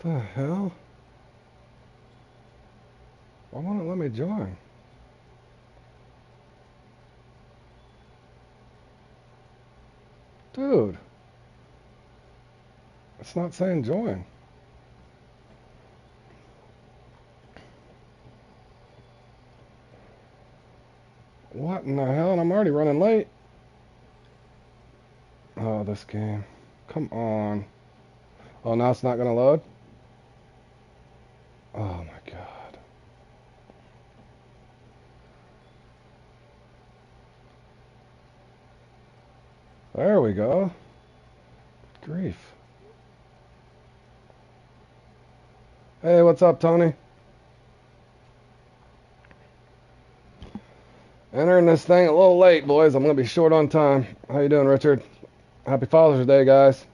The hell? Why won't it let me join? Dude, it's not saying join. What in the hell? And I'm already running late. Oh, this game. Come on. Oh, now it's not going to load? Oh my god. There we go. Grief. Hey, what's up, Tony? Entering this thing a little late, boys. I'm going to be short on time. How you doing, Richard? Happy Father's Day, guys.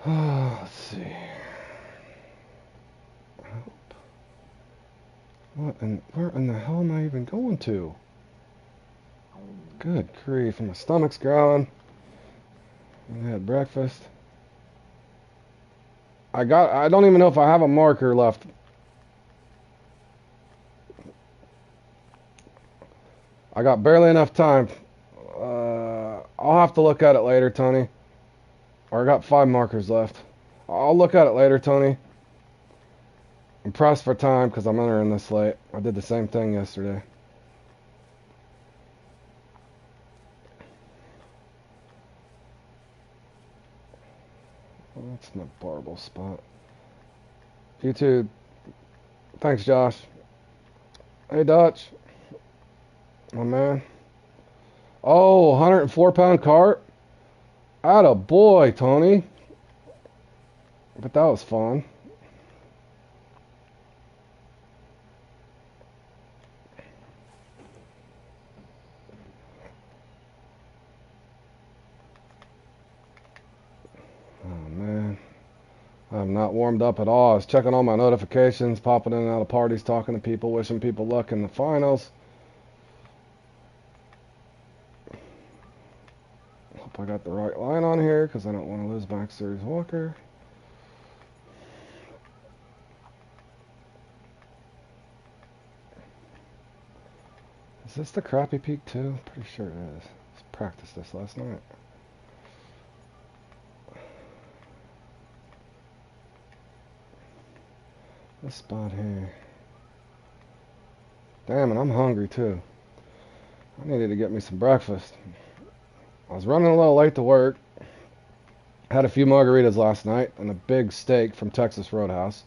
Let's see. Where in the hell am I even going to? Good grief, my stomach's growling. I had breakfast. I don't even know if I have a marker left. I got barely enough time. I'll have to look at it later, Tony. Or I got 5 markers left. I'll look at it later, Tony. I'm pressed for time because I'm entering this late. I did the same thing yesterday. Oh, that's my barbell spot. YouTube. Thanks, Josh. Hey, Dutch. My man. Oh, 104-pound cart. Atta boy, Tony. But that was fun. Oh, man. I'm not warmed up at all. I was checking all my notifications, popping in and out of parties, talking to people, wishing people luck in the finals. Hope I got the right line on here because I don't want to lose Max Series Walker. Is this the crappy peak too? Pretty sure it is. Let's practice this last night. This spot here. Damn it, I'm hungry too. I needed to get me some breakfast. I was running a little late to work. Had a few margaritas last night and a big steak from Texas Roadhouse.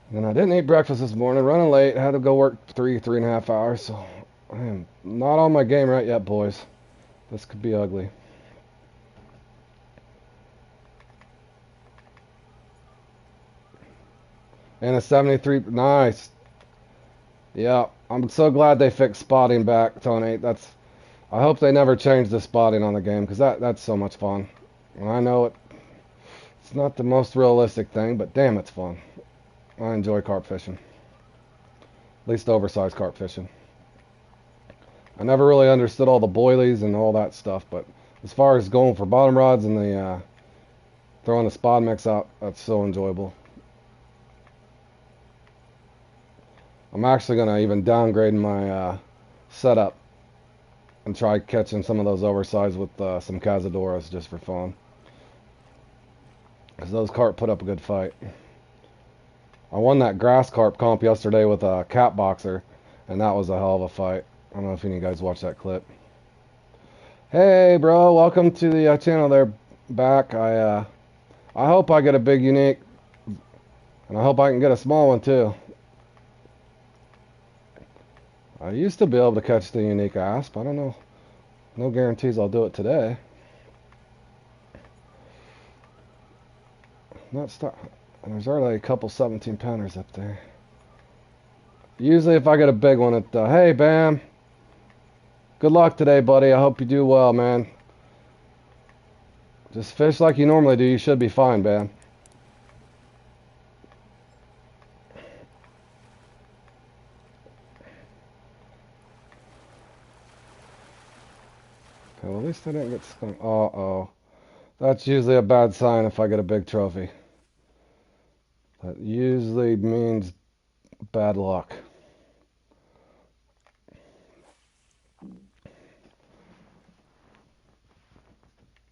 And then I didn't eat breakfast this morning, running late. Had to go work 3.5 hours. So I am not on my game right yet, boys. This could be ugly. And a 73. Nice. Yeah, I'm so glad they fixed spotting back, Tony. I hope they never change the spotting on the game because that's so much fun. And I know it's not the most realistic thing, but damn, it's fun. I enjoy carp fishing. At least oversized carp fishing. I never really understood all the boilies and all that stuff, but as far as going for bottom rods and the throwing the spot mix out, that's so enjoyable. I'm actually going to even downgrade my setup and try catching some of those oversized with some Cazadoras just for fun. Because those carp put up a good fight. I won that grass carp comp yesterday with a cat boxer, and that was a hell of a fight. I don't know if any of you guys watched that clip. Hey, bro, welcome to the channel there back. I hope I get a big unique, and I hope I can get a small one too. I used to be able to catch the unique asp. I don't know. No guarantees I'll do it today. Not start. There's already a couple 17-pounders up there. Usually if I get a big one, hey, Bam. Good luck today, buddy. I hope you do well, man. Just fish like you normally do. You should be fine, Bam. Okay, well, at least I didn't get skunked. Uh-oh. That's usually a bad sign if I get a big trophy. That usually means bad luck.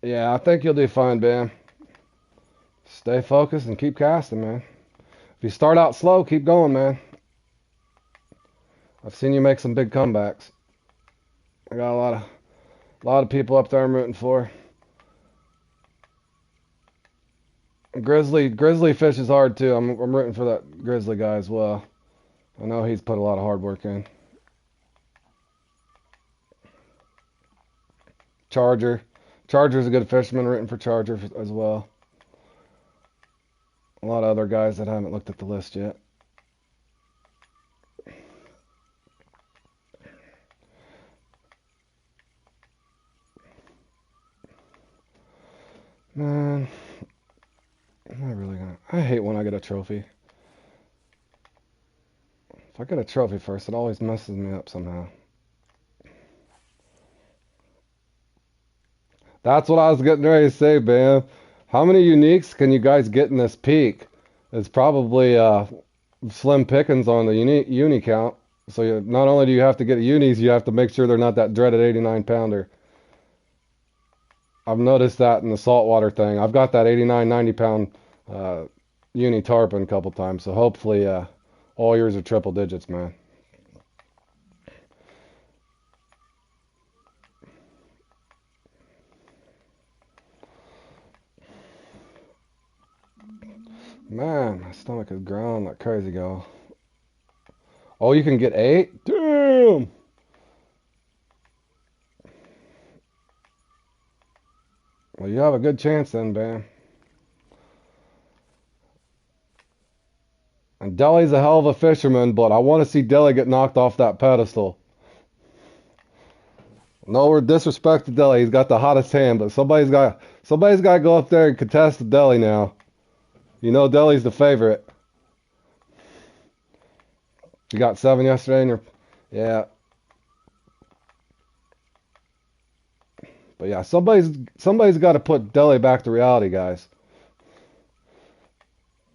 Yeah, I think you'll do fine, Ben. Stay focused and keep casting, man. If you start out slow, keep going, man. I've seen you make some big comebacks. I got a lot of people up there I'm rooting for. Grizzly fish is hard too. I'm rooting for that Grizzly guy as well. I know he's put a lot of hard work in. Charger's a good fisherman, rooting for Charger as well. A lot of other guys that haven't looked at the list yet. Man, I hate when I get a trophy. If I get a trophy first, it always messes me up somehow. That's what I was getting ready to say, Bam. How many uniques can you guys get in this peak? It's probably slim pickings on the uni count. So not only do you have to get unis, you have to make sure they're not that dreaded 89 pounder. I've noticed that in the saltwater thing. I've got that 89, 90 pound uni tarpon a couple times. So hopefully all yours are triple digits, man. Man, my stomach is growling like crazy, girl. Oh, you can get 8? Damn! Well, you have a good chance then, Bam. And Deli's a hell of a fisherman, but I want to see Deli get knocked off that pedestal. No disrespect to Deli, he's got the hottest hand, but somebody's got to go up there and contest the Deli now. You know Deli's the favorite. You got 7 yesterday, yeah. But yeah, somebody's got to put Deli back to reality, guys.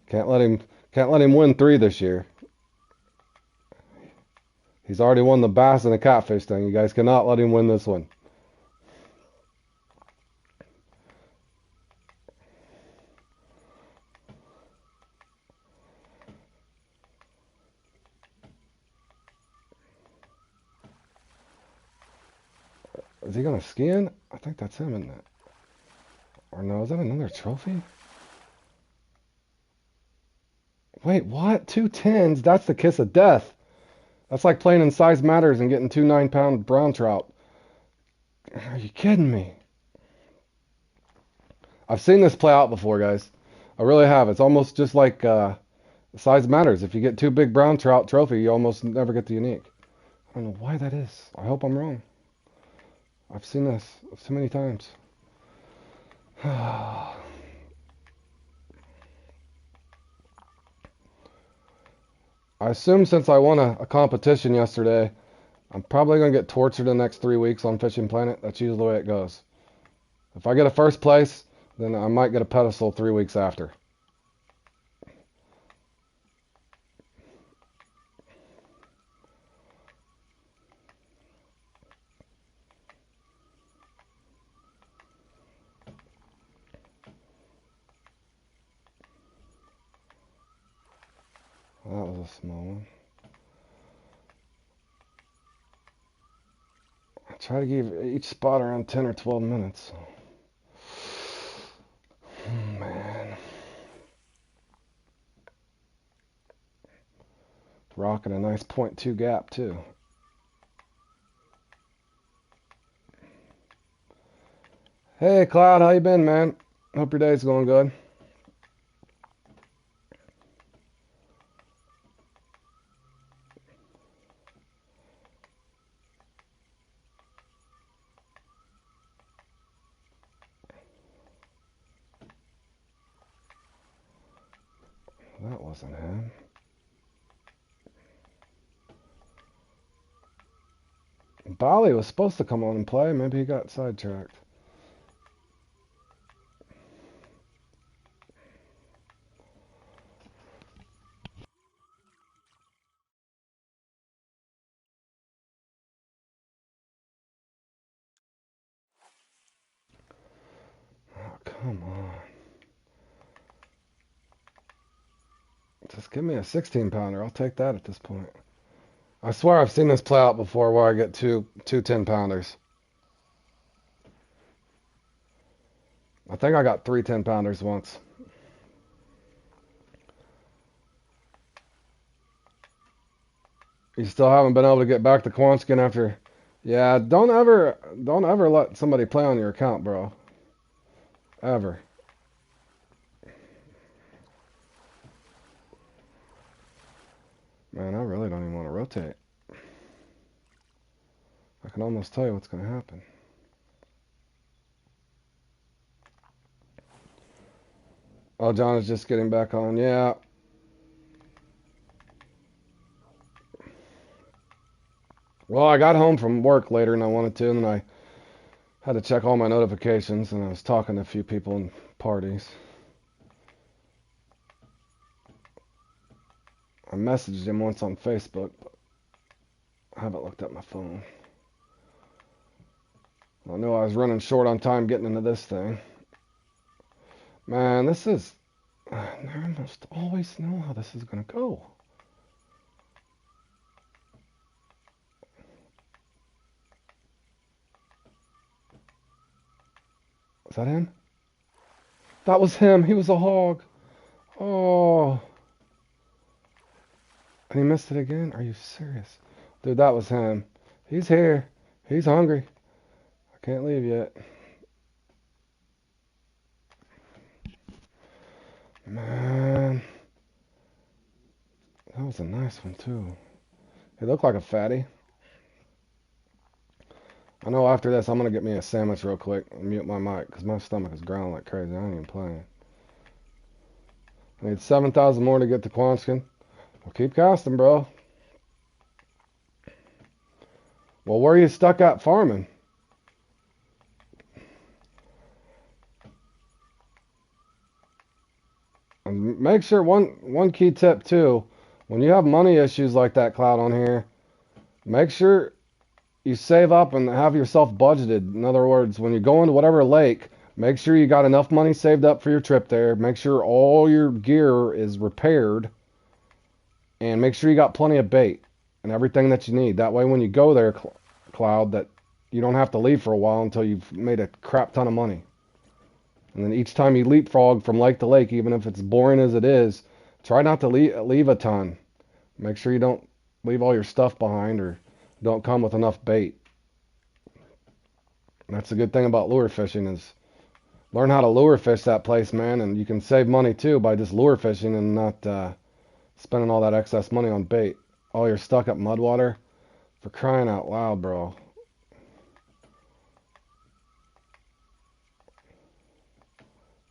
Can't let him win 3 this year. He's already won the bass and the catfish thing. You guys cannot let him win this one. Is he gonna skin? I think that's him, isn't it? Or no, is that another trophy? Wait, what? 2 10s? That's the kiss of death. That's like playing in Size Matters and getting 2 9-pound brown trout. Are you kidding me? I've seen this play out before, guys. I really have. It's almost just like Size Matters. If you get 2 big brown trout trophy, you almost never get the unique. I don't know why that is. I hope I'm wrong. I've seen this so many times. I assume since I won a competition yesterday, I'm probably going to get tortured the next 3 weeks on Fishing Planet. That's usually the way it goes. If I get a first place, then I might get a pedestal 3 weeks after. That was a small one. I try to give each spot around 10 or 12 minutes. Oh, man. Rocking a nice 0.2 gap, too. Hey, Cloud, how you been, man? Hope your day's going good. That wasn't him. Bali was supposed to come on and play. Maybe he got sidetracked. Come on. Just give me a 16 pounder. I'll take that at this point. I swear I've seen this play out before where I get two 10 pounders. I think I got 3 10 pounders once. You still haven't been able to get back to Quanskin after. Yeah, don't ever let somebody play on your account, bro. Ever. Man, I really don't even want to rotate. I can almost tell you what's going to happen. Oh, John is just getting back on. Yeah. Well, I got home from work later than I wanted to, and then I had to check all my notifications, and I was talking to a few people in parties. I messaged him once on Facebook, but I haven't looked at my phone. I knew I was running short on time getting into this thing. Man, this is... I almost always know how this is going to go. Is that him? That was him. He was a hog. Oh. And he missed it again? Are you serious? Dude, that was him. He's here. He's hungry. I can't leave yet. Man. That was a nice one, too. He looked like a fatty. I know after this, I'm going to get me a sandwich real quick and mute my mic because my stomach is growling like crazy. I ain't even playing. I need 7,000 more to get to Quanskin. Well, keep casting, bro. Well, where are you stuck at farming? And make sure, one key tip, too, when you have money issues like that, Cloud, on here, make sure you save up and have yourself budgeted. In other words, when you go into whatever lake, make sure you got enough money saved up for your trip there. Make sure all your gear is repaired. And make sure you got plenty of bait and everything that you need. That way when you go there, Cloud, that you don't have to leave for a while until you've made a crap ton of money. And then each time you leapfrog from lake to lake, even if it's boring as it is, try not to leave a ton. Make sure you don't leave all your stuff behind or don't come with enough bait. And that's the good thing about lure fishing is learn how to lure fish that place, man, and you can save money too by just lure fishing and not spending all that excess money on bait. Oh, you're stuck at Mudwater? For crying out loud, bro.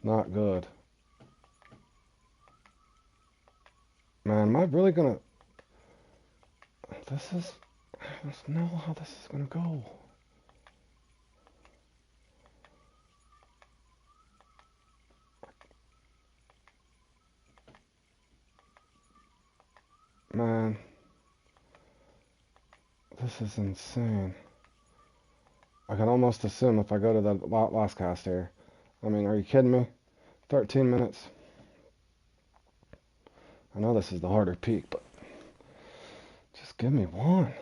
Not good. Man, am I really gonna... I don't know how this is gonna go. Man, this is insane. I can almost assume if I go to the last cast here. I mean, are you kidding me? 13 minutes. I know this is the harder peak, but just give me one.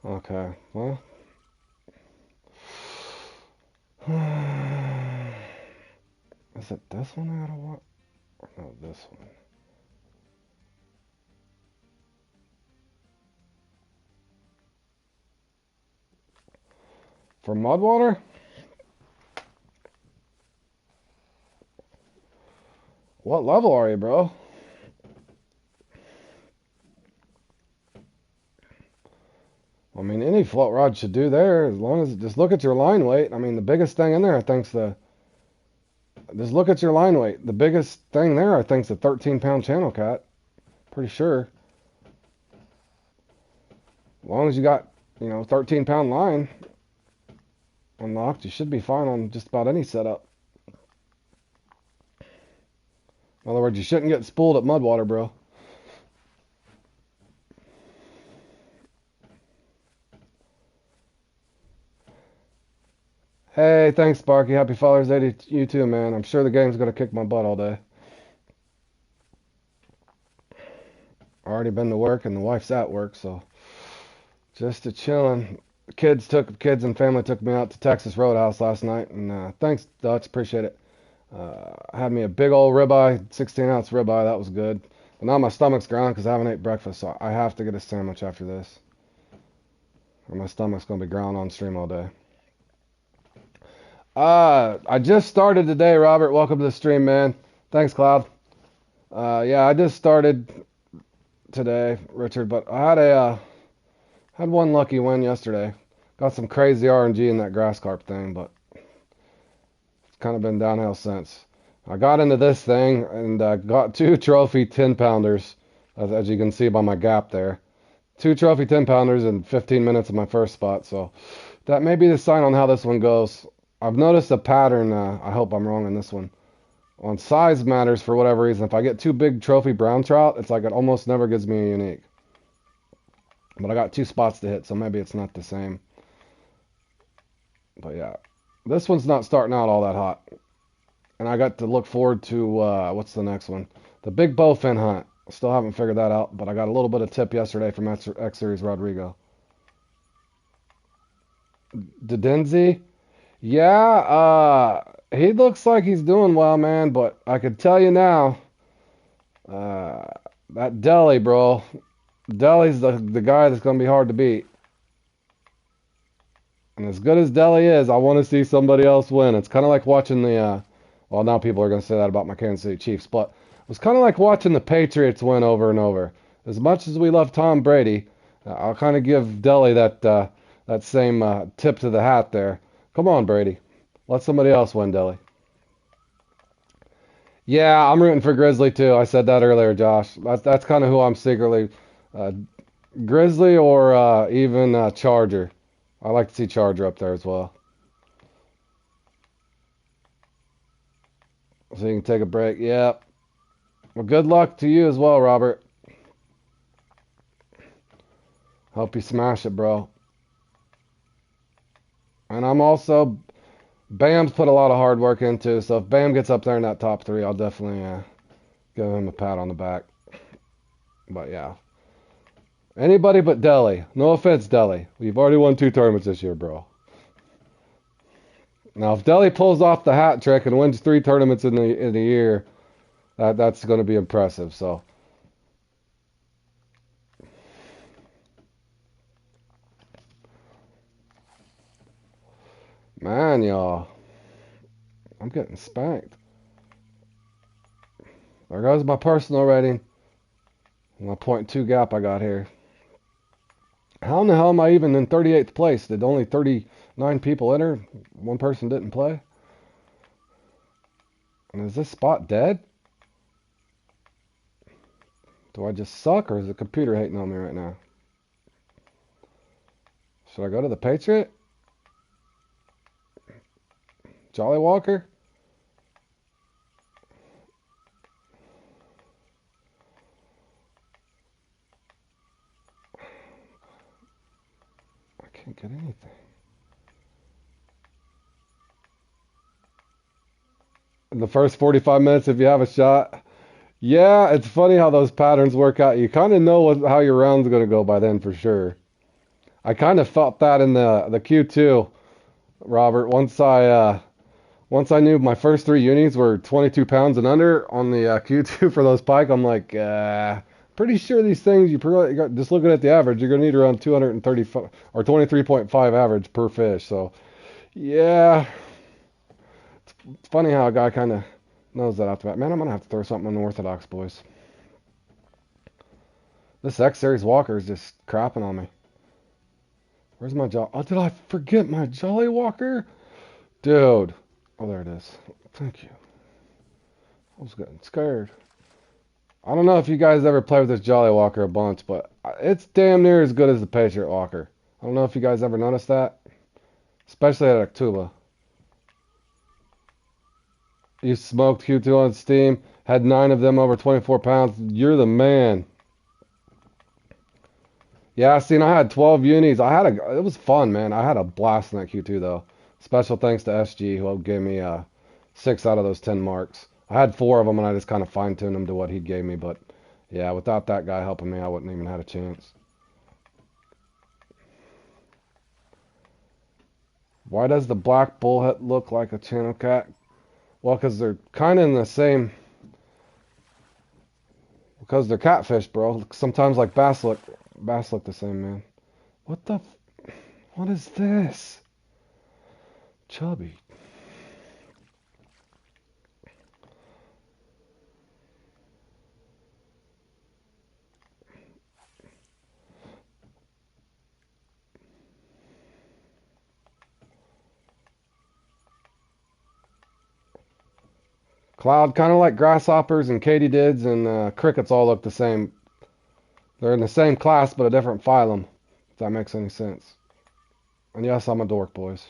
Okay, well. Is it this one I gotta watch? Or no, this one. For Mudwater? What level are you, bro? I mean, any float rod should do there, as long as just look at your line weight. I mean, the biggest thing in there, I think's just look at your line weight. The biggest thing there, I think's a 13-pound channel cat. Pretty sure. As long as you got, 13-pound line unlocked, you should be fine on just about any setup. In other words, you shouldn't get spooled at Mudwater, bro. Hey, thanks, Sparky. Happy Father's Day to you too, man. I'm sure the game's going to kick my butt all day. Already been to work, and the wife's at work, so just a chilling. Kids and family took me out to Texas Roadhouse last night, and thanks, Dutch. Appreciate it. I had me a big old ribeye, 16-ounce ribeye. That was good. But now my stomach's growling because I haven't ate breakfast, so I have to get a sandwich after this, or my stomach's going to be growling on stream all day. I just started today, Robert. Welcome to the stream, man. Thanks, Cloud. Yeah, I just started today, Richard, but I had one lucky win yesterday. Got some crazy RNG in that grass carp thing, but it's kind of been downhill since. I got into this thing and got 2 trophy 10-pounders, as you can see by my gap there. 2 trophy 10-pounders in 15 minutes of my first spot, so that may be the sign on how this one goes. I've noticed a pattern, I hope I'm wrong on this one. On size matters for whatever reason. If I get 2 big trophy brown trout, it's like it almost never gives me a unique. But I got 2 spots to hit, so maybe it's not the same. But yeah, this one's not starting out all that hot. And I got to look forward to, what's the next one? The big bowfin hunt. Still haven't figured that out, but I got a little bit of tip yesterday from X-Series Rodrigo. Dedenzi? Yeah, he looks like he's doing well, man, but I could tell you now, that Deli, bro, Deli's the guy that's going to be hard to beat. And as good as Deli is, I want to see somebody else win. It's kind of like watching well, now people are going to say that about my Kansas City Chiefs, but it was kind of like watching the Patriots win over and over. As much as we love Tom Brady, I'll kind of give Deli that same tip to the hat there. Come on, Brady. Let somebody else win, Deli. Yeah, I'm rooting for Grizzly too. I said that earlier, Josh. That's kind of who I'm secretly. Grizzly or even Charger. I like to see Charger up there as well. So you can take a break. Yep. Well, good luck to you as well, Robert. Hope you smash it, bro. And I'm also, Bam's put a lot of hard work into, so if Bam gets up there in that top 3, I'll definitely give him a pat on the back. But yeah. Anybody but Deli. No offense, Deli. We've already won 2 tournaments this year, bro. Now, if Deli pulls off the hat trick and wins 3 tournaments in the year, that's going to be impressive, so. Man, y'all. I'm getting spanked. There goes my personal rating. My 0.2 gap I got here. How in the hell am I even in 38th place? Did only 39 people enter? 1 person didn't play? And is this spot dead? Do I just suck, or is the computer hating on me right now? Should I go to the Patriot? Jolly Walker? I can't get anything. In the first 45 minutes, if you have a shot. Yeah, it's funny how those patterns work out. You kind of know how your round's going to go by then for sure. I kind of felt that in the Q2, Robert. Once I knew my first 3 unis were 22 pounds and under on the Q2 for those pike, I'm like, pretty sure these things, just looking at the average, you're going to need around 230 or 23.5 average per fish. So, yeah, it's funny how a guy kind of Knows that after that. Man, I'm gonna have to throw something unorthodox, boys. This X Series Walker is just crapping on me. Where's my Jolly? Oh, did I forget my Jolly Walker? Dude. Oh, there it is. Thank you. I was getting scared. I don't know if you guys ever play with this Jolly Walker a bunch, but it's damn near as good as the Patriot Walker. I don't know if you guys ever noticed that. Especially at Actuba. You smoked Q2 on Steam, had 9 of them over 24 pounds. You're the man. Yeah, see, I had 12 unis. It was fun, man. I had a blast in that Q2 though. Special thanks to SG who gave me 6 out of those 10 marks. I had 4 of them and I just kind of fine-tuned them to what he gave me, but yeah, without that guy helping me, I wouldn't even had a chance. Why does the black bullhead look like a channel cat? Well, because they're kind of in the same. Because they're catfish, bro. Sometimes like bass look the same, man. What the? What is this? Chubby. Cloud, kind of like grasshoppers and katydids and crickets all look the same. They're in the same class but a different phylum, if that makes any sense. And yes, I'm a dork, boys.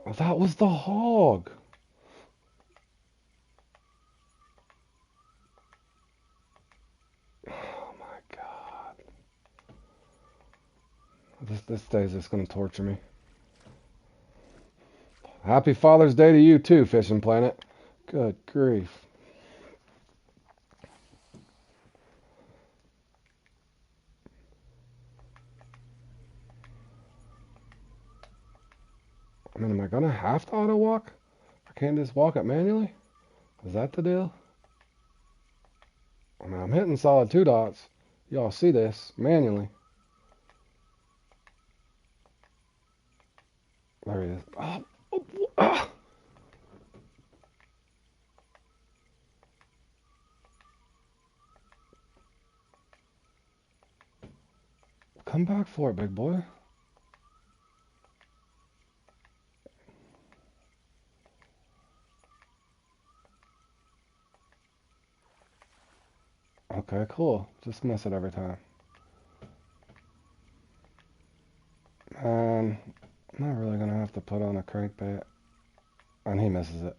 Oh, that was the hog. Oh my god. This day is just gonna torture me. Happy Father's Day to you too, Fishing Planet. Good grief. I mean, am I gonna have to auto walk? I can't just walk it manually? Is that the deal? I mean, I'm hitting solid 2 dots. Y'all see this manually. There he is. Oh. Come back for it, big boy. Okay, cool. Just miss it every time. And I'm not really gonna have to put on a crankbait. And he misses it.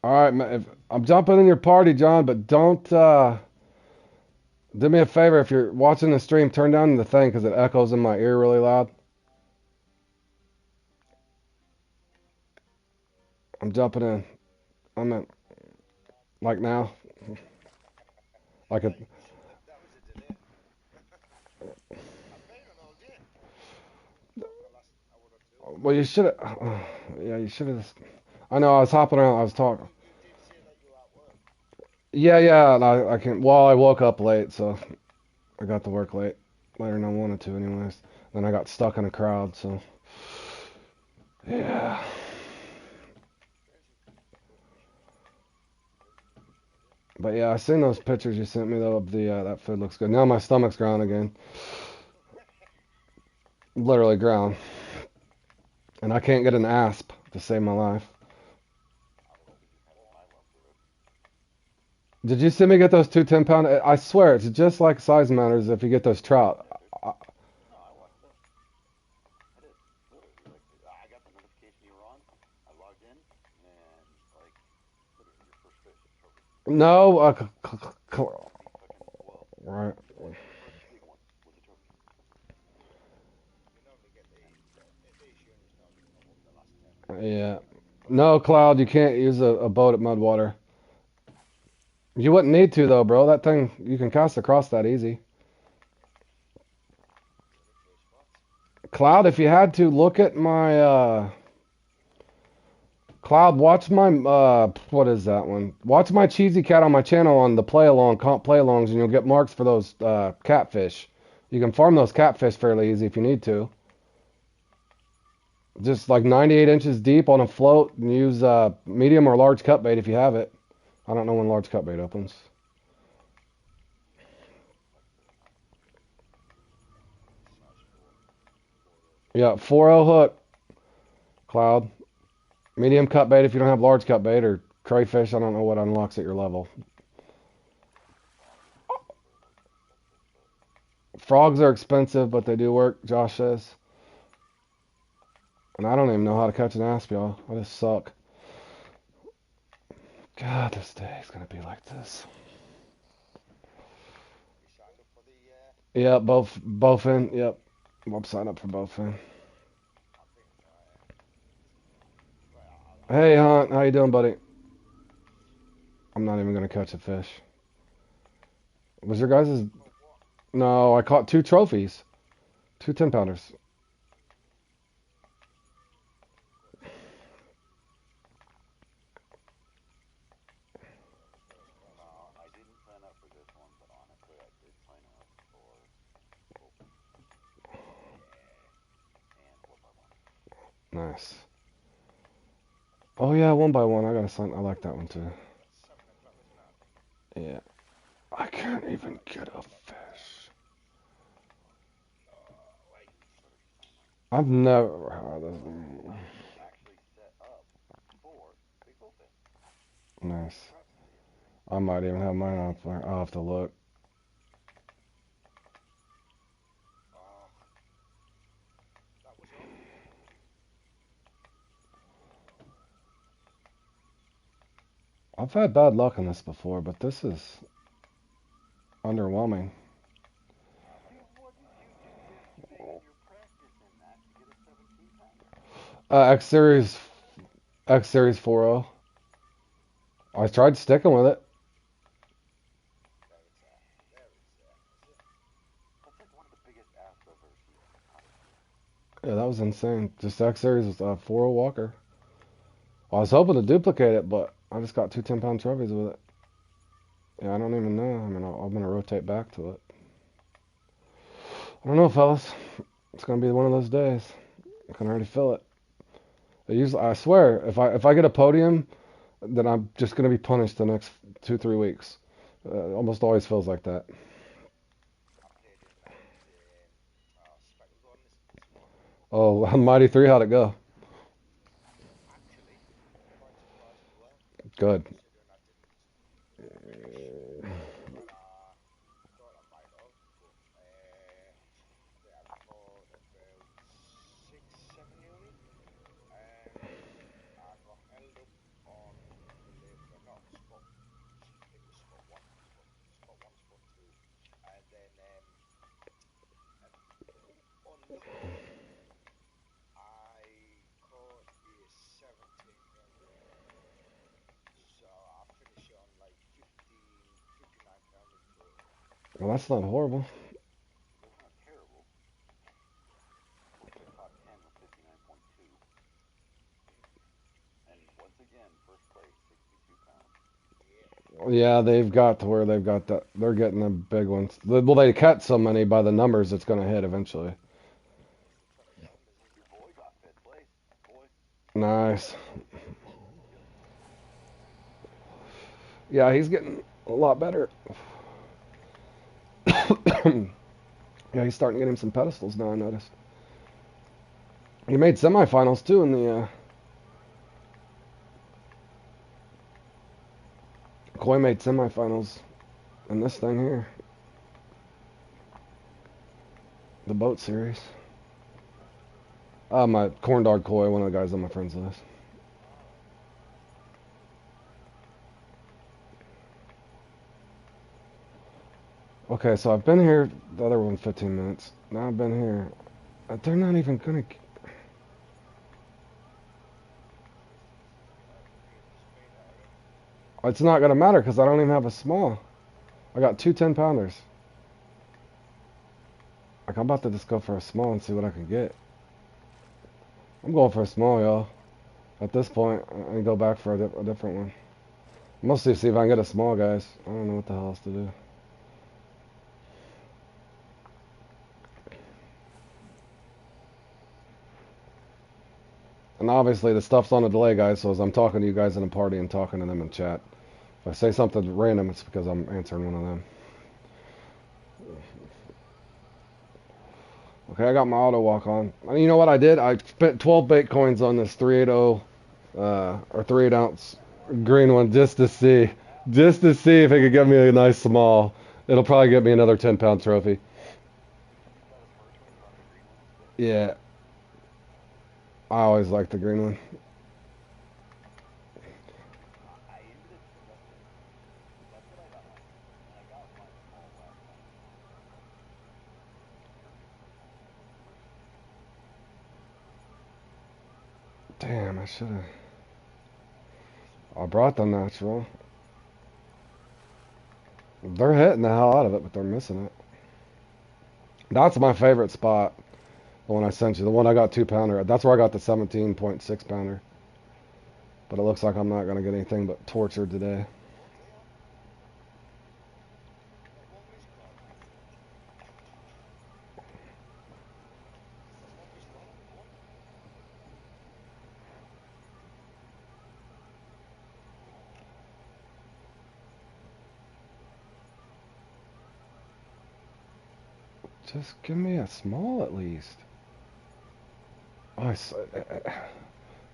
Alright, I'm jumping in your party, John, but don't, do me a favor. If you're watching the stream, turn down the thing because it echoes in my ear really loud. I'm jumping in. I'm in. Like now. Like a. Well, you should have. Yeah, you should have. I know. I was hopping around. I was talking. Yeah. And I can. Well, I woke up late, so I got to work late. Later than I wanted to, anyways. Then I got stuck in a crowd, so. Yeah. But yeah, I seen those pictures you sent me though of the that food looks good. Now my stomach's ground again. Literally ground. And I can't get an asp to save my life. Did you see me get those 2 10-pound? I swear, it's just like size matters if you get those trout. No, right. Yeah. No, Cloud, you can't use a boat at Mudwater. You wouldn't need to though, bro. That thing you can cast across that easy. Cloud, if you had to look at my Cloud, watch my what is that one? Watch my cheesy cat on my channel on the play along comp play alongs, and you'll get marks for those catfish. You can farm those catfish fairly easy if you need to. Just like 98 inches deep on a float, and use medium or large cut bait if you have it. I don't know when large cut bait opens. Yeah, 4-0 hook, Cloud. Medium cut bait if you don't have large cut bait, or crayfish. I don't know what unlocks at your level. Frogs are expensive, but they do work, Josh says. And I don't even know how to catch an asp, y'all. I just suck. God, this day is gonna be like this. Yeah, both in. Yep, I'm signed up for both in. Hey, Hunt, how you doing, buddy? I'm not even gonna catch a fish. Was your guys'? No, I caught 2 trophies, two 10-pounders. Nice. Oh yeah, 1x1. I got a sign. I like that one too. Yeah. I can't even get a fish. I've never had this. Nice. I might even have mine on fire. I'll have to look. I've had bad luck on this before, but this is underwhelming. X Series, X Series 4.0. I tried sticking with it. Yeah, that was insane. Just X Series was 4.0 Walker. I was hoping to duplicate it, but I just got two 10-pound trophies with it. Yeah, I don't even know. I mean, I'm gonna rotate back to it. I don't know, fellas. It's gonna be one of those days. I can already feel it. I swear, if I get a podium, then I'm just gonna be punished the next 2-3 weeks. Almost always feels like that. Oh, Mighty 3, how'd it go? Good. Well, that's not horrible. Yeah, they've got to where they've got that. They're getting the big ones. Well, they cut so many by the numbers, it's gonna hit eventually. Nice. Yeah, he's getting a lot better. Yeah, he's starting to get him some pedestals now, I noticed. He made semifinals too in the Koi made semifinals in this thing here. The boat series. My corn dog Koi, one of the guys on my friends list. Okay, so I've been here, the other one 15 minutes. Now I've been here. They're not even gonna. It's not going to matter because I don't even have a small. I got two 10-pounders. Like, I'm about to just go for a small and see what I can get. I'm going for a small, y'all. At this point, and go back for a different one. Mostly see if I can get a small, guys. I don't know what the hell else to do. And obviously the stuff's on a delay, guys, so as I'm talking to you guys in a party and talking to them in chat, if I say something random, it's because I'm answering one of them. Okay, I got my auto walk on. And you know what I did? I spent 12 Bitcoins on this 380 or 3/8 ounce green one just to see if it could get me a nice small. It'll probably get me another 10-pound trophy. Yeah, I always like the green one. Damn, I should have. I brought the natural. They're hitting the hell out of it, but they're missing it. That's my favorite spot. The one I sent you, the one I got 2-pounder. That's where I got the 17.6-pounder. But it looks like I'm not gonna get anything but tortured today. Just give me a small at least. Oh,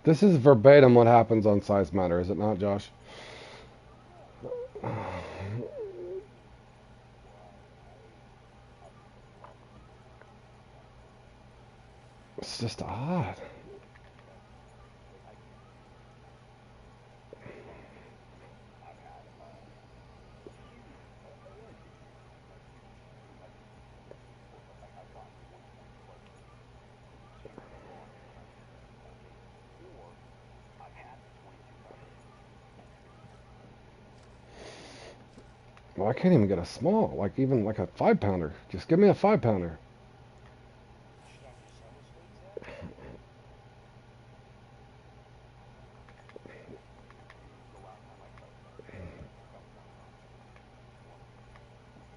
this is verbatim what happens on Size Matter, is it not, Josh? It's just odd. Well, I can't even get a small, like even like a 5-pounder. Just give me a 5-pounder.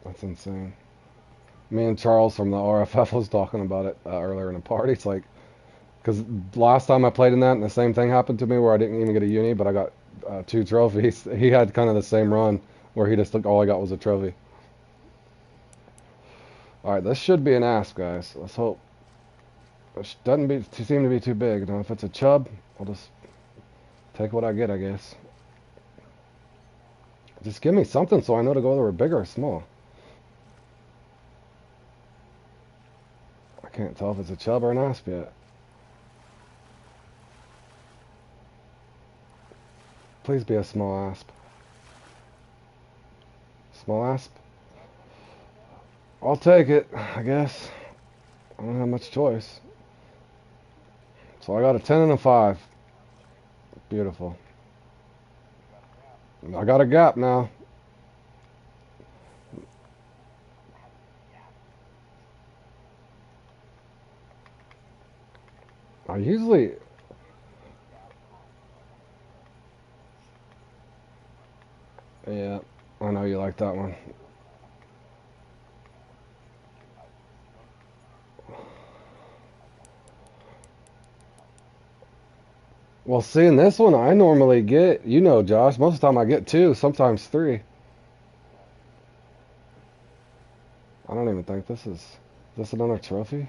That's insane. Me and Charles from the RFF was talking about it earlier in a party. It's like, because last time I played in that, and the same thing happened to me where I didn't even get a uni, but I got 2 trophies. He had kind of the same run where he just took all I got was a trophy. All right, this should be an asp, guys. Let's hope. It doesn't seem to be too big. Now, if it's a chub, I'll just take what I get, I guess. Just give me something so I know to go whether big or small. I can't tell if it's a chub or an asp yet. Please be a small asp. Small asp? I'll take it, I guess. I don't have much choice. So I got a 10 and a 5. Beautiful. I got a gap now. I usually... Yeah, I know you like that one. Well, seeing this one, I normally get, you know, Josh, most of the time I get 2, sometimes 3. I don't even think this is this another trophy?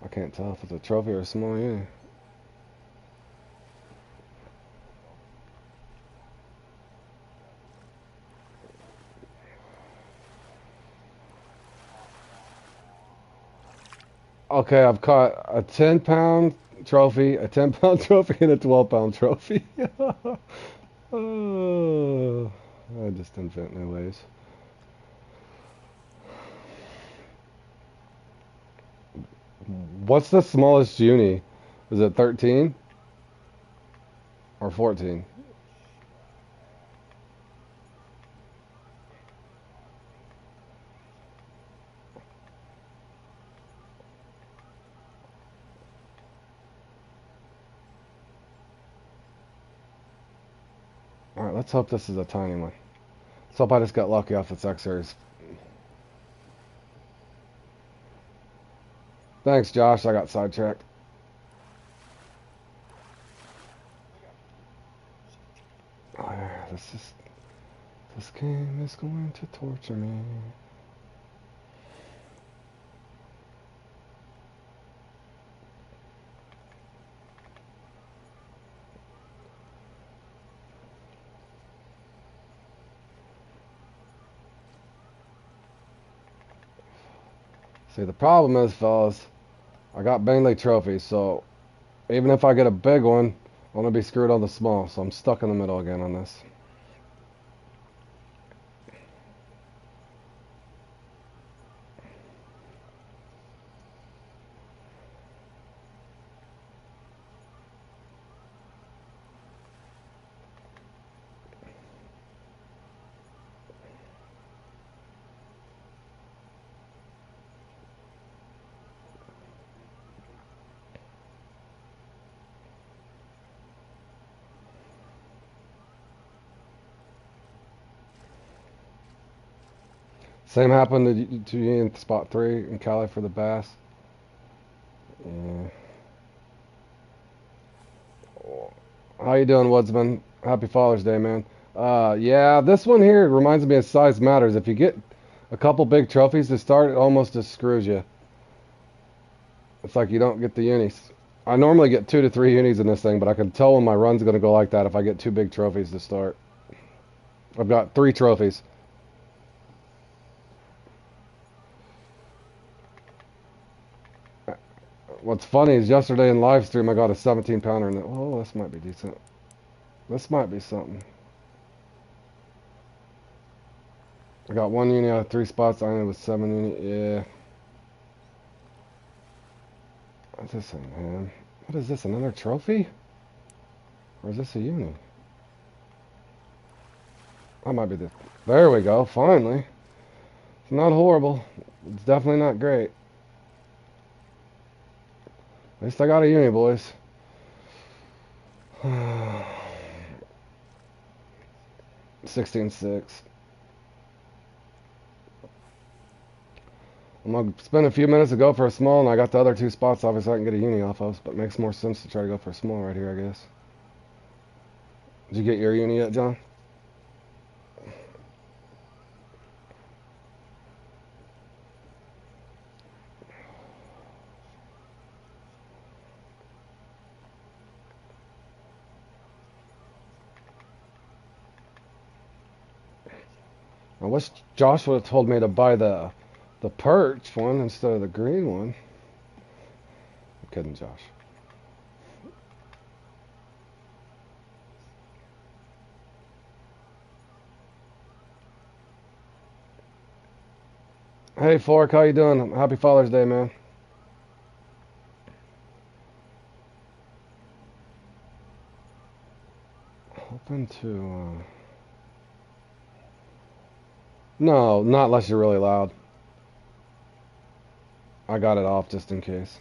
I can't tell if it's a trophy or a small uni. Okay, I've caught a 10-pound trophy, a 10-pound trophy, and a 12-pound trophy. Oh, I just invent new ways. What's the smallest uni? Is it 13 or 14? Alright, let's hope this is a tiny one. Let's hope I just got lucky off this X-Series. Thanks, Josh. I got sidetracked. Oh, yeah, this game is going to torture me. See, the problem is, fellas, I got Bainley trophies, so even if I get a big one, I'm going to be screwed on the small, so I'm stuck in the middle again on this. Same happened to you in spot 3 in Cali for the bass. Yeah. How you doing, Woodsman? Happy Father's Day, man. Yeah, this one here reminds me of size matters. If you get a couple big trophies to start, it almost just screws you. It's like you don't get the unis. I normally get 2 to 3 unis in this thing, but I can tell when my run's going to go like that if I get 2 big trophies to start. I've got 3 trophies. What's funny is yesterday in live stream I got a 17 pounder and oh, this might be decent. This might be something. I got 1 uni out of 3 spots. I ended with 7 uni. Yeah. What's this thing, man? What is this? Another trophy? Or is this a uni? That might be the. There we go. Finally. It's not horrible. It's definitely not great. At least I got a uni, boys. 16-6. I'm going to spend a few minutes to go for a small, and I got the other 2 spots obviously I can get a uni off of, but it makes more sense to try to go for a small right here, I guess. Did you get your uni yet, John? I wish Josh would have told me to buy the perch one instead of the green one. I'm kidding, Josh. Hey, Fork, how you doing? Happy Father's Day, man. Hoping to... No, not unless you're really loud. I got it off just in case.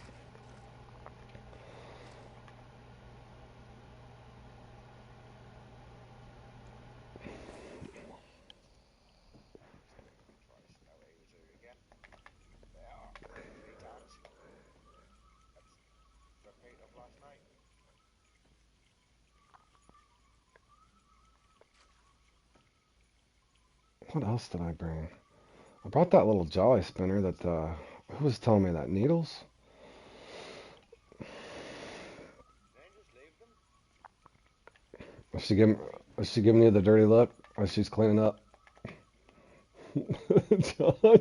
What else did I bring? I brought that little jolly spinner that, who was telling me that? Needles? Is she giving you the dirty look as she's cleaning up? John,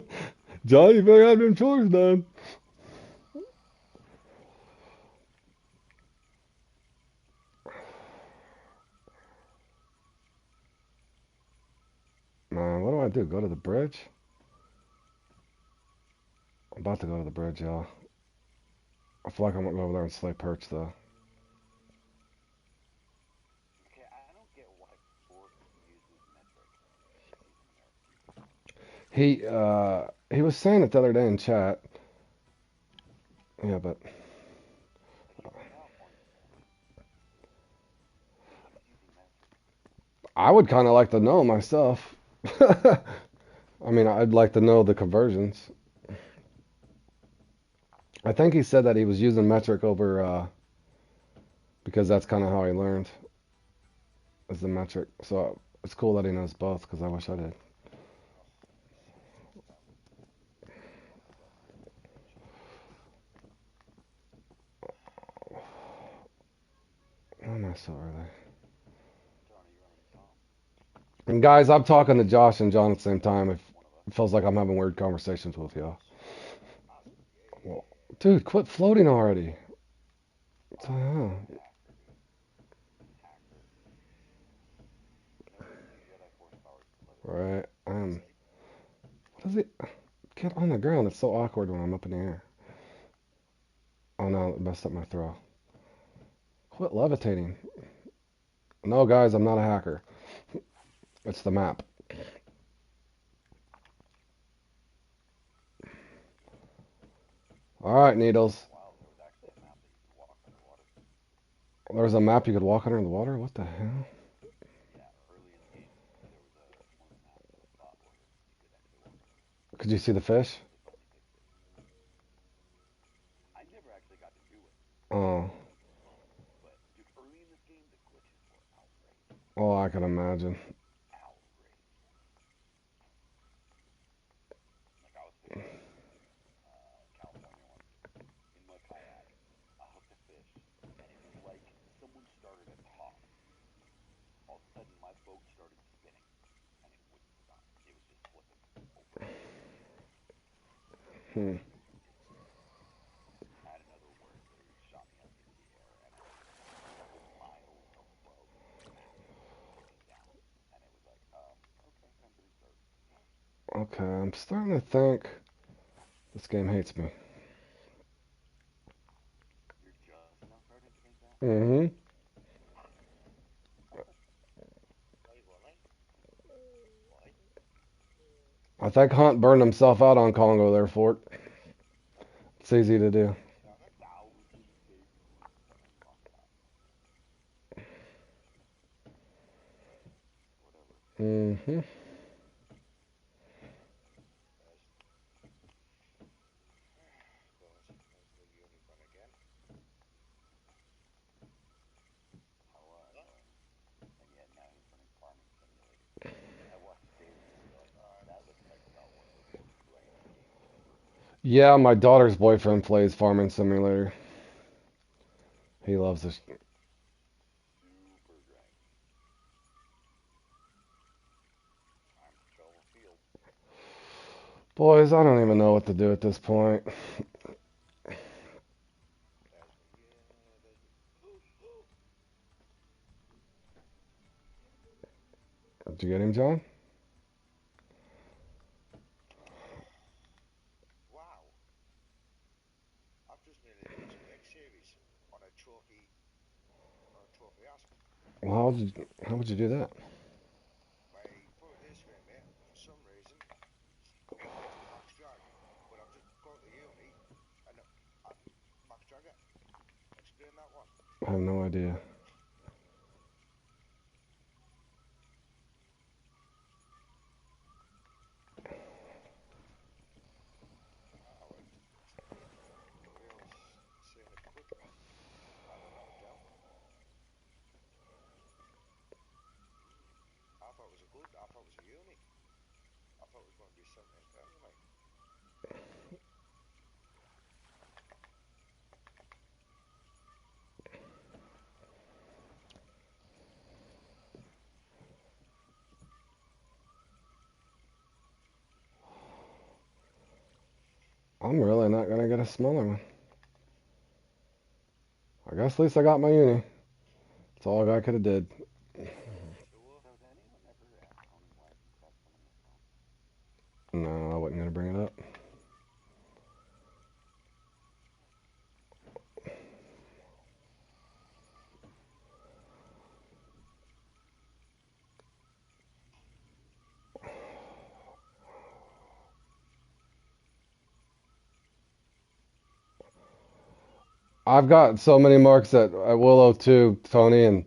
John, you better have them chores done. Man, what do I do? Go to the bridge? I'm about to go to the bridge, y'all. I feel like I'm gonna go over there and slay perch, though. He was saying it the other day in chat. Yeah, but I would kind of like to know myself. I mean, I'd like to know the conversions. I think he said that he was using metric over because that's kind of how he learned is the metric. So it's cool that he knows both because I wish I did. Why am I so early? And guys, I'm talking to Josh and John at the same time. It feels like I'm having weird conversations with y'all. Well, dude, quit floating already. What the hell? Right. What is it? Get on the ground. It's so awkward when I'm up in the air. Oh no, it messed up my throw. Quit levitating. No, guys, I'm not a hacker. It's the map. All right, Needles. There's a map you could walk under the water? What the hell? Could you see the fish? Oh. Oh, I can imagine. Hmm. Okay, I'm starting to think this game hates me. Mm-hmm. I think Hunt burned himself out on Congo there, Fort. It's easy to do. Mm-hmm. Yeah, my daughter's boyfriend plays Farming Simulator. He loves this. Boys, I don't even know what to do at this point. Did you get him, John? Well, how would you do that? I have no idea. I'm really not gonna get a smaller one. I guess at least I got my uni. That's all I could have did. No, I wasn't gonna bring it up. I've got so many marks at Willow too, Tony, and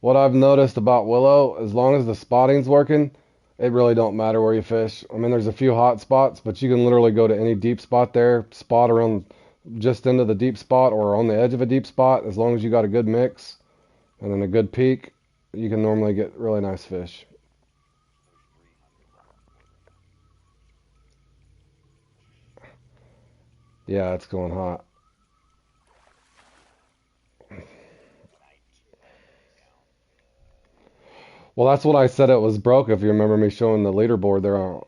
What I've noticed about Willow, as long as the spotting's working, it really don't matter where you fish. I mean, there's a few hot spots, but you can literally go to any deep spot there, spot around just into the deep spot or on the edge of a deep spot. As long as you got a good mix and then a good peak, you can normally get really nice fish. Yeah, it's going hot. Well, that's what I said it was broke. If you remember me showing the leaderboard there,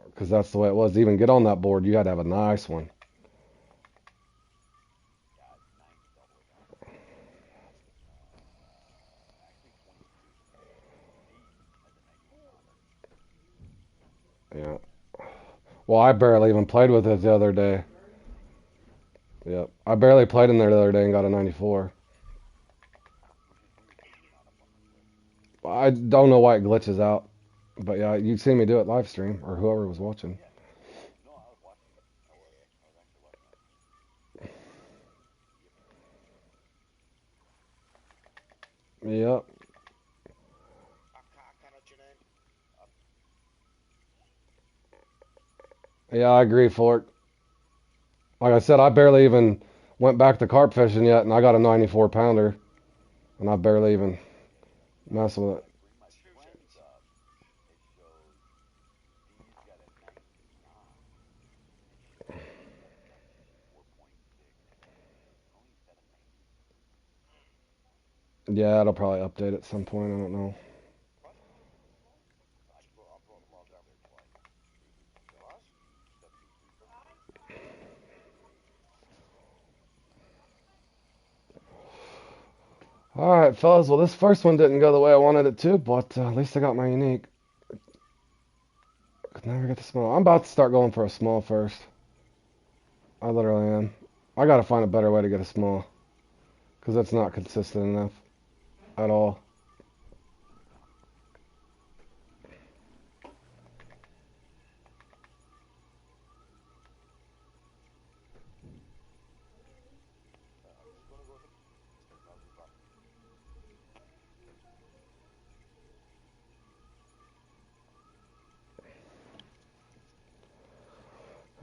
because that's the way it was. To even get on that board, you had to have a nice one. Yeah. Well, I barely even played with it the other day. Yep. I barely played in there the other day and got a 94. I don't know why it glitches out. But yeah, you've seen me do it live stream or whoever was watching. Yep. Yeah, I agree, Fort. Like I said, I barely even went back to carp fishing yet, and I got a 94 pounder, and I barely even mess with it. Yeah, it'll probably update at some point. I don't know. All right, fellas. Well, this first one didn't go the way I wanted it to, but at least I got my unique. Could never get the small. I'm about to start going for a small first. I literally am. I gotta find a better way to get a small, because that's not consistent enough at all.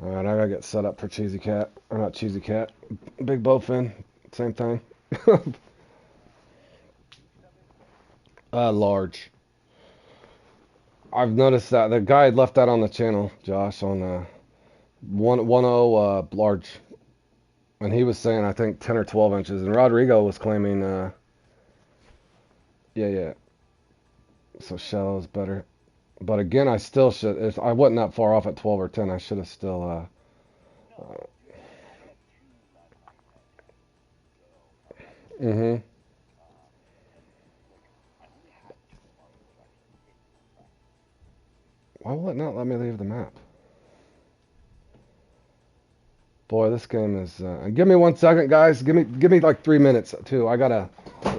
All right, I gotta get set up for Cheesy Cat. Or not Cheesy Cat. Big Bowfin. Same thing. Large. I've noticed that the guy had left that on the channel, Josh, on 110 large, and he was saying I think 10 or 12 inches, and Rodrigo was claiming yeah, yeah, so shallow is better. But again, I still should. If I wasn't that far off at 12 or 10, I should have still. Mm-hmm. Why will it not let me leave the map? Boy, this game is. Give me 1 second, guys. Give me like 3 minutes too. I gotta.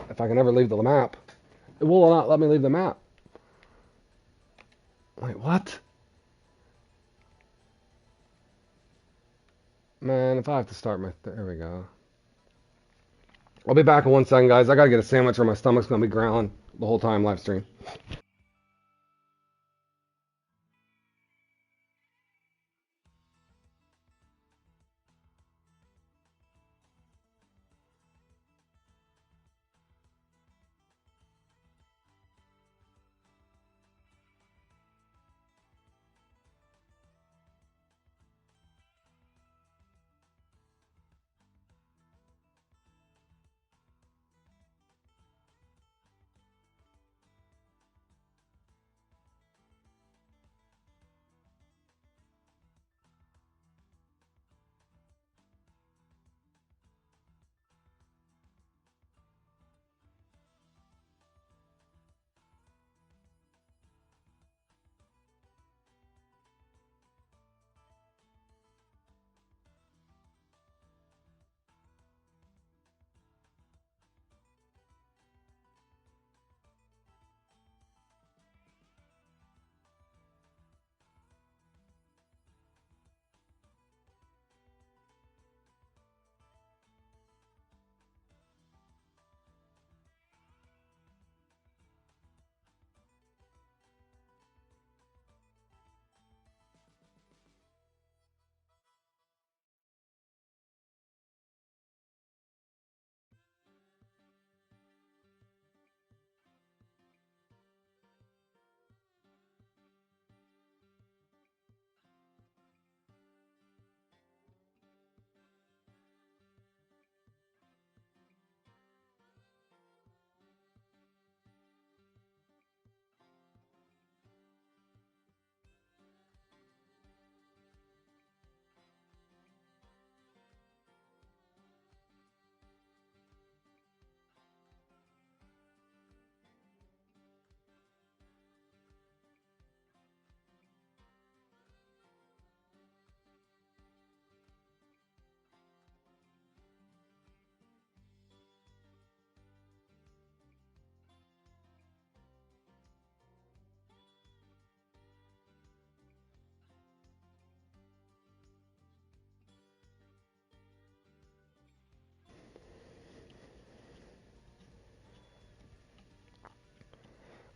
If I can ever leave the map, it will not let me leave the map. Wait, what? Man, if I have to start my. There we go. I'll be back in 1 second, guys. I gotta get a sandwich or my stomach's gonna be growling the whole time live stream.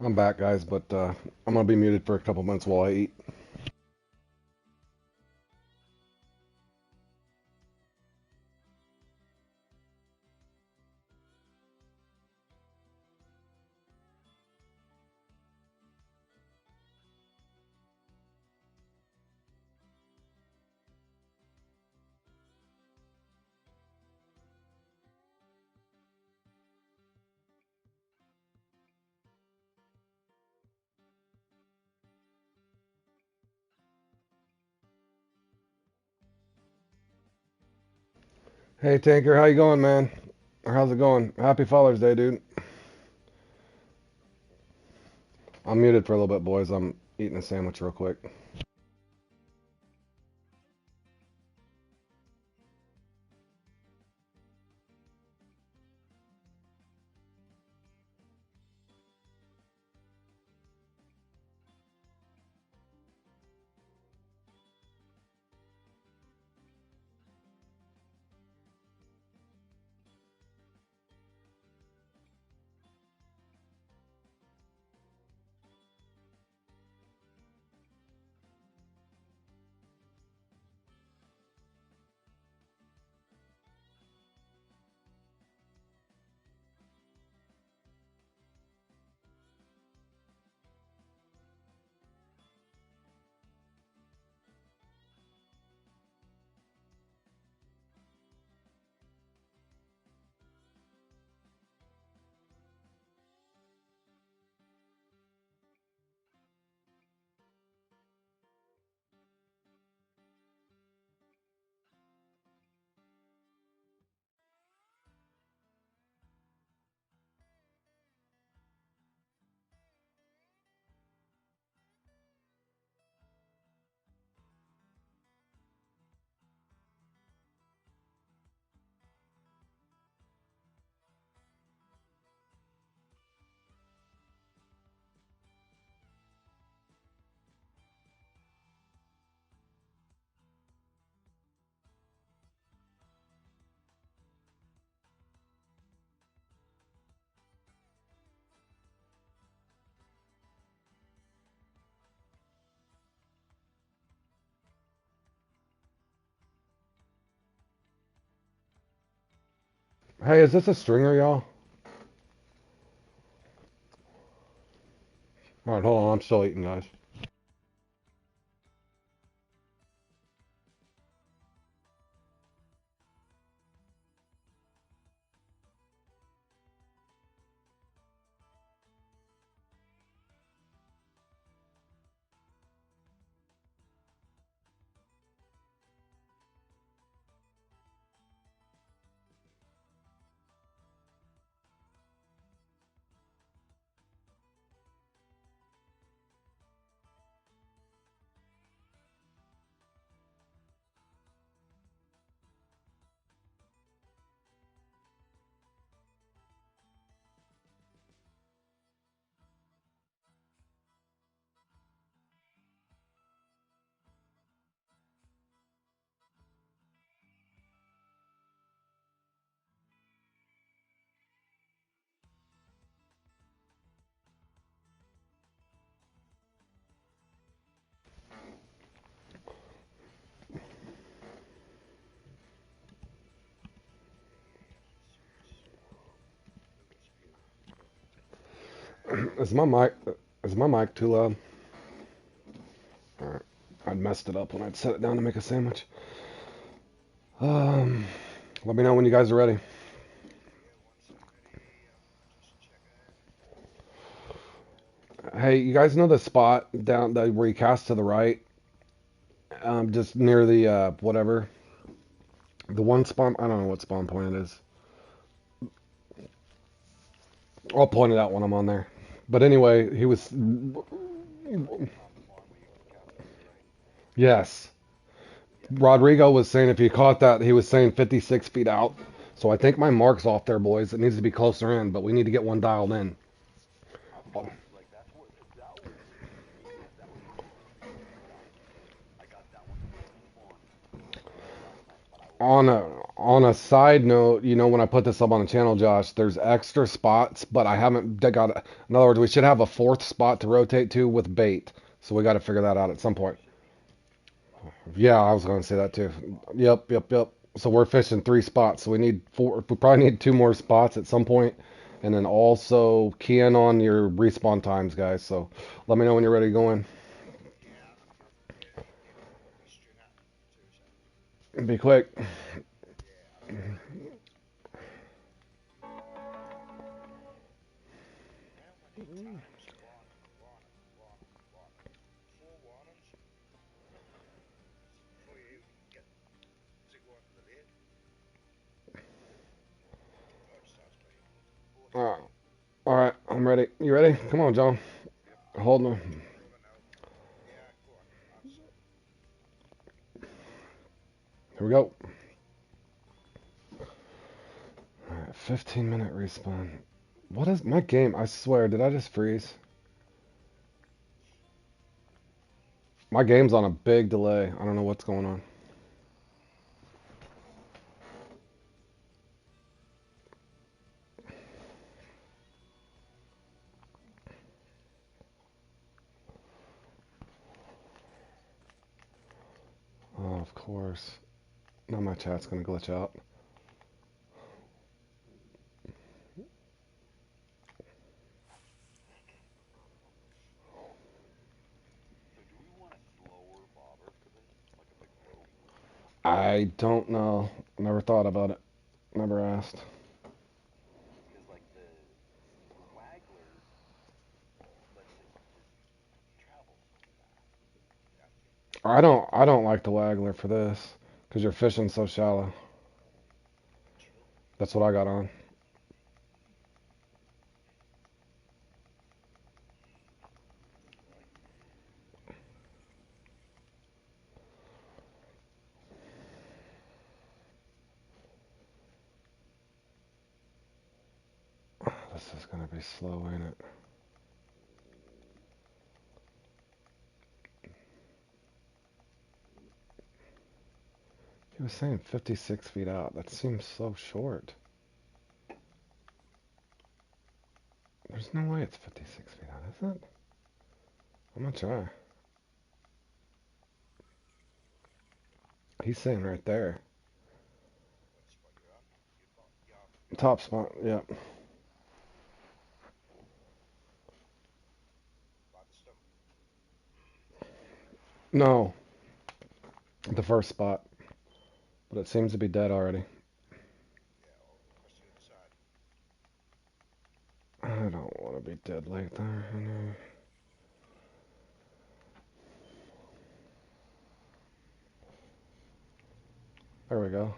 I'm back, guys, but I'm gonna be muted for a couple minutes while I eat. Hey, Tanker, how you going, man? Or how's it going? Happy Father's Day, dude. I'm muted for a little bit, boys. I'm eating a sandwich real quick. Hey, is this a stringer, y'all? All right, hold on. I'm still eating, guys. Is my mic is my mic too loud? All right, I messed it up when I'd set it down to make a sandwich. Um, Let me know when you guys are ready. Hey, you guys know the spot down where you cast to the right, just near the whatever, the one spawn. I don't know what spawn point it is. I'll point it out when I'm on there. But anyway, he was. Yes, Rodrigo was saying if you caught that, he was saying 56 feet out. So I think my mark's off there, boys. It needs to be closer in, but we need to get one dialed in. On a side note, when I put this up on the channel, Josh, there's extra spots, but I haven't got. In other words, we should have a fourth spot to rotate to with bait. So we got to figure that out at some point. Yeah, I was going to say that too. Yep, yep, yep. So we're fishing three spots. So we need four. We probably need two more spots at some point, and then also key in on your respawn times, guys. So let me know when you're ready to go in. Be quick. Uh, all right, I'm ready. You ready? Come on, John. Hold on. Here we go. All right, 15-minute respawn. What is my game? I swear, did I just freeze? My game's on a big delay. I don't know what's going on. Oh, of course. Now my chat's gonna glitch out. I don't know. Never thought about it. Never asked. I don't like the waggler for this because you're fishing so shallow. That's what I got on. This is gonna be slow, ain't it? He was saying 56 feet out. That seems so short. There's no way it's 56 feet out, is it? I'm gonna try. He's saying right there. Top spot, yep. No, the first spot. But it seems to be dead already. I don't want to be dead like that. There we go.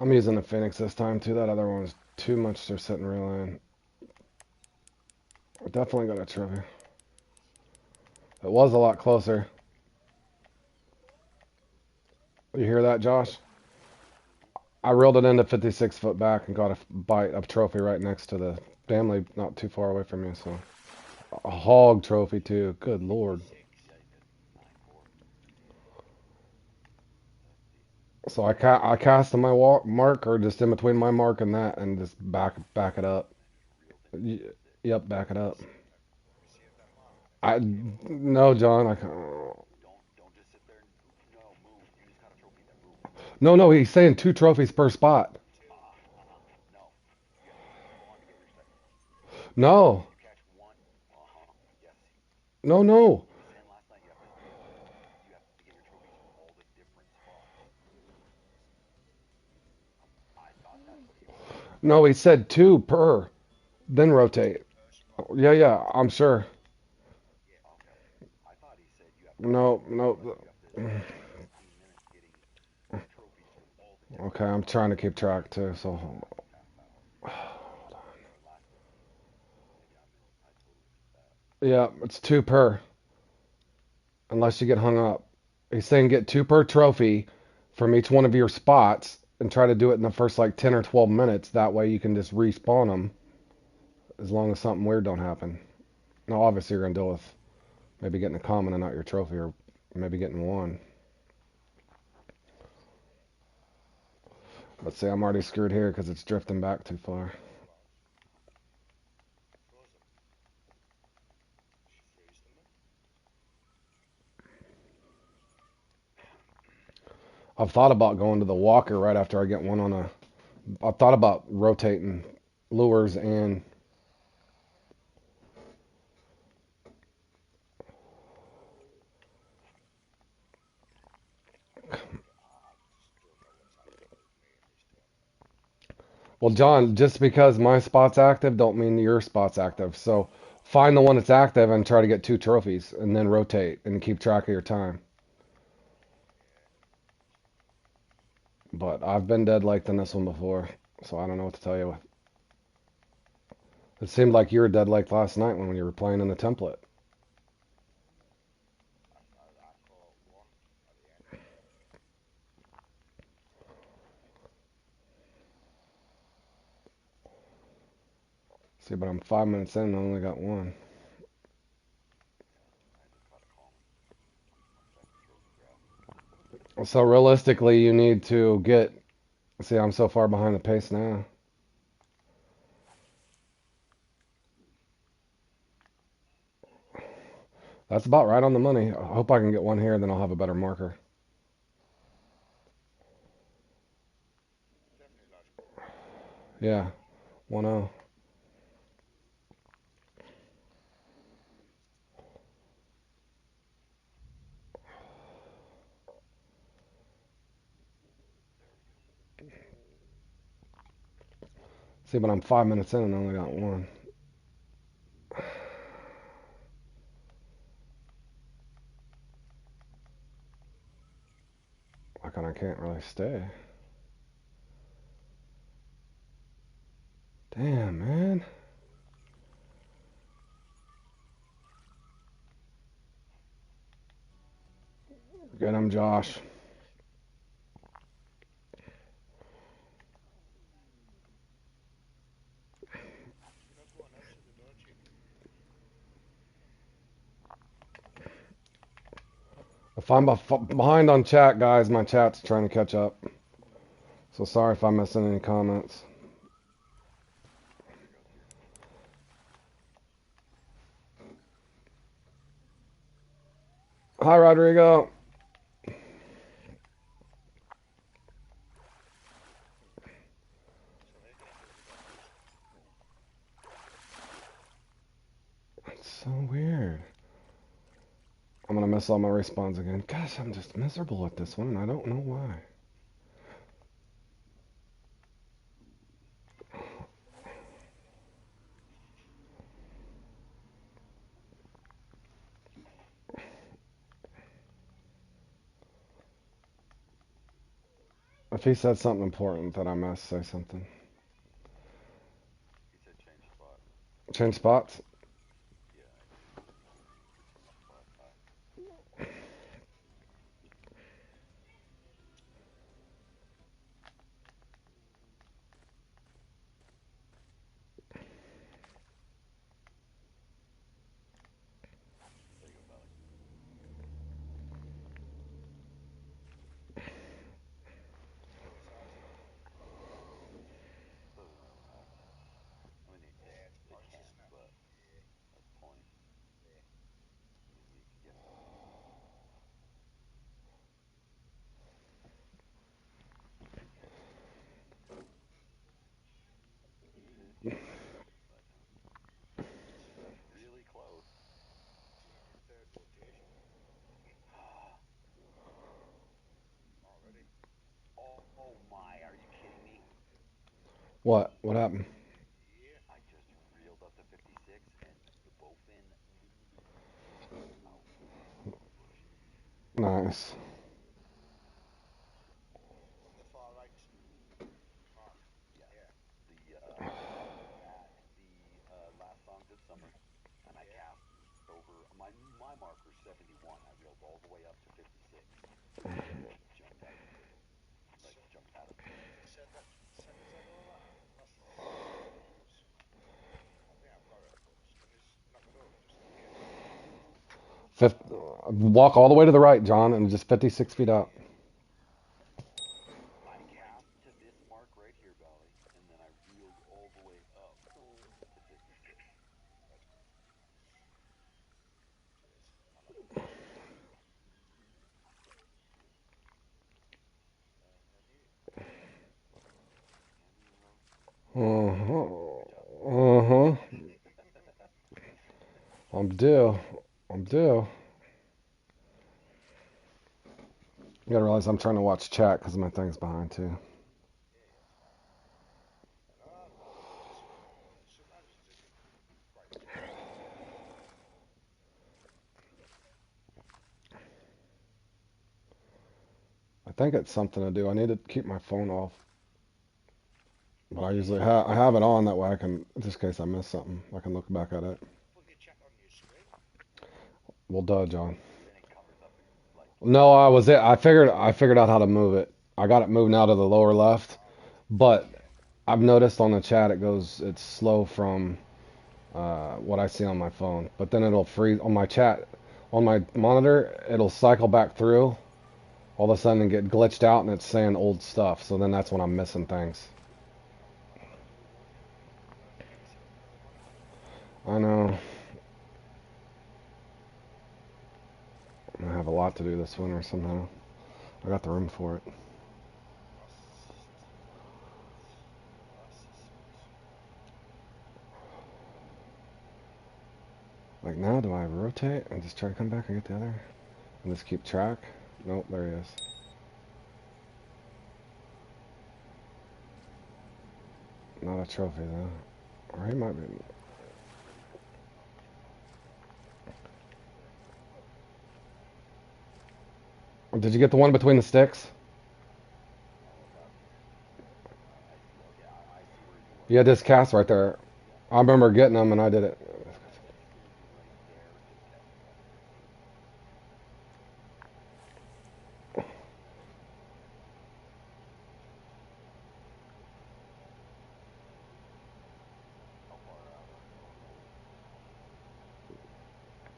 I'm using the Phoenix this time too. That other one was too much to sit and reel in. I definitely got a trophy. It was a lot closer. You hear that, Josh? I reeled it into 56 foot back and got a bite of trophy right next to the family, not too far away from you. So a hog trophy too. Good lord. So I cast on my mark or just in between my mark and that and just back it up. Yep, back it up. I no, John. I can't. No, no. He's saying two trophies per spot. No, no, no. No, he said two per, then rotate. Yeah, yeah. I'm sure. No, no. Okay, I'm trying to keep track too. So yeah, it's two per, unless you get hung up. He's saying get two per trophy from each one of your spots and try to do it in the first like 10 or 12 minutes. That way you can just respawn them as long as something weird don't happen. Now, obviously, you're going to deal with Maybe getting a common and not your trophy, or maybe getting one. Let's see, I'm already screwed here because it's drifting back too far. I've thought about going to the walker right after I get one on a. I've thought about rotating lures and. Well, John, just because my spot's active don't mean your spot's active. So find the one that's active and try to get two trophies and then rotate and keep track of your time. But I've been dead like in this one before, so I don't know what to tell you. It seemed like you were dead like last night when you were playing in the template. See, but I'm 5 minutes in and I only got one. So realistically, you need to get. See, I'm so far behind the pace now. That's about right on the money. I hope I can get one here, then I'll have a better marker. Yeah, 1-0. See, but I'm 5 minutes in and I only got one. I kind of can't really stay. Damn, man. Get him, Josh. If I'm behind on chat, guys, my chat's trying to catch up. So sorry if I'm missing any comments. Hi, Rodrigo. It's so weird. I'm gonna miss all my respawns again. Gosh, I'm just miserable at this one, and I don't know why. If he said something important that I must say something. Change spots? What? What happened? Nice. Walk all the way to the right, John, and just 56 feet up. Uh-huh. Uh-huh. I'm due. I'm due. You gotta realize I'm trying to watch chat because my thing's behind too. I think it's something to do. I need to keep my phone off. But I usually I have it on that way I can, just in case I miss something, I can look back at it. Well, duh, John. No, I figured out how to move it. I got it moved now to the lower left, but I've noticed on the chat it's slow from what I see on my phone. But then it'll freeze on my chat, on my monitor. It'll cycle back through all of a sudden and get glitched out, and it's saying old stuff. So then that's when I'm missing things. I know. I have a lot to do this winter somehow. I got the room for it. Like now, do I rotate and just try to come back and get the other? And just keep track? Nope, there he is. Not a trophy though. Or he might be. Did you get the one between the sticks? Yeah, this cast right there. I remember getting them and I did it.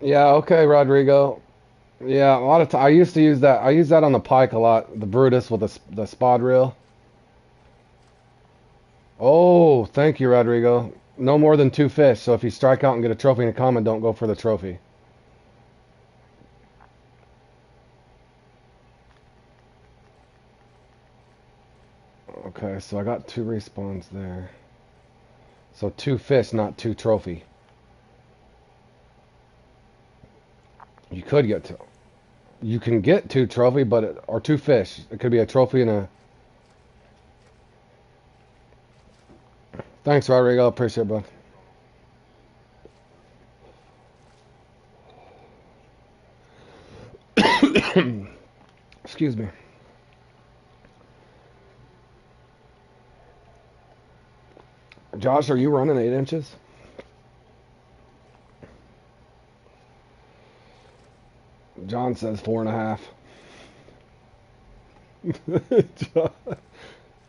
Yeah, okay, Rodrigo. Yeah, a lot of I used to use that. I use that on the pike a lot. The Brutus with the spod reel. Oh, thank you, Rodrigo. No more than 2 fish. So if you strike out and get a trophy in a comment, don't go for the trophy. Okay, so I got 2 respawns there. So 2 fish, not 2 trophy. You could get to. You can get 2 trophy, or 2 fish. It could be a trophy and a. Thanks, Rodrigo. Appreciate it, bud. Excuse me. Josh, are you running 8 inches? John says 4.5.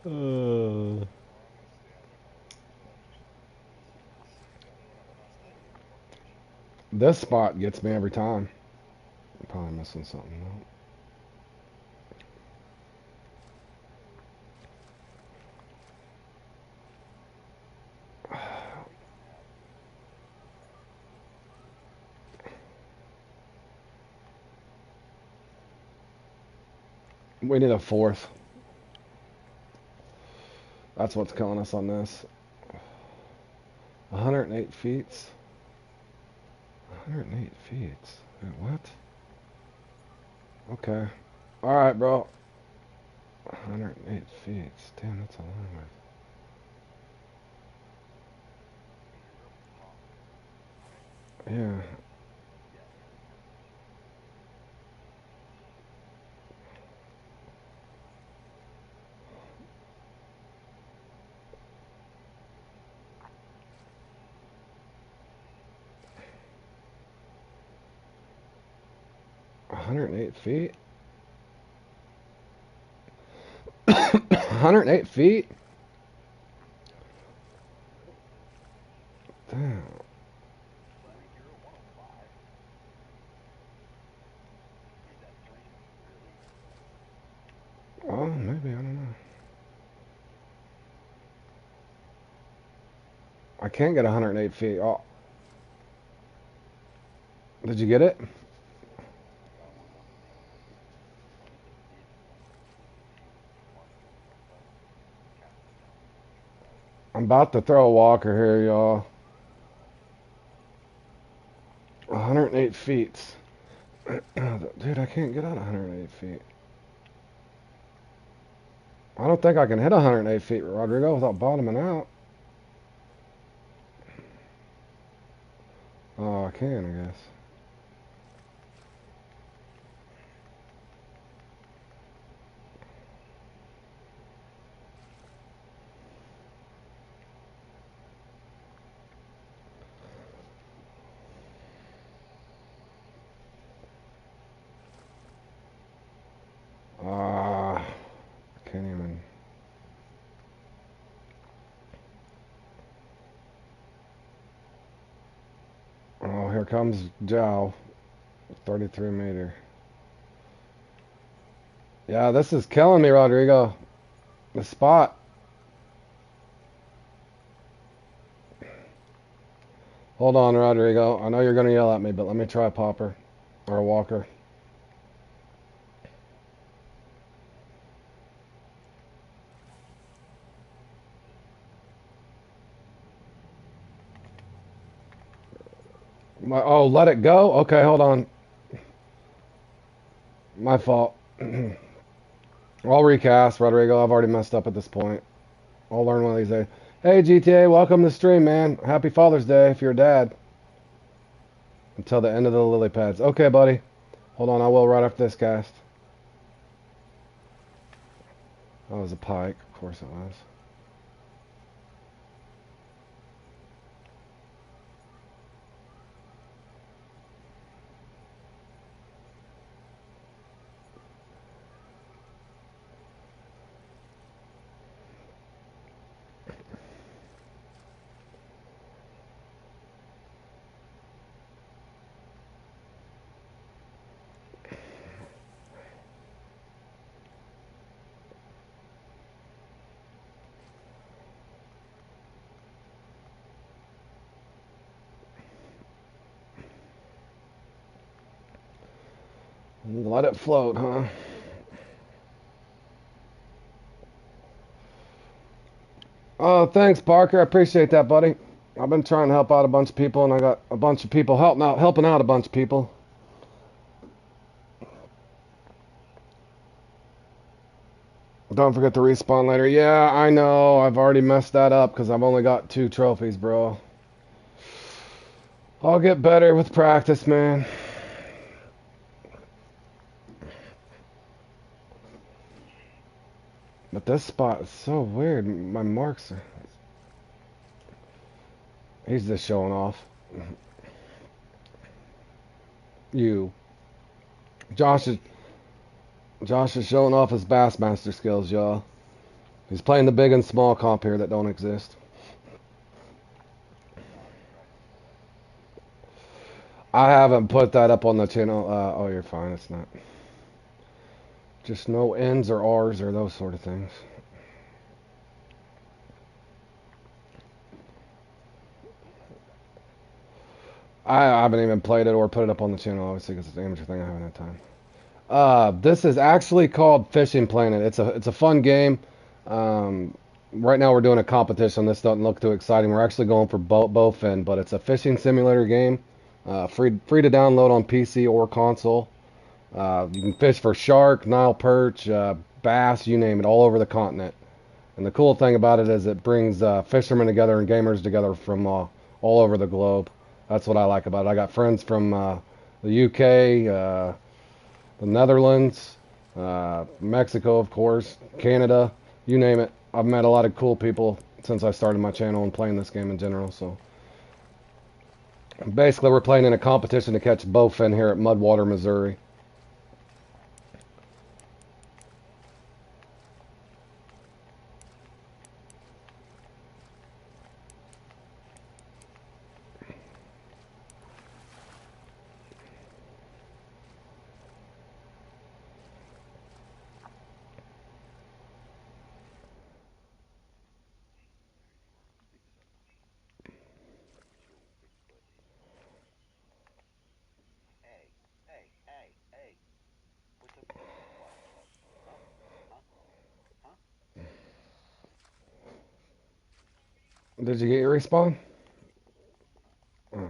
John, this spot gets me every time. I'm probably missing something. We need a fourth. That's what's killing us on this. 108 feet. 108 feet. Wait, what? Okay. Alright, bro. 108 feet. Damn, that's a long way. Yeah. A 108 feet? 108 feet? Damn. I can't get 108 feet. Oh, did you get it? I'm about to throw a walker here, y'all. 108 feet. Dude, I can't get out 108 feet. I don't think I can hit 108 feet, Rodrigo, without bottoming out. Oh, I can, I guess. I can't even. Oh, here comes Jow. 33 meter. Yeah, this is killing me, Rodrigo. The spot. Hold on, Rodrigo. I know you're going to yell at me, but let me try a popper. Or a walker. Oh, let it go? Okay, hold on. My fault. I'll recast, Rodrigo. I've already messed up at this point. I'll learn one of these days. Hey, GTA, welcome to the stream, man. Happy Father's Day if you're a dad. Until the end of the lily pads. Okay, buddy. Hold on, I will right after this cast. That was a pike. Of course it was. Let it float, huh? Oh, thanks, Parker. I appreciate that, buddy. I've been trying to help out a bunch of people, and I got a bunch of people helping out a bunch of people. Don't forget to respawn later. Yeah, I know. I've already messed that up because I've only got 2 trophies, bro. I'll get better with practice, man. But this spot is so weird. My marks are... He's just showing off. You. Josh is Josh is showing off his Bassmaster skills, y'all. He's playing the big and small comp here that don't exist. I haven't put that up on the channel. Oh, you're fine. It's not. Just no N's or R's or those sort of things. I haven't even played it or put it up on the channel, obviously, because it's an amateur thing. I haven't had time. This is actually called Fishing Planet. It's a fun game. Right now we're doing a competition. This doesn't look too exciting. We're actually going for bowfin, but it's a fishing simulator game. Free to download on PC or console. You can fish for shark, Nile perch, bass, you name it, all over the continent. And the cool thing about it is it brings fishermen together and gamers together from all over the globe. That's what I like about it. I got friends from the UK, the Netherlands, Mexico, of course, Canada, you name it. I've met a lot of cool people since I started my channel and playing this game in general. So basically, we're playing in a competition to catch bowfin here at Mudwater, Missouri. Did you get your respawn? Oh.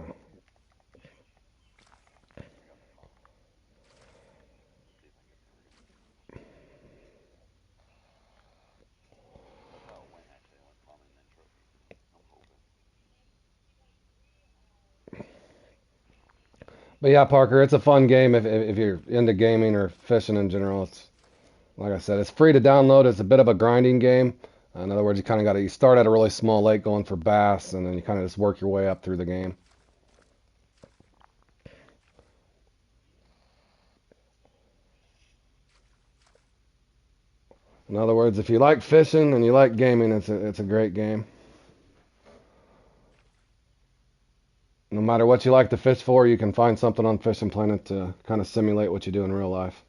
But yeah, Parker, it's a fun game if you're into gaming or fishing in general. It's like I said, it's free to download. It's a bit of a grinding game. In other words, you kind of got to you start at a really small lake going for bass, and then you kind of just work your way up through the game. In other words, if you like fishing and you like gaming, it's a great game. No matter what you like to fish for, you can find something on Fishing Planet to kind of simulate what you do in real life.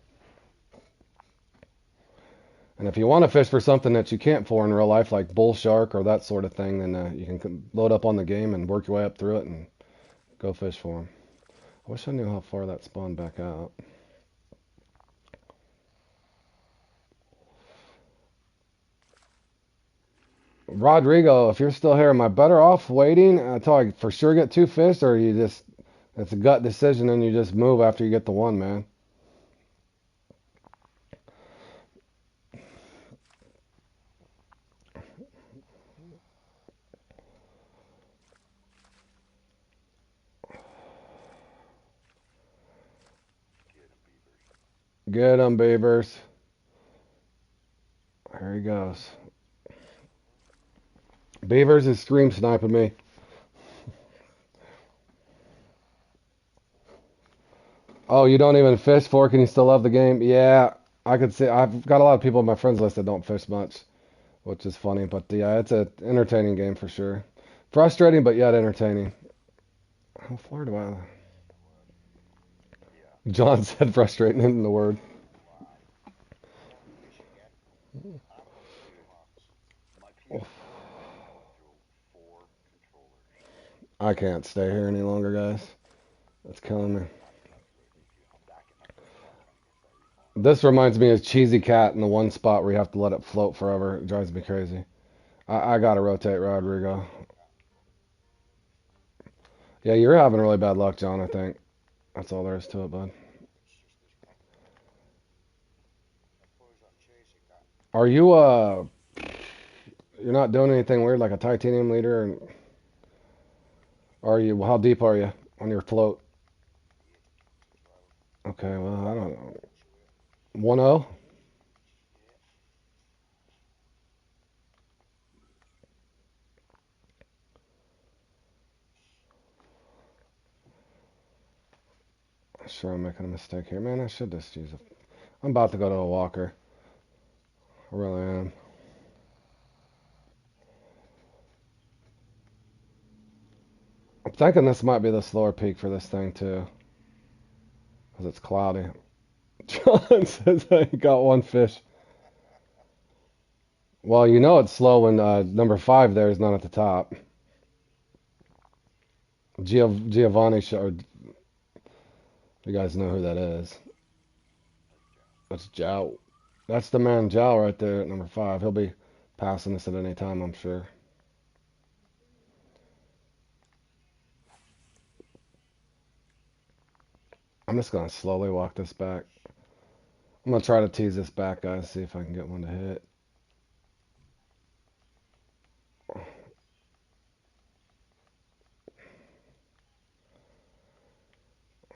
And if you want to fish for something that you can't for in real life, like bull shark or that sort of thing, then you can load up on the game and work your way up through it and go fish for them. I wish I knew how far that spawned back out. Rodrigo, if you're still here, am I better off waiting until I for sure get two fish, or you just it's a gut decision and you just move after you get the one, man? Get him, beavers. Here he goes. Beavers is scream sniping me. Oh, you don't even fish for? Can you still love the game? Yeah, I could say I've got a lot of people on my friends list that don't fish much, which is funny. But yeah, it's an entertaining game for sure. Frustrating, but yet entertaining. How far do I? John said frustrating in the word. I can't stay here any longer, guys. That's killing me. This reminds me of Cheesy Cat in the one spot where you have to let it float forever. It drives me crazy. I gotta rotate Rodrigo. Yeah, you're having really bad luck, John, I think. That's all there is to it, bud. Are you, you're not doing anything weird like a titanium leader? And are you, how deep are you on your float? Okay, well, I don't know. 1-0? Sure, I'm making a mistake here. Man, I should just use it. I'm about to go to a walker. I really am. I'm thinking this might be the slower peak for this thing, too. Because it's cloudy. John says I got one fish. Well, you know it's slow when number 5 there is not at the top. Giovanni, you guys know who that is. That's Jow. That's the man Jow right there at number 5. He'll be passing this at any time, I'm sure. I'm just going to slowly walk this back. I'm going to try to tease this back, guys, see if I can get one to hit.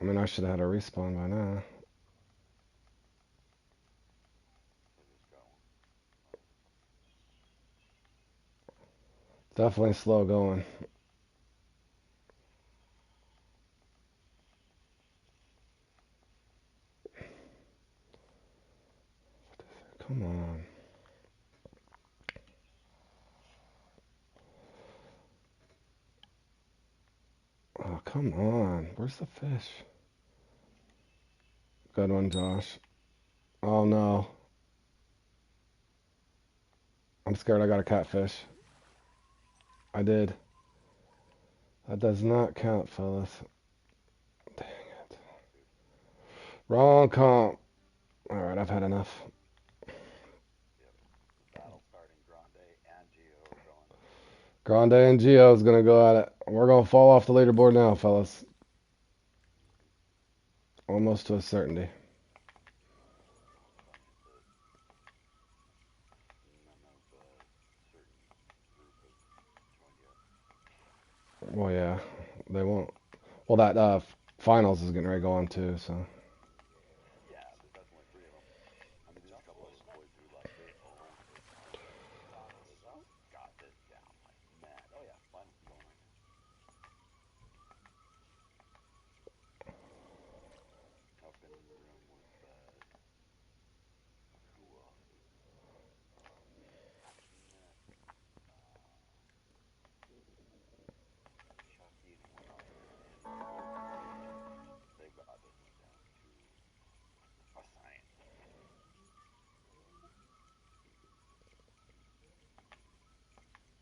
I mean, I should have had a respawn by now. Definitely slow going. Come on. Oh, come on. Where's the fish? Good one, Josh. Oh, no. I'm scared I got a catfish. I did. That does not count, fellas. Dang it. Wrong comp. Alright, I've had enough. Grande and Gio's gonna go at it. We're gonna fall off the leaderboard now, fellas. Almost to a certainty. Well, yeah, they won't. Well, that finals is getting ready to go on too, so.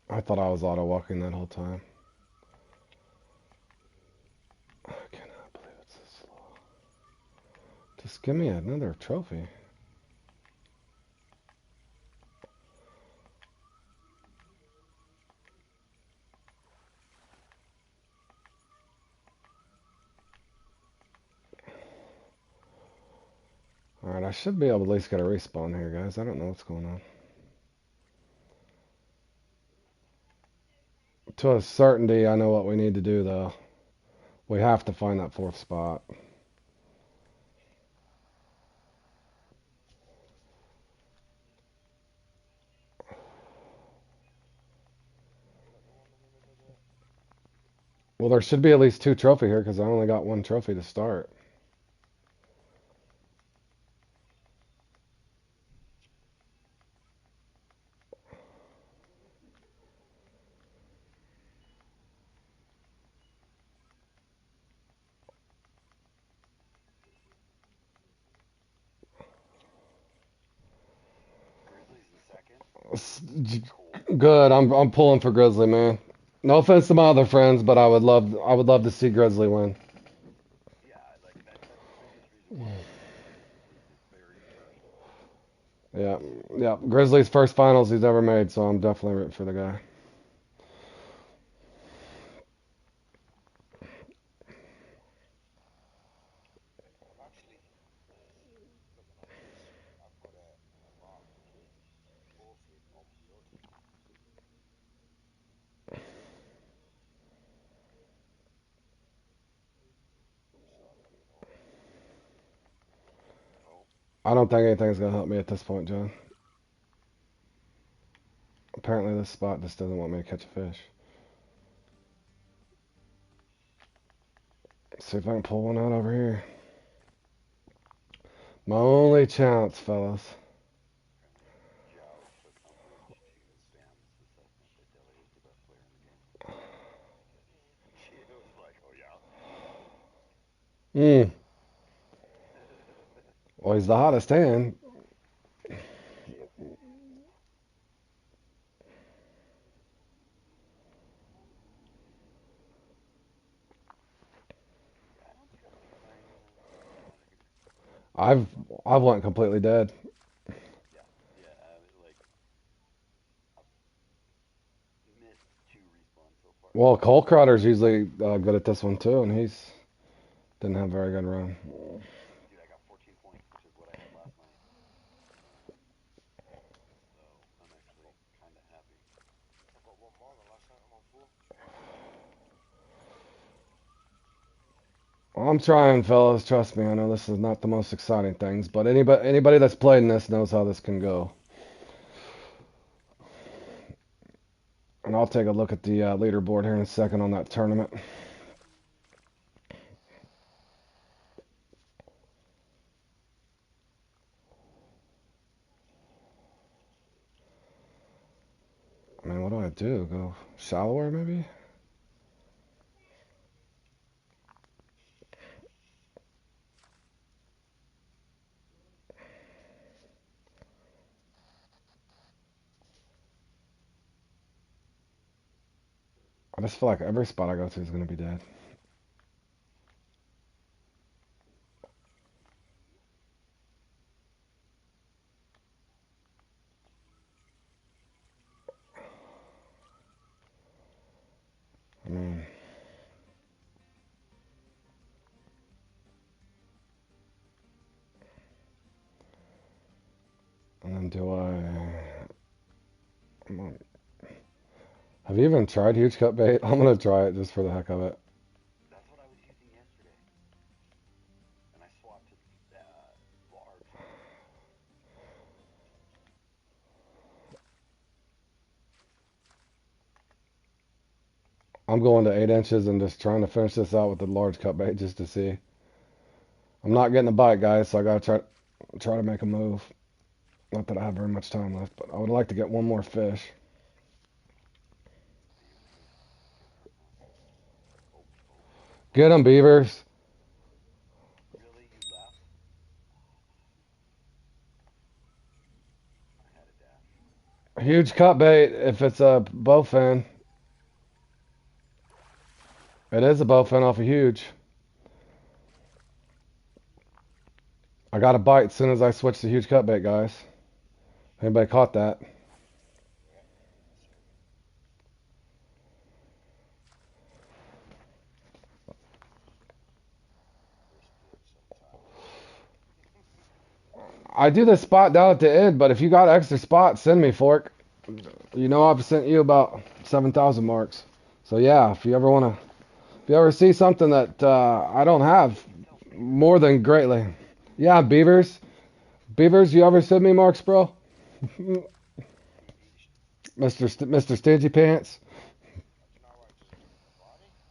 I thought I was auto walking that whole time. I cannot believe it's so slow. Just give me another trophy. Alright, I should be able to at least get a respawn here, guys. I don't know what's going on. To a certainty, I know what we need to do, though. We have to find that fourth spot. Well, there should be at least 2 trophy here, because I only got 1 trophy to start. Good. I'm pulling for Grizzly, man. No offense to my other friends, but I would love to see Grizzly win. Yeah, yeah. Grizzly's first finals he's ever made, so I'm definitely rooting for the guy. I don't think anything's gonna help me at this point, John. Apparently, this spot just doesn't want me to catch a fish. Let's see if I can pull one out over here. My only chance, fellas. Hmm. Well, he's the hottest hand. I've I've went completely dead. Well, Cole Crowder's usually good at this one too, and he's didn't have a very good run. I'm trying, fellas. Trust me. I know this is not the most exciting things, but anybody that's played in this knows how this can go. And I'll take a look at the leaderboard here in a second on that tournament. I mean, what do I do? Go shallower, maybe? I just feel like every spot I go to is going to be dead. Do I? Have you even tried huge cut bait? I'm gonna try it just for the heck of it. That's what I was using yesterday, and I swapped to large. I'm going to 8 inches and just trying to finish this out with the large cut bait just to see. I'm not getting a bite, guys, so I gotta try to make a move. Not that I have very much time left, but I would like to get one more fish. Oh, oh. Get them, beavers. Really? You left? I had a dash. Huge cut bait if it's a bowfin. It is a bowfin off a huge. I got a bite as soon as I switched to huge cut bait, guys. Anybody caught that? They're split sometimes. I do this spot down at the end, but if you got extra spots, send me, Fork. You know I've sent you about 7,000 marks. So yeah, if you ever see something that I don't have, more than greatly. Yeah, Beavers. Beavers, you ever send me marks, bro? Mr. Stingy Pants. That's not where I just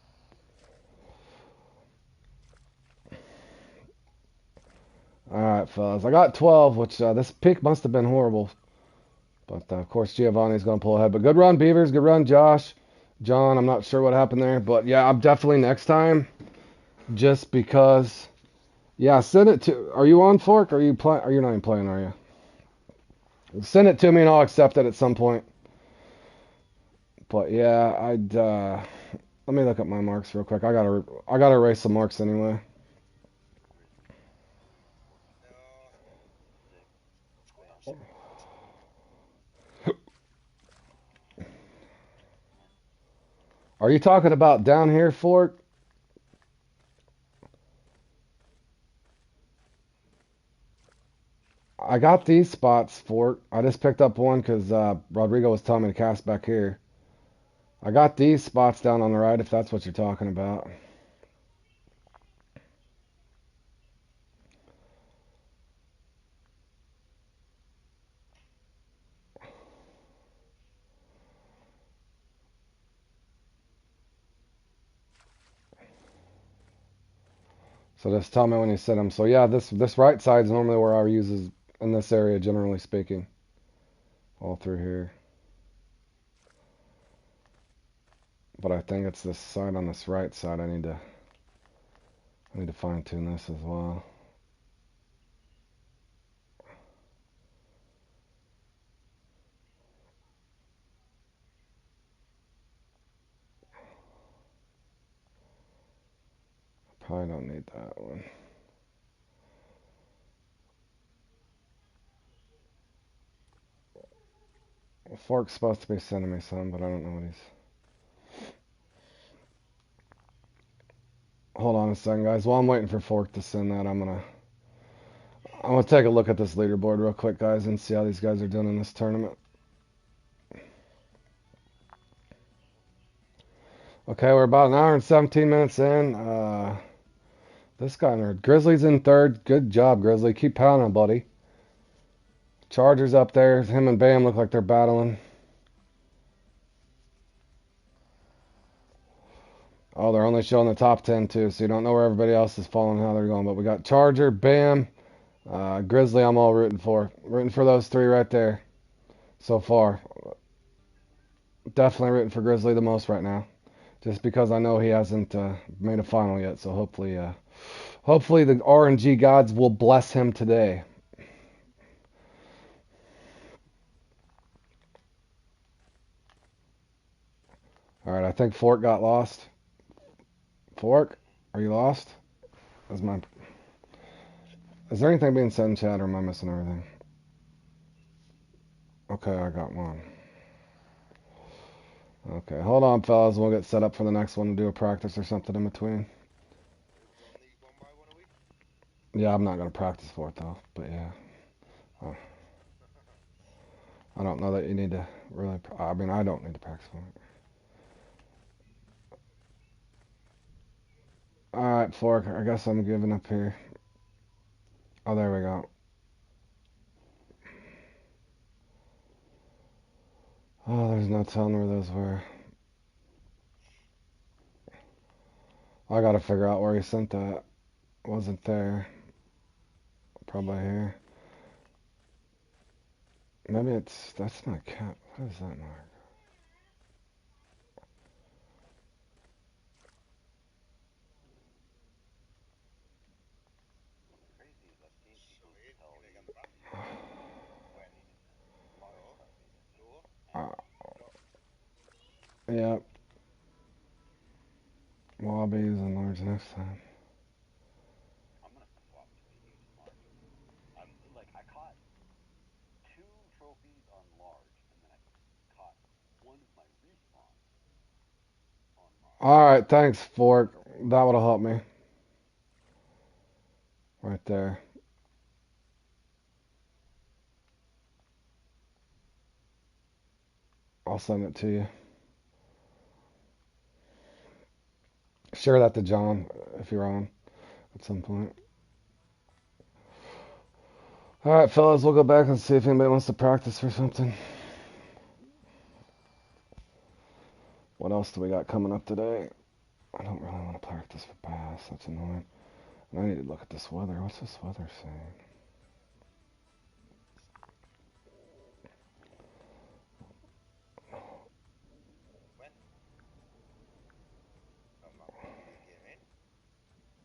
put my body. All right, fellas. I got 12, which this peak must have been horrible. But of course, Giovanni's going to pull ahead. But good run, Beavers. Good run, Josh. John, I'm not sure what happened there. But yeah, I'm definitely next time. Just because. Yeah, send it to. Are you on Fork? Are you playing? Are you not even playing? Are you? Send it to me and I'll accept it at some point. But yeah, I'd. Let me look up my marks real quick. I gotta erase some marks anyway. Grizzly. No. Sick. Bam, sick. Are you talking about down here, Fork? I got these spots, Fork. I just picked up one because Rodrigo was telling me to cast back here. I got these spots down on the right, if that's what you're talking about. So just tell me when you set them. So yeah, this right side is normally where I use in this area, generally speaking. All through here. But I think it's this side on this right side. I need to fine tune this as well. Probably don't need that one. Fork's supposed to be sending me some, but I don't know what he's. Hold on a second, guys. While I'm waiting for Fork to send that, I'm gonna take a look at this leaderboard real quick, guys, and see how these guys are doing in this tournament. Okay, we're about an hour and 17 minutes in. This guy nerd. Grizzly's in third. Good job, Grizzly. Keep pounding, buddy. Chargers up there. Him and Bam look like they're battling. Oh, they're only showing the top 10 too, so you don't know where everybody else is falling, how they're going. But we got Charger, Bam, Grizzly. I'm all rooting for. Rooting for those three right there so far. Definitely rooting for Grizzly the most right now, just because I know he hasn't made a final yet. So hopefully the RNG gods will bless him today. All right, I think Fork got lost. Fork, are you lost? Is there anything being said in chat, or am I missing everything? Okay, I got one. Okay, hold on, fellas. We'll get set up for the next one to do a practice or something in between. You going by one a week? Yeah, I'm not gonna practice for it though. But yeah. Oh. I don't know that you need to really. I mean, I don't need to practice for it. All right, Fork. I guess I'm giving up here. Oh, there we go. Oh, there's no telling where those were. I gotta figure out where he sent that. Wasn't there. Probably here. Maybe that's my cat. What is that mark? What's crazy is I've seen people tell you when large puppies and Uh, yeah, wallabies and large next time. I'm gonna swap between these and large. I'm like I caught two trophies on large, and then I caught one of my respawns on large. All right, thanks, Fork. That would have helped me right there. I'll send it to you. Share that to John if you're on at some point. All right, fellas, we'll go back and see if anybody wants to practice for something. What else do we got coming up today? I don't really want to practice for bass. That's annoying. And I need to look at this weather. What's this weather saying?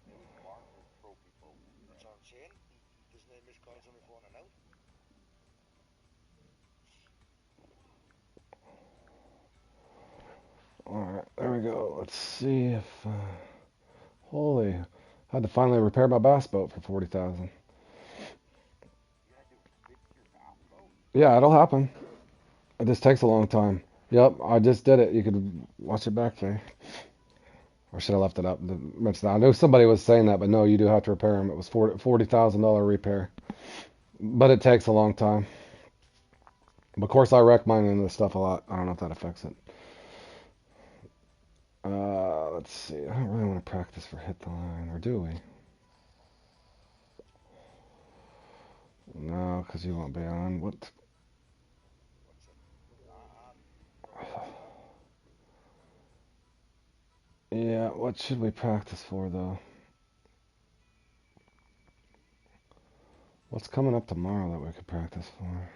It was marked as trophy focus. All right, there we go. Let's see if. Holy, had to finally repair my bass boat for 40,000. You had to fix your bass boat? Yeah, it'll happen. It just takes a long time. Yep, I just did it. You could watch it back there. Or should have left it up to mention that. I know somebody was saying that, but no, you do have to repair them. It was $40,000 repair, but it takes a long time. Of course, I wreck mine into this stuff a lot. I don't know if that affects it. Let's see. I don't really want to practice for hit the line, or do we? No, because you won't be on. What? Yeah, what should we practice for though? What's coming up tomorrow that we could practice for?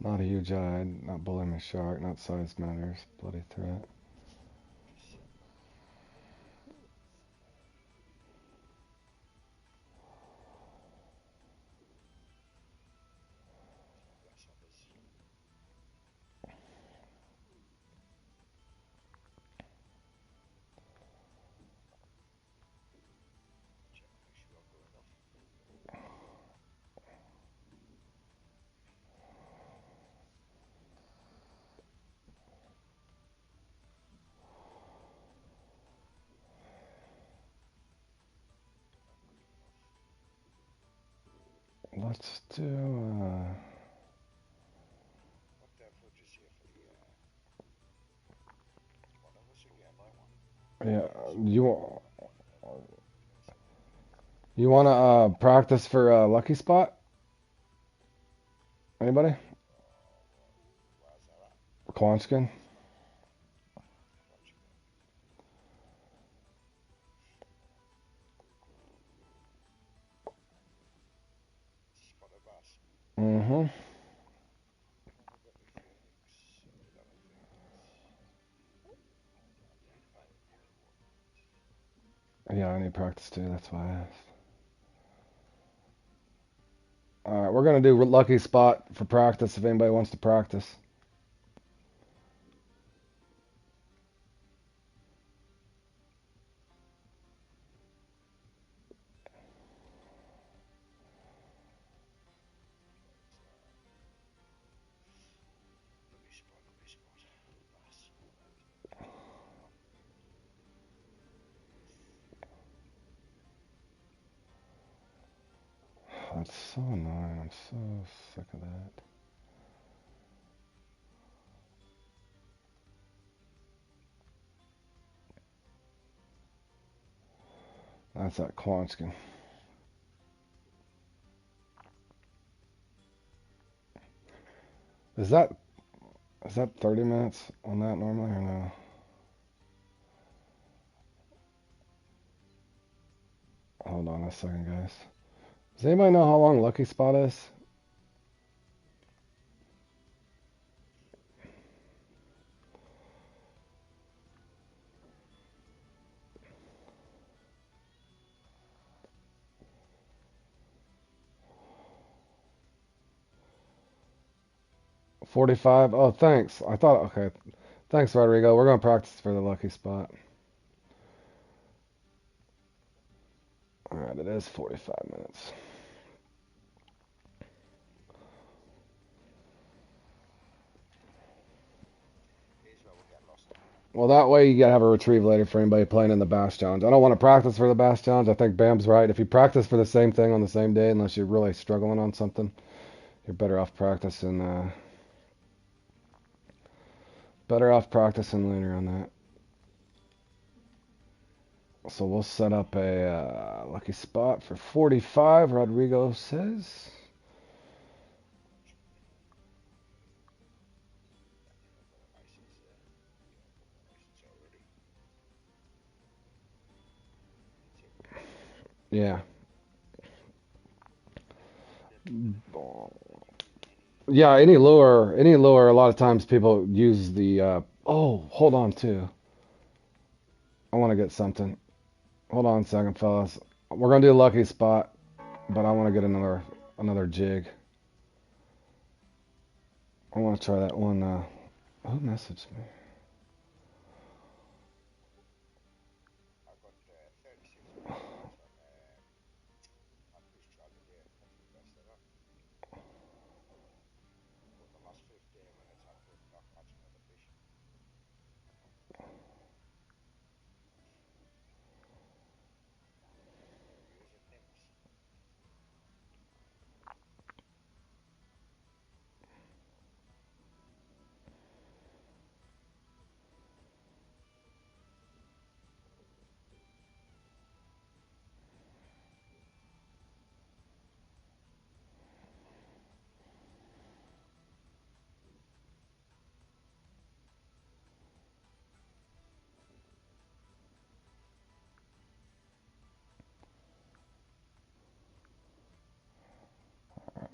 Not a huge eye, not bullying a shark, not size matters, bloody threat. Let's do, yeah, you want to practice for Lucky Spot? Anybody? Quanskin? Mm-hmm. Yeah, I need practice too, that's why I asked. Alright, we're gonna do Lucky Spot for practice if anybody wants to practice. That's so annoying. I'm so sick of that. That's that Quanchkin. Is that 30 minutes on that normally or no? Hold on a second, guys. Does anybody know how long Lucky Spot is? $45. Oh, thanks. I thought, okay. Thanks, Rodrigo. We're going to practice for the Lucky Spot. All right, it is 45 minutes. Well, that way you gotta have a retrieve later for anybody playing in the Bass Challenge. I don't want to practice for the Bass Challenge. I think Bam's right. If you practice for the same thing on the same day, unless you're really struggling on something, you're better off practicing. Better off practicing later on that. So we'll set up a Lucky Spot for 45. Rodrigo says. Yeah. Yeah, any lure, a lot of times people use the, oh, hold on too. I want to get something. Hold on a second, fellas. We're going to do Lucky Spot, but I want to get another jig. I want to try that one, who messaged me?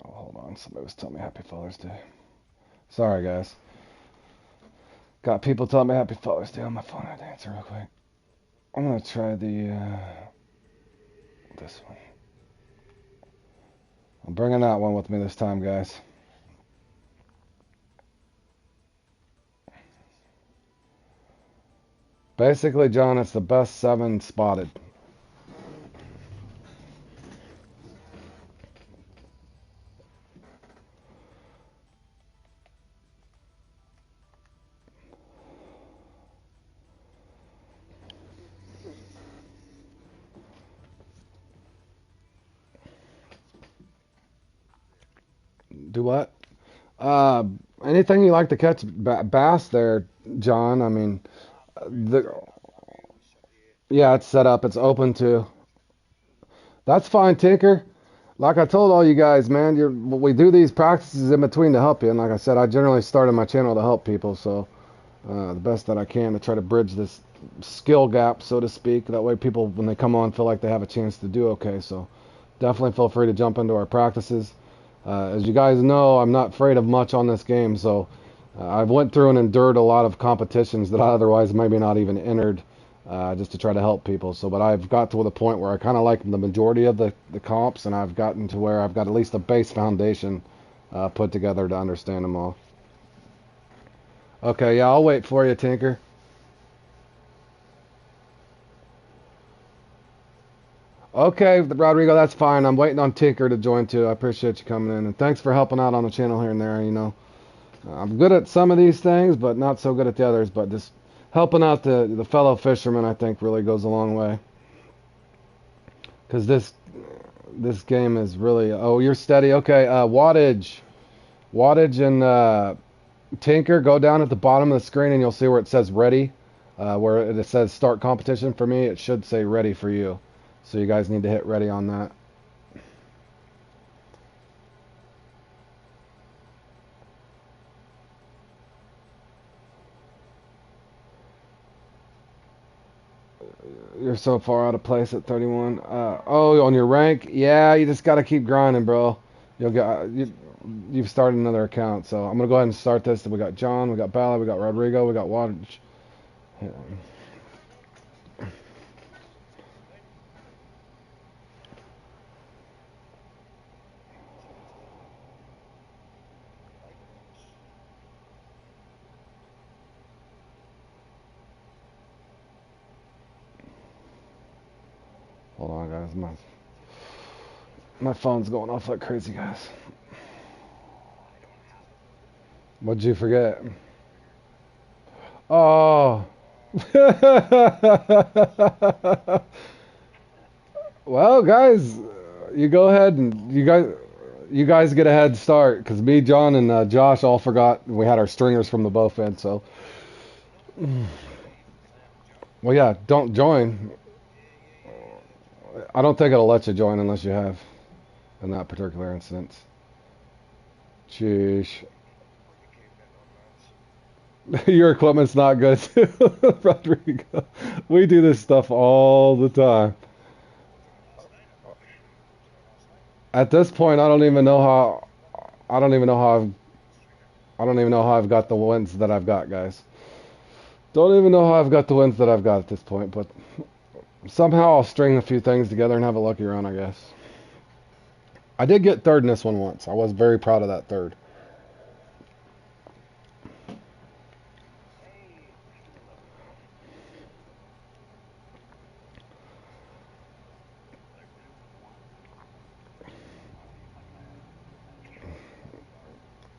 Oh, hold on. Somebody was telling me Happy Father's Day. Sorry, guys. Got people telling me Happy Father's Day on my phone. I had to answer real quick. I'm going to try this one. I'm bringing that one with me this time, guys. Basically, John, it's the best 7 spotted. Do what? Uh, Anything you like to catch bass there, John? I mean, the yeah, it's set up. It's open to. That's fine, Tinker. Like I told all you guys, man, we do these practices in between to help you. And like I said, I generally started my channel to help people, so the best that I can to try to bridge this skill gap, so to speak. That way, people when they come on feel like they have a chance to do okay. So definitely feel free to jump into our practices. As you guys know, I'm not afraid of much on this game, so I've went through and endured a lot of competitions that I otherwise maybe not even entered, just to try to help people. So, but I've got to the point where I kind of like the majority of the comps, and I've gotten to where I've got at least a base foundation put together to understand them all. Okay, yeah, I'll wait for you, Tinker. Okay, Rodrigo, that's fine. I'm waiting on Tinker to join too. I appreciate you coming in, and thanks for helping out on the channel here and there. You know, I'm good at some of these things, but not so good at the others. But just helping out the fellow fishermen, I think, really goes a long way. Because this game is really. Oh, you're steady. Okay, wattage, and Tinker. Go down at the bottom of the screen, and you'll see where it says ready. Where it says start competition for me, it should say ready for you. So you guys need to hit ready on that. You're so far out of place at 31. Oh, on your rank? Yeah, you just got to keep grinding, bro. You'll get you've started another account, so I'm gonna go ahead and start this. We got John, we got Bala, we got Rodrigo, we got Watch. Hold on, guys. My phone's going off like crazy, guys. What'd you forget? Oh. Well, guys, you go ahead and you guys get a head start because me, John, and Josh all forgot we had our stringers from the Bowfin. So, well, yeah, don't join. I don't think it'll let you join unless you have in that particular instance. Sheesh. Your equipment's not good too, Rodrigo. We do this stuff all the time. At this point, I don't even know how. I don't even know how I don't even know how I've got the wins that I've got, guys. Don't even know how I've got the wins that I've got at this point, but somehow I'll string a few things together and have a lucky run, I guess. I did get third in this one once. I was very proud of that third.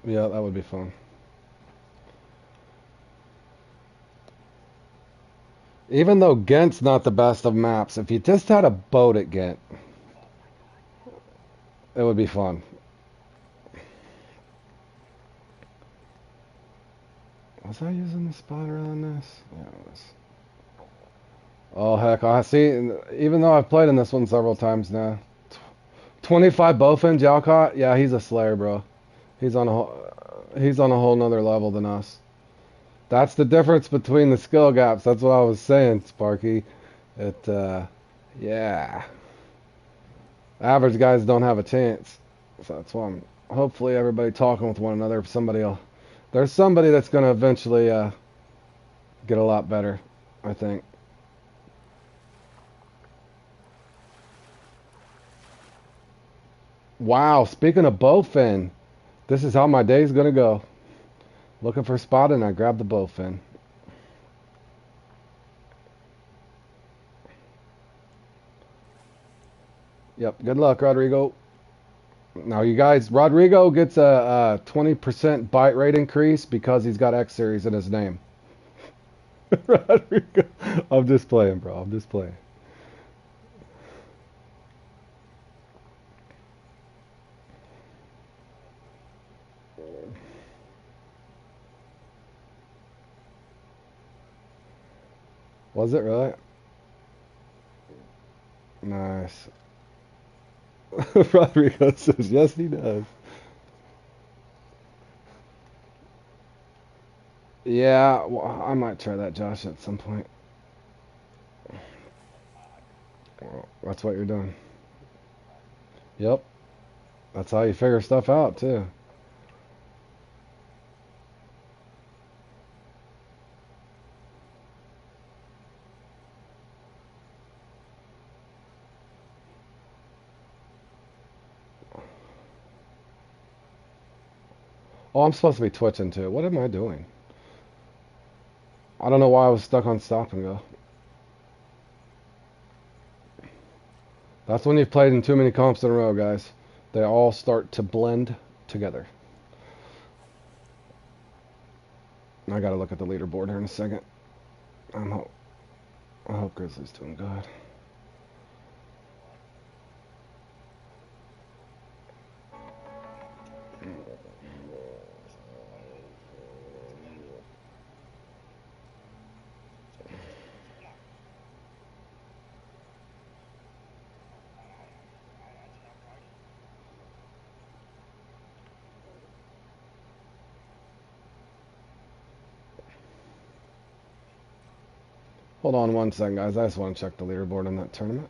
Yeah, that would be fun. Even though Ghent's not the best of maps, if you just had a boat at Ghent, it would be fun. Was I using the spotter on this? Yeah, it was. Oh heck, I see. Even though I've played in this one several times now, 25 Bowfin Jalcott. Yeah, he's a slayer, bro. He's on a whole nother level than us. That's the difference between the skill gaps. That's what I was saying, Sparky. Yeah, average guys don't have a chance. So that's why I'm hopefully everybody talking with one another. There's somebody that's gonna eventually get a lot better, I think. Wow, speaking of bowfin, this is how my day's gonna go. Looking for a spot and I grab the bowfin. Yep, good luck, Rodrigo. Now, you guys, Rodrigo gets a 20% bite rate increase because he's got X Series in his name. Rodrigo. I'm just playing, bro. I'm just playing. Was it really? Nice. Rodrigo says, yes, he does. Yeah, well, I might try that, Josh, at some point. Well, that's what you're doing. Yep. That's how you figure stuff out, too. Oh, I'm supposed to be twitching, too. What am I doing? I don't know why I was stuck on stop and go. That's when you've played in too many comps in a row, guys. They all start to blend together. I gotta look at the leaderboard here in a second. I'm ho I hope Grizzly's doing good. Hold on one second, guys. I just want to check the leaderboard in that tournament.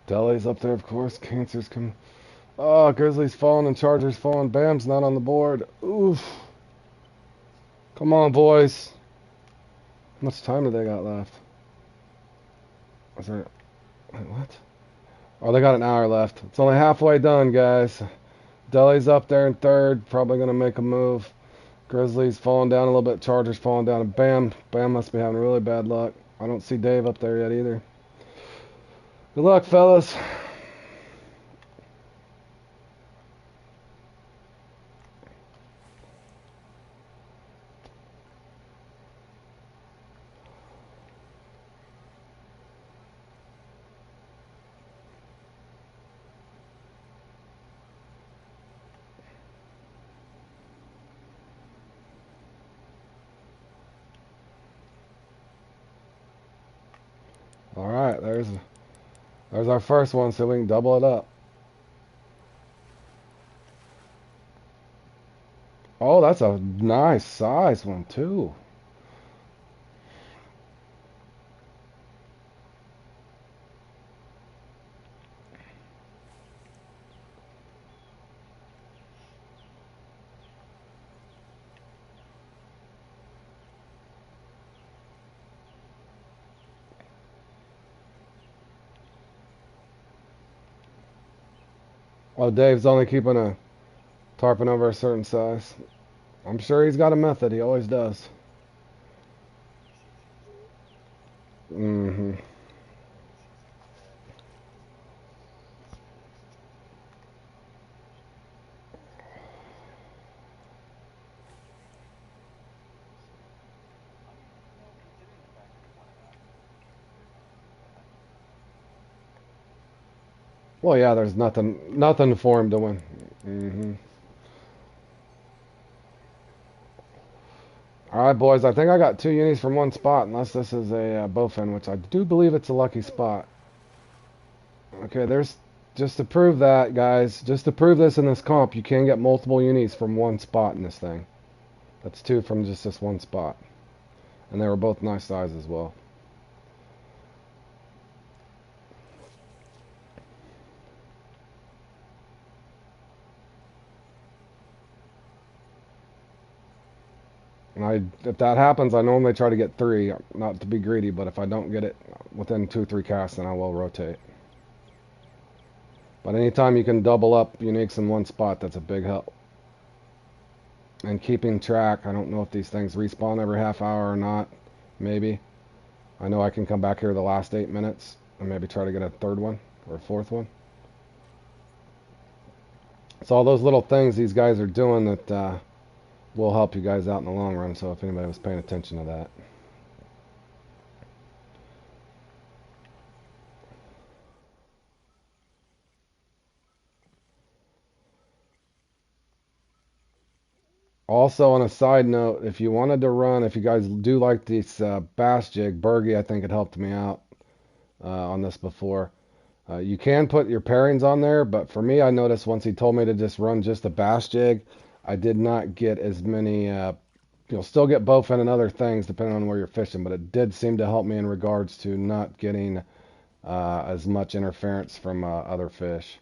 Deli's up there, of course. Cancer's coming. Oh, Grizzlies falling and Chargers falling. Bam's not on the board. Oof. Come on, boys. How much time do they got left? Is there... Wait, what? Oh, they got an hour left. It's only halfway done, guys. Deli's up there in third. Probably going to make a move. Grizzlies falling down a little bit. Chargers falling down. And Bam must be having really bad luck. I don't see Dave up there yet either. Good luck, fellas. All right, there's our first one, so we can double it up. Oh, that's a nice size one too. Oh, Dave's only keeping a tarpon over a certain size. I'm sure he's got a method. He always does. Mm-hmm. Well, yeah, there's nothing for him to win. Mm-hmm. All right, boys. I think I got 2 unis from one spot, unless this is a bowfin, which I do believe it's a lucky spot. Okay, there's just to prove that, guys. Just to prove this in this comp, you can get multiple unis from one spot in this thing. That's 2 from just this one spot, and they were both nice size as well. And if that happens, I normally try to get 3, not to be greedy, but if I don't get it within 2 or 3 casts, then I will rotate. But anytime you can double up uniques in one spot, that's a big help. And keeping track, I don't know if these things respawn every half hour or not. Maybe. I know I can come back here the last 8 minutes and maybe try to get a 3rd one or a 4th one. It's all those little things these guys are doing that will help you guys out in the long run, so if anybody was paying attention to that. Also, on a side note, if you wanted to run, if you guys do like this bass jig, Bergie, I think it helped me out on this before. You can put your pairings on there, but for me, I noticed once he told me to just run just a bass jig, I did not get as many. You'll still get bowfin and other things depending on where you're fishing, but it did seem to help me in regards to not getting as much interference from other fish.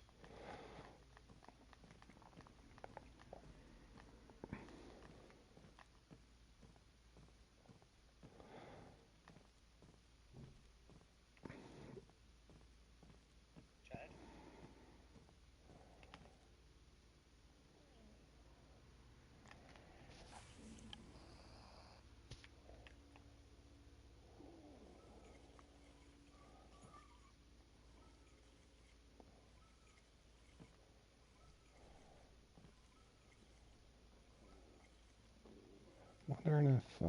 Wondering if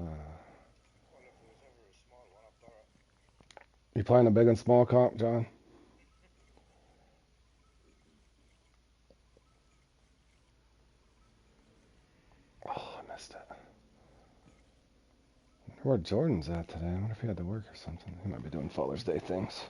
you playing a big and small comp, John? Oh, I missed it. I wonder where Jordan's at today. I wonder if he had to work or something. He might be doing Father's Day things.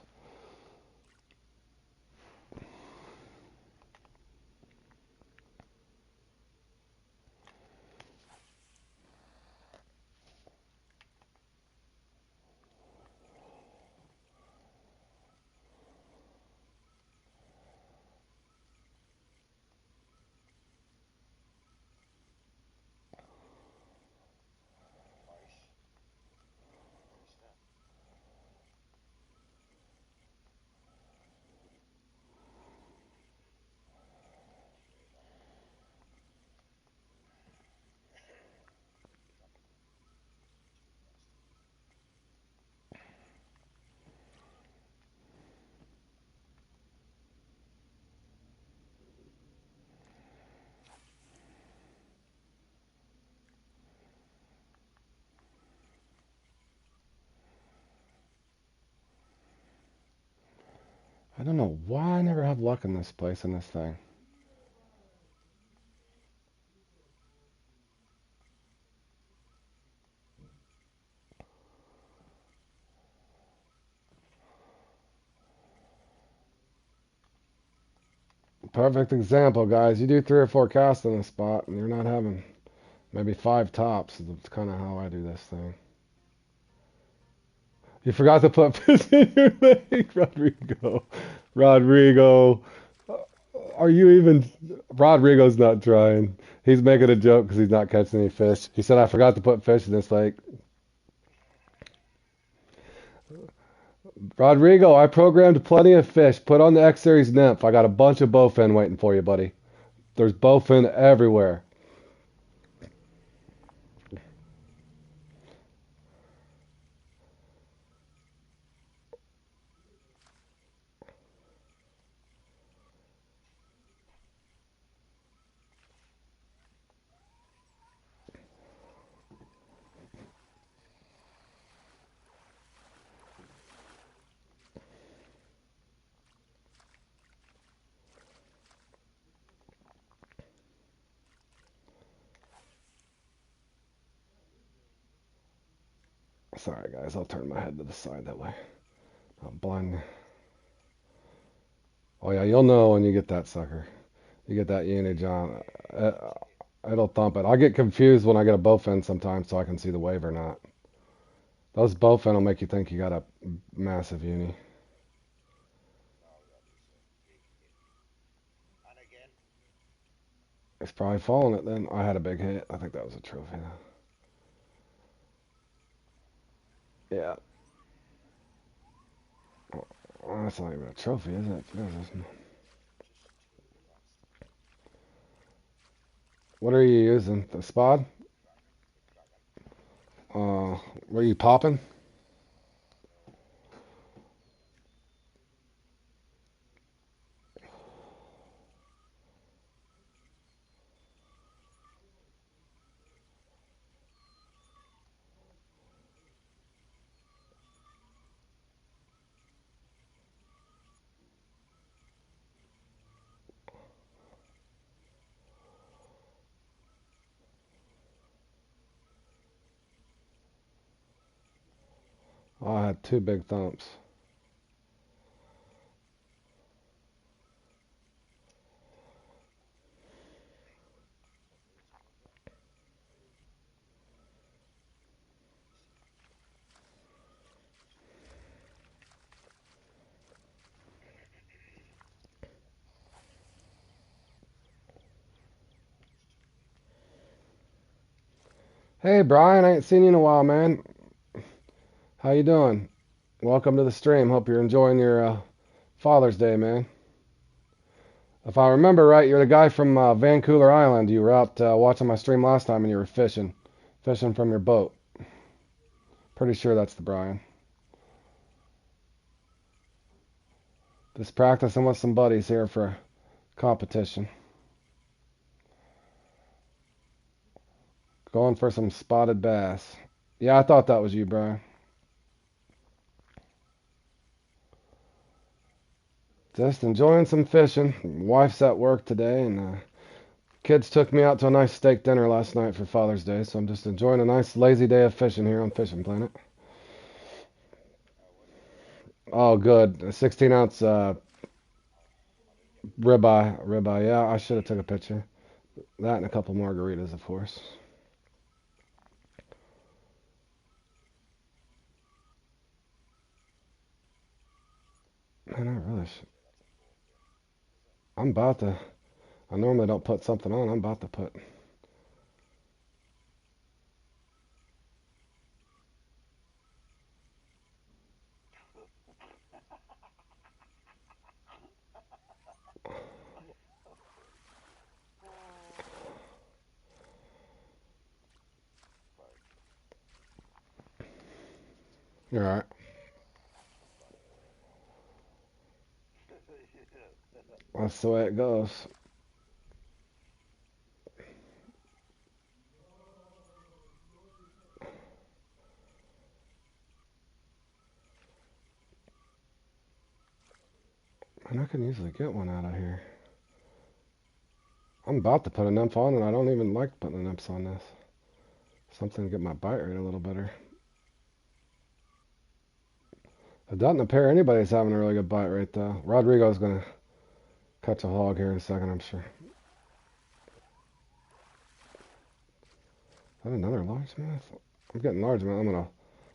I don't know why I never have luck in this place in this thing. Perfect example, guys. You do 3 or 4 casts in a spot, and you're not having maybe 5 tops. That's kind of how I do this thing. You forgot to put fish in your lake, Rodrigo. Rodrigo, are you even? Rodrigo's not trying. He's making a joke because he's not catching any fish. He said, "I forgot to put fish in this lake." Rodrigo, I programmed plenty of fish. Put on the X Series nymph. I got a bunch of bowfin waiting for you, buddy. There's bowfin everywhere. Sorry, guys. I'll turn my head to the side that way. I'm blind. Oh yeah, you'll know when you get that sucker. You get that unit, John. It'll thump it. I get confused when I get a bowfin sometimes, so I can see the wave or not. Those bowfin will make you think you got a massive uni. It's probably falling it then. I had a big hit. I think that was a trophy. Yeah. Well, that's not even a trophy, is it? What are you using? The spot? What are you popping? Oh, I had 2 big thumps. Hey, Brian, I ain't seen you in a while, man. How you doing? Welcome to the stream. Hope you're enjoying your Father's Day, man. If I remember right, you're the guy from Vancouver Island. You were out watching my stream last time and you were fishing from your boat. Pretty sure that's the Brian. Just practicing with some buddies here for competition. Going for some spotted bass. Yeah, I thought that was you, Brian. Just enjoying some fishing. Wife's at work today, and kids took me out to a nice steak dinner last night for Father's Day, so I'm just enjoying a nice lazy day of fishing here on Fishing Planet. Oh, good. A 16-ounce ribeye. Yeah, I should have took a picture. That and a couple margaritas, of course. Man, I really should. I'm about to. I normally don't put something on. I'm about to put. You're all right. That's the way it goes. And I can usually get one out of here. I'm about to put a nymph on, and I don't even like putting the nymphs on this. Something to get my bite rate a little better. It doesn't appear anybody's having a really good bite rate, though. Rodrigo's going to catch a hog here in a second, I'm sure. Is that another largemouth? I'm getting largemouth. I'm going to...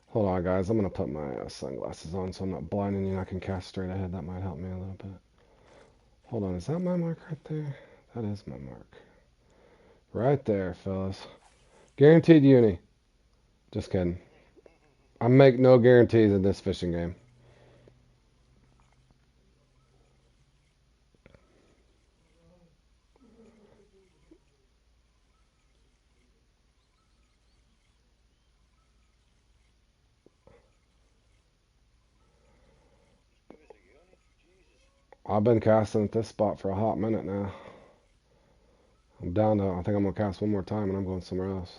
Hold on, guys. I'm going to put my sunglasses on so I'm not blinding you and I can cast straight ahead. That might help me a little bit. Hold on. Is that my mark right there? That is my mark. Right there, fellas. Guaranteed uni. Just kidding. I make no guarantees in this fishing game. I've been casting at this spot for a hot minute now. I'm down to, I think I'm going to cast one more time and I'm going somewhere else.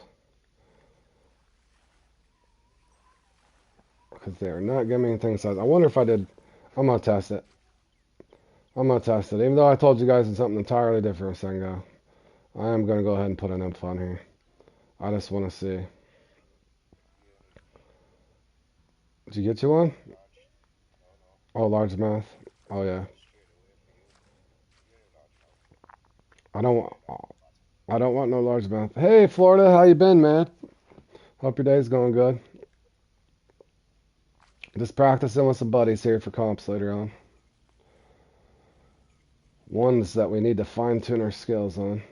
Because they are not giving me anything size. I wonder if I did, I'm going to test it. I'm going to test it. Even though I told you guys it's something entirely different a second ago. I am going to go ahead and put an nymph on here. I just want to see. Did you get you one? Oh, largemouth. Oh, yeah. I don't want no largemouth. Hey, Florida, how you been, man? Hope your day's going good. Just practicing with some buddies here for comps later on. Ones that we need to fine-tune our skills on.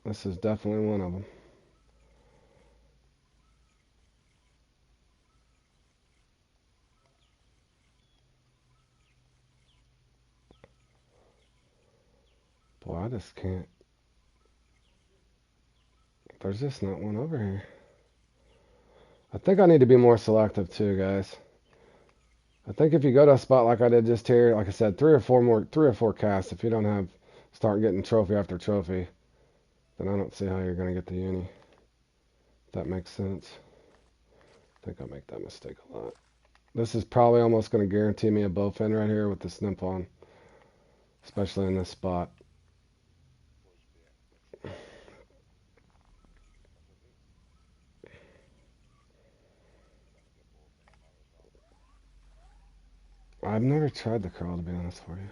This is definitely one of them. Boy, I just can't. There's just not one over here. I think I need to be more selective too, guys. I think if you go to a spot like I did just here, like I said, three or four casts, if you don't have, start getting trophy after trophy, then I don't see how you're going to get the uni. If that makes sense. I think I make that mistake a lot. This is probably almost going to guarantee me a bowfin right here with this nymph on, especially in this spot. I've never tried the curl, to be honest for you.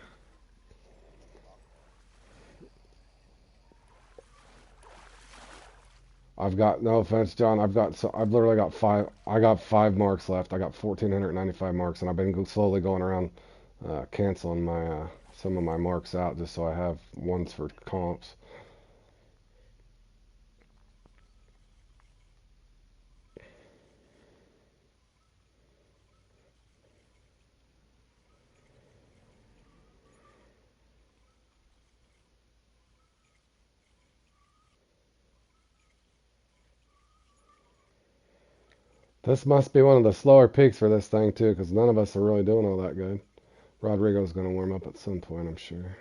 I've got, no offense, John. I've literally got five. I got 5 marks left. I got 1,495 marks, and I've been slowly going around canceling my some of my marks out just so I have ones for comps. This must be one of the slower peaks for this thing too, because none of us are really doing all that good. Rodrigo's going to warm up at some point, I'm sure.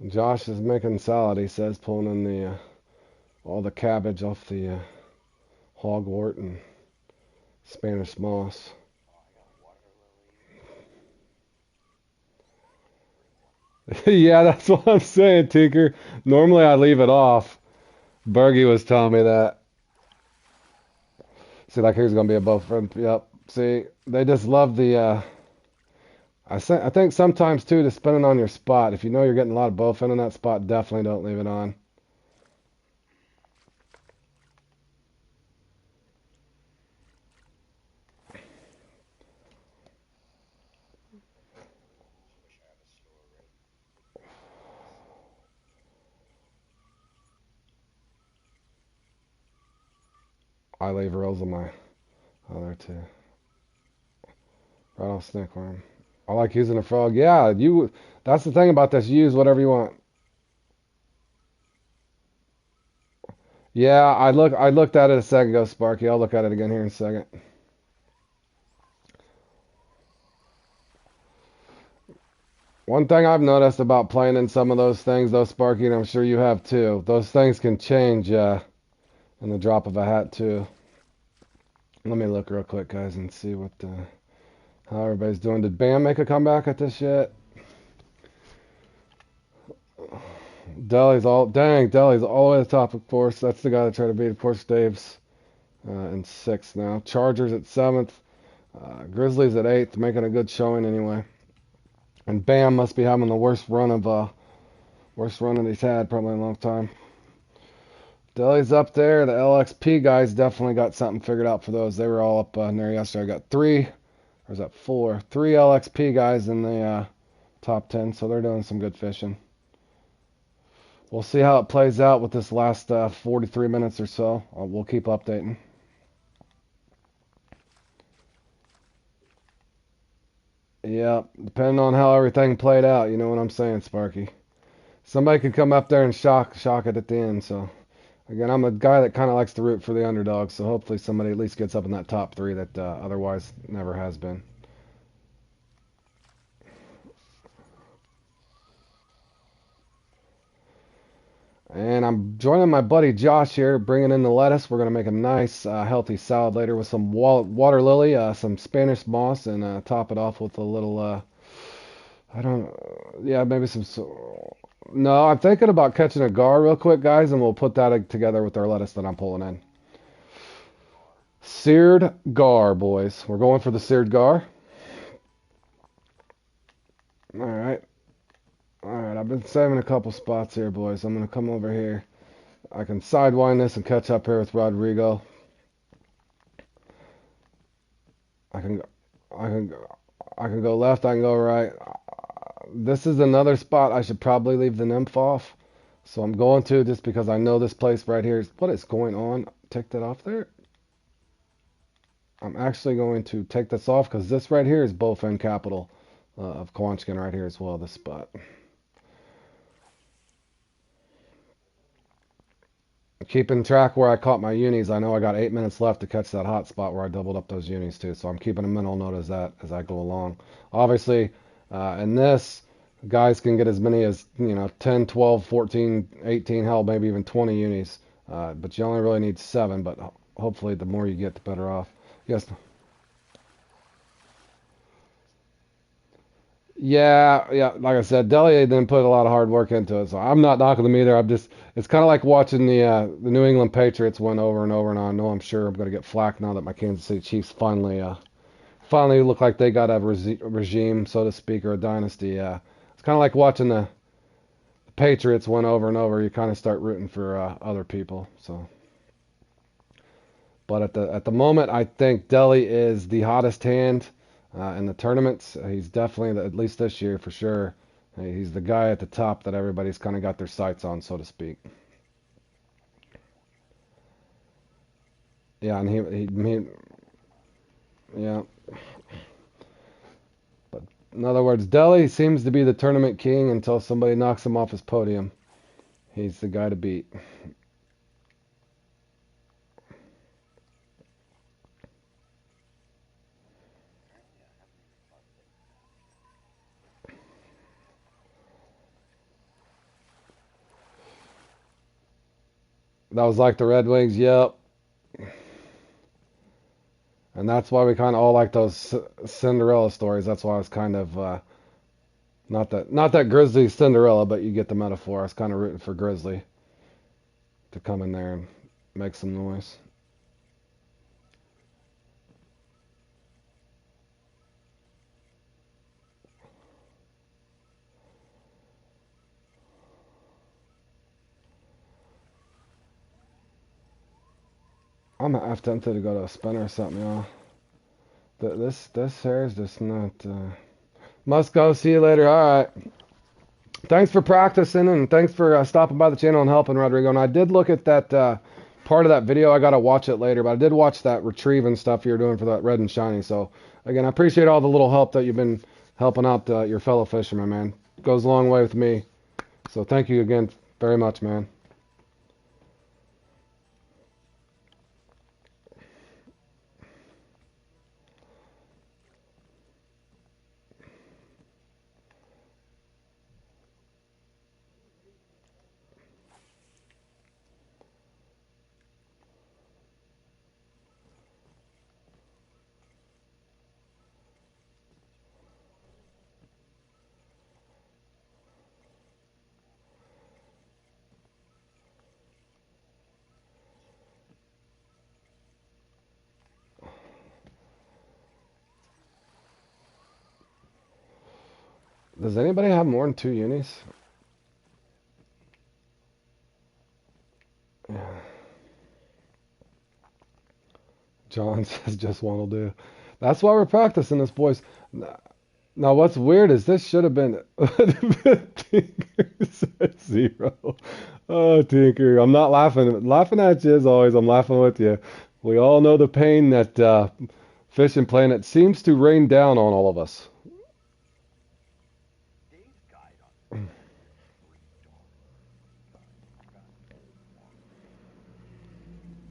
Josh is making salad, he says, pulling in the all the cabbage off the hogwort and Spanish moss. Yeah, that's what I'm saying, Tinker. Normally I leave it off. Bergie was telling me that. See, like here's gonna be a bowfin. Yep. See, they just love the. I think sometimes too, just depending on your spot. If you know you're getting a lot of bowfin in that spot, definitely don't leave it on. I leave reels on my other too. Right off snakeworm. I like using a frog. Yeah, you. That's the thing about this. You use whatever you want. Yeah, I looked at it a second ago, Sparky. I'll look at it again here in a second. One thing I've noticed about playing in some of those things, though, Sparky, and I'm sure you have too, those things can change in the drop of a hat too. Let me look real quick, guys, and see what how everybody's doing. Did Bam make a comeback at this yet? Deli's all the way at the top, of course. That's the guy that tried to beat, of course, Dave's in sixth now. Chargers at seventh. Grizzlies at eighth, making a good showing anyway. And Bam must be having the worst run that he's had probably in a long time. Deli's up there. The LXP guys definitely got something figured out for those. They were all up there yesterday. I got three, or is that four? Three LXP guys in the top 10, so they're doing some good fishing. We'll see how it plays out with this last 43 minutes or so. We'll keep updating. Yeah, depending on how everything played out, you know what I'm saying, Sparky. Somebody could come up there and shock it at the end. So again, I'm a guy that kind of likes to root for the underdog. So hopefully somebody at least gets up in that top three that otherwise never has been. And I'm joining my buddy Josh here, bringing in the lettuce. We're going to make a nice, healthy salad later with some water lily, some Spanish moss, and top it off with a little, I don't, yeah, maybe some. No, I'm thinking about catching a gar real quick, guys, and we'll put that together with our lettuce that I'm pulling in. Seared gar, boys. We're going for the seared gar. All right. All right, I've been saving a couple spots here, boys. I'm going to come over here. I can sidewind this and catch up here with Rodrigo. I can go left, I can go right. This is another spot I should probably leave the nymph off. So I'm going to just because I know this place right here is what is going on. Take that off there. I'm actually going to take this off because this right here is bowfin capital of Kawachkin right here as well, this spot. Keeping track where I caught my unis, I know I got 8 minutes left to catch that hot spot where I doubled up those unis too. So I'm keeping a mental note as that as I go along. Obviously, in this, guys can get as many as 10, 12, 14, 18, hell, maybe even 20 unis. But you only really need 7. But hopefully, the more you get, the better off. Yes. Yeah. Like I said, Deli didn't put a lot of hard work into it, so I'm not knocking them either. It's kind of like watching the New England Patriots win over and over, and I know I'm sure I'm going to get flack now that my Kansas City Chiefs finally look like they got a regime, so to speak, or a dynasty. It's kind of like watching the Patriots win over and over. You kind of start rooting for other people. So, but at the moment, I think Deli is the hottest hand in the tournaments. He's definitely, at least this year for sure, he's the guy at the top that everybody's kind of got their sights on, so to speak. Yeah, and yeah. But in other words, Deli seems to be the tournament king until somebody knocks him off his podium. He's the guy to beat. That was like the Red Wings, yep. And that's why we kind of all like those Cinderella stories. That's why I was kind of not that Grizzly's Cinderella, but you get the metaphor. I was kind of rooting for Grizzly to come in there and make some noise. I'm half tempted to go to a spinner or something, y'all. This hair is just not. Must go. See you later. All right. Thanks for practicing and thanks for stopping by the channel and helping, Rodrigo. And I did look at that part of that video. I gotta watch it later, but I did watch that retrieve and stuff you're doing for that red and shiny. So again, I appreciate all the little help that you've been helping out your fellow fishermen, man. It goes a long way with me. So thank you again very much, man. Does anybody have more than 2 unis? Yeah. John says just one will do. That's why we're practicing this, boys. Now, what's weird is this should have been. Tinker said 0. Oh, Tinker, I'm not laughing. Laughing at you as always. I'm laughing with you. We all know the pain that Fishing Planet seems to rain down on all of us. Dave's guide on this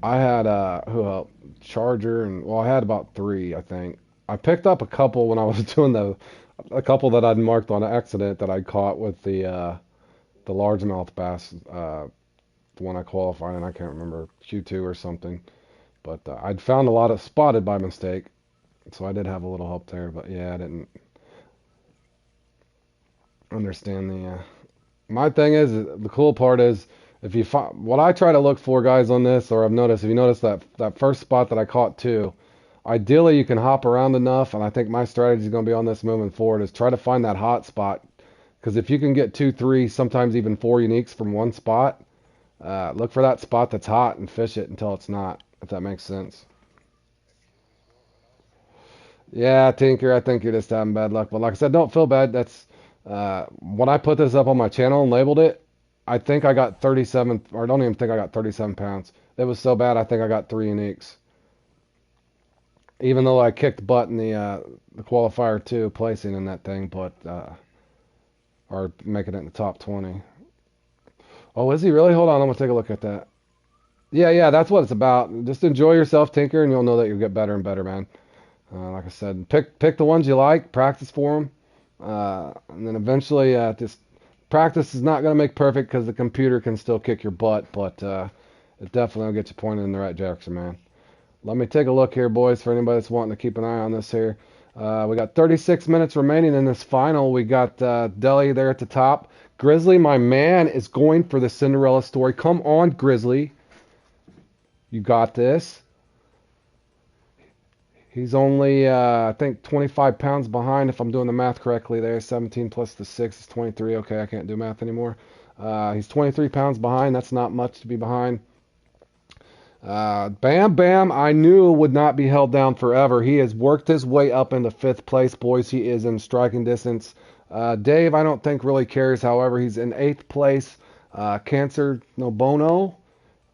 I had who else? Charger and well, I had about 3, I think. I picked up a couple when I was doing a couple that I'd marked on accident that I caught with the largemouth bass, the one I qualified in. I can't remember Q2 or something, but I'd found a lot of spotted by mistake, so I did have a little help there. But yeah, I didn't understand the. My thing is the cool part is if you find what I try to look for, guys, on this, or I've noticed if you notice that first spot that I caught too. Ideally, you can hop around enough, and I think my strategy is going to be on this moving forward is try to find that hot spot. Because if you can get 2, 3, sometimes even 4 uniques from one spot, look for that spot that's hot and fish it until it's not, if that makes sense. Yeah, Tinker, I think you're just having bad luck. But like I said, don't feel bad. That's when I put this up on my channel and labeled it, I think I got 37, or I don't even think I got 37 pounds. It was so bad, I think I got 3 uniques. Even though I kicked butt in the qualifier too, placing in that thing, but or making it in the top 20. Oh, is he really? Hold on, I'm gonna take a look at that. Yeah, yeah, that's what it's about. Just enjoy yourself, Tinker, and you'll know that you'll get better and better, man. Like I said, pick the ones you like, practice for them, and then eventually, just practice is not gonna make perfect because the computer can still kick your butt, but it definitely will get you pointed in the right direction, man. Let me take a look here, boys, for anybody that's wanting to keep an eye on this here. We got 36 minutes remaining in this final. We got Deli there at the top. Grizzly, my man, is going for the Cinderella story. Come on, Grizzly. You got this. He's only, I think, 25 pounds behind, if I'm doing the math correctly there. 17 plus the 6 is 23. Okay, I can't do math anymore. He's 23 pounds behind. That's not much to be behind. Bam Bam, I knew would not be held down forever. He has worked his way up into 5th place, boys. He is in striking distance. Dave, I don't think really cares. However, he's in 8th place. Cancer No Bono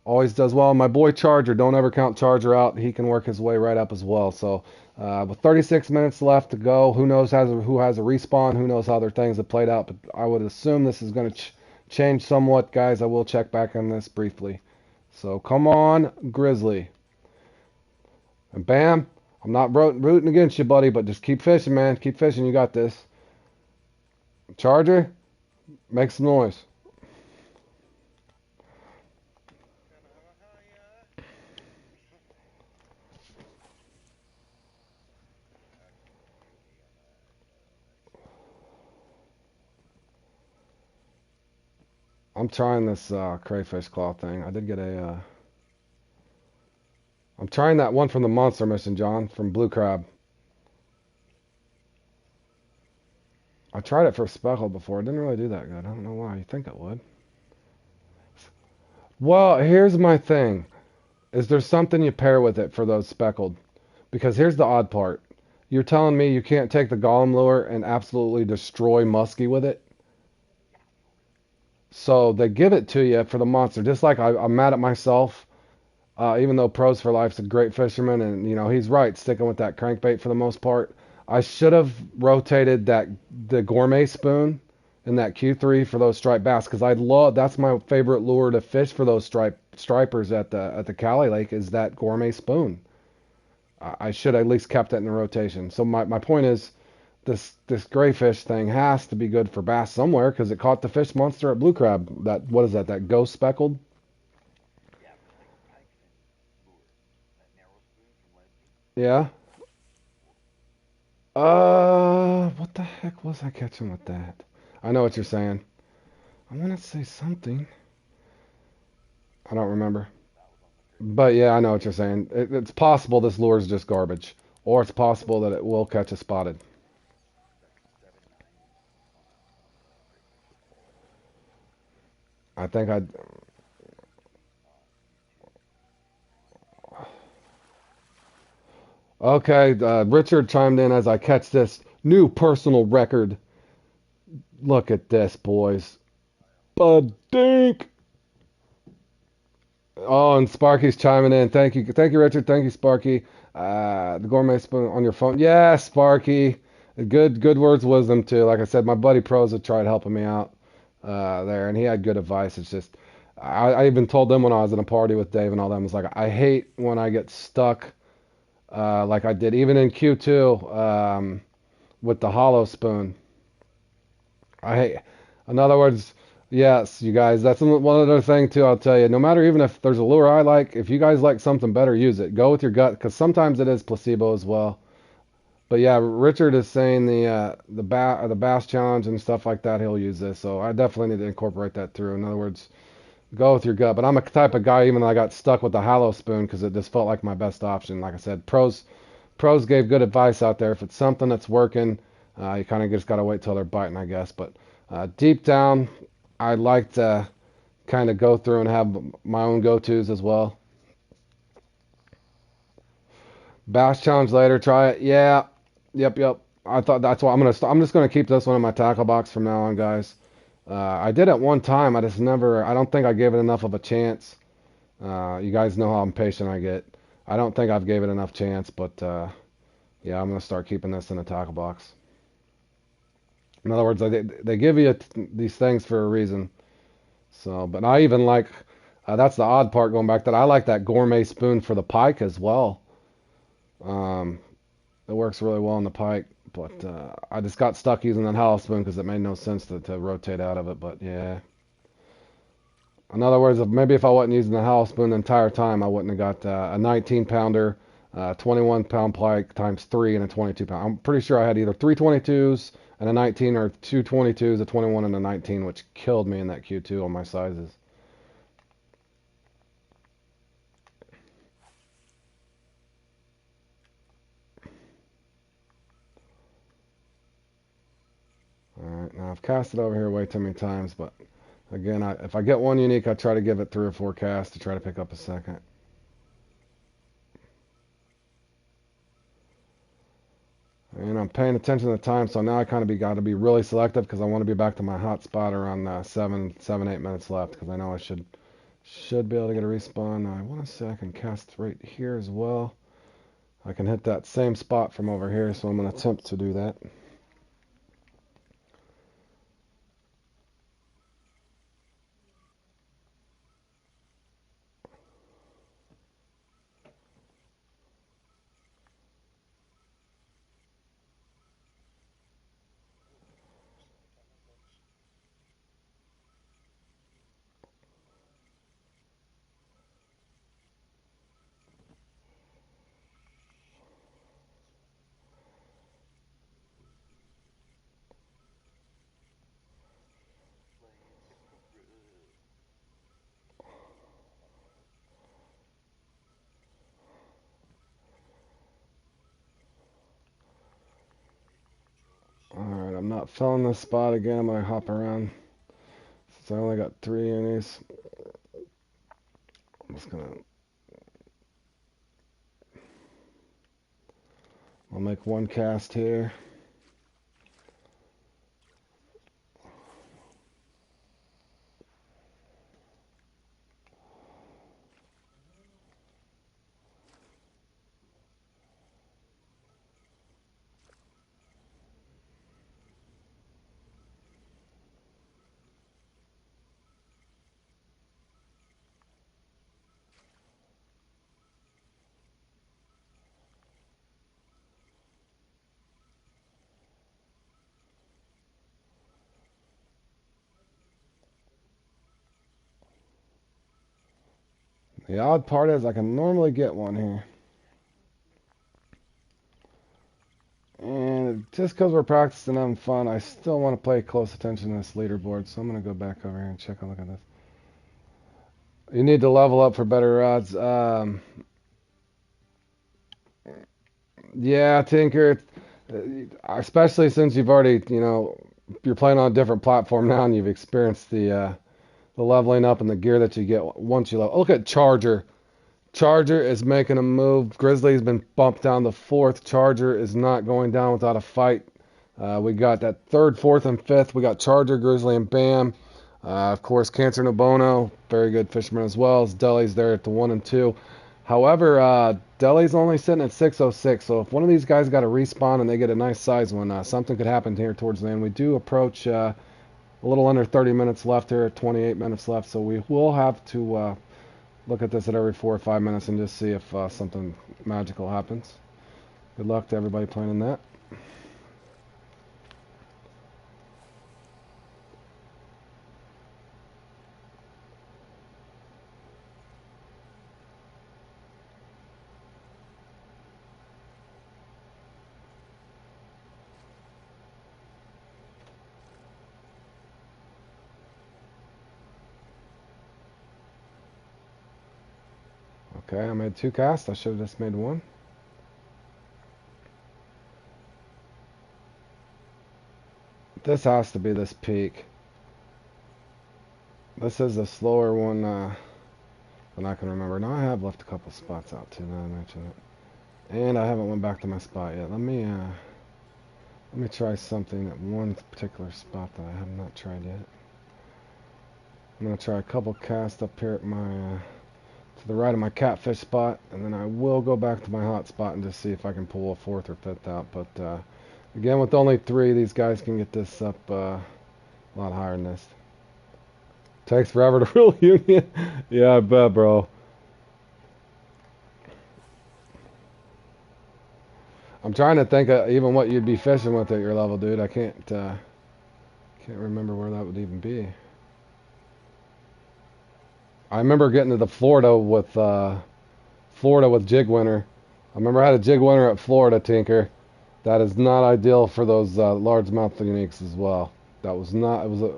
always does well. My boy Charger, don't ever count Charger out. He can work his way right up as well. So with 36 minutes left to go, who knows who has a respawn? Who knows how their things have played out? But I would assume this is going to change somewhat, guys. I will check back on this briefly. So come on, Grizzly. And bam, I'm not rooting against you, buddy, but just keep fishing, man. Keep fishing. You got this. Charger, make some noise. I'm trying this crayfish claw thing. I did get a. I'm trying that one from the monster mission, John, from Blue Crab. I tried it for speckled before. It didn't really do that good. I don't know why. You think it would? Well, here's my thing. Is there something you pair with it for those speckled? Because here's the odd part. You're telling me you can't take the Gollum lure and absolutely destroy muskie with it? So they give it to you for the monster. Just like I'm mad at myself, even though Pros for Life's a great fisherman, and he's right, sticking with that crankbait for the most part. I should have rotated the gourmet spoon in that Q3 for those striped bass because that's my favorite lure to fish for those stripers at the Cali Lake is that gourmet spoon. I should at least kept that in the rotation. So my point is this grayfish thing has to be good for bass somewhere because it caught the fish monster at Blue Crab. What is that? That ghost speckled? Yeah, it was like Pike's lure. That narrow spoon from Leslie. Yeah. What the heck was I catching with that? I know what you're saying. I want to say something. I don't remember. But yeah, I know what you're saying. It's possible this lure is just garbage, or it's possible that it will catch a spotted. I think I. Okay, Richard chimed in as I catch this new personal record. Look at this, boys. Bud Dink. Oh, and Sparky's chiming in. Thank you, Richard. Thank you, Sparky. The gourmet spoon on your phone. Yeah, Sparky. Good words of wisdom too. Like I said, my buddy Proza tried helping me out there, and he had good advice. It's just, I even told them when I was in a party with Dave and all them, was like, I hate when I get stuck, like I did even in Q2 with the hollow spoon. I hate, in other words, yes, you guys, that's one other thing too. I'll tell you, no matter even if there's a lure I like, if you guys like something better, use it. Go with your gut, because sometimes it is placebo as well. But yeah, Richard is saying the bass challenge and stuff like that. He'll use this, so I definitely need to incorporate that through. In other words, go with your gut. But I'm a type of guy, even though I got stuck with the hollow spoon because it just felt like my best option. Like I said, pros gave good advice out there. If it's something that's working, you kind of just got to wait till they're biting, I guess. But deep down, I like to kind of go through and have my own go-tos as well. Bass challenge later, try it. Yeah, yep. I thought that's why I'm just gonna keep this one in my tackle box from now on, guys. I did it one time. I just never. I don't think I gave it enough of a chance. You guys know how impatient I get. I don't think I've gave it enough chance, but yeah, I'm gonna start keeping this in the tackle box. In other words, they give you these things for a reason. So, but I even like. That's the odd part going back that I like that gourmet spoon for the pike as well. Um, it works really well on the pike, but I just got stuck using that hollow spoon because it made no sense to rotate out of it. But yeah, in other words, maybe if I wasn't using the hollow spoon the entire time, I wouldn't have got a 19 pounder, 21 pound pike times three, and a 22 pound. I'm pretty sure I had either three 22s and a 19 or two 22s, a 21 and a 19, which killed me in that Q2 on my sizes. All right, now I've cast it over here way too many times, but again, if I get one unique, I try to give it 3 or 4 casts to try to pick up a second. And I'm paying attention to the time, so now I kind of got to be really selective because I want to be back to my hot spot around 8 minutes left because I know I should be able to get a respawn. Now I want to say I can cast right here as well. I can hit that same spot from over here, so I'm going to attempt to do that. Alright, I'm not filling this spot again. I'm going to hop around. Since I only got 3 unis, I'm just going to... I'll make 1 cast here. The odd part is I can normally get one here. And just because we're practicing having fun, I still want to pay close attention to this leaderboard, so I'm going to go back over here and check a look at this. You need to level up for better odds. Yeah, Tinker, especially since you've already, you're playing on a different platform now and you've experienced the the leveling up and the gear that you get once you level. Look at Charger. Charger is making a move. Grizzly's been bumped down to 4th. Charger is not going down without a fight. We got that 3rd, 4th, and 5th. We got Charger, Grizzly, and Bam. Of course, Cancer Nobono, very good fisherman as well. As Deli's there at the 1 and 2. However, Deli's only sitting at 606. So if one of these guys got a respawn and they get a nice size one, something could happen here towards the end. We do approach a little under 30 minutes left here, 28 minutes left. So we will have to look at this at every 4 or 5 minutes and just see if something magical happens. Good luck to everybody playing in that. Okay, I made 2 casts. I should have just made 1. This has to be this peak. This is a slower one than I can remember. Now I have left a couple spots out too, now I mention it. And I haven't went back to my spot yet. Let me try something at one particular spot that I have not tried yet. I'm going to try a couple casts up here at my to the right of my catfish spot, and then I will go back to my hot spot and just see if I can pull a 4th or 5th out. But again, with only 3, these guys can get this up a lot higher than this. Takes forever to rule Union. Yeah, I bet, bro. I'm trying to think of even what you'd be fishing with at your level, dude. I can't remember where that would even be. I remember getting to the Florida with Jig Winter. I remember I had a Jig Winter at Florida, Tinker. That is not ideal for those largemouth uniques as well. That was not. It was a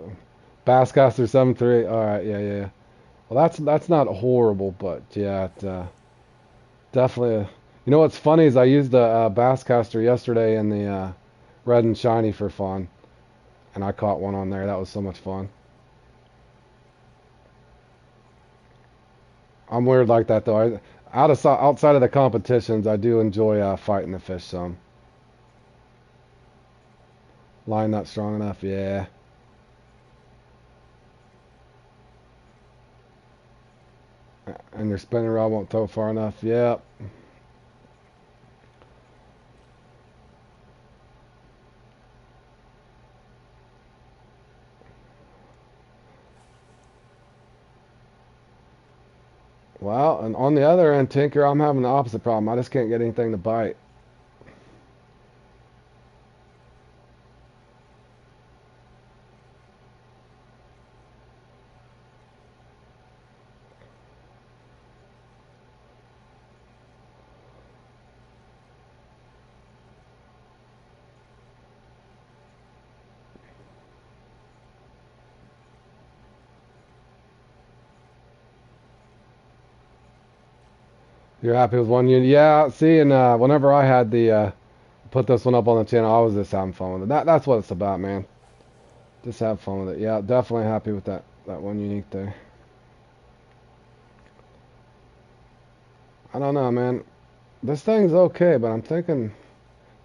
Basscaster 738. All right, yeah. Well, that's not horrible, but yeah, it, definitely. You know what's funny is I used the Basscaster yesterday in the red and shiny for fun, and I caught one on there. That was so much fun. I'm weird like that though. Outside of the competitions, I do enjoy fighting the fish some. Line not strong enough, yeah. And your spinning rod won't throw far enough, yep. Well, and on the other end, Tinker, I'm having the opposite problem. I just can't get anything to bite. You're happy with one unit? Yeah, see, and whenever I had the put this one up on the channel, I was just having fun with it. That's what it's about, man. Just have fun with it. Yeah, definitely happy with that one unique there. I don't know, man. This thing's okay, but I'm thinking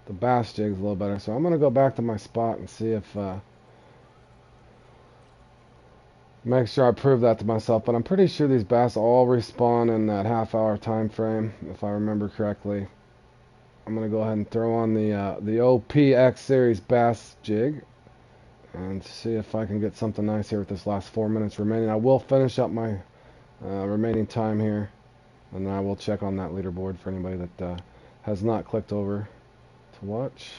the bass jig's a little better. So I'm gonna go back to my spot and see if make sure I prove that to myself. But I'm pretty sure these bass all respawn in that half-hour time frame, if I remember correctly. I'm gonna go ahead and throw on the OPX series bass jig and see if I can get something nice here with this last 4 minutes remaining. I will finish up my remaining time here, and then I will check on that leaderboard for anybody that has not clicked over to watch.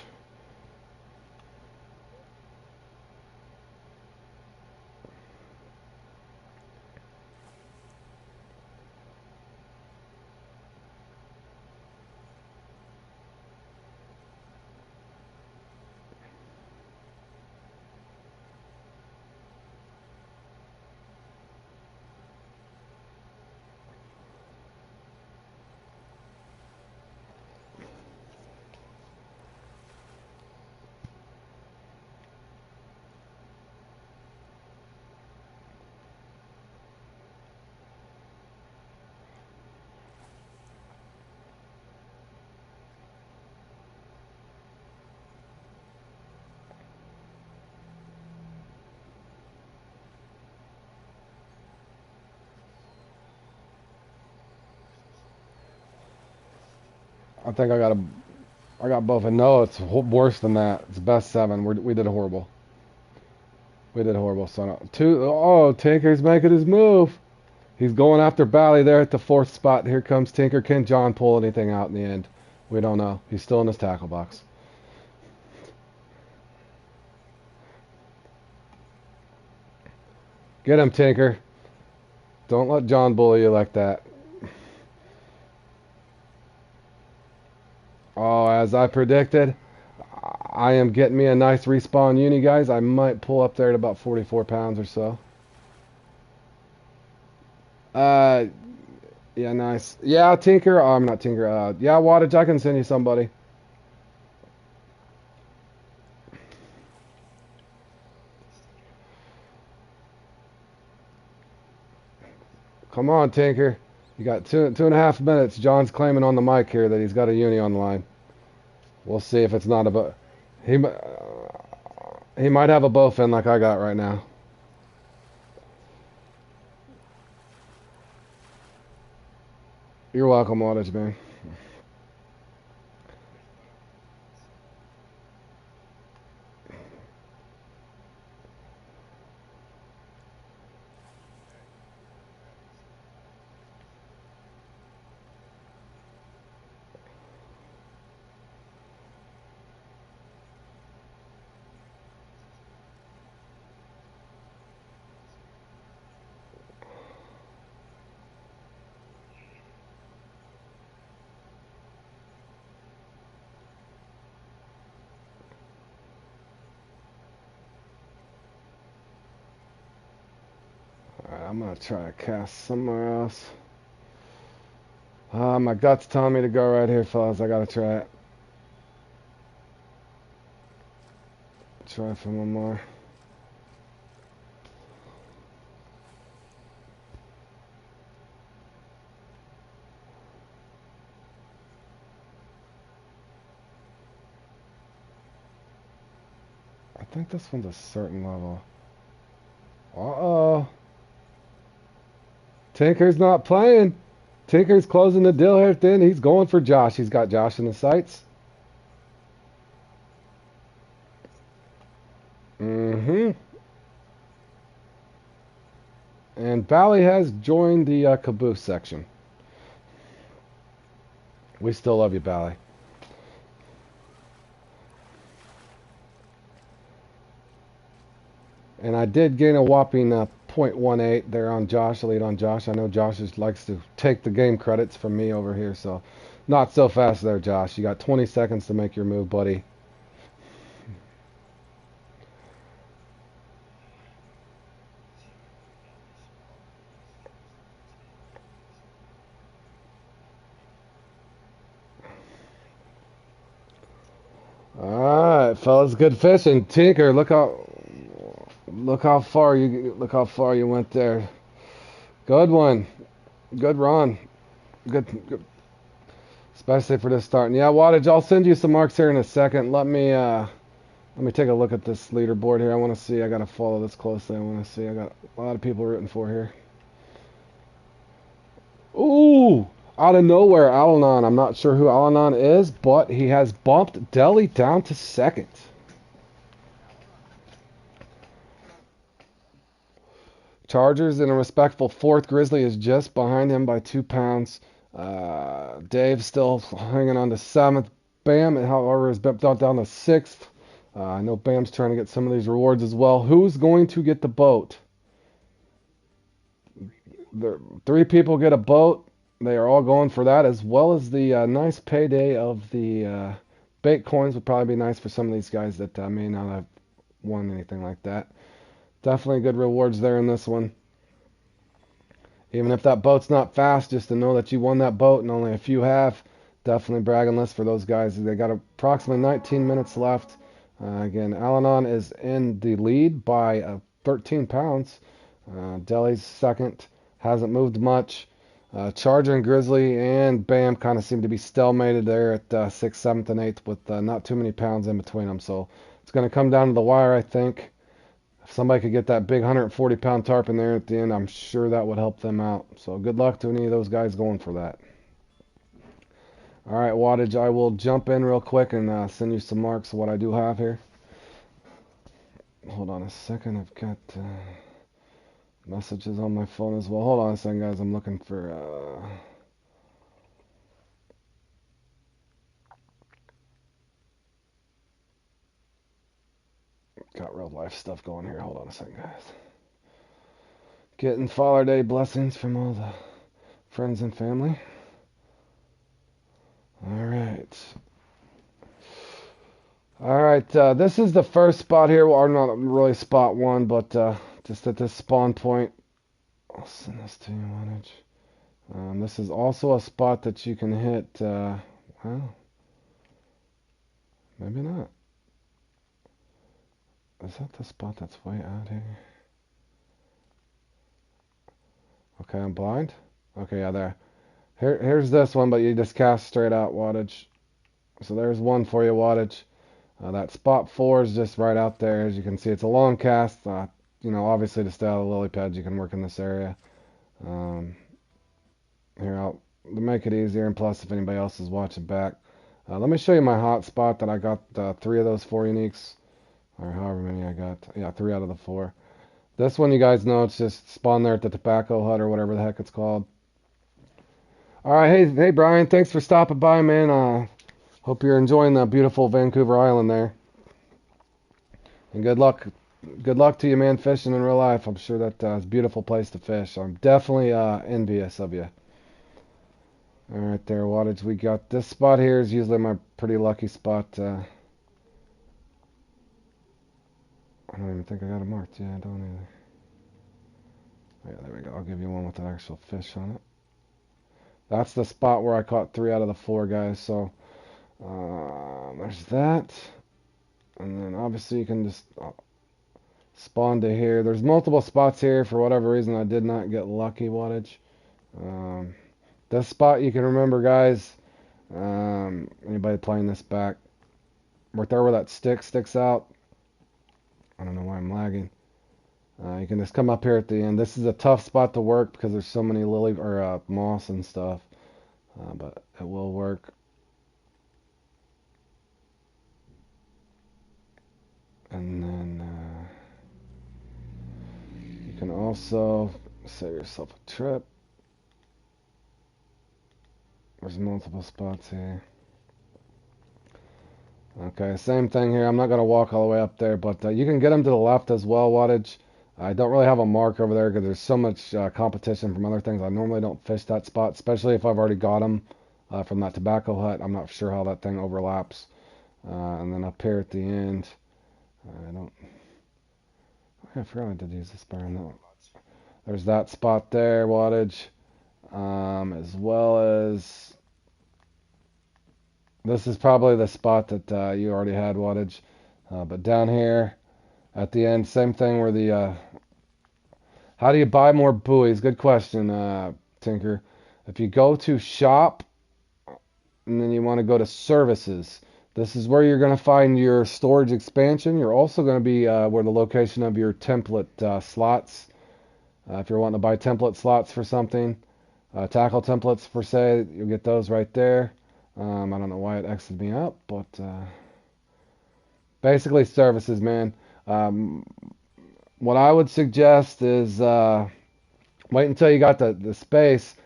I think I got both. And no, it's worse than that. It's best 7. We did horrible. We did horrible. So no, 2. Oh, Tinker's making his move. He's going after Bally there at the 4th spot. Here comes Tinker. Can John pull anything out in the end? We don't know. He's still in his tackle box. Get him, Tinker. Don't let John bully you like that. Oh, as I predicted, I am getting me a nice respawn uni, guys. I might pull up there at about 44 pounds or so. Uh, yeah, nice. Yeah, Tinker. Oh, I'm not Tinker. Yeah, Wattage, I can send you somebody. Come on, Tinker. You got 2.5 minutes. John's claiming on the mic here that he's got a uni on the line. We'll see if it's not a he might have a bowfin like I got right now. You're welcome, Wattage, man. Alright, I'm gonna try to cast somewhere else. My gut's telling me to go right here, fellas. I gotta try it. Try for one more. I think this one's a certain level. Uh-oh. Tinker's not playing. Tinker's closing the deal here thin. He's going for Josh. He's got Josh in the sights. Mm-hmm. And Bally has joined the caboose section. We still love you, Bally. And I did gain a whopping 0.18 there on Josh, lead on Josh. I know Josh likes to take the game credits from me over here, so not so fast there, Josh. You got 20 seconds to make your move, buddy. Alright, fellas, good fishing. Tinker, look how far you went there. Good one. Good run. Good, especially for this start. And yeah, Wattage, I'll send you some marks here in a second. Let me take a look at this leaderboard here. I want to see. I got to follow this closely. I want to see. I got a lot of people rooting for here. Ooh, out of nowhere, Alanon. I'm not sure who Alanon is, but he has bumped Deli down to second. Chargers in a respectful 4th. Grizzly is just behind him by 2 pounds. Dave still hanging on to 7th. Bam, however, is bumped down to 6th. I know Bam's trying to get some of these rewards as well. Who's going to get the boat? 3 people get a boat. They are all going for that, as well as the nice payday of the bait coins. Would probably be nice for some of these guys that may not have won anything like that. Definitely good rewards there in this one. Even if that boat's not fast, just to know that you won that boat and only a few have, definitely bragging list for those guys. They got approximately 19 minutes left. Again, Alanon is in the lead by 13 pounds. Deli's second, hasn't moved much. Charger and Grizzly and Bam kind of seem to be stalemated there at 6th, 7th, and 8th with not too many pounds in between them. So it's going to come down to the wire, I think. If somebody could get that big 140-pound tarp in there at the end, I'm sure that would help them out. So good luck to any of those guys going for that. All right, wattage. I will jump in real quick and send you some marks of what I do have here. Hold on a second. I've got messages on my phone as well. Hold on a second, guys. I'm looking for. Got real life stuff going here. Hold on a second, guys. Getting Father Day blessings from all the friends and family. All right. All right. This is the first spot here. Well, not really spot one, but just at this spawn point. I'll send this to you, wattage. This is also a spot that you can hit. Well, maybe not. Is that the spot that's way out here? Okay, I'm blind. Okay, yeah, there. Here's this one, but you just cast straight out, wattage. So there's one for you, wattage. That spot 4 is just right out there. As you can see, it's a long cast. Obviously to stay out of the lily pads, you can work in this area. Here, to make it easier, and plus if anybody else is watching back, let me show you my hot spot that I got 3 of those 4 uniques, or however many I got. Yeah, 3 out of the 4. This one, you guys know, it's just spawn there at the tobacco hut or whatever the heck it's called. All right, hey Brian, thanks for stopping by, man. Hope you're enjoying the beautiful Vancouver Island there, and good luck to you, man, fishing in real life. I'm sure that it's a beautiful place to fish. I'm definitely envious of you. All right, there, wattage. We got this spot here is usually my pretty lucky spot. I don't even think I got it marked. Yeah, I don't either. Yeah, there we go. I'll give you one with an actual fish on it. That's the spot where I caught 3 out of the 4, guys. So there's that. And then obviously you can just spawn to here. There's multiple spots here. For whatever reason, I did not get lucky, wattage. This spot you can remember, guys. Anybody playing this back? Right there where that stick sticks out. I don't know why I'm lagging. You can just come up here at the end. This is a tough spot to work because there's so many lily or moss and stuff, but it will work. And then you can also save yourself a trip. There's multiple spots here. Okay, same thing here. I'm not going to walk all the way up there, but you can get them to the left as well, wattage. I don't really have a mark over there because there's so much competition from other things. I normally don't fish that spot, especially if I've already got them from that tobacco hut. I'm not sure how that thing overlaps. And then up here at the end, I forgot I did use this bar. No. There's that spot there, wattage, as well as this is probably the spot that you already had, wattage. But down here at the end, same thing where the how do you buy more buoys? Good question, Tinker. If you go to shop and then you want to go to services, this is where you're going to find your storage expansion. You're also going to be where the location of your template slots. If you're wanting to buy template slots for something, tackle templates per se, you'll get those right there. I don't know why it exited me out, but basically services, man. What I would suggest is wait until you got the space,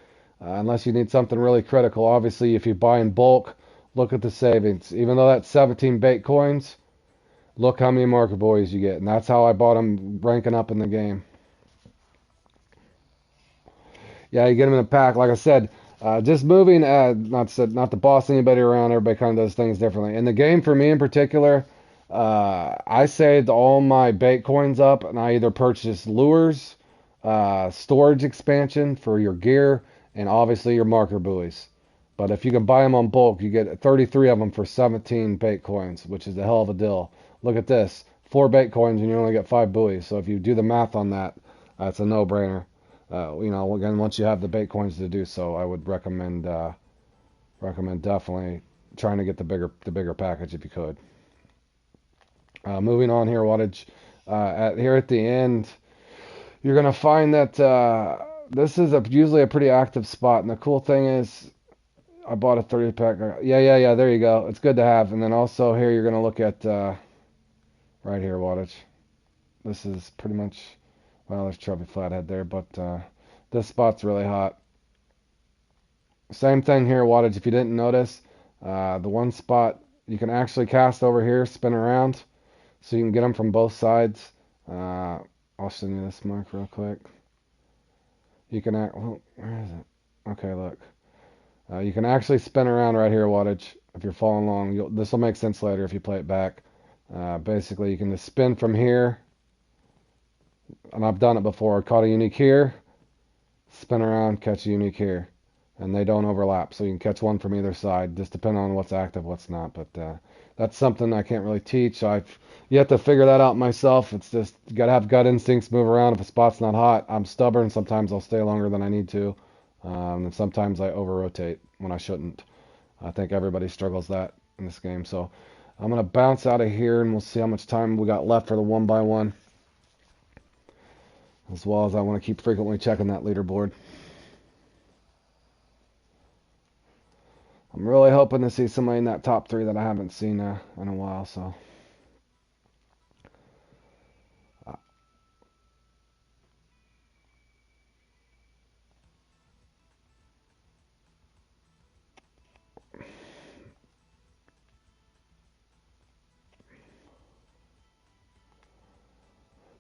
unless you need something really critical. Obviously, if you buy in bulk, look at the savings. Even though that's 17 bait coins, look how many marker buoys you get. And that's how I bought them ranking up in the game. Yeah, you get them in a pack. Like I said, just moving, not to boss anybody around, everybody kind of does things differently. In the game, for me in particular, I saved all my bait coins up, and I either purchased lures, storage expansion for your gear, and obviously your marker buoys. But if you can buy them on bulk, you get 33 of them for 17 bait coins, which is a hell of a deal. Look at this, 4 bait coins and you only get 5 buoys. So if you do the math on that, it's a no-brainer. Again, once you have the bait coins to do so, I would recommend definitely trying to get the bigger package if you could. Moving on here, wattage. Here at the end, you're gonna find that this is usually a pretty active spot, and the cool thing is, I bought a 30 pack. Yeah. There you go. It's good to have. And then also here you're gonna look at right here wattage. This is pretty much, well, there's Chubby Flathead there, but this spot's really hot. Same thing here, wattage. If you didn't notice, the one spot you can actually cast over here, spin around, so you can get them from both sides. I'll send you this mark real quick. You can well, where is it? Okay, look. You can actually spin around right here, wattage. If you're following along, this will make sense later if you play it back. Basically, you can just spin from here, and I've done it before. Caught a unique here, spin around, catch a unique here, and they don't overlap. So you can catch one from either side, just depending on what's active, what's not. But that's something I can't really teach. I've yet to figure that out myself. It's just you gotta have gut instincts, move around. If a spot's not hot, I'm stubborn. Sometimes I'll stay longer than I need to, and sometimes I over rotate when I shouldn't. I think everybody struggles that in this game. So I'm gonna bounce out of here, and we'll see how much time we got left for the 1x1. As well as I want to keep frequently checking that leaderboard. I'm really hoping to see somebody in that top 3 that I haven't seen in a while. So,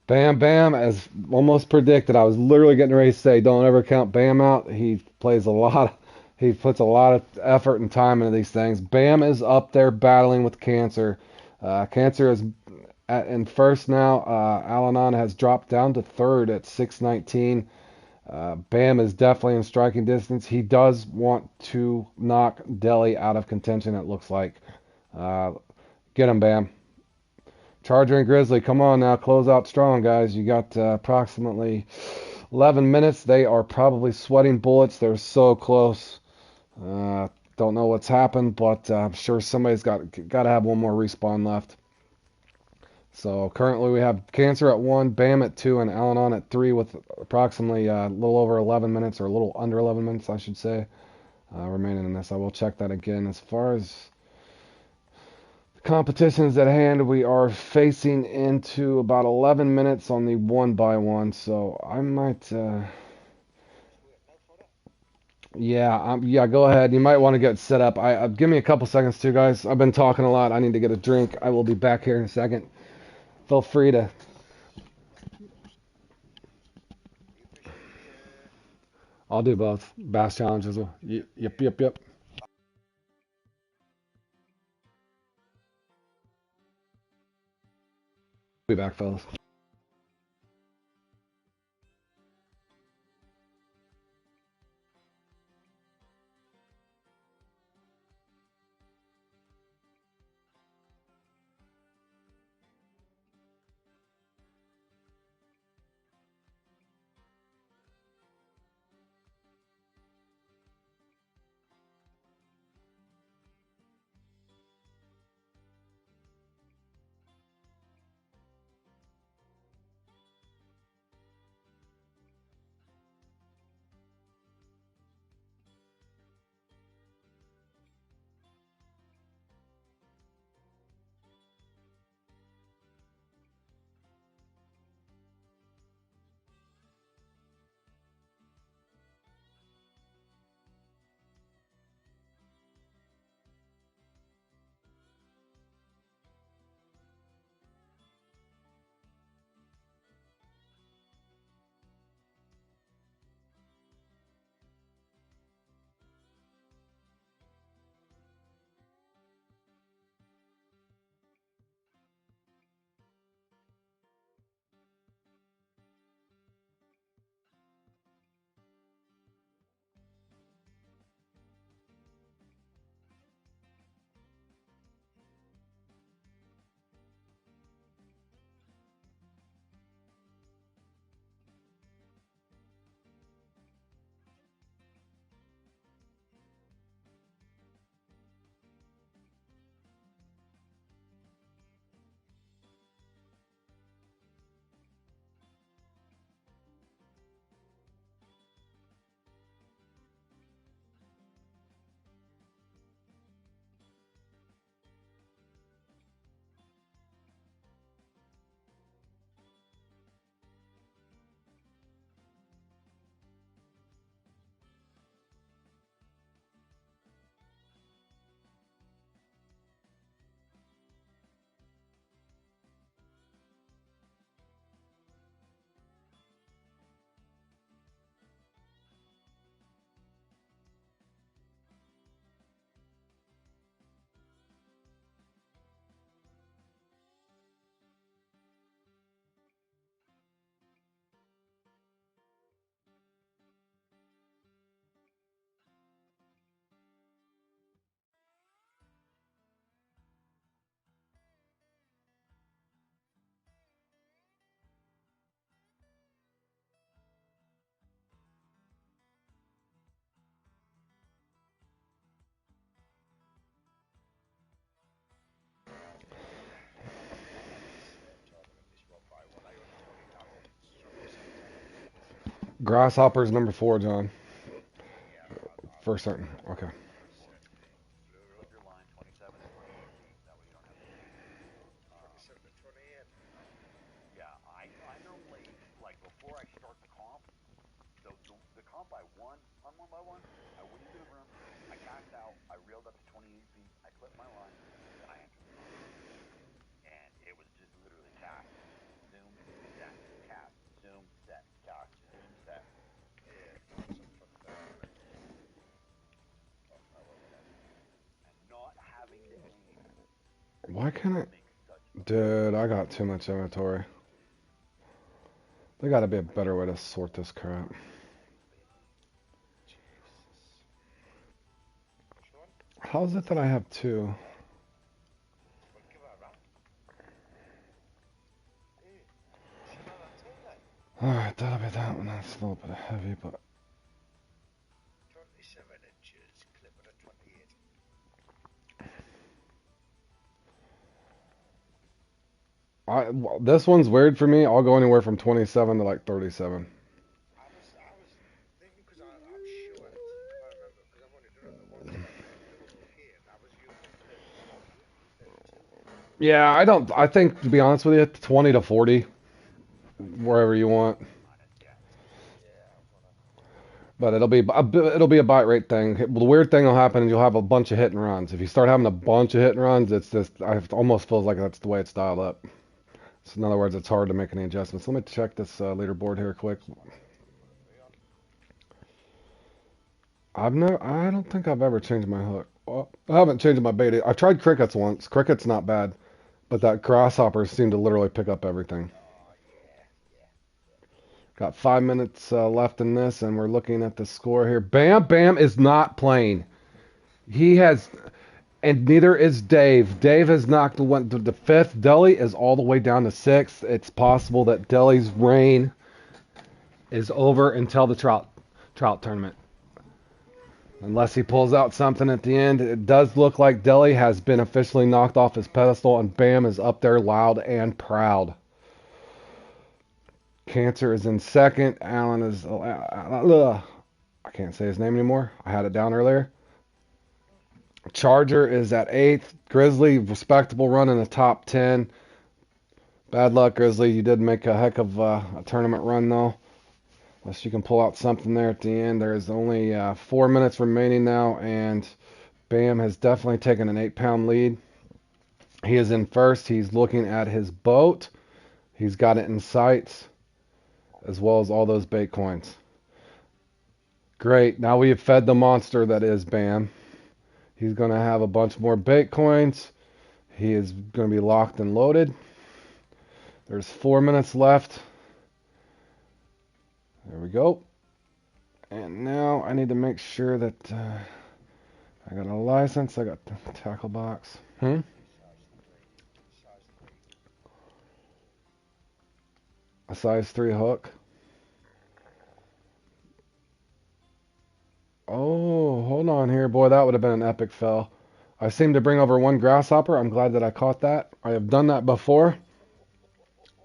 Bam Bam, as almost predicted. I was literally getting ready to say, don't ever count Bam out. He plays a lot. He puts a lot of effort and time into these things. Bam is up there battling with Cancer. Cancer is in first now. Al-Anon has dropped down to third at 619. Bam is definitely in striking distance. He does want to knock Delhi out of contention, it looks like. Get him, Bam. Charger and Grizzly, come on now, close out strong, guys. You got approximately 11 minutes. They are probably sweating bullets. They're so close. Don't know what's happened, but I'm sure somebody's got to have one more respawn left. So currently we have Cancer at 1, Bam at 2, and Al-Anon at 3 with approximately a little over 11 minutes, or a little under 11 minutes, I should say, remaining in this. I will check that again. As far as competitions at hand, we are facing into about 11 minutes on the 1x1, so I might yeah, go ahead. You might want to get set up. Give me a couple seconds too, guys. I've been talking a lot. I need to get a drink. I will be back here in a second. Feel free to I'll do both. Bass challenge as well. Yep. Be back, fellas. Grasshopper's number 4, John. Yeah, For certain. Okay. certainly. Move your line 27 to 28 feet. That way you don't have to change it. 27 to 28. Yeah, I normally, like, before I start the comp, the comp I won on 1x1, I went into the room, I cashed out, I reeled up to 28 feet, I clipped my line, then I entered the comp. And it was just literally cast, zoom, set, cast, zoom, set, cast, zoom, set. Yeah, that's some fun stuff, isn't it? Oh, I love that. And not having to aim Why can't I? makes such a Dude, I got too much inventory. There gotta be a better way to sort this crap. Jesus. Which one? How is it that I have 2? Well, give her a run. Hey, see how that turn then? Alright, that'll be that one. That's a little bit heavy, but 27 inches, clipping at 28. this one's weird for me. I'll go anywhere from 27 to like 37. I was thinking because I'm sure, if I remember, because I've only done it the once, but when I done it with Kane, I was using 31 and 32. Yeah, I think to be honest with you, 20 to 40, wherever you want. honest, yeah. Yeah, I was on a. But it'll be a bite rate thing. The weird thing will happen is you'll have a bunch of hit and runs. If you start having a bunch of hit and runs, it's just it almost feels like that's the way it's dialed up. So in other words, it's hard to make any adjustments. Let me check this leaderboard here quick. I don't think I've ever changed my hook. Well, I haven't changed my bait. I've tried crickets once. Cricket's not bad, but that grasshopper seemed to literally pick up everything. Oh, yeah, yeah. Got 5 minutes left in this, and we're looking at the score here. Bam Bam is not playing. He has, and neither is Dave. Dave has went to the 5th. Delhi is all the way down to 6th. It's possible that Delhi's reign is over until the trout tournament. Unless he pulls out something at the end. It does look like Delhi has been officially knocked off his pedestal, and Bam is up there loud and proud. Cancer is in 2nd. Allen is... I can't say his name anymore. I had it down earlier. Charger is at 8th. Grizzly, respectable run in the top 10. Bad luck, Grizzly. You did make a heck of a tournament run, though. Unless you can pull out something there at the end. There is only 4 minutes remaining now, and Bam has definitely taken an 8-pound lead. He is in 1st. He's looking at his boat. He's got it in sights, as well as all those bait coins. Great. Now we have fed the monster that is Bam. He's going to have a bunch more bait coins. He is going to be locked and loaded. There's 4 minutes left. There we go. And now I need to make sure that I got a license. I got the tackle box. Size 3. A size 3 hook. Oh, hold on here. Boy, that would have been an epic fail. I seem to bring over 1 grasshopper. I'm glad that I caught that. I have done that before.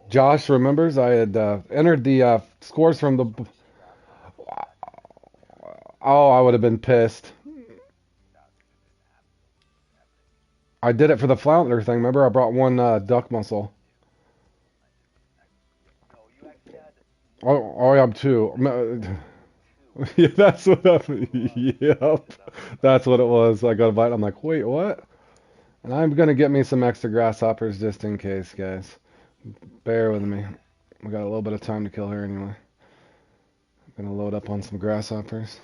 Josh remembers I had entered the scores from the... Oh, I would have been pissed. I did it for the flounder thing. Remember, I brought 1 duck mussel. No, you actually had Oh, I have 2. Yeah, that's what happened. Yep, that's what it was. I got a bite. I'm like, wait, what? And I'm gonna get me some extra grasshoppers just in case, guys. Bear with me. We got a little bit of time to kill here anyway. I'm gonna load up on some grasshoppers.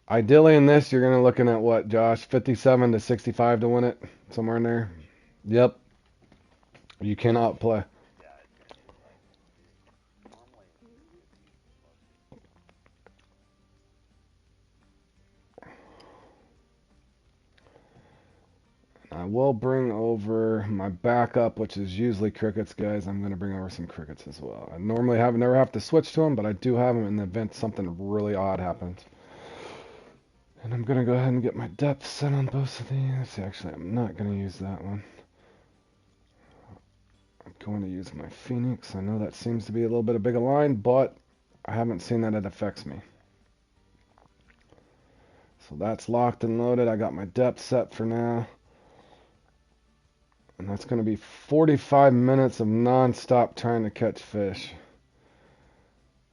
Ideally in this, you're gonna looking at what, Josh? 57 to 65 to win it, somewhere in there. Yep. You cannot play. yeah, it's normally 50 I will bring over my backup, which is usually crickets, guys. I'm going to bring over some crickets as well. I normally never have to switch to them, but I do have them in the event something really odd happens. And I'm going to go ahead and get my depth set on both of these. Actually, I'm not going to use that one. I'm going to use my Phoenix. I know that seems to be a little bit of bigger line, but I haven't seen that it affects me. So that's locked and loaded. I got my depth set for now. And that's going to be 45 minutes of non-stop trying to catch fish.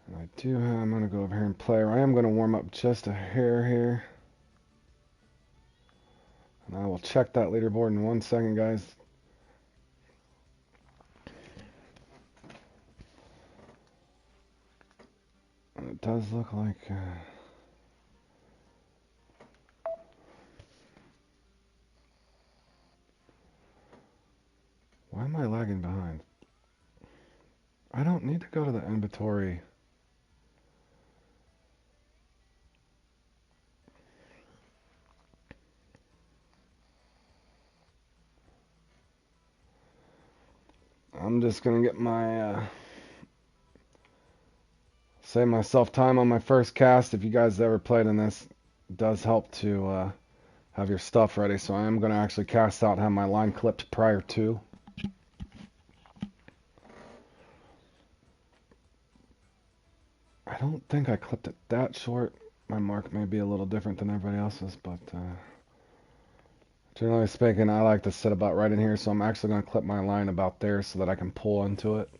And I'm going to go over here and play. I am going to warm up just a hair here. And I will check that leaderboard in 1 second, guys. And it does look like... why am I lagging behind? I don't need to go to the inventory. I'm just going to get my... save myself time on my first cast. If you guys ever played in this, it does help to have your stuff ready. So I am going to actually cast out and have my line clipped prior to. I don't think I clipped it that short. My mark may be a little different than everybody else's, but generally speaking, I like to sit about right in here. So I'm actually going to clip my line about there so that I can pull into it.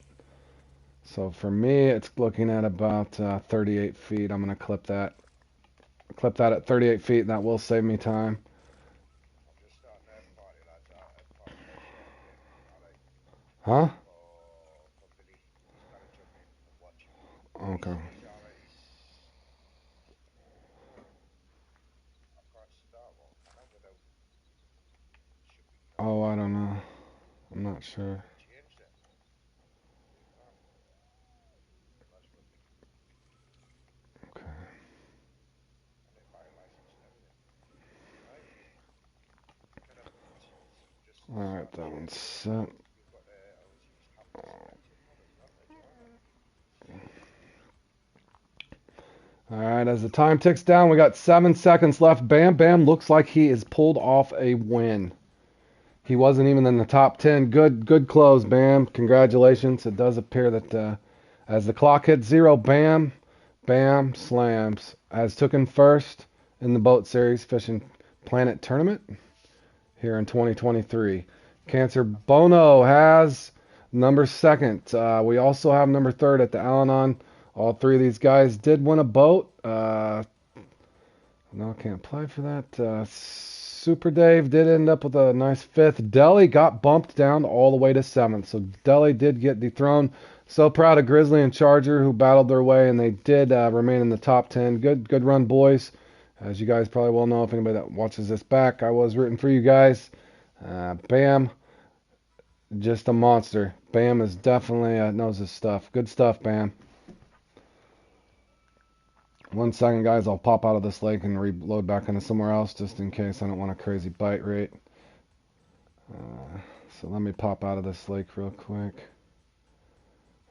So for me, it's looking at about 38 feet. I'm going to clip that. Clip that at 38 feet, and that will save me time. I'm just starting their party, lads, out at Park Alright. Huh? For Billy. Just gotta jump in and watch. Okay. He's already. I can't start one, can I? Without. Should be can. Oh, I don't know. I'm not sure. Change it. You can. That's for Billy. Okay. And then buy a license and everything. Right? Can I just Alright, start that the one's set. You've got obviously just have to select it one as well, like, Alright, as the time ticks down, we got 7 seconds left. Bam Bam looks like he has pulled off a win. He wasn't even in the top 10. Good close, Bam. Congratulations. It does appear that as the clock hits 0, Bam slams. As taken first in the boat series fishing planet tournament here in 2023. Cancer Bono has number second. We also have number third at the Al-Anon. All three of these guys did win a boat. No, can't apply for that. Super Dave did end up with a nice fifth. Deli got bumped down all the way to seventh. So Deli did get dethroned. So proud of Grizzly and Charger who battled their way, and they did remain in the top 10. Good run, boys. As you guys probably will know, if anybody that watches this back, I was rooting for you guys. Bam, just a monster. Bam is definitely knows his stuff. Good stuff, Bam. 1 second, guys. I'll pop out of this lake and reload back into somewhere else just in case I don't want a crazy bite rate. So let me pop out of this lake real quick.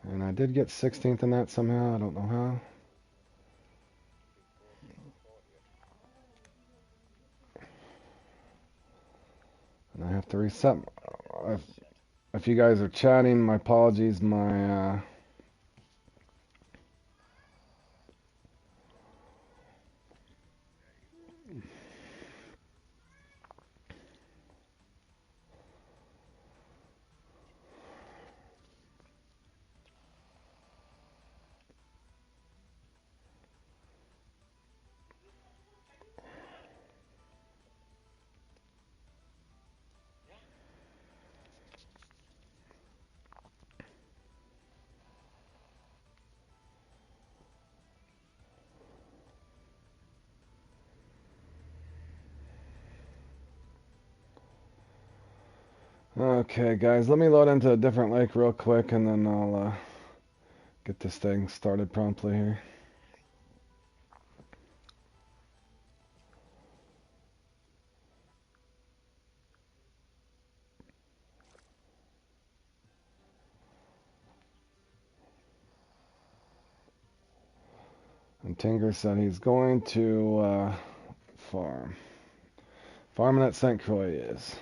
And I did get 16th in that somehow. I don't know how. And I have to reset. If you guys are chatting, my apologies. My Okay, guys, let me load into a different lake real quick, and then I'll get this thing started promptly here. And Tinker said he's going to farm. Farming at St. Croix is.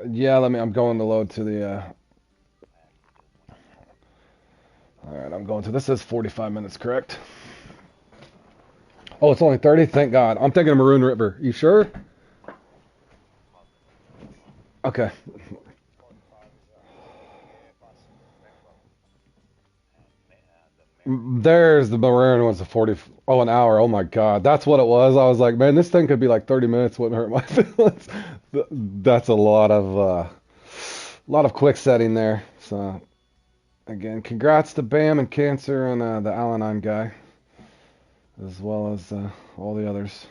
Yeah, I'm going to load to the, alright, I'm going to, this is 45 minutes, correct? Oh, it's only 30? Thank God. I'm thinking of Maroon River. You sure? Okay. 45 is past Bengal. The Maryland. There's the Maroon one's a 40, oh, an hour. Oh my God. That's what it was. I was like, man, this thing could be like 30 minutes. Wouldn't hurt my feelings. That's a lot of quick setting there. So, again, congrats to Bam and Cancer and the Alanine guy, as well as all the others.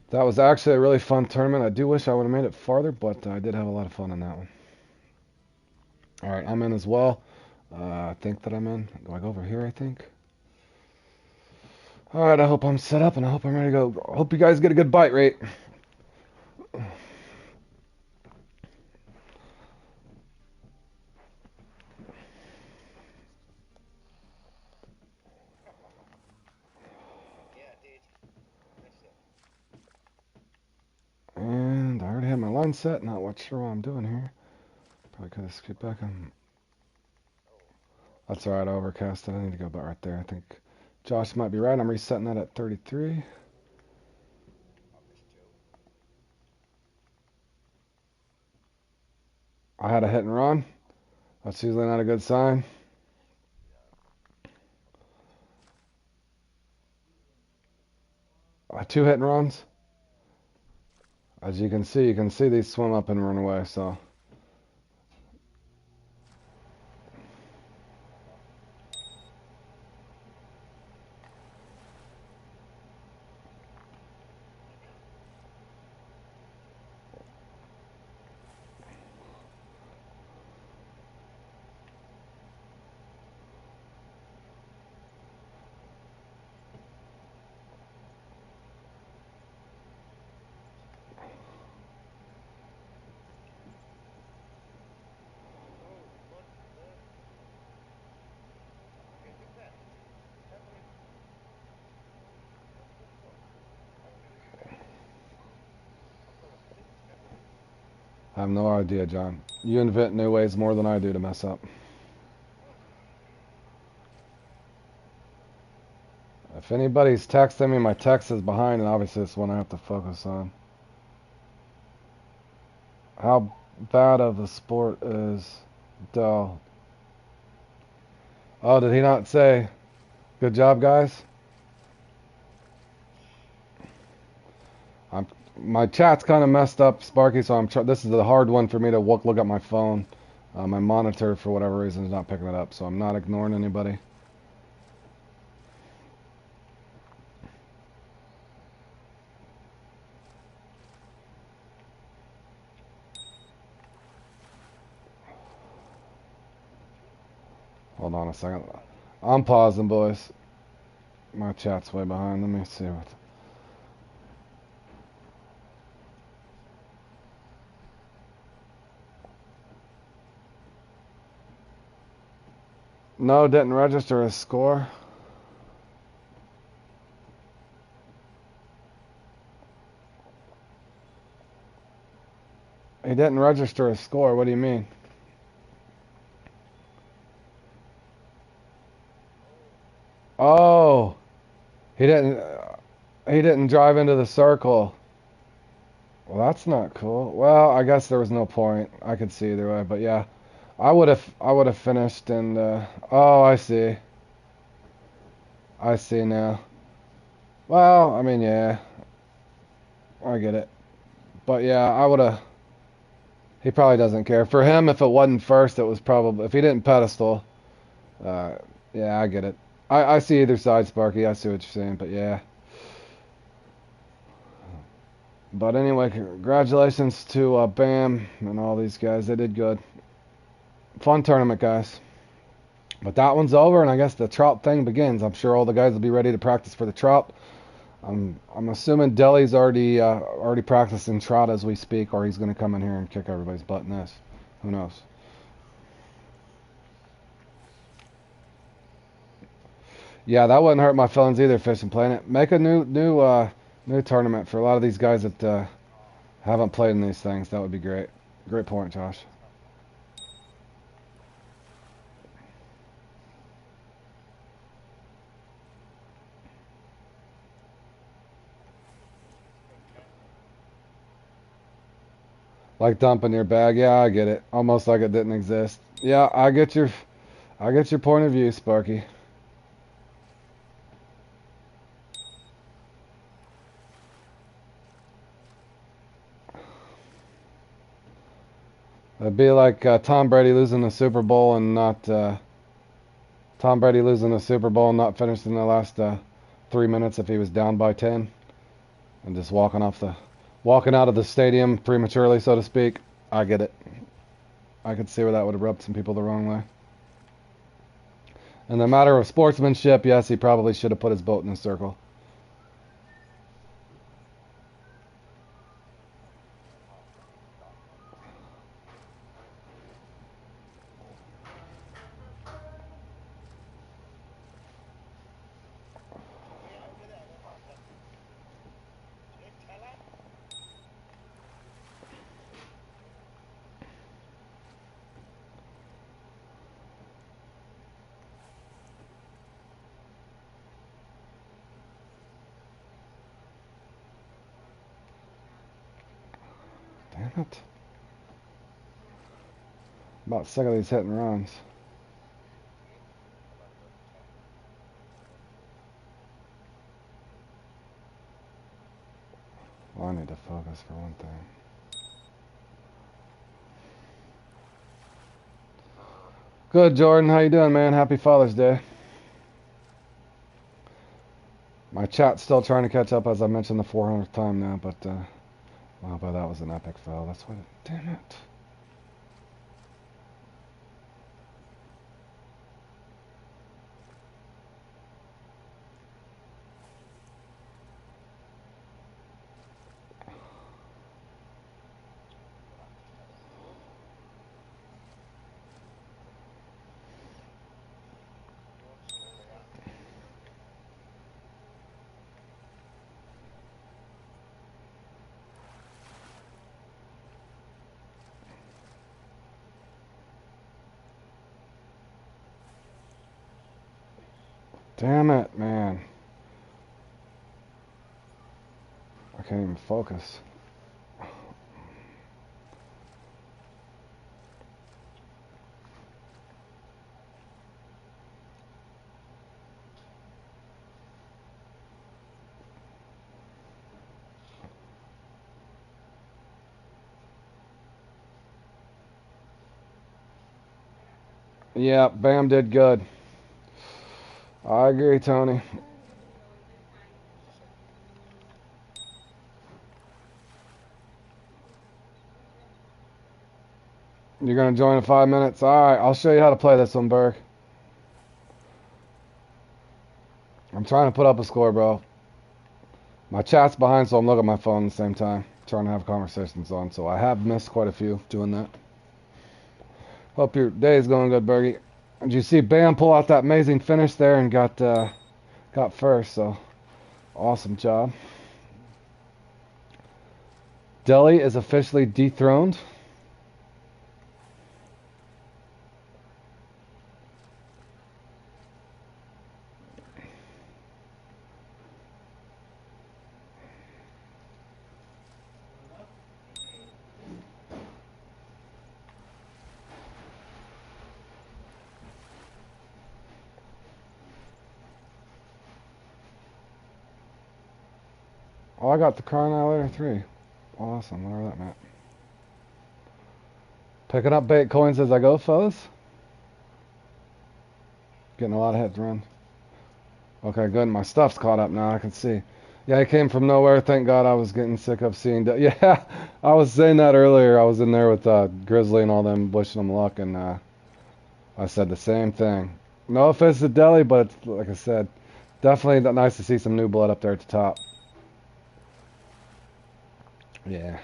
That was actually a really fun tournament. I do wish I would have made it farther, but I did have a lot of fun on that one. All right, I'm in as well. I think that I'm in. Do I go over here, I think? All right, I hope I'm set up and I hope I'm ready to go. I hope you guys get a good bite rate. Yeah, I did. Missed it. And I already have my line set. Not what sure what I'm doing here. Probably could have skipped back on. That's all right. I overcast it. I need to go back right there. I think Josh might be right. I'm resetting that at 33. I missed two. I had a hit and run. That's usually not a good sign. Two hit and runs. As you can see these swim up and run away. So Oh, look, look. Okay, look that. Happening. What the fuck? How can it do that? I fell asleep. I have no idea, John. You invent new ways more than I do to mess up. If anybody's texting me, my text is behind, and obviously it's one I have to focus on. How bad of a sport is Dell? Oh, did he not say, good job, guys? My chat's kind of messed up, Sparky, so this is the hard one for me to look at my phone. My monitor, for whatever reason, is not picking it up, so I'm not ignoring anybody. Hold on a second. I'm pausing, boys. My chat's way behind. Let me see what. No, didn't register a score. He didn't register a score. What do you mean? Oh, he didn't. He didn't drive into the circle. Well, that's not cool. Well, I guess there was no point. I could see either way, but yeah, I would have finished and. Oh, I see. I see now. Well, I mean, yeah, I get it. But yeah, I would have. He probably doesn't care. For him, if it wasn't first, it was probably if he didn't pedestal. Uh, yeah, I get it. I see either side, Sparky. I see what you're saying, but yeah. But anyway, congratulations to Bam and all these guys. They did good. Fun tournament, guys. But that one's over, and I guess the trout thing begins. I'm sure all the guys will be ready to practice for the trout. I'm assuming Deli's already practicing trout as we speak, or he's going to come in here and kick everybody's butt in this. Who knows? Yeah, that wouldn't hurt my feelings either. Fishing Planet. Make a new tournament for a lot of these guys that haven't played in these things. That would be great. Great point, Josh. Like dumping your bag. Yeah, I get it. Almost like it didn't exist. Yeah, I get your point of view, Sparky. It'd be like Tom Brady losing the Super Bowl and not Tom Brady losing the Super Bowl and not finishing the last 3 minutes if he was down by 10 and just walking out of the stadium prematurely, so to speak. I get it. I could see where that would have rubbed some people the wrong way. In the matter of sportsmanship, yes, he probably should have put his boat in a circle. Damn it. I'm about sick of these hit and runs. Well, I need to focus for one thing. Good, Jordan. How you doing, man? Happy Father's Day. My chat's still trying to catch up, as I mentioned the 400th time now, but wow, but that was an epic fail. That's what. Damn it. Damn it, man. I can't even focus. Yeah, Bam did good. I agree, Tony. You're gonna join in 5 minutes? Alright, I'll show you how to play this one, Berg. I'm trying to put up a score, bro. My chat's behind, so I'm looking at my phone at the same time, trying to have conversations on, so I have missed quite a few doing that. Hope your day is going good, Bergie. Did you see Bam pull out that amazing finish there and got first, so awesome job. Delhi is officially dethroned. Oh, I got the Car Annihilator 3. Awesome, whatever that meant. Picking up bait coins as I go, fellas. Getting a lot of hits run. Okay, good. My stuff's caught up now. I can see. Yeah, it came from nowhere. Thank God I was getting sick of seeing. Yeah, I was saying that earlier. I was in there with Grizzly and all them, wishing them luck, and I said the same thing. No offense to Delhi, but it's, like I said, definitely nice to see some new blood up there at the top. Yeah.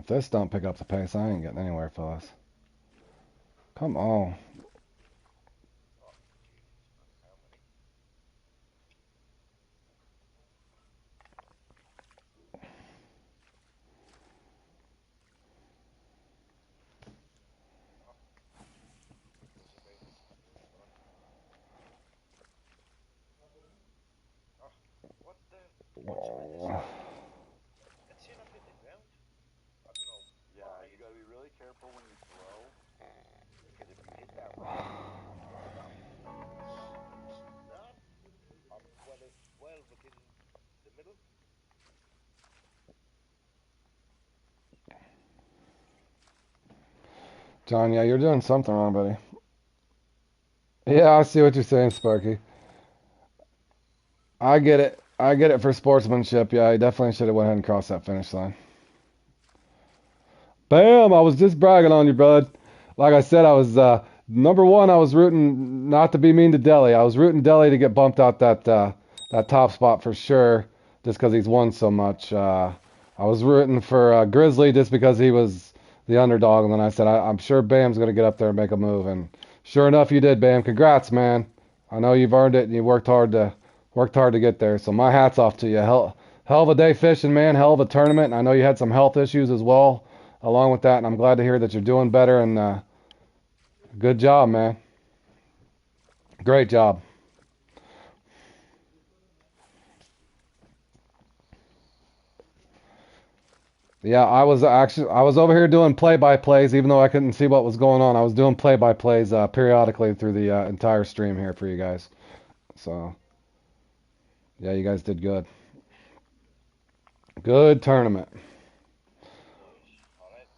If this don't pick up the pace, I ain't getting anywhere, fellas. Come on. Oh, Jesus, man, how many? Oh, this is me. Right. Oh, what the? What you mean this? It's seen up in the ground. I don't know Yeah, why. you gotta be really careful when you throw, because if you hit that rock, It's not. Well, it's well within the middle. John, yeah, you're doing something wrong, buddy. Yeah, I see what you're saying, Sparky. I get it. I get it for sportsmanship. Yeah, I definitely should have went ahead and crossed that finish line. Bam! I was just bragging on you, bud. Like I said, I was number one. I was rooting not to be mean to Delhi. I was rooting Delhi to get bumped out that top spot for sure, just because he's won so much. I was rooting for Grizzly just because he was the underdog, and then I said I'm sure Bam's gonna get up there and make a move, and sure enough, you did, Bam. Congrats, man. I know you've earned it, and you worked hard to get there. So my hat's off to you. Hell of a day fishing, man. Hell of a tournament. And I know you had some health issues as well along with that, and I'm glad to hear that you're doing better, and good job, man. Great job. Yeah, I was over here doing play-by-plays, even though I couldn't see what was going on. I was doing play-by-plays periodically through the entire stream here for you guys. So yeah, you guys did good. Good tournament. Boys. All right.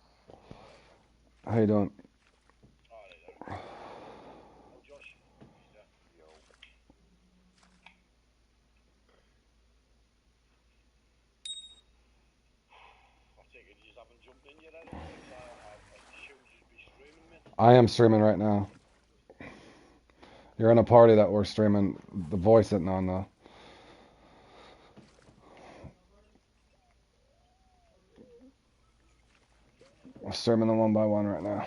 How you doing? All right. All right. Oh, Josh. He's there. yo, I think you just haven't jumped in yet, I don't think. So I assumed you'd be streaming, mate. I am streaming right now. You're in a party that we're streaming the voice sitting on though. We're streaming them one by one right now.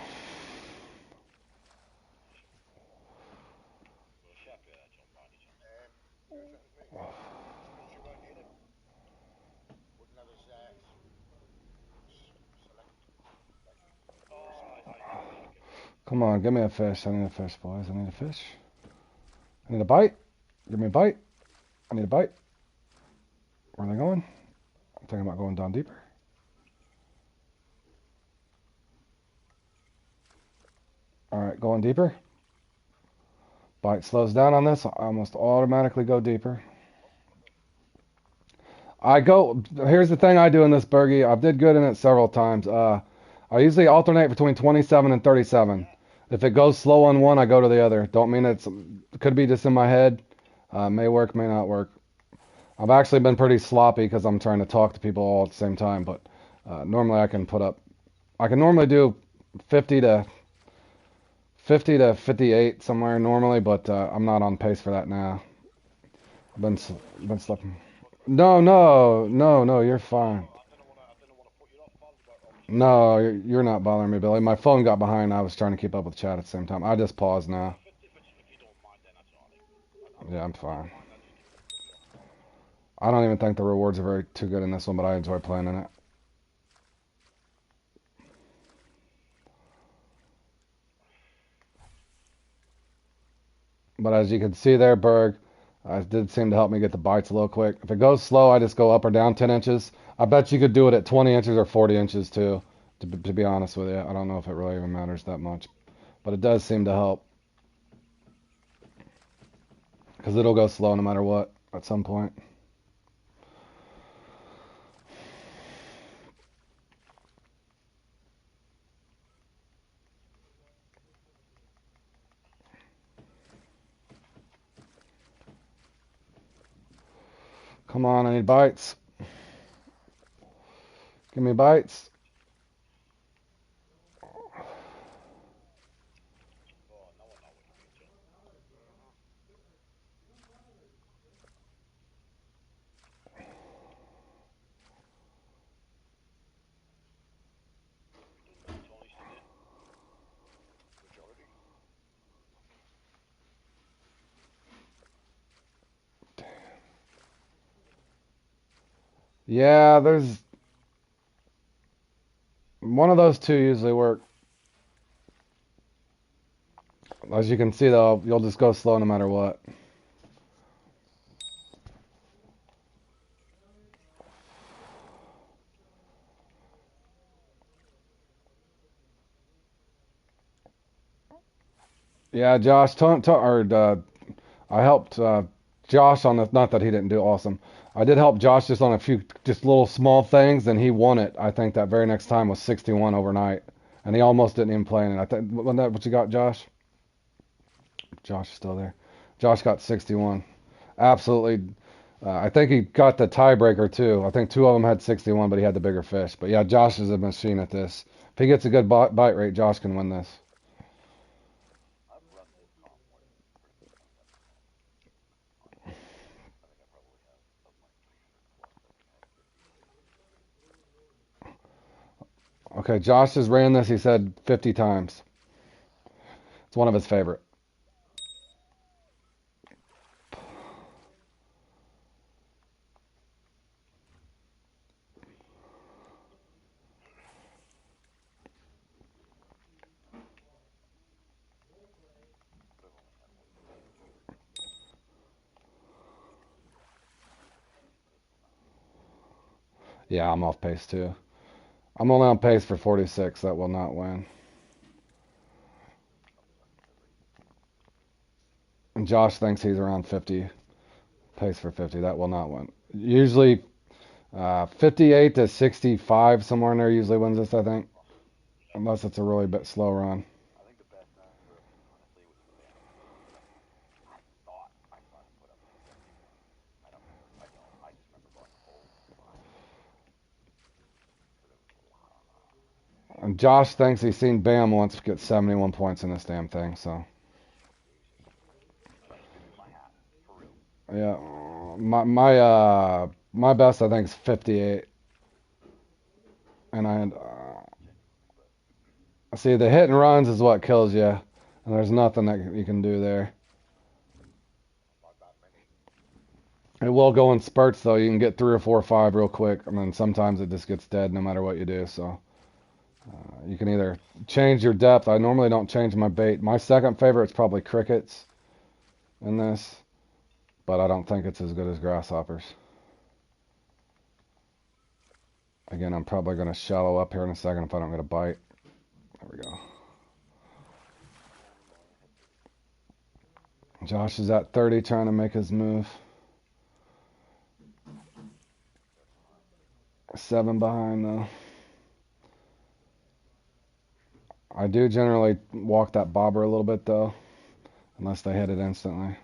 We'll share that jump on each other. Two seconds, mate. Suppose you weren't in it. Wouldn't have his select. Like, oh, I get it. Come on, give me a fish. I need a fish, boys. I need a fish. I need a bite. Give me a bite. I need a bite. Where are they going? I'm thinking about going down deeper. All right, going deeper. Bite slows down on this. I almost automatically go deeper. Here's the thing I do in this Bergie. I did good in it several times. I usually alternate between 27 and 37. If it goes slow on one, I go to the other. Don't mean it could be just in my head. May work, may not work. I've actually been pretty sloppy because I'm trying to talk to people all at the same time. But normally I can normally do 50 to 58 somewhere normally, but I'm not on pace for that now. I've been slipping. No, you're fine. I didn't want to put you off, pal, but obviously No, you're not bothering me, Billy. My phone got behind. I was trying to keep up with chat at the same time. I just paused now. if you don't mind, then that's all right. Yeah, I'm I don't fine. mind. I just didn't want to put you off. I don't even think the rewards are very too good in this one, but I enjoy playing in it. But as you can see there, Berg, it did seem to help me get the bites a little quick. If it goes slow, I just go up or down 10 inches. I bet you could do it at 20 inches or 40 inches too, to be honest with you. I don't know if it really even matters that much. But it does seem to help. Because it'll go slow no matter what at some point. Come on, I need bites. Give me bites. Oh, now I know what you mean, John. Yeah, there's one of those two usually work. As you can see though, you'll just go slow no matter what. Yeah, Josh, I helped Josh on this. Not that he didn't do awesome. I did help Josh just on a few, just little small things, and he won it. I think that very next time was 61 overnight, and he almost didn't even play in it. I think wasn't that what you got, Josh? Josh is still there. Josh got 61. Absolutely. I think he got the tiebreaker too. I think two of them had 61, but he had the bigger fish. But yeah, Josh is a machine at this. If he gets a good bite rate, Josh can win this. I've run this comp more than pretty much any other comp, honestly. I think I probably have of my 300 plus. I think I have 50 of these. Okay, Josh has ran this. He said 50 times. It's one of his favorite. But I've only had one fish this year. This will not win. Yeah, I'm off pace too. I'm only on pace for 46. That will not win. I'll suck at every. And Josh thinks he's around 50. Pace for 50. That will not win. Usually 58 to 65, somewhere in there usually wins this, I think. Unless it's a really bit slow run. I think the best number, honestly, was the Bama fish. I thought he put up like 71. I don't remember. I don't. I just remember going, oh my god, because it was a lot on that. And Josh thinks he's seen Bam once get 71 points in this damn thing, so. Jesus. Tip of my hat, for real. Yeah. My best I think is 58. And Genuinely impressed. see the hit and runs is what kills you. And there's nothing that you can do there. Not that many. It will go in spurts though. You can get 3 or 4 or 5 real quick. I mean, sometimes it just gets dead no matter what you do. So you can either change your depth. I normally don't change my bait. My second favorite is probably crickets in this, but I don't think it's as good as grasshoppers. Again, I'm probably going to shallow up here in a second if I don't get a bite. There we go. Josh is at 30 trying to make his move. 7 behind though. I do generally walk that bobber a little bit though, unless they hit it instantly.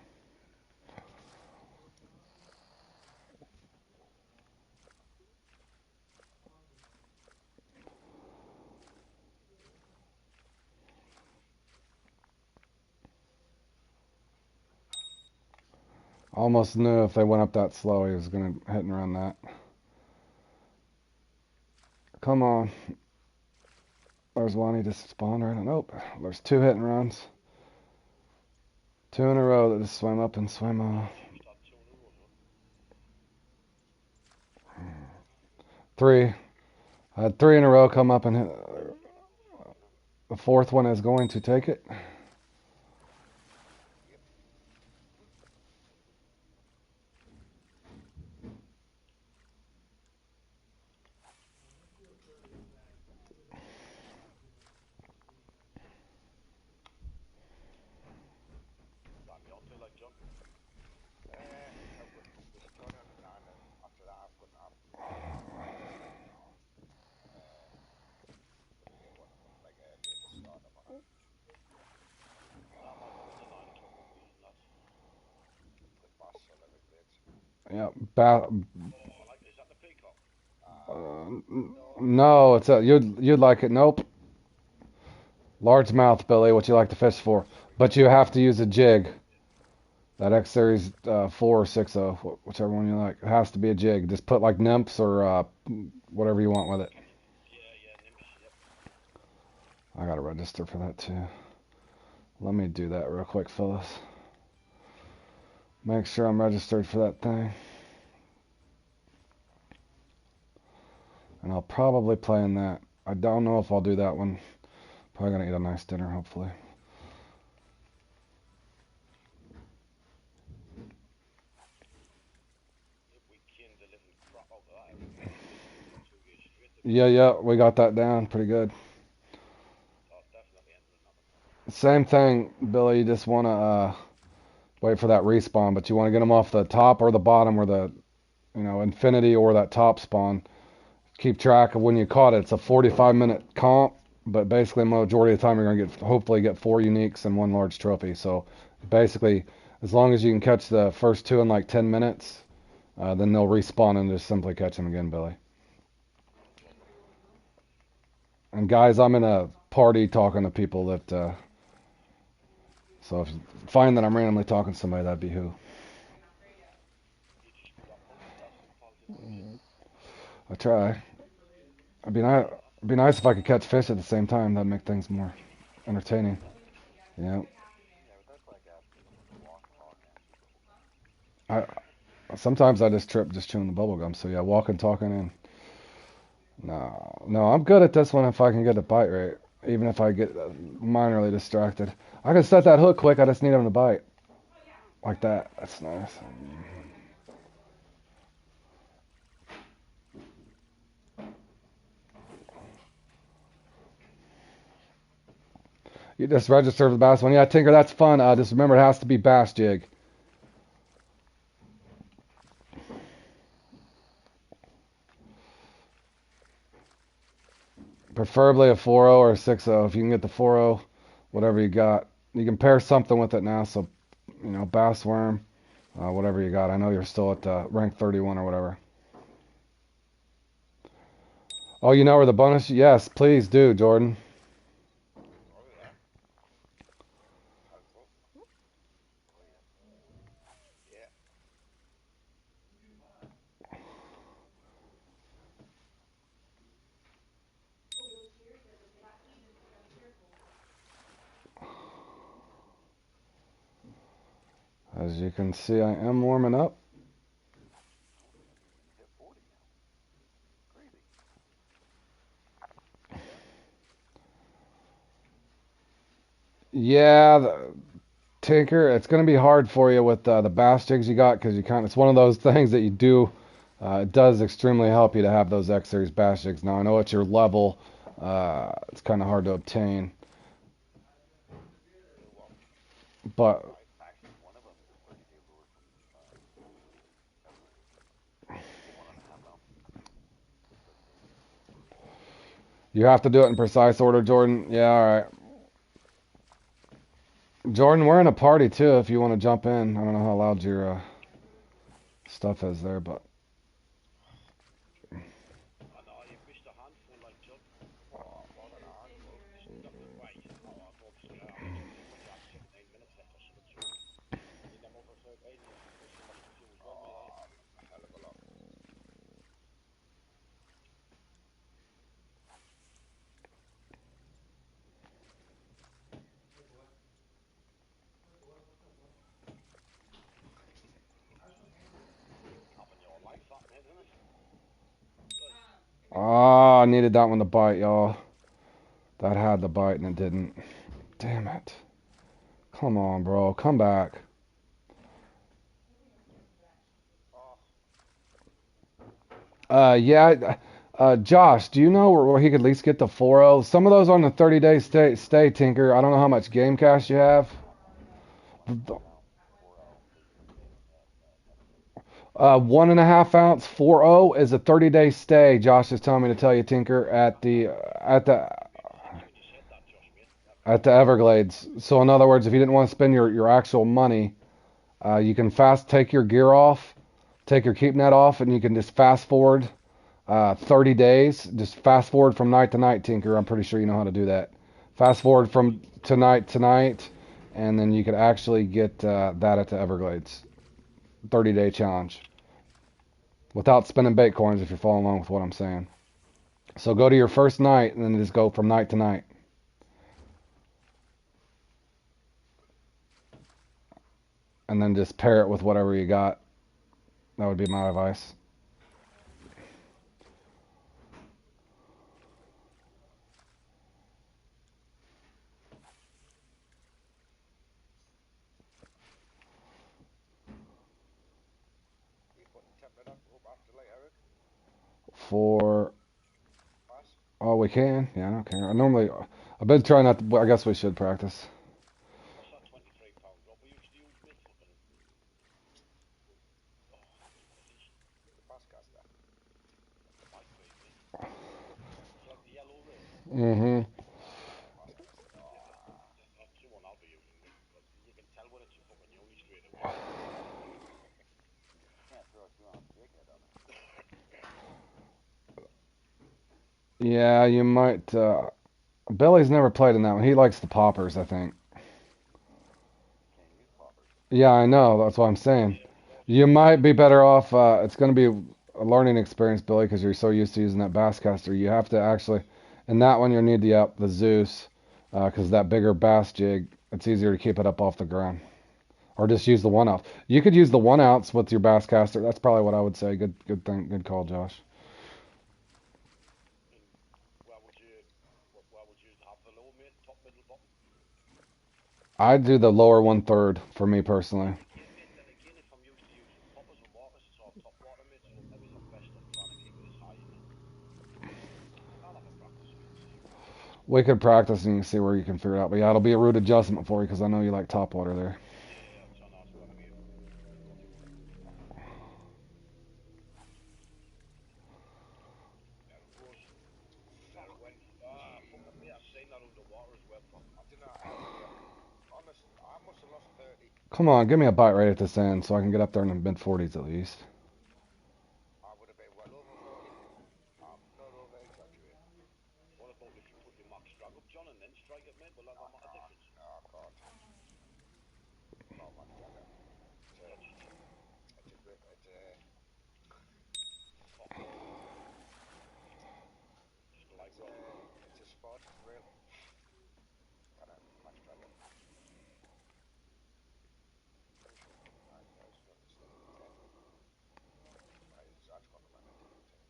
Almost knew if they went up that slow, he was going to hit and run that. Come on. There's one he just spawned right on. Nope. There's 2 hit and runs. 2 in a row that just swim up and swim off. You start 2 in a row, 3. I had 3 in a row come up and hit. The 4th one is going to take it. Damn, you don't feel like jumping? I wouldn't. There's a tournament on, and after that, I'm gonna what, like be able to start them on. Nah, I'm not doing the 9 o'clock ones, lads. The boss or whatever grades. Yeah. Oh, I like. Is that the peacock? No, No, it's a you'd like it. Nope. Largemouth, Billy, what you like to fish for. But you have to use a jig. That X Series 4 or 6.0, whichever one you like. It has to be a jig. Just put like nymphs or whatever you want with it. yeah, nymphs. Yep. I gotta register for that too. Let me do that real quick, Phyllis. Make sure I'm registered for that thing. and I'll probably play in that. I don't know if I'll do that one. Probably gonna eat a nice dinner, hopefully. If we kindle a little crop out of that, 2 years straight, Yeah, we got that down pretty good. that's definitely ended another one. Same thing, Billy. You just wanna wait for that respawn, but you want to get them off the top or the bottom, where the infinity or that top spawn. Keep track of when you caught it. It's a 45-minute comp, but basically majority of the time you're gonna hopefully get 4 uniques and 1 large trophy. So basically, as long as you can catch the first 2 in like 10 minutes, then they'll respawn and just simply catch them again, Billy. And guys, I'm in a party talking to people that. So if you find that I'm randomly talking to somebody, that'd be who. I try. It'd be nice if I could catch fish at the same time. That'd make things more entertaining. Yeah. Yeah, but that's like asking someone to walk and talk and answer. Sometimes I just trip just chewing the bubble gum. So yeah, walking, talking, and no, I'm good at this one if I can get a bite right. Even if I get minorly distracted, I can set that hook quick. I just need him to bite like that. That's nice. You just register for the bass one. Yeah, Tinker, that's fun. Just remember it has to be bass jig. Preferably a 4.0 or a 6.0. If you can get the 4.0, whatever you got. You can pair something with it now. So, bass worm, whatever you got. I know you're still at rank 31 or whatever. Oh, you know where the bonus? Yes, please do, Jordan. Oh, yeah. Helpful. Yeah. As you can see, I am warming up. Hit 40 now. Crazy. Yeah, Tinker, it's going to be hard for you with the bass jigs you got because it's one of those things that you do. It does extremely help you to have those X Series bass jigs. Now, I know at your level, it's kind of hard to obtain, but Actually, one of them is a 30-day lure from Everglades. The 1.5 ounce. you have to do it in precise order, Jordan. Yeah, all right. Jordan, we're in a party too if you want to jump in. I don't know how loud your stuff is there, but I know you fished a handful like Judd. Oh, more than a handful. Stop the fight. Oh, I thought, yeah, I just only had 7, 8 minutes left. I should have checked. In the motorcycle, I need to fish as much as you as well, mate. a hell of a lot. Having your life, that, mate, isn't it? I needed that one to bite, y'all. That had the bite and it didn't. Damn it. Come on, bro. Come back. Yeah. Josh, do you know where he could at least get the 4.0? Some of those on the 30-day stay, Tinker. I don't know how much game cash you have. 1.5 ounce 4.0 is a 30-day stay. Josh is telling me to tell you, Tinker, at the When you said that, Josh, mate. at the Everglades. So in other words, if you didn't want to spend your actual money, you can take your gear off, take your keep net off, and you can just fast forward 30 days. Just fast forward from night to night, Tinker. I'm pretty sure you know how to do that. Fast forward from tonight to night, and then you could actually get that at the Everglades. 30-day challenge. Without spending bait coins if you're following along with what I'm saying. So go to your first night and then just go from night to night. And then just pair it with whatever you got. That would be my advice. for. Pass? Oh, we can. Yeah, I don't care. I normally. I've been trying not to. I guess we should practice. What's that £23 drop we used to use with fucking... Oh, what is this? The Basscaster. My favourite. It's like the yellow rim. Mm-hmm. Basscaster. That's the one I'll be using. Because you can tell when it's a fucking uni straight away. Can't throw it through on a big head on it. Yeah, you might. Billy's never played in that one. He likes the poppers, I think. Can't use poppers. Yeah, I know. That's what I'm saying. You might be better off. It's going to be a learning experience, Billy, because you're so used to using that Basscaster. You have to actually, in that one, you need the Zeus, because that bigger bass jig, it's easier to keep it up off the ground. Or just use the 1 ounce. You could use the 1 ounce with your Basscaster. That's probably what I would say. Good thing. Good call, Josh. And where would you have the low mid, top, middle, bottom? I'd do the lower 1/3 for me personally. Then again, if I'm used to using poppers and waters, it's all top water mid, so maybe I'm best off trying to keep it as high in it. I'll have a practice and see. We could practice and see where you can figure it out. But yeah, it'll be a rude adjustment for you because I know you like top water there. Yeah, that's on us. Gotta be a there it goes. There it went. Fucking me, I've seen that underwater as well. I don't know how many. Honest, I must have lost 30. Come on, give me a bite right at this end so I can get up there in the mid 40s at least. I would have been well over 40. I'm not over exaggerating. What about if you put your max drag up, John, and then strike it mid? Will that not make a difference? No, I can't. Not much better. It's a great. Just like that. It's a sport, real. Gotta much better.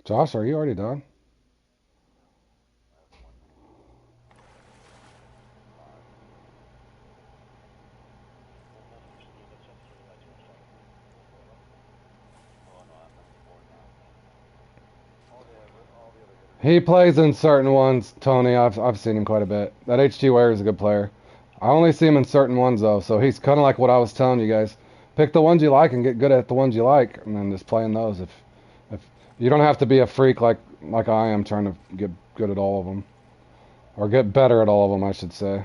Josh, are you already done? One more for this game, that's off 3 legs, what's that? Go for that. Oh no, I'm not 4 now. All the other guys. He plays in certain ones, Tony. I've seen him quite a bit. That HG Ware is a good player. I only see him in certain ones though, so he's kind of like what I was telling you guys. Pick the ones you like and get good at the ones you like, and then just play in those. If you don't have to be a freak like I am, trying to get good at all of them, or get better at all of them, I should say.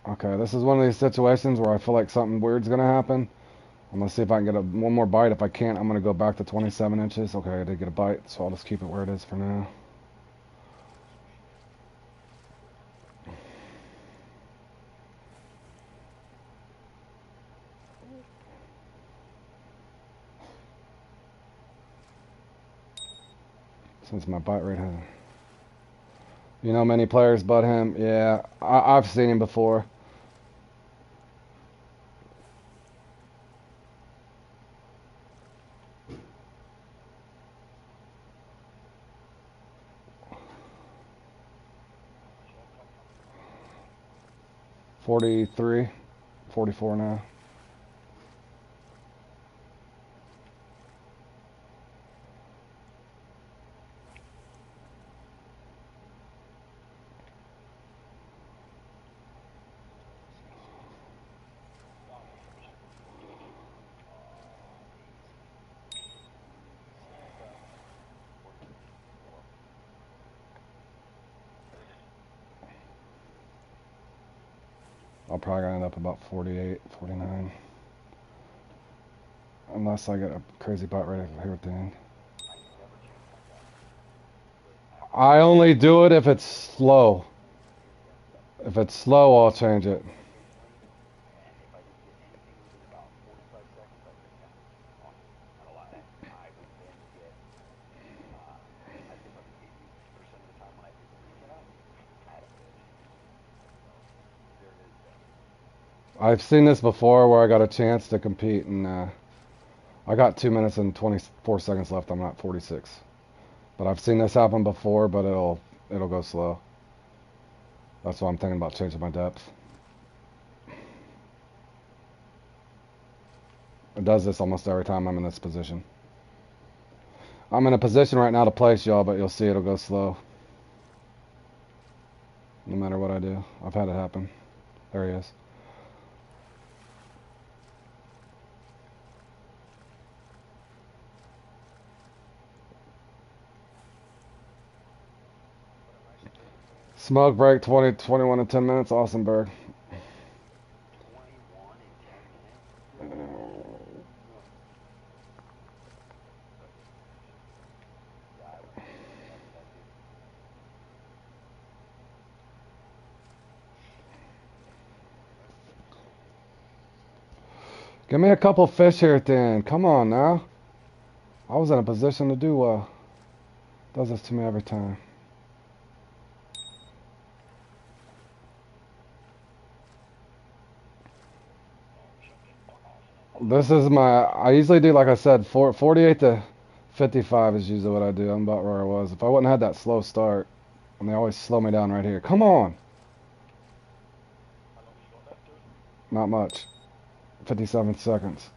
Okay, this is one of these situations where I feel like something weird's gonna happen. I'm gonna see if I can get one more bite. If I can't, I'm gonna go back to 27 inches. Okay, I did get a bite, so I'll just keep it where it is for now. Since my bite rate has... You know many players but him? Yeah, I've seen him before. $43, $44 now. I'll probably end up about 48, 49. Unless I get a crazy bite right here at the end. I only do it if it's slow. If it's slow, I'll change it. And if I didn't get anything within about 45 seconds, I'd bring that on. And a lot. I would then get, I think about 80% of the time when I pick the reset up, I had a fish. So, there it is then. I've seen this before where I got a chance to compete, and I got 2 minutes and 24 seconds left. I'm at 46. But I've seen this happen before, but it'll go slow. That's why I'm thinking about changing my depth. It does this almost every time I'm in this position. I'm in a position right now to place y'all, but you'll see it'll go slow. No matter what I do. I've had it happen. There he is. Smoke break 20, 21 and 10 minutes. Awesome, Berg. 21 in 10 minutes? Yeah, I would love that too. Give me a couple fish here at the end. Come on now. I was in a position to do well. Does this to me every time. This is I usually do, like I said, 48 to 55 is usually what I do. I'm about where I was. If I wouldn't have had that slow start, and they always slow me down right here. Come on. Not much. 57 seconds.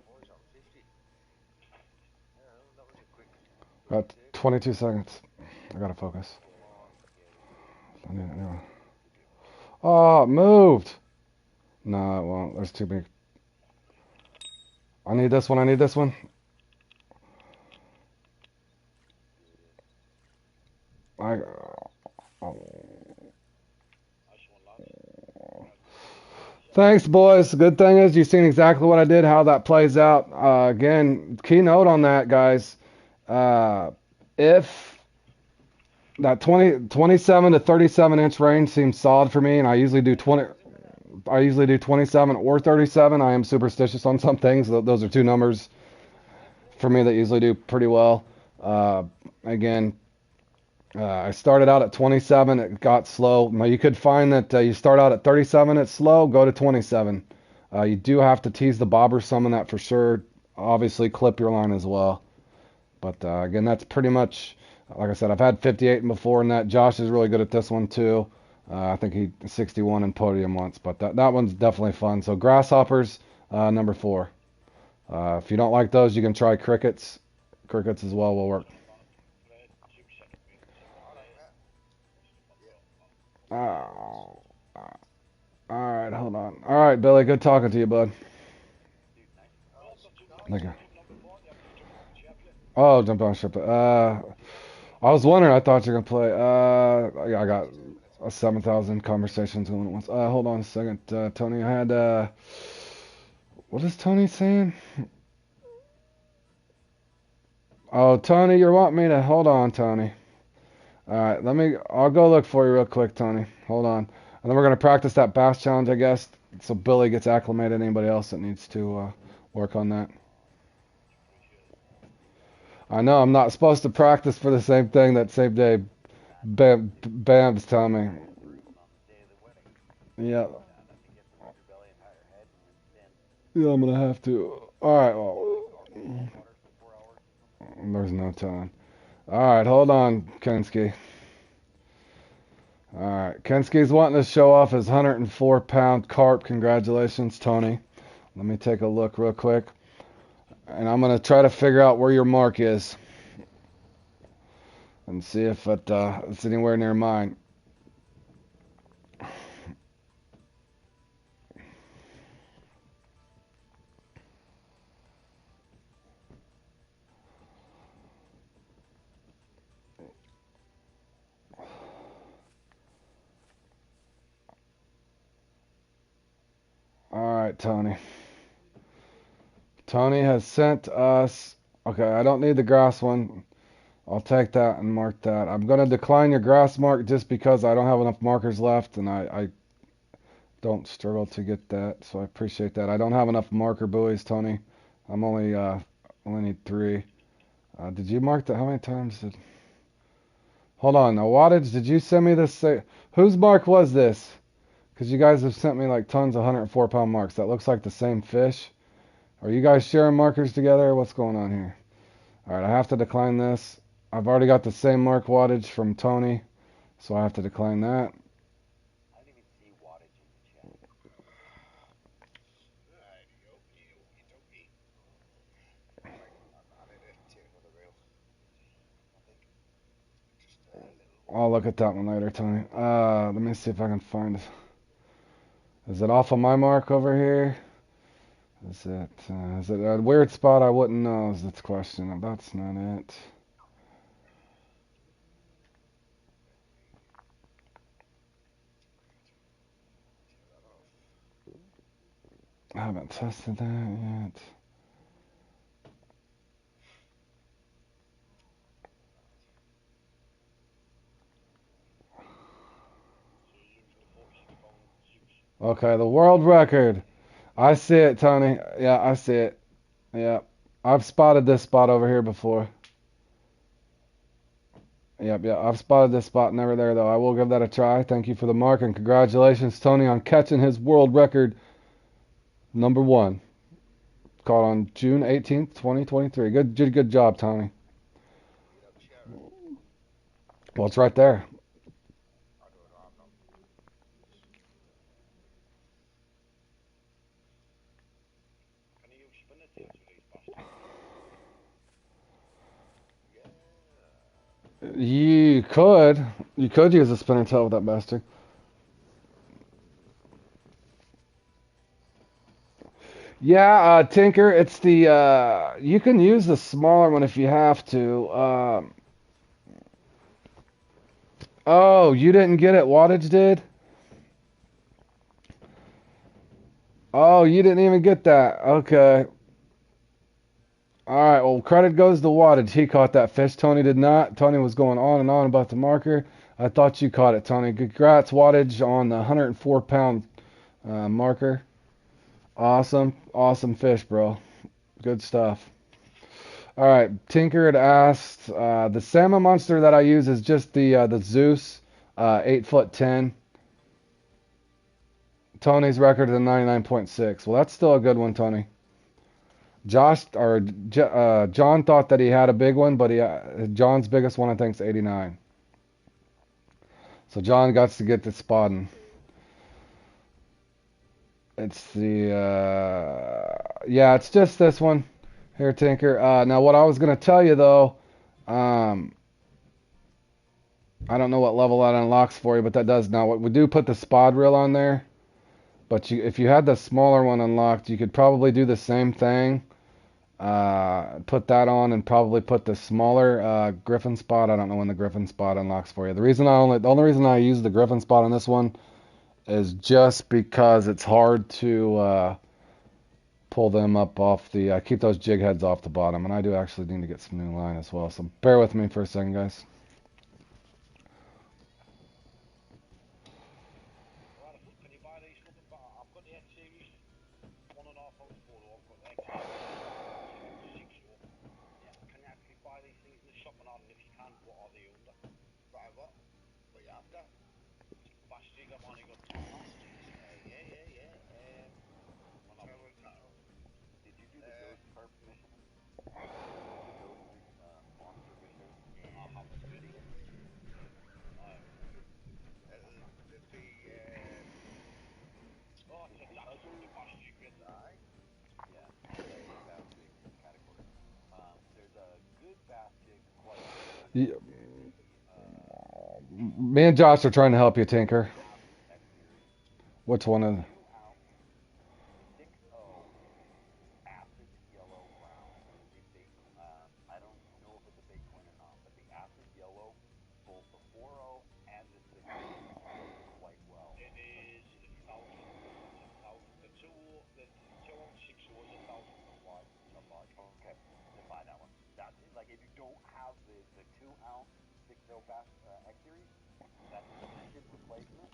Boys on 50. Yeah, that was a quick. 22 seconds. I gotta focus. Oh, it moved. No, it won't. There's too big. I need this one. I need this one. I. Thanks, boys. Good thing is you've seen exactly what I did, how that plays out. Again, keynote on that, guys. If that 27 to 37 inch range seems solid for me, and I usually do 27 or 37. I am superstitious on some things. Those are two numbers for me that usually do pretty well. Again, I started out at 27. It got slow. Now you could find that you start out at 37. It's slow. Go to 27. You do have to tease the bobber some in that for sure. Obviously, clip your line as well. But again, that's pretty much, like I said, I've had 58 before in that. Josh is really good at this one too. I think he 61 in podium once, but that one's definitely fun. So grasshoppers, number 4. If you don't like those, you can try crickets. Crickets as well will work. Oh, all right, hold on. All right, Billy, good talking to you, bud. Thank you. Oh, jumped on ship. I was wondering. I thought you were gonna play. I got 7,000 conversations going at once. Hold on a second, Tony. I had. What is Tony saying? Oh, Tony, you want me to hold on, Tony? All right, I'll go look for you real quick, Tony. Hold on, and then we're gonna practice that bass challenge, I guess, so Billy gets acclimated. Anybody else that needs to work on that? I know I'm not supposed to practice for the same thing that same day. Bam's telling me. Yeah. Yeah, I'm gonna have to. All right. Well, there's no time. All right, hold on, Kensky. All right, Kensky's wanting to show off his 104-pound carp. Congratulations, Tony. Let me take a look real quick, and I'm gonna try to figure out where your mark is, and see if it's anywhere near mine. All right, Tony. Tony has sent us. Okay, I don't need the grass one. I'll take that and mark that. I'm gonna decline your grass mark just because I don't have enough markers left, and I don't struggle to get that, so I appreciate that. I don't have enough marker buoys, Tony. I'm only need 3. Did you mark that? How many times did? Hold on. Now, wattage. Did you send me this? Whose mark was this? Because you guys have sent me like tons of 104-pound marks. That looks like the same fish. Are you guys sharing markers together? What's going on here? All right, I have to decline this. I've already got the same mark wattage from Tony, so I have to decline that. I didn't even see wattage in the chat. Alrighty, okie dokie dokie. Right, I'm in it. Take another reel. I think just a little. I'll look at that one later, Tony. Let me see if I can find. Is it off of my mark over here? Is it a weird spot I wouldn't know? Is the question. That's not it. Tear that off. I haven't tested that yet. So you're using the 46-pound Zeus. Okay, the world record. I see it, Tony. Yeah, I see it. Yeah. I've spotted this spot over here before. Yep, yeah, I've spotted this spot, never there though. I will give that a try. Thank you for the mark and congratulations, Tony, on catching his world record #1. Caught on June 18th, 2023. Good job, Tony. You don't share it. Well, it's right there. I don't know. I'm not. Can you use spinner tails with these bastards? Yeah. You could. You could use a spinner tail with that bastard. Yeah, Tinker, it's the you can use the smaller one if you have to. Oh, you didn't get it. Wattage did? Oh, you didn't even get that. Okay. All right. Well, credit goes to Wattage. He caught that fish. Tony did not. Tony was going on and on about the marker. I thought you caught it, Tony. Congrats, Wattage, on the 104-pound marker. Awesome. Awesome fish, bro. Good stuff. All right. Tinker had asked, the salmon monster that I use is just the Zeus, 8'10". Tony's record is a 99.6. Well, that's still a good one, Tony. John thought that he had a big one, but John's biggest one I think is 89. So John got to get the spotting. It's the yeah, it's just this one here, Tinker. Now what I was gonna tell you though, um, I don't know what level that unlocks for you, but that does now. We do put the spot reel on there, but if you had the smaller one unlocked, you could probably do the same thing. Put that on and probably put the smaller Griffin spot. I don't know when the Griffin spot unlocks for you. The only reason I use the Griffin spot on this one is just because it's hard to pull them up off the. I keep those jig heads off the bottom, and I do actually need to get some new line as well. So bear with me for a second, guys. Right, can you buy these rubber bar? I've got the X series 1.5 ounce photo. I've got the X series 6 euro. Yeah. Can you actually buy these things in the shop? And if you can, what are they under? Buy what? What you after? Fast jig. I've only got 2 fast jigs. Yeah. Tell them now. Did you do the ghost carp mission? The ghost monster mission? I haven't really. Oh, it's a that's the fast jig bit. Aye. Yeah, that's the bass jig category. There's a good bass jig, quite Yeah, uh, me and Josh are trying to help you, Tinker. X series, Which one is? 2 ounce, 6O, acid yellow brown. The bait, I don't know if it's a bait coin or not, but the acid yellow, both the 4O and the 6O float quite well. It is 1,000. It's 1,000. The 2 ounce 6 was 1,000 for wide. Okay, then buy that one. That like if you don't have the 2-ounce 6.0 fast X series, that's a ship replacement,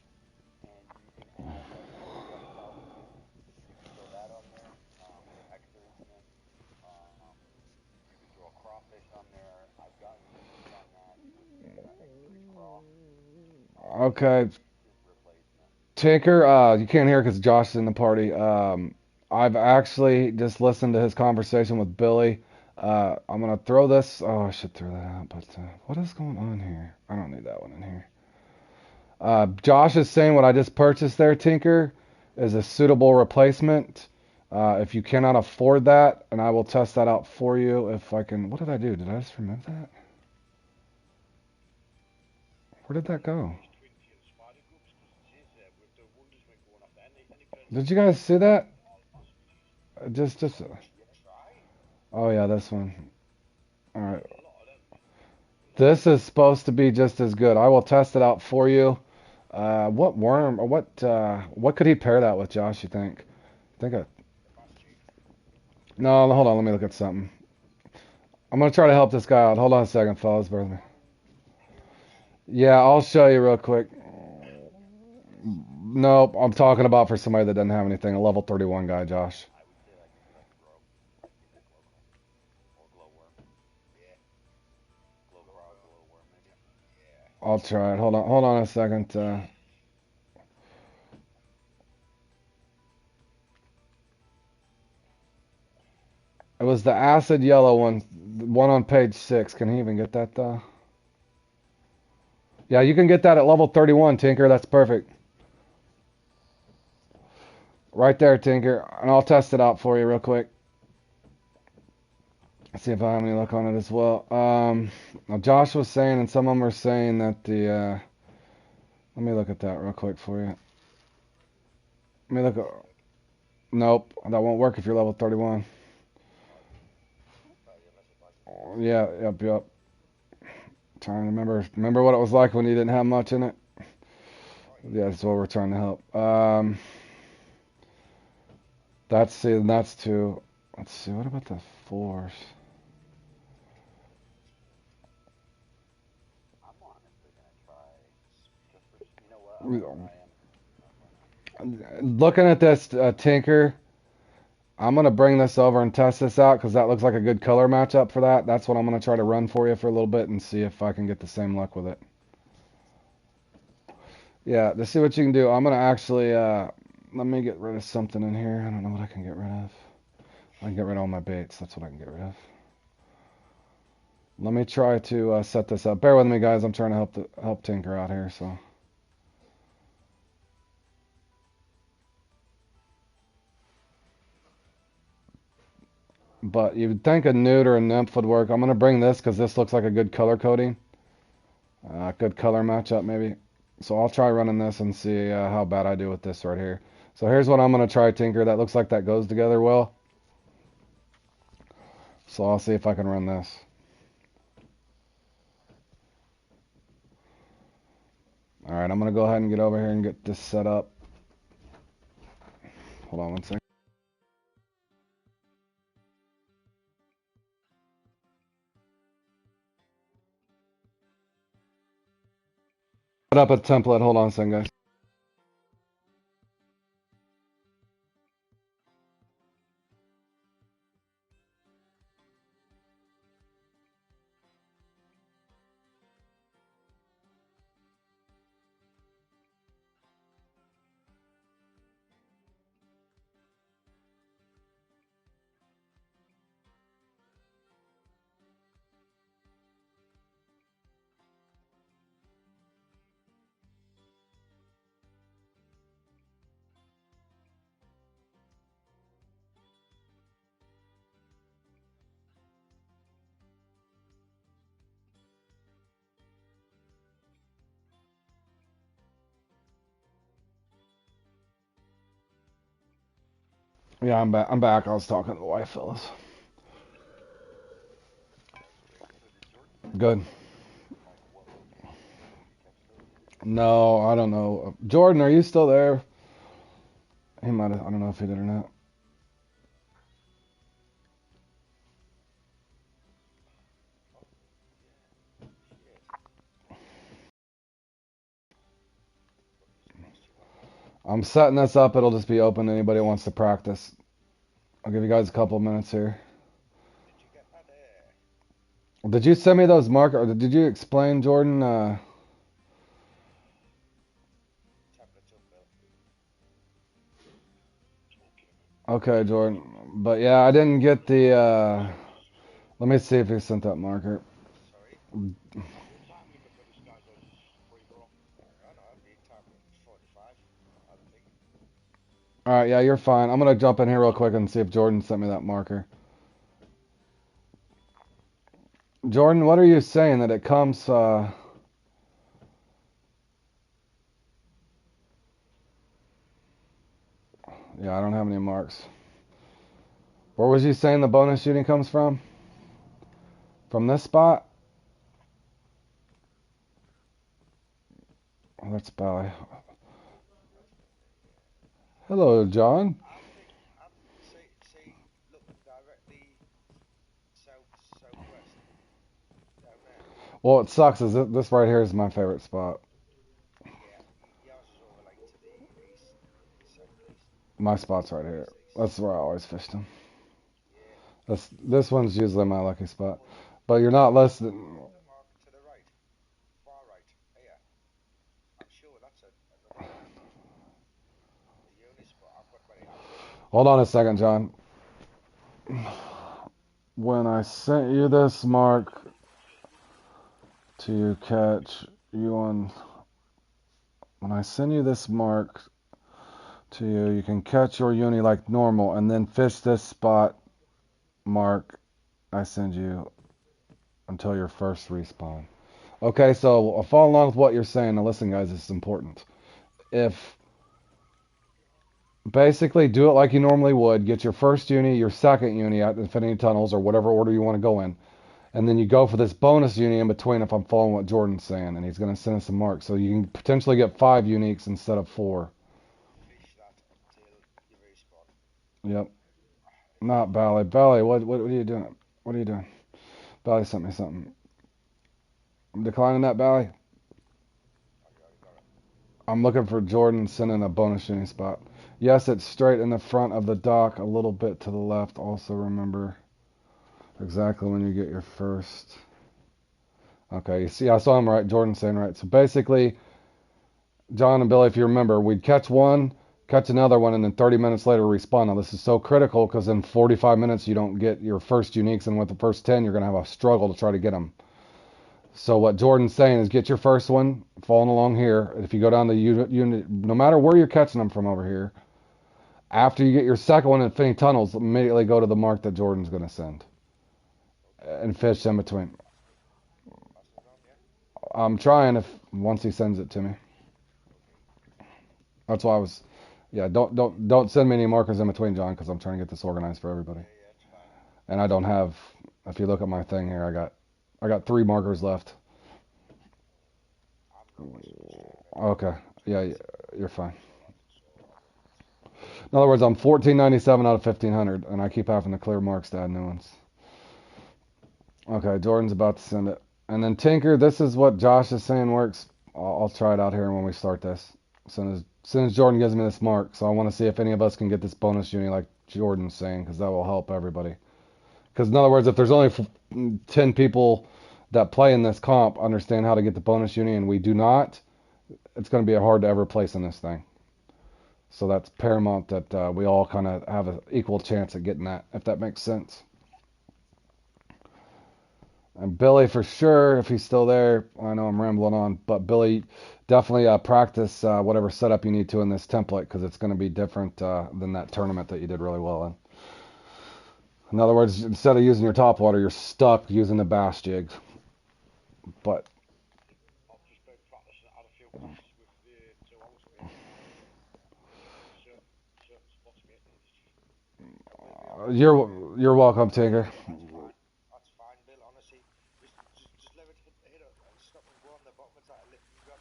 and you can add like reptile skin. You can throw that on there, the X series skin. You can throw a crawfish on there. I've gotten meat on that with the X series craw. Okay, Instant replacement. Tinker, you can't hear because Josh is in the party. I've actually just listened to his conversation with Billy. I'm gonna throw this. Oh, I should throw that out, but what is going on here? I don't need that one in here. Josh is saying what I just purchased there, Tinker, is a suitable replacement. If you cannot afford that, and I will test that out for you if I can. What did I do? Did I just remove that? Where did that go? Did you guys see that? Just. Oh yeah, this one. All right. This is supposed to be just as good. I will test it out for you. What worm or what could he pair that with, Josh? You think? No, hold on. Let me look at something. I'm gonna try to help this guy out. Hold on a second, fellas. Bear with me. Yeah, I'll show you real quick. Nope, I'm talking about for somebody that doesn't have anything. A level 31 guy, Josh. I would say like maybe like grow. Maybe like glowclaw or glowworm. Yeah. Glowclaw, glowworm maybe. Yeah. I'll try it. Hold on a second. It was the acid yellow one, the one on page 6. Can he even get that though? Yeah, you can get that at level 31, Tinker. That's perfect. Right there, Tinker. And I'll test it out for you real quick. See if I have any luck on it as well. Now Josh was saying, and some of them are saying that the. Let me look at that real quick for you. Let me look at. Nope, that won't work if you're level 31. Yeah, yep. Trying to remember what it was like when you didn't have much in it. Yeah, that's what we're trying to help. That's 2. Let's see. What about the 4s? I'm honestly gonna try just for you know what I am. Looking at this Tinker, I'm gonna bring this over and test this out because that looks like a good color matchup for that. That's what I'm gonna try to run for you for a little bit and see if I can get the same luck with it. Yeah, to see what you can do. I'm gonna actually let me get rid of something in here. I don't know what I can get rid of. I can get rid of all my baits. That's what I can get rid of. Let me try to set this up. Bear with me, guys. I'm trying to help Tinker out here. So. But you'd think a newt or a nymph would work. I'm gonna bring this because this looks like a good color coding. Good color matchup maybe. So I'll try running this and see how bad I do with this right here. So here's what I'm gonna try, Tinker. That looks like that goes together well. So I'll see if I can run this. Alright, I'm gonna go ahead and get over here and get this set up. Hold on one second. Put up a template. Hold on a second, guys. Yeah, I'm back. I was talking to the wife, fellas. Good. No, I don't know. Jordan, are you still there? He might have. I don't know if he did or not. I'm setting this up. It'll just be open to anybody who wants to practice. I'll give you guys a couple minutes here. Did you get that? Did you send me those markers? Or did you explain, Jordan? Tablet up, Bill. Okay, man. Okay, Jordan. But yeah, I didn't get the. Let me see if he sent that marker. Sorry. What time limit for this, guys? Or is this free for all? I know, the time limit 45, I think. All right, yeah, you're fine. I'm gonna jump in here real quick and see if Jordan sent me that marker. Jordan, what are you saying that it comes? Yeah, I don't have any marks. Where was you saying the bonus shooting comes from? From this spot? Oh, that's Bally. Hello, John. I think, see, look directly southwest, down there. Well, it sucks. Is this right here is my favorite spot. Yeah, yours is over like to the east, southeast, My spot's right here. southeast. That's where I always fished them. Yeah. This one's usually my lucky spot. But you're not listening. The mark to the right, far right, here. I'm sure that's another unit spot. I've got very happy. Hold on a second, John. When I sent you this mark to catch you on. When I send you this mark to you, you can catch your uni like normal and then fish this spot mark I send you until your first respawn. Okay, so I'll follow along with what you're saying. Now listen, guys, this is important. If basically do it like you normally would, get your first uni, your second uni at Infinity Tunnels or whatever order you want to go in, and then you go for this bonus uni in between if I'm following what Jordan's saying, and he's going to send us some marks. So you can potentially get 5 uniques instead of 4. Fish that until you respawn. Yep. Not Bally. Bally, what are you doing? What are you doing? Bally sent me something. I'm declining that, Bally. Have you already got it? I'm looking for Jordan sending a bonus shooting spot. Yes, it's straight in the front of the dock, a little bit to the left. Also remember exactly when you get your first. Okay, you see, I saw him right. Jordan's saying right. So basically, John and Billy, if you remember, we'd catch one, catch another one, and then 30 minutes later respawn. Now this is so critical because in 45 minutes you don't get your first uniques, and with the first 10 you're going to have a struggle to try to get them. So what Jordan's saying is get your first one, following along here. If you go down the unit, no matter where you're catching them from over here, after you get your second one in Infinity Tunnels, immediately go to the mark that Jordan's going to send Okay. and fish in between. Passing it on, yeah? I'm trying if once he sends it to me. Okay. That's why I was, yeah. Don't send me any markers in between, John, because I'm trying to get this organized for everybody. Yeah, it's fine. And I don't have. If you look at my thing here, I got 3 markers left. I'm not much straight Okay, yeah, you're fine. so that, so In other words, I'm 1497 out of 1500, and I keep having to clear marks to add new ones. Okay, Jordan's about to send it. And then Tinker, this is what Josh is saying works. I'll try it out here when we start this. As soon as Jordan gives me this mark, so I want to see if any of us can get this bonus uni like Jordan's saying, because that will help everybody. Because in other words, if there's only 10 people that play in this comp understand how to get the bonus uni, and we do not, it's going to be hard to ever place in this thing. So that's paramount that we all kind of have an equal chance at getting that, if that makes sense. And Billy, for sure, if he's still there, I know I'm rambling on, but Billy, definitely practice whatever setup you need to in this template because it's going to be different than that tournament that you did really well in. In other words, instead of using your top water, you're stuck using the bass jigs. But I've just been practicing. I had a few clashes with the 2 hours, mate. Certain spots, mate. And it's just, you're welcome, Tinker. that's fine. That's fine, Bill. Honestly, just let it hit it and stop and go on the bottom. It's like a lift and drop.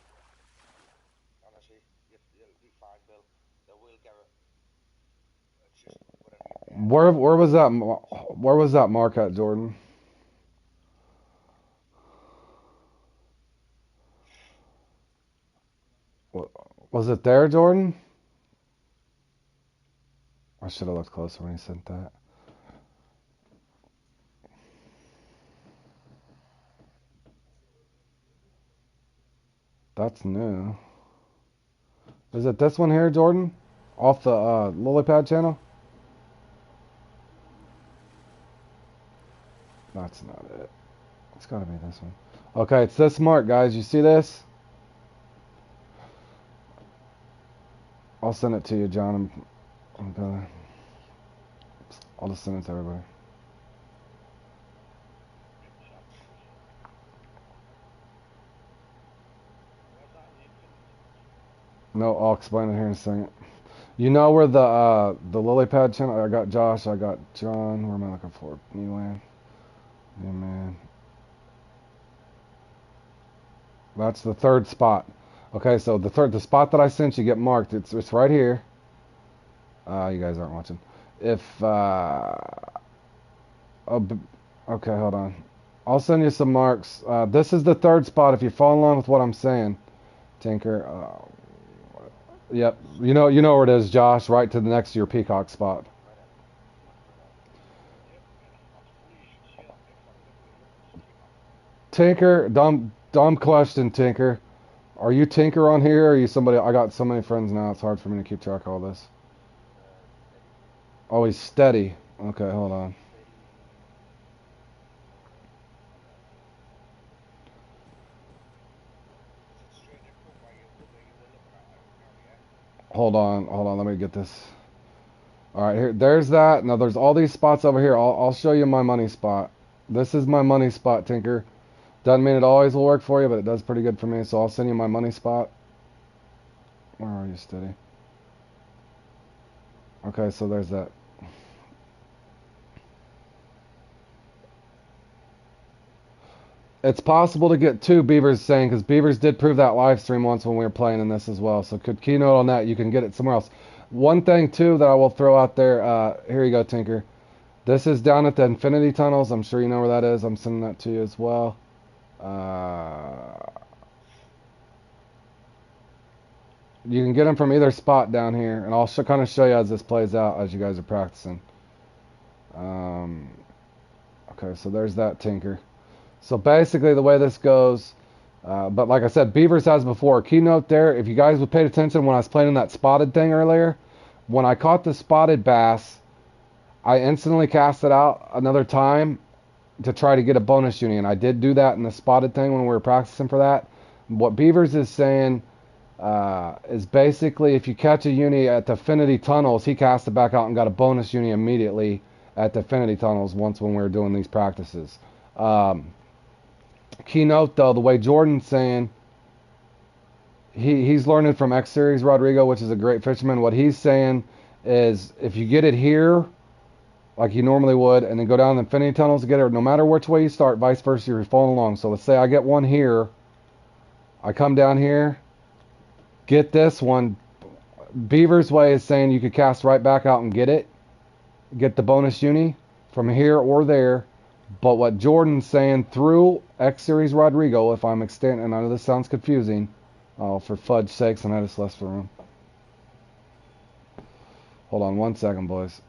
Honestly, you'll be fine, Bill. They will get it. It's just whatever you can. Where was that mark at, Jordan? Was it there, Jordan? I should have looked closer when he sent that. That's new. Is it this one here, Jordan? Off the Lilypad channel? That's not it. It's gotta be this one. Okay, it's this mark, guys. You see this? I'll send it to you, John. I'm gonna. I'll just send it to everybody. No, I'll explain it here in a second. You know where the Lilypad channel? I got Josh. I got John. Where am I looking for? New man. That's the third spot. Okay, so the spot that I sent you get marked. It's right here. You guys aren't watching. If okay, hold on. I'll send you some marks. This is the third spot. If you follow along with what I'm saying, Tinker. Yep. You know where it is, Josh. Right to the next to your peacock spot. Tinker, dumb question, Tinker. Are you Tinker on here? Or are you somebody? I got so many friends now. It's hard for me to keep track of all this. Oh, he's steady. Okay, hold on. Hold on. Let me get this. All right, here. There's that. Now there's all these spots over here. I'll show you my money spot. This is my money spot, Tinker. Doesn't mean it always will work for you, but it does pretty good for me. So I'll send you my money spot. Where are you, steady? Okay, so there's that. It's possible to get two, Beavers saying, because Beavers did prove that live stream once when we were playing in this as well. So could keynote on that. You can get it somewhere else. One thing, too, that I will throw out there. Here you go, Tinker. This is down at the Infinity Tunnels. I'm sure you know where that is. I'm sending that to you as well. You can get them from either spot down here. And I'll kind of show you as this plays out as you guys are practicing. Okay, so there's that, Tinker. So basically the way this goes, but like I said, Beavers has before. Keynote there, if you guys would paid attention when I was playing that spotted thing earlier, when I caught the spotted bass, I instantly cast it out another time to try to get a bonus uni, and I did do that in the spotted thing when we were practicing for that. What Beavers is saying is basically if you catch a uni at the Affinity Tunnels, he cast it back out and got a bonus uni immediately at the Affinity Tunnels once when we were doing these practices. Keynote though, the way Jordan's saying, he's learning from X Series Rodrigo, which is a great fisherman. What he's saying is if you get it here, like you normally would, and then go down the Infinity Tunnels to get it, no matter which way you start, vice versa, you're following along. So let's say I get one here, I come down here, get this one. Beaver's way is saying you could cast right back out and get it, get the bonus uni from here or there. But what Jordan's saying through X Series Rodrigo, if I'm extending, and I know this sounds confusing, for fudge sakes, and I just left the room. Hold on 1 second, boys.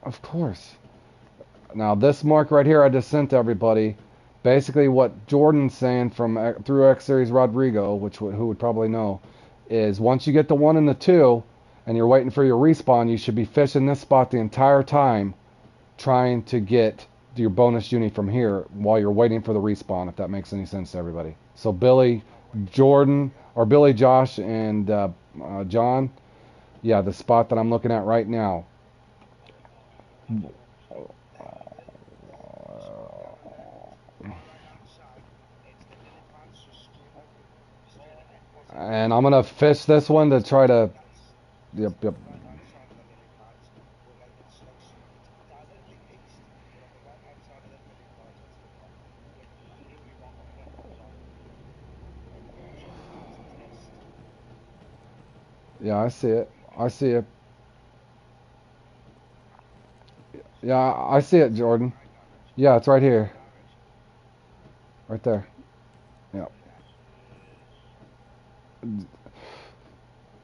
Of course. Now this mark right here I just sent to everybody. Basically what Jordan's saying from through X Series Rodrigo, who would probably know, is once you get the 1 and the 2, and you're waiting for your respawn, you should be fishing this spot the entire time, trying to get your bonus uni from here while you're waiting for the respawn, if that makes any sense to everybody. So Billy, Jordan, or Billy, Josh, and John, yeah, the spot that I'm looking at right now. And I'm gonna fish this one to try to, yep. Yeah, I see it. I see it. Yeah, I see it, Jordan. Yeah, it's right here. Right there. Yeah.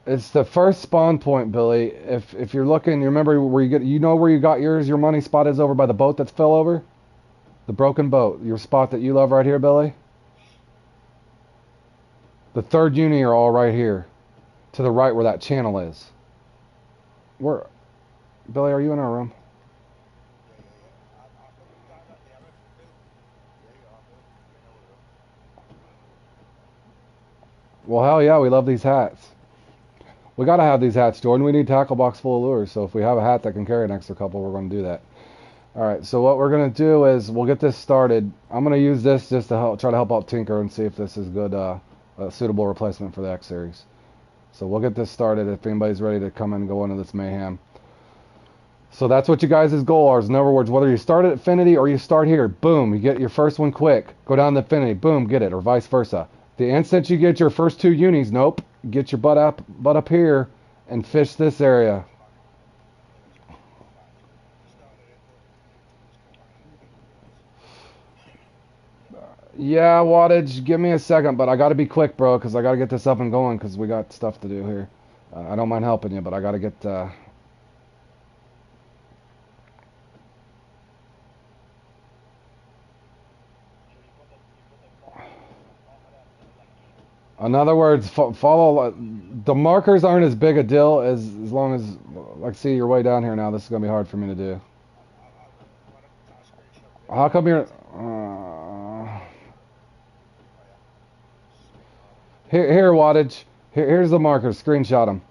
It's the first spawn point, Billy. If you're looking, you remember where you get, you know where you got yours. Your money spot is over by the boat that fell over, the broken boat. Your spot that you love right here, Billy. The third uni are all right here, to the right where that channel is. Where, Billy? Are you in our room? I thought you guys out there. I read for Phil. Yeah, you are, Phil. Yeah, no, we are. Well, hell yeah, we love these hats. We gotta have these hats, Jordan. We need tackle box full of lures. So if we have a hat that can carry an extra couple, we're gonna do that. All right. So what we're gonna do is we'll get this started. I'm gonna use this just to help try to help out Tinker and see if this is good, a suitable replacement for the X series. So we'll get this started if anybody's ready to come and go into this mayhem. So that's what you guys' goal is. In other words, whether you start at Affinity or you start here, boom, you get your first one quick. Go down to Affinity, boom, get it, or vice versa. The instant you get your first two unis, nope, get your butt up here and fish this area. You started it, but just come back and get the others. Yeah, wattage, give me a second, but I gotta be quick, bro, because I gotta get this up and going because we got stuff to do here. I don't mind helping you, but I gotta get, So you put the marker there for the left. in other words, follow, the markers aren't as big a deal as long as, like, see, you're way down here now. This is gonna be hard for me to do. Why don't you take a screenshot of it? How come you're, Oh yeah. Sweet. here, wattage, here's the markers, screenshot them.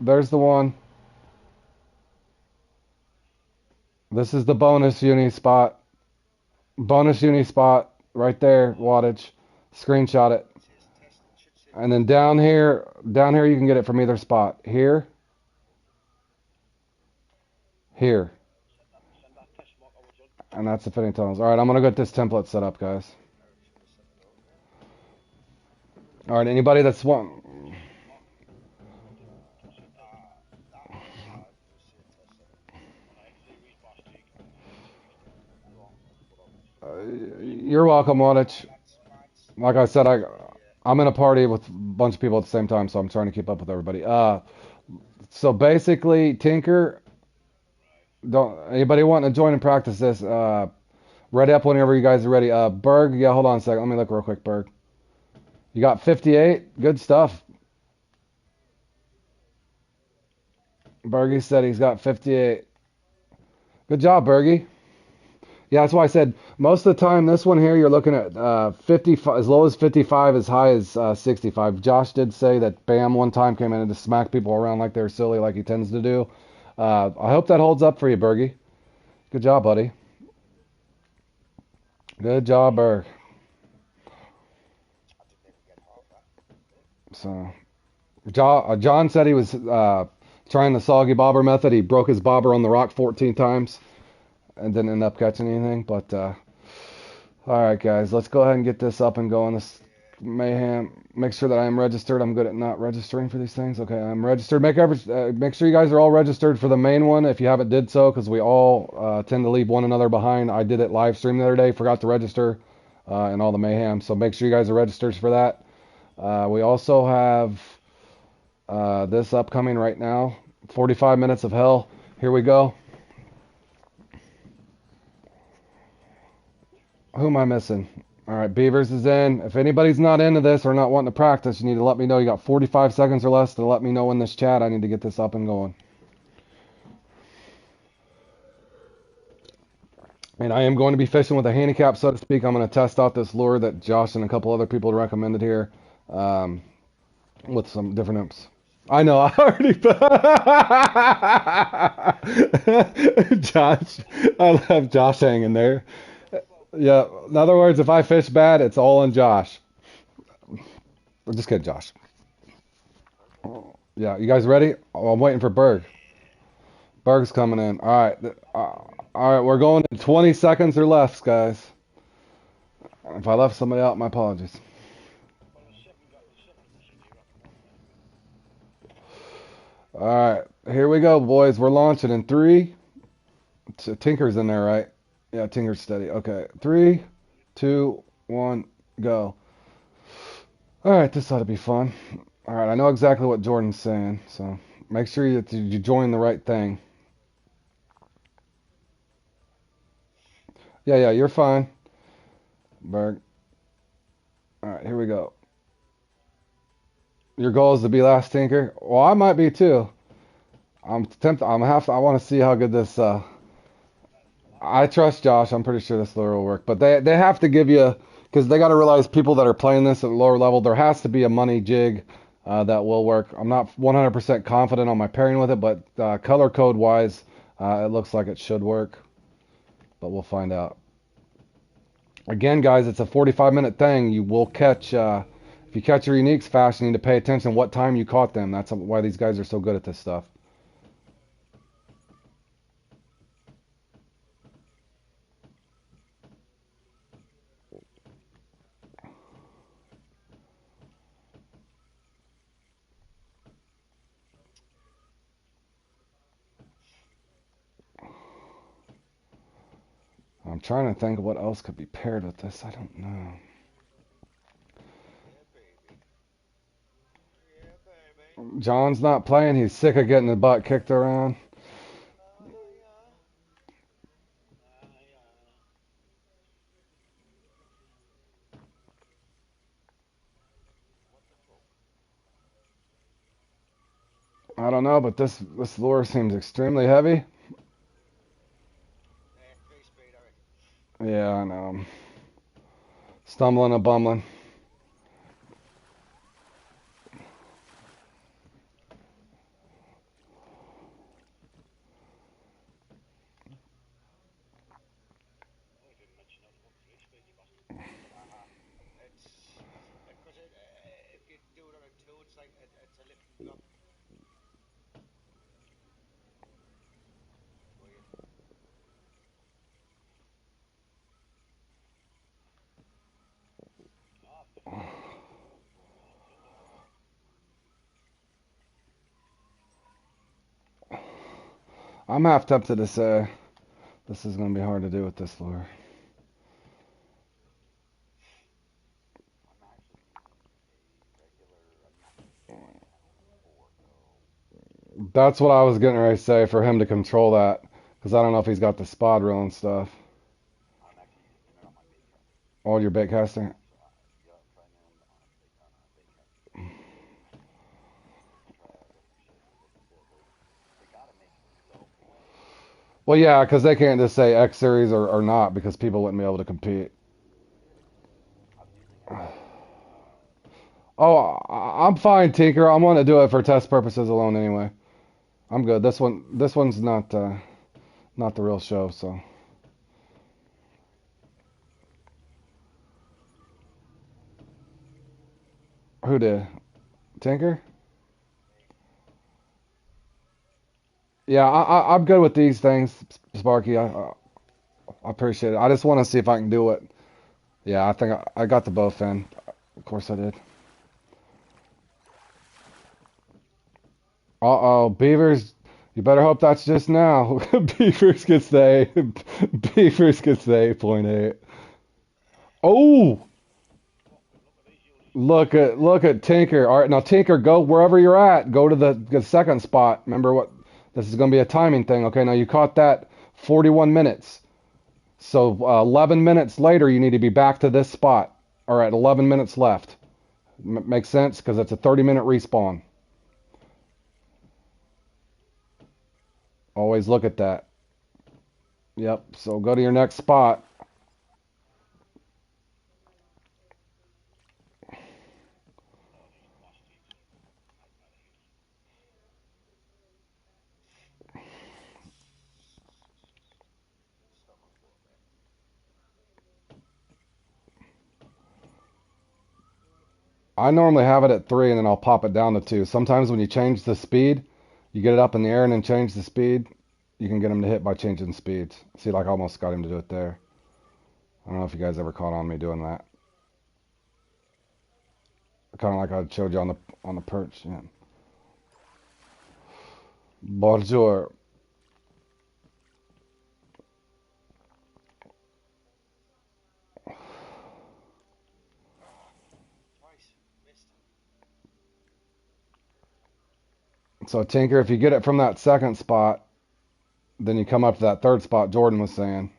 There's the one. This is the bonus uni spot. Bonus uni spot right there, wattage. Screenshot it. It says test. It should say And then down here you can get it from either spot. Here, here. send that test mark over John. And that's the fitting tunnels. Alright, I'm gonna get this template set up, guys. I'm just gonna set it up. Alright, anybody that's want Nah, just say test seven. On a X series boss take, Go on. Put on this. you're welcome, wattage. Mine's Like I said, yeah. I'm in a party with a bunch of people at the same time, so I'm trying to keep up with everybody. So basically, Tinker, don't anybody want to join and practice this? Ready up whenever you guys are ready. Berg, yeah, hold on a second. Let me look real quick, Berg. You got 58. Good stuff. Bergie said he's got 58. Good job, Bergie. Yeah, that's why I said most of the time this one here you're looking at 55, as low as 55, as high as 65. Josh did say that Bam one time came in and just smacked people around like they're silly, like he tends to do. I hope that holds up for you, Bergie. Good job, buddy. Good job, Berg. I didn't even get half that. So, John said he was trying the soggy bobber method. He broke his bobber on the rock 14 times and didn't end up catching anything. But all right, guys, let's go ahead and get this up and going. This mayhem. Make sure that I am registered. I'm good at not registering for these things. Okay, I'm registered. Make sure you guys are all registered for the main one if you haven't did so, because we all tend to leave one another behind. I did it live stream the other day. Forgot to register and all the mayhem. So make sure you guys are registered for that. We also have this upcoming right now. 45 minutes of hell. Here we go. Who am I missing? All right, Beavers is in. If anybody's not into this or not wanting to practice, you need to let me know. You got 45 seconds or less to let me know in this chat. I need to get this up and going. And I am going to be fishing with a handicap, so to speak. I'm going to test out this lure that Josh and a couple other people recommended here with some different imps. I know, I already. Josh, I love Josh hanging there. Yeah, in other words, if I fish bad, it's all on Josh. I'm just kidding, Josh. Yeah, you guys ready? Oh, I'm waiting for Berg. Berg's coming in. All right. All right, we're going in 20 seconds or less, guys. If I left somebody out, my apologies. Well, the seven should do that. All right, here we go, boys. We're launching in 3. Tinker's in there, right? Yeah, Tinker's steady. Okay, 3, 2, 1, go. All right, this ought to be fun. All right, I know exactly what Jordan's saying, so make sure you join the right thing. Yeah, yeah, you're fine, Berg. All right, here we go. Your goal is to be last tinker. Well, I might be too. I'm tempted. I want to see how good this. I trust Josh. I'm pretty sure this lure will work, but they have to give you because they got to realize people that are playing this at a lower level. There has to be a money jig that will work. I'm not 100% confident on my pairing with it, but color code wise, it looks like it should work. But we'll find out. Again, guys, it's a 45-minute thing. You will catch. If you catch your uniques fast, you need to pay attention what time you caught them. That's why these guys are so good at this stuff. I'm trying to think of what else could be paired with this. I don't know. Yeah, baby. Yeah, baby. John's not playing. He's sick of getting the butt kicked around. Yeah. What the fuck? I don't know, but this lure seems extremely heavy. Yeah, 3 speed, I reckon. Yeah, I know. Stumbling and bumbling. Oh, you didn't mention that. What 3 speed, you bastard? It's because if you do it on a 2, it's like it's a lift and drop. Weird. Ah, fuck. I'm half tempted to say this is going to be hard to do with this lure. I'm actually using a regular. I'm not using my Channel 4 though. That's what I was getting ready to say for him to control that. Because I don't know if he's got the spot reel and stuff. I'm actually using it on my bait caster. All your bait casting. So yeah, primarily on a bait caster. To try out different shit. Because like you said, they gotta make it so easy. Well, yeah, because they can't just say X series or not because people wouldn't be able to compete. I'm using X series. Oh, I'm fine, Tinker. I'm going to do it for test purposes alone anyway. I'm good. This one's not the real show, so. Who did? Tinker? Yeah, I'm good with these things, Sparky. I appreciate it. I just want to see if I can do it. Yeah, I think I got the bow fin. Of course I did. Uh-oh, Beavers. You better hope that's just now. Beavers gets the Beavers gets the 8.8. Oh, Fucking look at these units. look at Tinker. All right, now Tinker, go wherever you're at. Go to the second spot. Remember what? This is going to be a timing thing. Okay, now you caught that 41 minutes. So 11 minutes later, you need to be back to this spot. All right, 11 minutes left. Makes sense because it's a 30-minute respawn. Always look at that. Yep. So go to your next spot. Oh, these bastards. Nightmare units. Stomach blow, man. I normally have it at 3 and then I'll pop it down to 2. Sometimes when you change the speed, you get it up in the air and then change the speed, you can get him to hit by changing speeds. See, like I almost got him to do it there. I don't know if you guys ever caught on me doing that. Kind of like I showed you on the perch. Yeah. Bonjour. Twice. Missed. So Tinker, if you get it from that second spot, then you come up to that third spot Jordan was saying,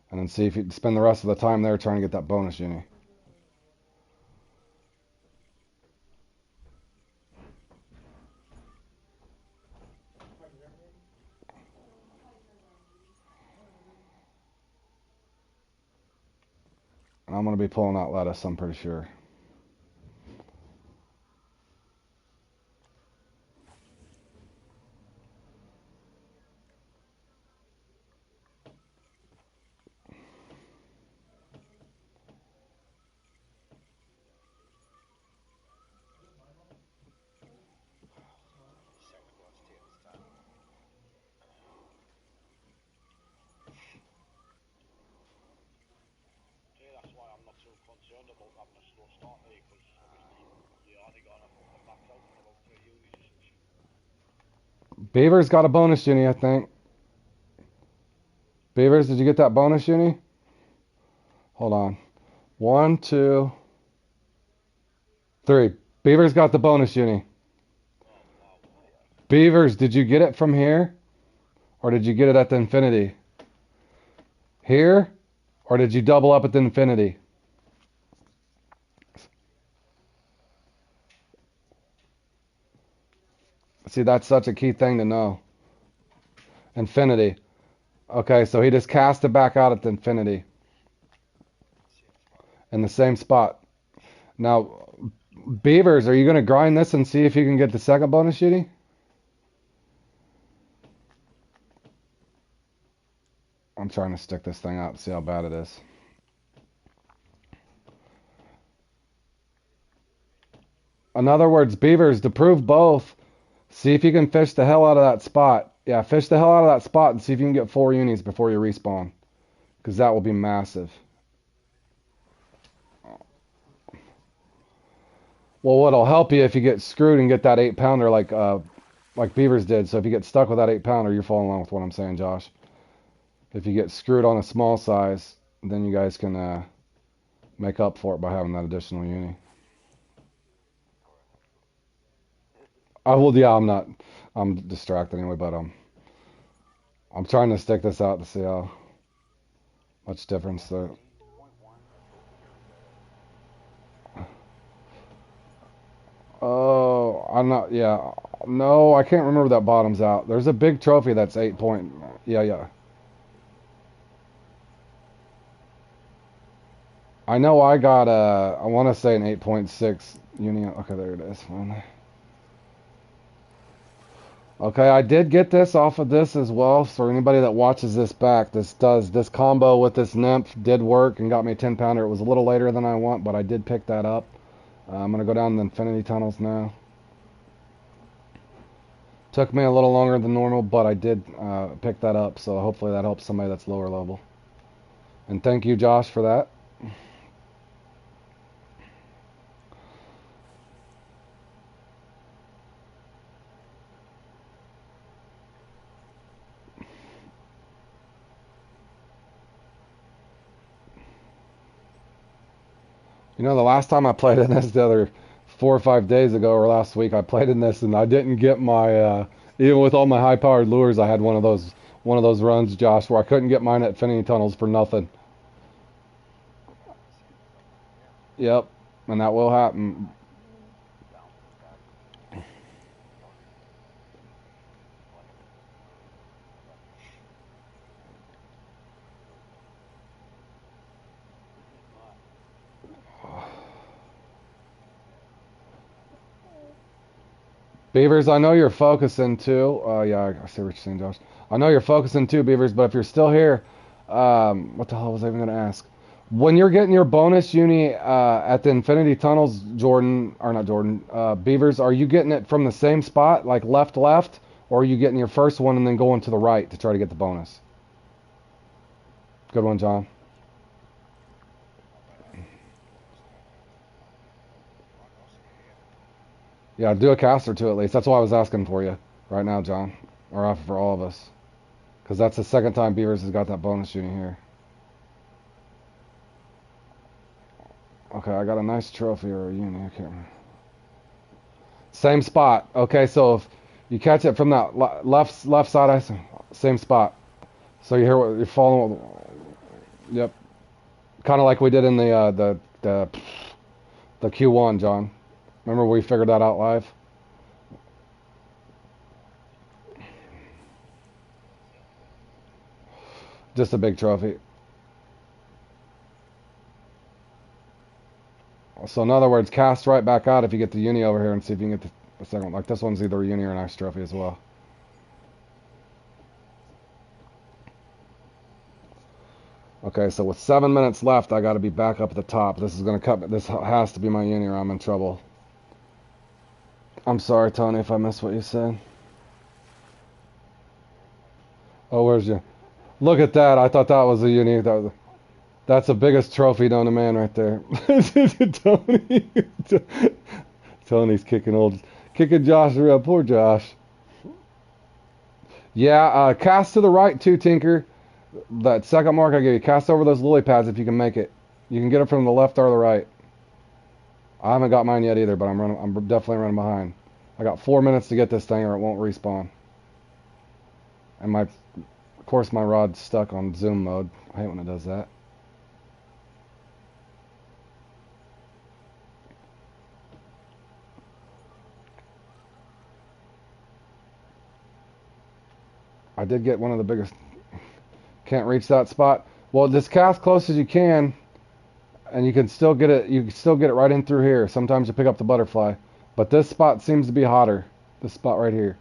and then see if you spend the rest of the time there trying to get that bonus uni. And I'm going to be pulling out lettuce, I'm pretty sure. Yeah, that's why I'm not so concerned about having a slow start there, because obviously you only got enough to max out in about 3 unis or some shit. Beaver's got a bonus uni, I think. Beavers, did you get that bonus uni? Hold on. 1, 2, 3. Beavers got the bonus uni. Beavers, did you get it from here? Or did you get it at the infinity? Here? Or did you double up at the infinity? See, that's such a key thing to know. Infinity. Okay, so he just cast it back out at the infinity. In the same spot. Now, Beavers, are you going to grind this and see if you can get the second bonus uni? I'm trying to stick this thing out to see how bad it is. In other words, Beavers, to prove both, see if you can fish the hell out of that spot. Yeah, fish the hell out of that spot and see if you can get 4 unis before you respawn. Because that will be massive. Well, what'll help you if you get screwed and get that 8-pounder like Beavers did. So if you get stuck with that 8-pounder, you're following along with what I'm saying, Josh. If you get screwed on a small size, then you guys can make up for it by having that additional uni. Yeah, I'm distracted anyway, but I'm trying to stick this out to see how much difference there. Oh, I'm not, yeah. No, I can't remember that bottom's out. There's a big trophy that's 8 point. Yeah. I know I got I want to say an 8.6 uni. Okay, there it is. Okay, I did get this off of this as well. So anybody that watches this back, this combo with this nymph did work and got me a 10-pounder. It was a little later than I want, but I did pick that up. I'm gonna go down the infinity tunnels now. Took me a little longer than normal, but I did pick that up. So hopefully that helps somebody that's lower level. And thank you, Josh, for that. You know, the last time I played in this, the other 4 or 5 days ago, or last week, I played in this and I didn't get my, even with all my high-powered lures, I had one of those runs, Josh, where I couldn't get mine at Infinity Tunnels for nothing. Yep, and that will happen. Beavers, I know you're focusing too. Yeah, I see what you're saying, Josh. I know you're focusing too, Beavers, but if you're still here, what the hell was I even going to ask? When you're getting your bonus uni at the Infinity Tunnels, Beavers, are you getting it from the same spot, like left, or are you getting your first one and then going to the right to try to get the bonus? Good one, John. Yeah, do a cast or two at least. That's why I was asking for you right now, John. Or for all of us. Because that's the second time Beavers has got that bonus uni here. Okay, I got a nice trophy or a uni. I can't remember. Same spot. Okay, so You catch it from that left side, same spot. So you hear what you're following. Yep, kind of like we did in the Q1, John. Remember we figured that out live? Just a big trophy. So in other words, cast right back out if you get the uni over here and see if you can get the second one. Like this one's either a uni or an ice trophy as well. Okay, so with 7 minutes left, I got to be back up at the top. This is gonna cut. This has to be my uni, or I'm in trouble. I'm sorry, Tony, if I missed what you said. Oh, where's you? Look at that. I thought that was a uni. That's the biggest trophy known to man right there. Tony. Tony's kicking Josh around. Poor Josh. Yeah, cast to the right too, Tinker. That second mark I gave you, cast over those lily pads if you can make it. You can get it from the left or the right. I haven't got mine yet either, but I'm definitely running behind. I got 4 minutes to get this thing or it won't respawn. And of course my rod's stuck on zoom mode. I hate when it does that. I did get one of the biggest. Can't reach that spot. Well, just cast close as you can, and you can still get it. You can still get it right in through here. Sometimes you pick up the butterfly, but this spot seems to be hotter. This spot right here.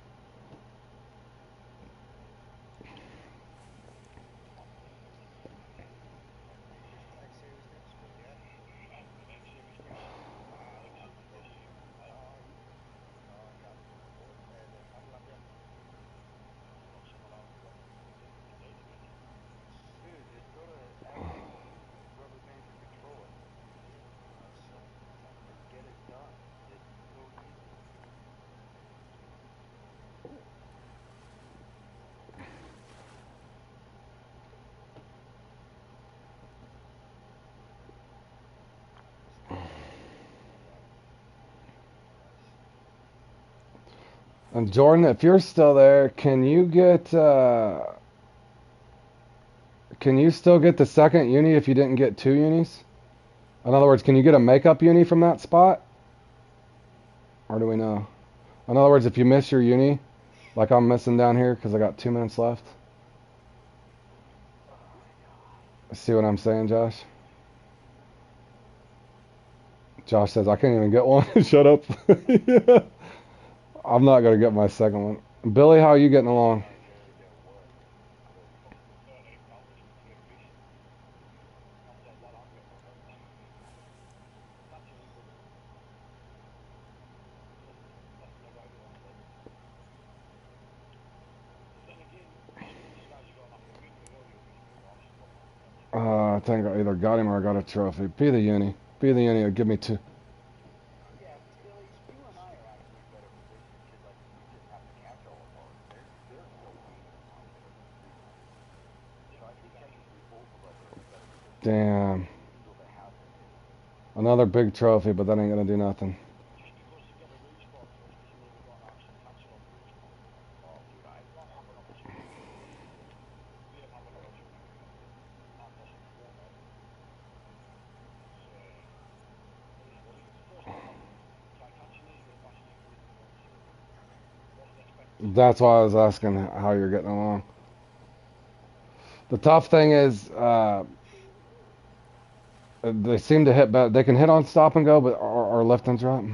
And Jordan, if you're still there, can you still get the second uni if you didn't get 2 unis? In other words, can you get a makeup uni from that spot? Or do we know? In other words, if you miss your uni, like I'm missing down here because I got 2 minutes left. See what I'm saying, Josh? Josh says, I can't even get one. Shut up. Yeah. I'm not going to get my second one. Billy, how are you getting along? I think I either got him or I got a trophy. Be the uni. Be the uni or give me 2. Damn. Another big trophy, but that ain't gonna do nothing. That's why I was asking how you're getting along. The tough thing is, they seem to hit better. They can hit on stop and go, but or left and drop.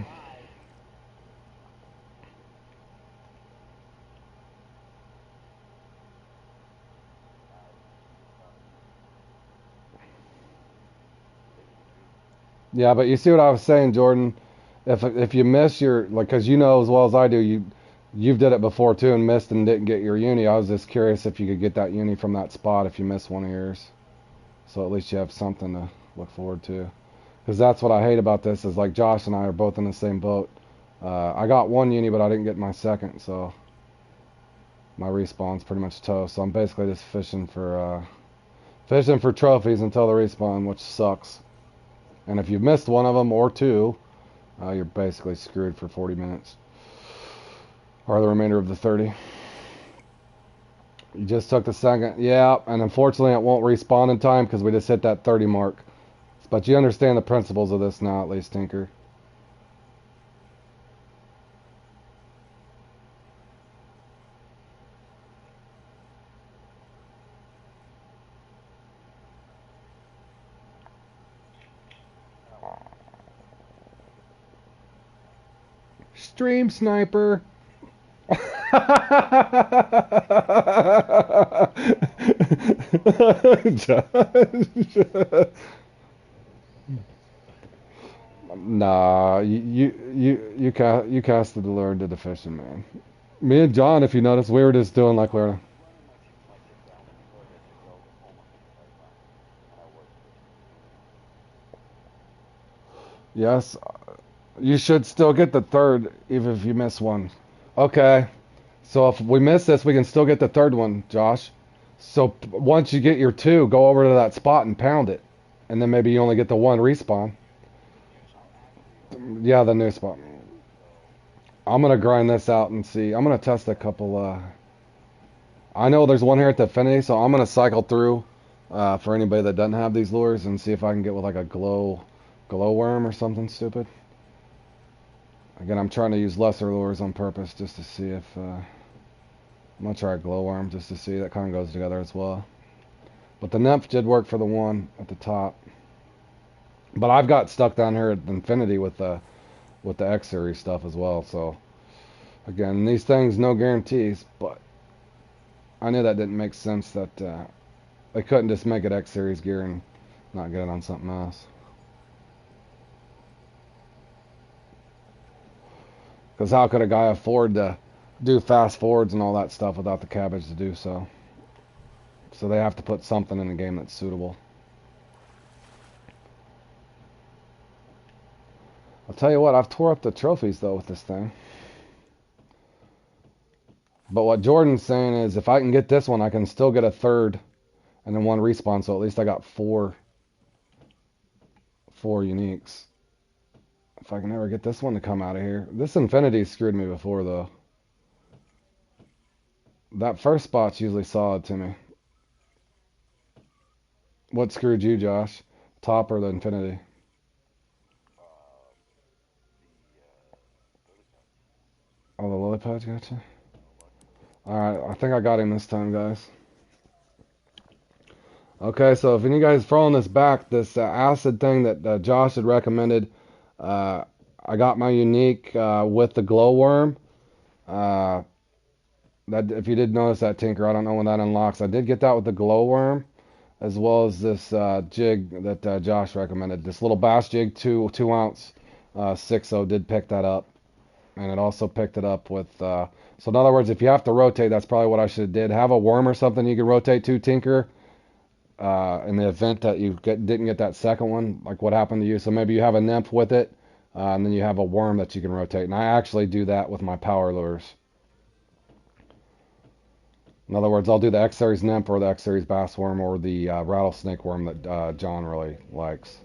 Yeah, but you see what I was saying, Jordan. If you miss your like, cause you know as well as I do, you've did it before too and missed and didn't get your uni. I was just curious if you could get that uni from that spot if you miss one of yours. So at least you have something to look forward to. Because that's what I hate about this is like Josh and I are both in the same boat. I got one uni, but I didn't get my second, so my respawn's pretty much toast. So I'm basically just fishing for trophies until the respawn, which sucks. And if you've missed one of them or 2, you're basically screwed for 40 minutes. or the remainder of the 30. You just took the second. Yeah, and unfortunately it won't respawn in time because we just hit that 30 mark. But you understand the principles of this now, at least, Tinker. Stream sniper. Nah, you casted the lure into the fishing, man. Me and John, if you notice, we were just doing like we're. Running my tick down with the lure that took almost the entire time, and I was fishing. Yes, you should still get the third, even if you miss one. Okay, so if we miss this, we can still get the third one, Josh. So once you get your two, go over to that spot and pound it, and then maybe you only get the one respawn. Yeah, the new spot. I'm gonna grind this out and see. I'm gonna test a couple. I know there's one here at the Affinity, so I'm gonna cycle through for anybody that doesn't have these lures and see if I can get with like a glow worm or something stupid. Again, I'm trying to use lesser lures on purpose just to see if I'm gonna try a glowworm just to see. That kind of goes together as well. But the nymph did work for the one at the top. But I've got stuck down here at Infinity with the X series stuff as well. So again, these things no guarantees, but I knew that didn't make sense that they couldn't just make it X series gear and not get it on something else. Because how could a guy afford to do fast forwards and all that stuff without the cabbage to do so? So they have to put something in the game that's suitable. I'll tell you what, I've tore up the trophies though with this thing. But what Jordan's saying is if I can get this one, I can still get a third and then one respawn, so at least I got four uniques. If I can ever get this one to come out of here. This Infinity screwed me before though. That first spot's usually solid to me. What screwed you, Josh? Top or the Infinity? Oh, the lily pads got you? Alright, I think I got him this time, guys. Okay, so if any guys following this back, this acid thing that Josh had recommended, I got my unique with the glowworm. That if you did notice that, Tinker, I don't know when that unlocks. I did get that with the glowworm, as well as this jig that Josh recommended. This little bass jig, 2 ounce 6.0 did pick that up, and it also picked it up with. So in other words, if you have to rotate, that's probably what I should have did. Have a worm or something you can rotate to, Tinker. In the event that you didn't get that second one, like what happened to you. So maybe you have a nymph with it, and then you have a worm that you can rotate. And I actually do that with my power lures. In other words, I'll do the X Series nymph or the X Series bass worm or the rattlesnake worm that John really likes.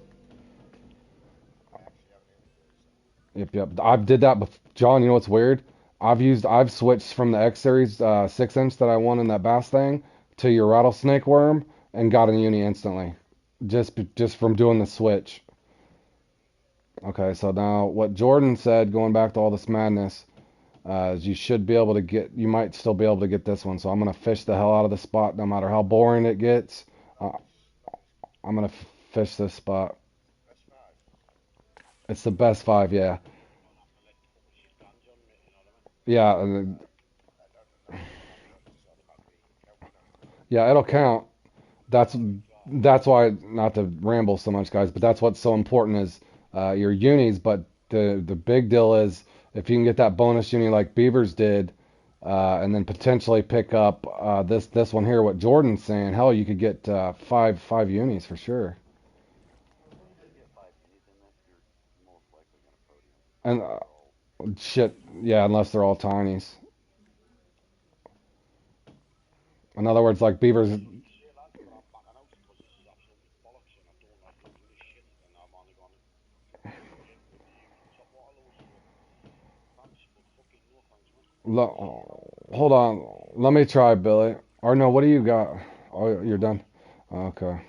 Yep. I did that before. John, you know what's weird? I've switched from the X Series 6-inch that I won in that bass thing to your rattlesnake worm and got a uni instantly, just from doing the switch. Okay, so now what Jordan said, going back to all this madness, is you should be able to get, you might still be able to get this one. So I'm gonna fish the hell out of the spot, no matter how boring it gets. I'm gonna fish this spot. It's the best 5, yeah. Yeah, yeah, it'll count. That's that's why, not to ramble so much, guys, but that's what's so important is your unis. But the big deal is if you can get that bonus uni like Beavers did, and then potentially pick up this one here. What Jordan's saying, hell, you could get five unis for sure. And shit, yeah, unless they're all tinies. In other words, like Beavers. Hold on. Let me try, Billy. Or no, what do you got? Oh, you're done? Okay.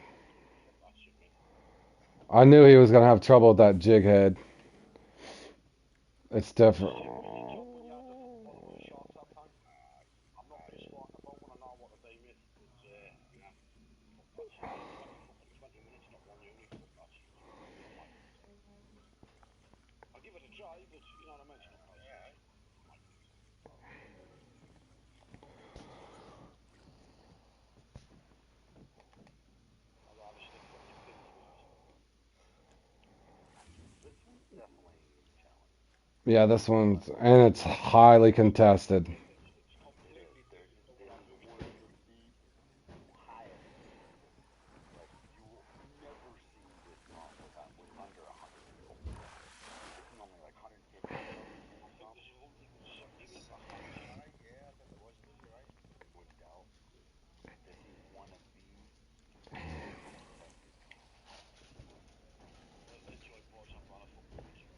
I knew he was going to have trouble with that jig head. It's different. I'm not pissed off about when I know what the day is, but, you know, fuck that shit. 20 minutes, not one unit, fuck that shit. I'll give it a try, but, you know what I mean, it's not nice. Yeah. I'd rather stick 50 pins, to be honest. This one's definitely challenging. Yeah, this one's, and it's highly contested. It's Dude, completely different to what this I'm is used one to. of the highest difficulties. Like you will never see this comp with under 100 people play. This is normally like 150 I or think something. there's 170 with that match. Yeah, I think there was. You're right. Wouldn't doubt. This is one of the most contested comps. Let's join boys. I'm gonna fucking put some,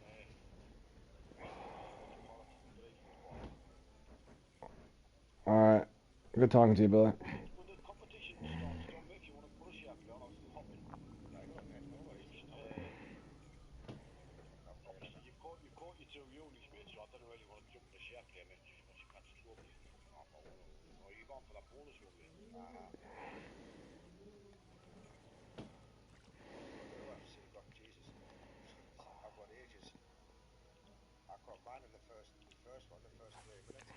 what do you call it? Briefings, boy. Alright. Good talking to you, Billy. When the competition starts, Tom, if you want to put a Sharpie on, I'll hop in. Right, okay, no worries. Just, obviously you've caught your two units, mate, so I don't really want to jump in the Sharpie, mate, just once you catch the trophy. Oh, no, no. Or are you going for that bonus one, mate? Look at who I've see got Jesus. I've got ages. I caught mine in the first one, the first 3 minutes.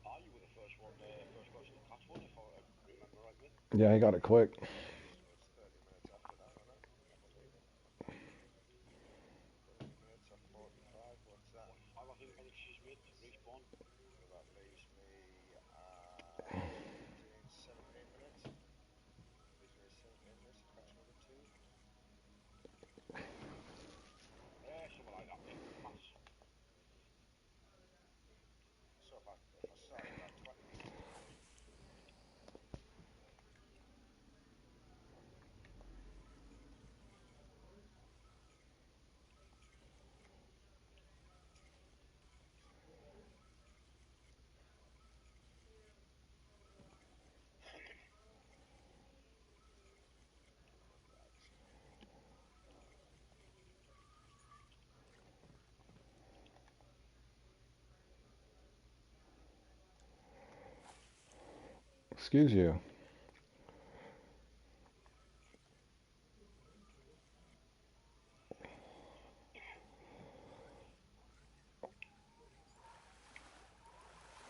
Ah, you were the first one, first person to catch one, if I remember right, mate. Yeah, he got it quick. So it's 30 minutes after that, isn't it? I believe it. 30 minutes or 45, what's that? 45, I think she's made to respawn. So that leaves me 15, 17 minutes. Leaves me 17 minutes to catch another two. Something like that, mate. That's, So if I start at about 20 each time. Excuse you.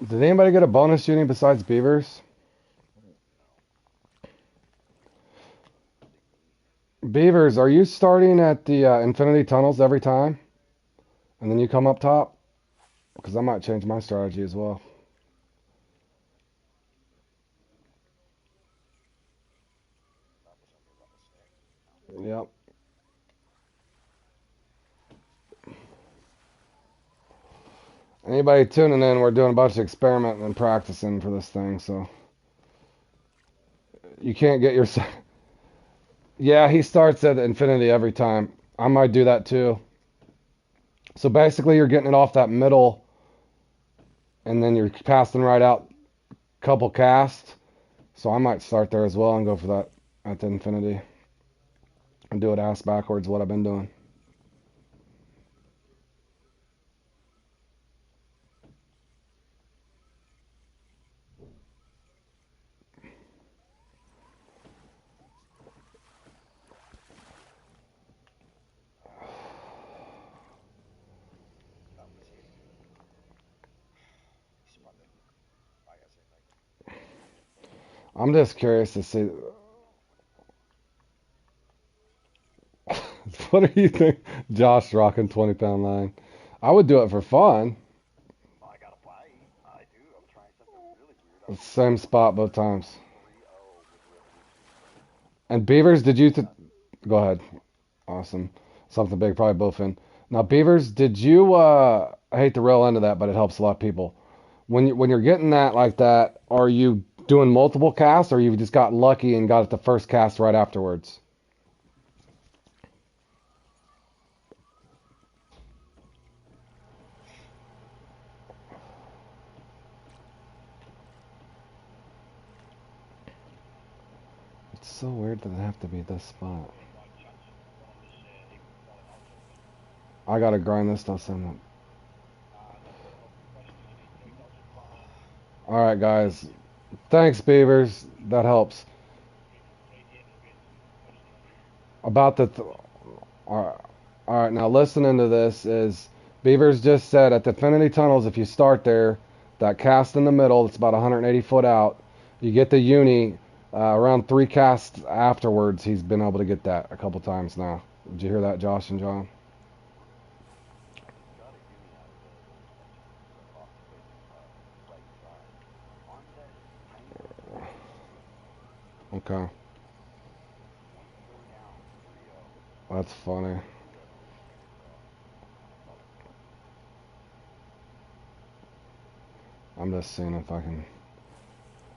Did anybody get a bonus shooting besides Beavers? Beavers, are you starting at the Infinity Tunnels every time? And then you come up top? Because I might change my strategy as well. That was only a little mistake. Yep. Anybody tuning in, we're doing a bunch of experimenting and practicing for this thing, so you can't get your. Yeah, he starts at Infinity every time. I might do that too. So basically, you're getting it off that middle, and then you're casting right out couple casts. So I might start there as well and go for that at the Infinity and do it ass backwards, what I've been doing. That was it. He spotted fires in like. I'm just curious to see. What do you think? Josh rocking 20-pound line. I would do it for fun. I gotta fight. I do. I'm trying something really weird. Same spot both times. 3-0 with Revolution. And Beavers, did you? Go ahead. Awesome. Something big, probably both in. Now, Beavers, did you? I hate to rail into that, but it helps a lot of people. When you're getting that like that, are you doing multiple casts, or you just got lucky and got it the first cast right afterwards? so weird that it have to be this spot. by chance one of us even falling out of it. I gotta grind this stuff some. Question you need 3,000 pounds. Alright, guys. Thanks, Beavers. That helps. About the... Alright, now listening to this is... Beavers just said at the Infinity Tunnels, if you start there, that cast in the middle, it's about 180 foot out, you get the uni around 3 casts afterwards. He's been able to get that a couple times now. Did you hear that, Josh and John? Got a uni out of the off the right side on that tiny little Okay. 0.4 down, 3-0. That's funny. I'm just seeing if I can...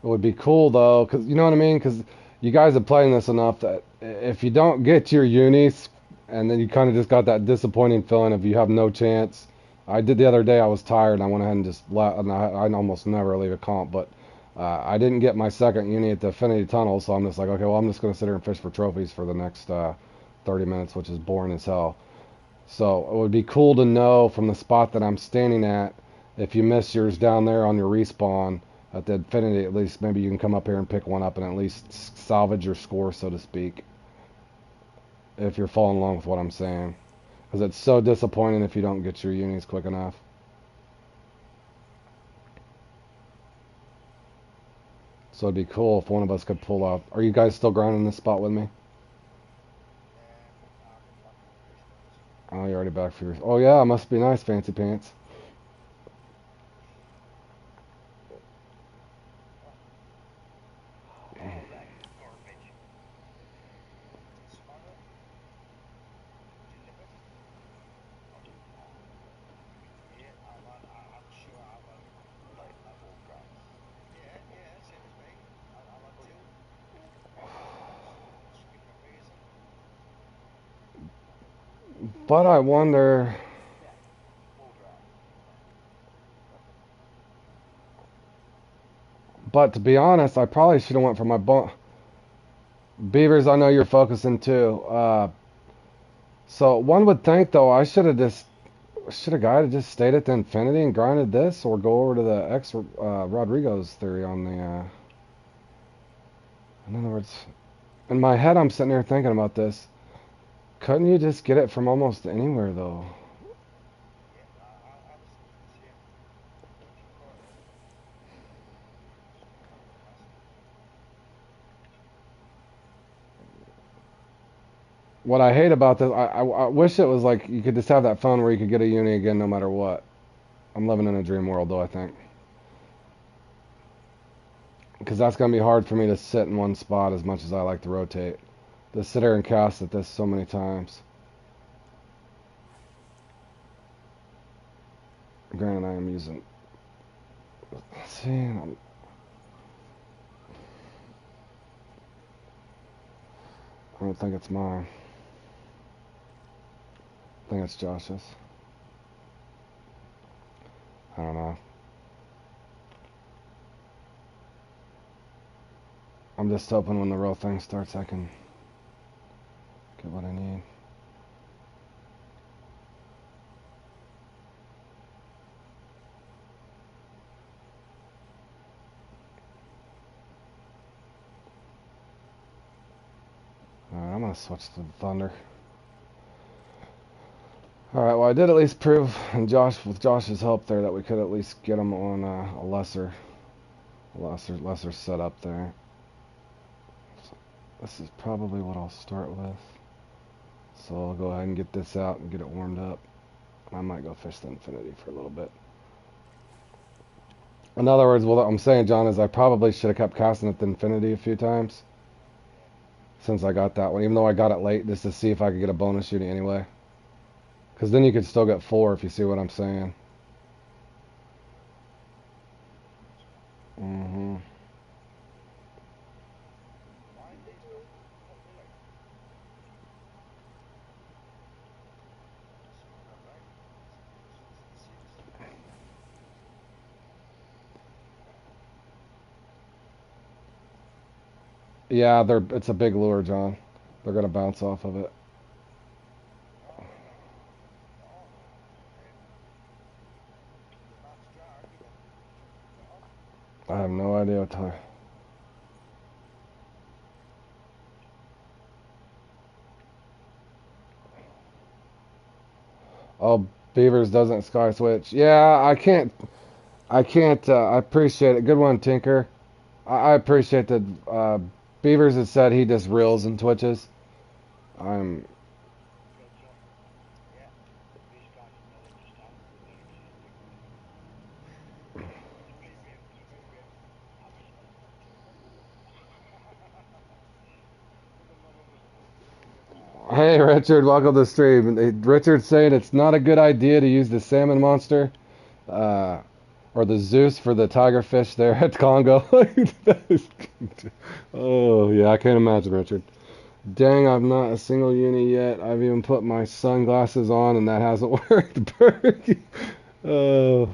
It would be cool, though, because, you know what I mean? Because you guys have played this enough that if you don't get your unis, and then you kind of just got that disappointing feeling if you have no chance. I did the other day, I was tired, and I went ahead and just let... And I almost never leave a comp, but I didn't get my second uni at the Infinity Tunnel, so I'm just like, okay, well, I'm just going to sit here and fish for trophies for the next 30 minutes, which is boring as hell. So it would be cool to know from the spot that I'm standing at, if you miss yours down there on your respawn at the Infinity, at least maybe you can come up here and pick one up and at least salvage your score, so to speak. If you're following along with what I'm saying. Because it's so disappointing if you don't get your unis quick enough. So it'd be cool if one of us could pull out. Are you guys still grinding this spot with me? Oh, you're already back for yours. Oh yeah, must be nice, Fancy Pants. But I wonder... But to be honest, I probably should have went for my Beavers, I know you're focusing too. So one would think though I should have just stayed at the Infinity and grinded this, or go over to the X Rodrigo's theory on the. In other words, in my head I'm sitting there thinking about this. Couldn't you just get it from almost anywhere though? What I hate about this, I wish it was like you could just have that phone where you could get a uni again no matter what. I'm living in a dream world though, I think. Because that's going to be hard for me to sit in one spot as much as I like to rotate. To sit here and cast at this so many times. Granted, I am using... See, I don't think it's mine. I think it's Josh's. I don't know. I'm just hoping when the real thing starts I can get what I need. Alright, I'm gonna switch to the Thunder. Alright, well I did at least prove, and with Josh's help there, that we could at least get him on a lesser setup there. So this is probably what I'll start with. So I'll go ahead and get this out and get it warmed up. I might go fish the Infinity for a little bit. In other words, what I'm saying, John, is I probably should have kept casting at the Infinity a few times. Since I got that one, even though I got it late, just to see if I could get a bonus shooting anyway. Because then you could still get 4 if you see what I'm saying. Mm-hmm. Yeah, it's a big lure, John. They're gonna bounce off of it. I have no idea what time. Oh, Beavers doesn't sky switch. Yeah, I can't. I can't. I appreciate it. Good one, Tinker. I appreciate that. Beavers has said he just reels and twitches. I'm. Yeah, these guys don't understand what they actually do. Hey, Richard, welcome to the stream. Richard's saying it's not a good idea to use the salmon monster, uh, or the Zeus for the tigerfish there at Congo. Oh yeah, I can't imagine, Richard. Dang, I'm not a single uni yet. I've even put my sunglasses on and that hasn't worked. Berkey. Oh,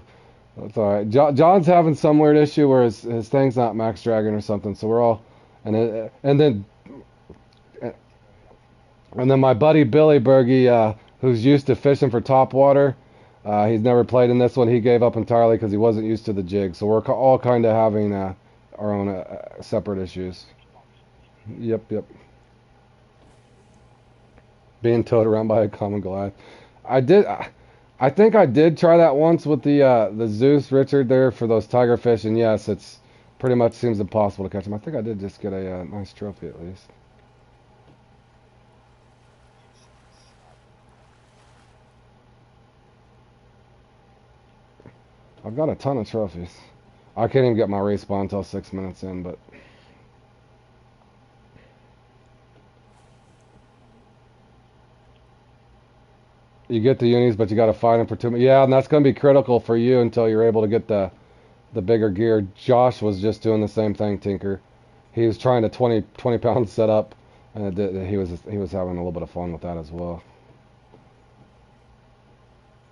that's all right. John's having some weird issue where his thing's not Max Dragon or something. So we're all, and then my buddy Billy Berge, who's used to fishing for topwater, he's never played in this one. He gave up entirely because he wasn't used to the jig. So we're all kind of having our own separate issues. Yep, yep. Being towed around by a common Goliath. I did. I think I did try that once with the Zeus Richard there for those tiger fish, and yes, it's pretty much seems impossible to catch them. I think I did just get a nice trophy at least. I've got a ton of trophies. I can't even get my respawn until 6 minutes in, but you get the unis, but you got to fight them for 2 minutes. Yeah, and that's going to be critical for you until you're able to get the bigger gear. Josh was just doing the same thing, Tinker. He was trying to 20 pound setup, and he was having a little bit of fun with that as well.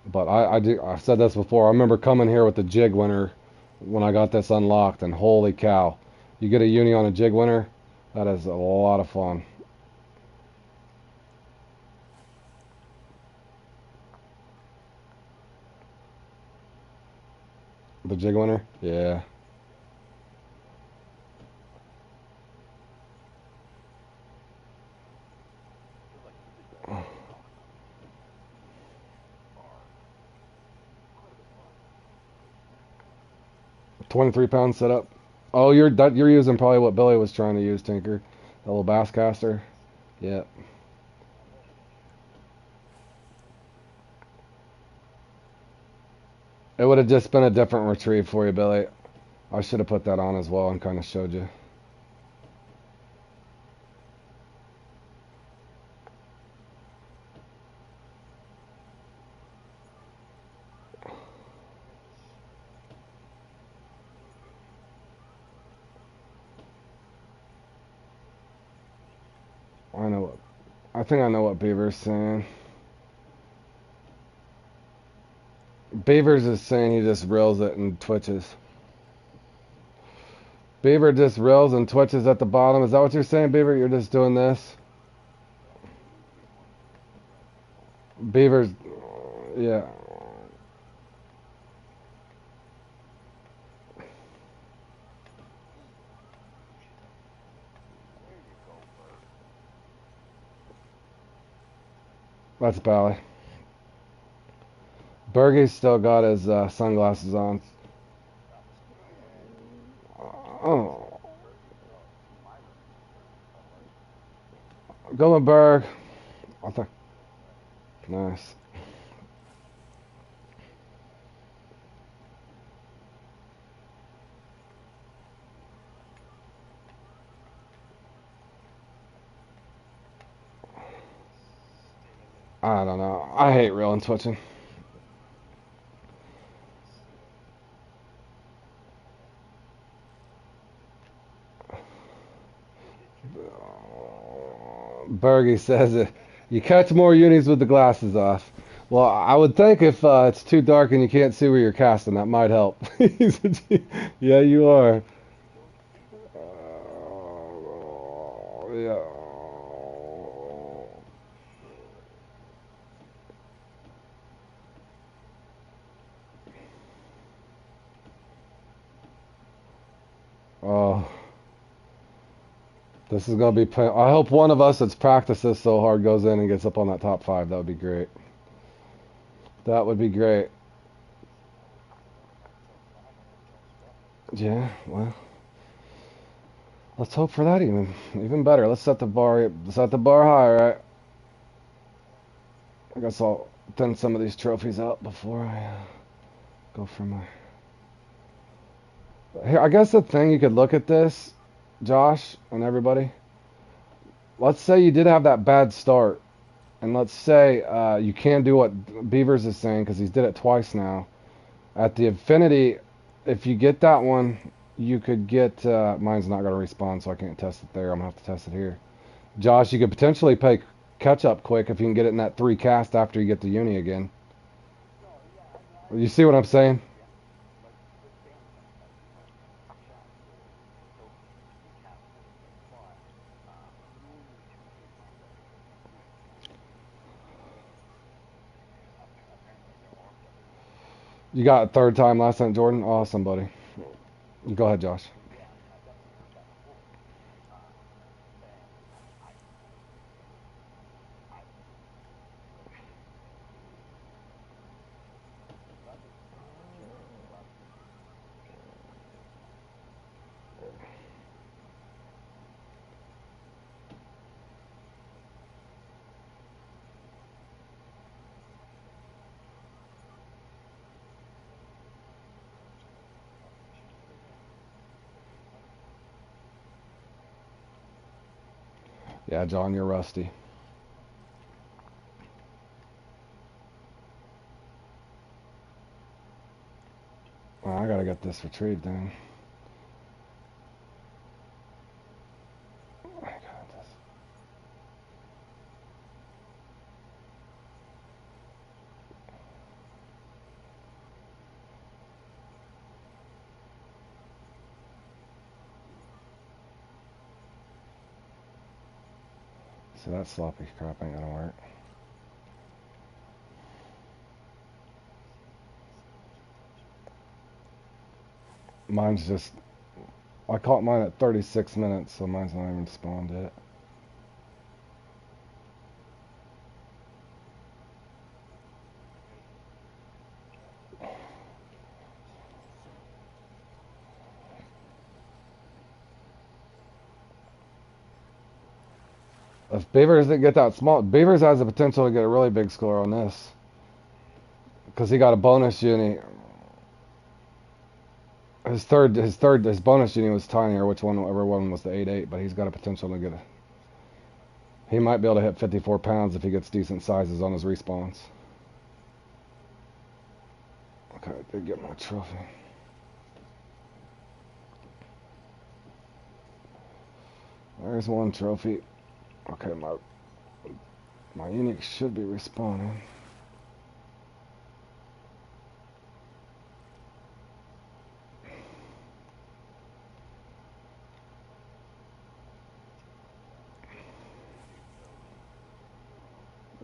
But I've said this before. I remember coming here with the jig winner when I got this unlocked, and holy cow, you get a uni on a jig winner, that is a lot of fun. The jig winner, yeah. 23 pound setup. Oh, you're using probably what Billy was trying to use, Tinker. The little bass caster. Yeah. It would have just been a different retrieve for you, Billy. I should have put that on as well and kind of showed you. I know what. I think I know what Beaver's saying. Beavers is saying he just reels it and twitches. Beaver just reels and twitches at the bottom. Is that what you're saying, Beaver? You're just doing this? Beaver's, yeah. That's Bally. Bergie's still got his sunglasses on. Oh, going Berg. I think nice. I don't know. I hate reeling twitching. Bergie says it. You catch more unis with the glasses off. Well, I would think if it's too dark and you can't see where you're casting, that might help. Yeah, you are. Yeah. Oh, this is gonna be pain. I hope one of us that's practiced this so hard goes in and gets up on that top 5. That would be great. That would be great. Yeah, well, let's hope for that even better. Let's set the bar high, right? I guess I'll thin some of these trophies out before I go for my. Here, I guess the thing you could look at this, Josh and everybody. Let's say you did have that bad start, and let's say you can do what Beavers is saying because he's did it twice now. At the Infinity, if you get that one, you could get. Mine's not going to respond, so I can't test it there. I'm gonna have to test it here. Josh, you could potentially pay catch up quick if you can get it in that 3 cast after you get the uni again. You see what I'm saying? You got it third time last night, Jordan? Awesome, buddy. Go ahead, Josh. Yeah, John, you're rusty. Oh, I gotta get this retrieved then. I got this. So that sloppy crap ain't gonna work. Mine's just. I caught mine at 36 minutes, so mine's not even spawned yet. If Beavers didn't get that small, Beavers has the potential to get a really big score on this. Because he got a bonus uni. His bonus uni was tinier, whichever one was the 8-8, but he's got a potential to get a. He might be able to hit 54 pounds if he gets decent sizes on his respawns. Okay, I did get my trophy. There's one trophy. Okay, my unique should be respawning.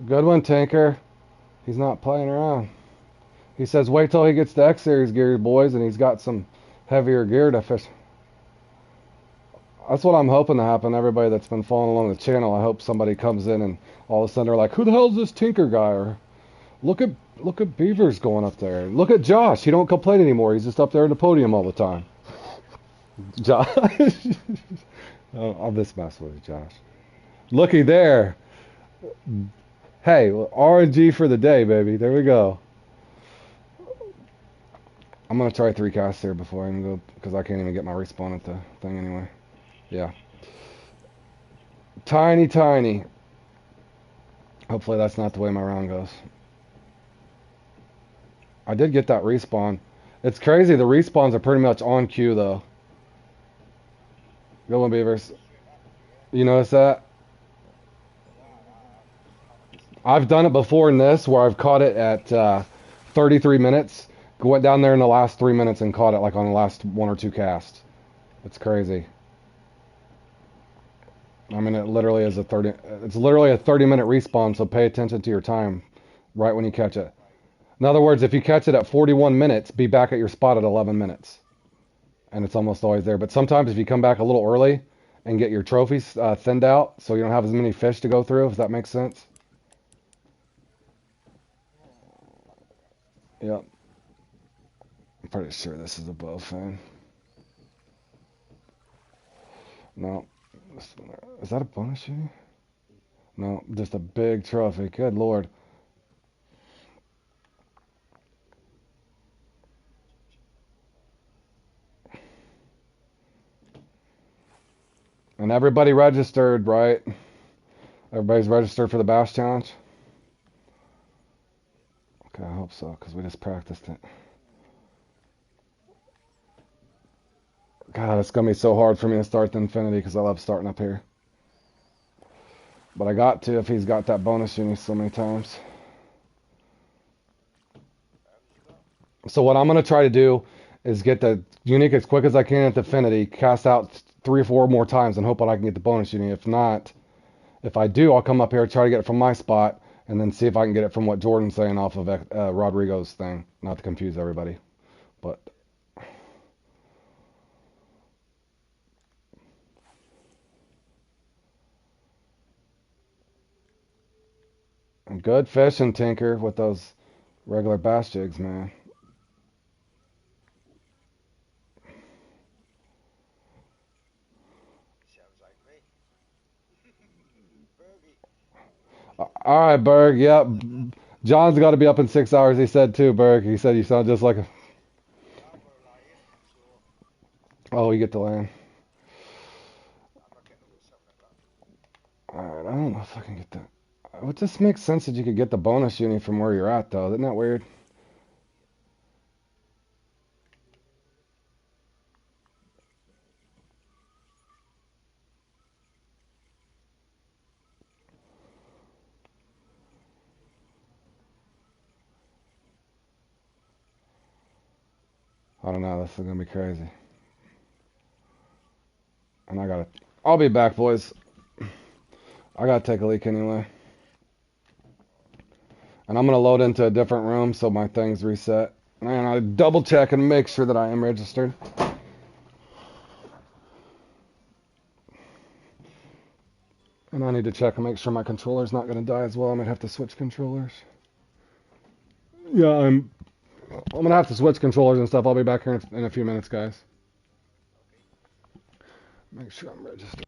Good one, Tanker. He's not playing around. He says, wait till he gets the X Series gear, boys, and he's got some heavier gear to fish. That's what I'm hoping to happen. Everybody that's been following along the channel, I hope somebody comes in and all of a sudden they're like, who the hell is this Tinker guy? Or look at Beavers going up there. Look at Josh. He don't complain anymore. He's just up there in the podium all the time. Josh. Oh, I'll just mess with you, Josh. Looky there. Hey, RNG for the day, baby. There we go. I'm going to try 3 casts here before I even go, because I can't even get my respawn at the thing anyway. Yeah. Tiny. Hopefully that's not the way my round goes. I did get that respawn. It's crazy. The respawns are pretty much on cue, though. Go on, Beavers. You notice that? I've done it before in this, where I've caught it at 33 minutes. Went down there in the last 3 minutes and caught it like on the last 1 or 2 casts. It's crazy. I mean, it literally is a 30. It's literally a 30-minute respawn. So pay attention to your time, right when you catch it. In other words, if you catch it at 41 minutes, be back at your spot at 11 minutes, and it's almost always there. But sometimes if you come back a little early and get your trophies thinned out, so you don't have as many fish to go through, if that makes sense. Yep. I'm pretty sure this is a bowfin. No. Is that a bonus shooting? No, just a big trophy. Good lord. And everybody registered, right? Everybody's registered for the Bass Challenge? Okay, I hope so, because we just practiced it. God, it's going to be so hard for me to start the Infinity, because I love starting up here. But I got to if he's got that bonus uni so many times. So what I'm going to try to do is get the unique as quick as I can at the Infinity, cast out 3 or 4 more times, and hope that I can get the bonus uni. If not, if I do, I'll come up here, try to get it from my spot, and then see if I can get it from what Jordan's saying off of Rodrigo's thing. Not to confuse everybody. But I'm good fishing, Tinker, with those regular bass jigs, man. Sounds like me. Bergie. All right, Berg. Yep. John's got to be up in 6 hours. He said too, Berg. He said you sound just like a. I'm going to lie in, so Oh, you get to land. I'm not getting up at 7 o'clock. All right. I don't know if I can get that. It just makes sense that you could get the bonus uni from where you're at, though. Isn't that weird? I don't know. This is gonna be crazy. And I gotta. I'll be back, boys. I gotta take a leak anyway. And I'm gonna load into a different room so my things reset. And I double check and make sure that I am registered. And I need to check and make sure my controller's not gonna die as well. I might have to switch controllers. Yeah, I'm gonna have to switch controllers and stuff. I'll be back here in a few minutes, guys. Make sure I'm registered.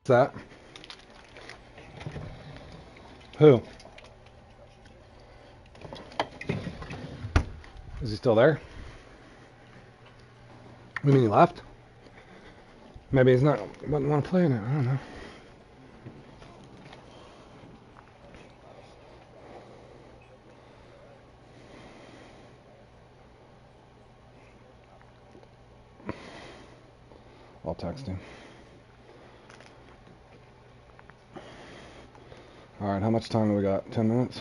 that? Who? Is he still there? You mean he left? Maybe he's not. Doesn't want to play in it. I don't know. I'll text him. All right, how much time do we got? 10 minutes?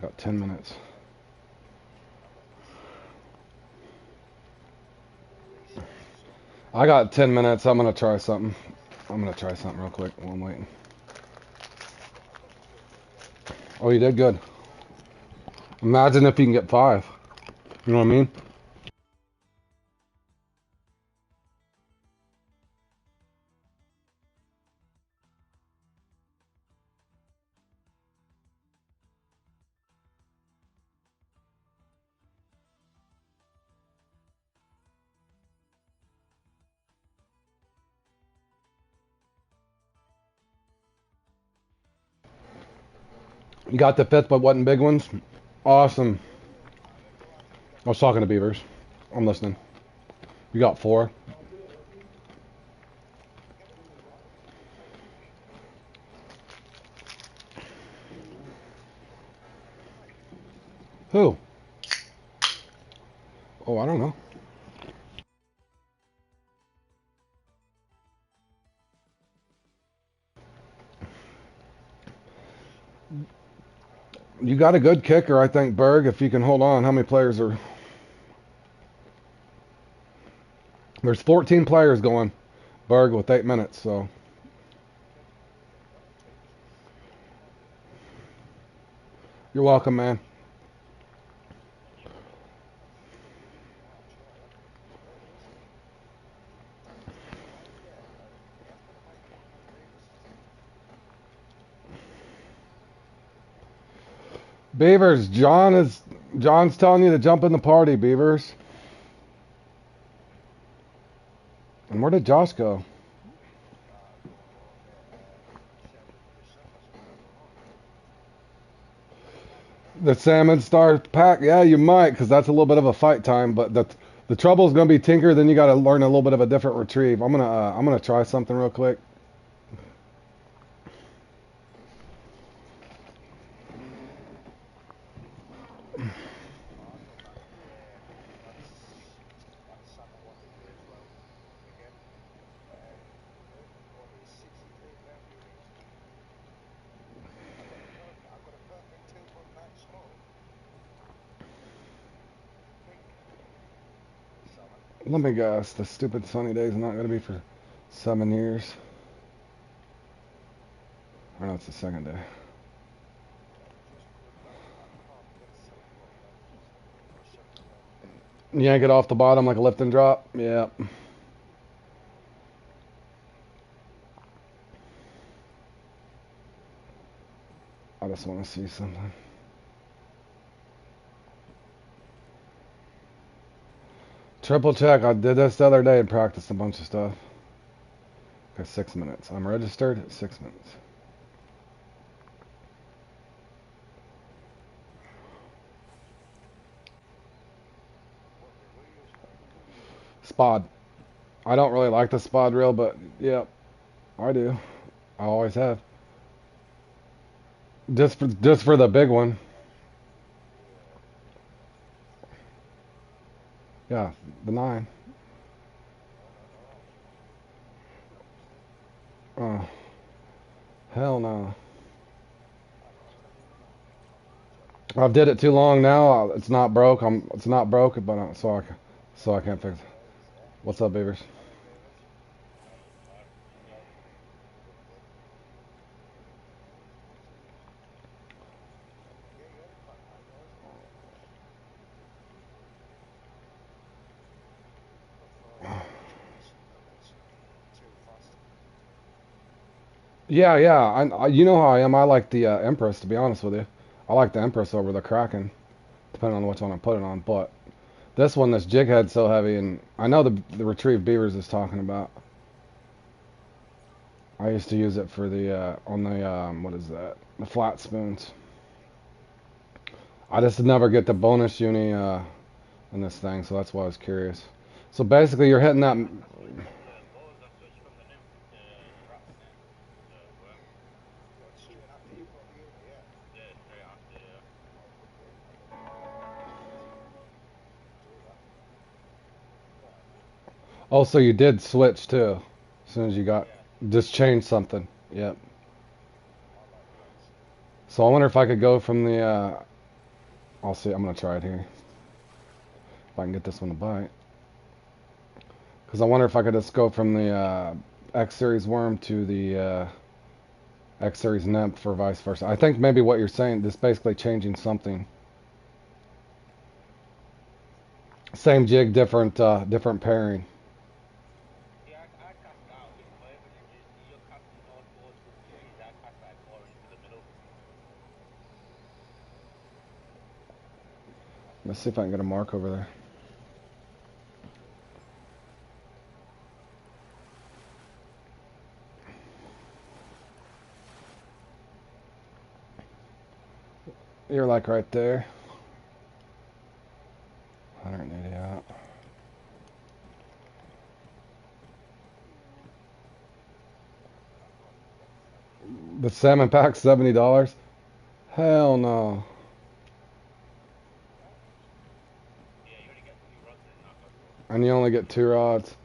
Got 10 minutes. I got 10 minutes. I'm going to try something. I'm going to try something real quick while I'm waiting. Oh, you did good. Imagine if you can get 5. You know what I mean? You got the 5th, but wasn't big ones? Awesome. I was talking to Beavers. I'm listening. You got 4. Who? Oh, I don't know. You got a good kicker, I think, Berg, if you can hold on. How many players are... There's 14 players going, Berg, with 8 minutes, so... You're welcome, man. Beavers, John's telling you to jump in the party, Beavers. And where did Josh go? The Salmon Star pack? Yeah, you might, because that's a little bit of a fight time. But the trouble is going to be Tinker. Then you got to learn a little bit of a different retrieve. I'm gonna try something real quick. Let me guess. The stupid sunny day is not going to be for 7 years. Or no, it's the second day. Yank it off the bottom like a lift and drop. Yeah. I just want to see something. Triple check. I did this the other day and practiced a bunch of stuff. Okay, 6 minutes. I'm registered at 6 minutes. Spod. I don't really like the spod reel, but yeah, I do. I always have. Just for the big one. Yeah, the 9. Oh, hell no. I've did it too long now. It's not broke. It's not broke, but so I can't fix it. What's up, Beavers? Yeah, yeah. You know how I am. I like the Empress, to be honest with you. I like the Empress over the Kraken, depending on which one I put it on. But This one, this jig head's so heavy, and I know the retrieve beavers is talking about. I used to use it for the on the what is that? The flat spoons. I just never get the bonus uni in this thing, so that's why I was curious. So basically, you're hitting that. Oh, so you did switch too, as soon as you got just changed something. Yep. So I wonder if I could go from the. I'll see. I'm gonna try it here. If I can get this one to bite. Because I wonder if I could just go from the X Series worm to the X Series nymph or vice versa. I think maybe what you're saying, just basically changing something. Same jig, different pairing. Yeah, I cast out a bit further than you. You're casting north towards the trees. I cast like more into the middle. Let's see if I can get a mark over there. You're like right there. 180 out. The salmon pack, $70? Hell no. Yeah, you only get 2 rods in that bottle. And you only get 2 rods.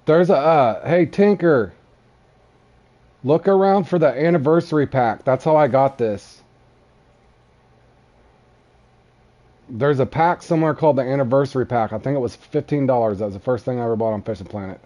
There's a, hey Tinker, look around for the anniversary pack. That's how I got this. There's a pack somewhere called the anniversary pack. I think it was $15. That was the first thing I ever bought on Fishing Planet.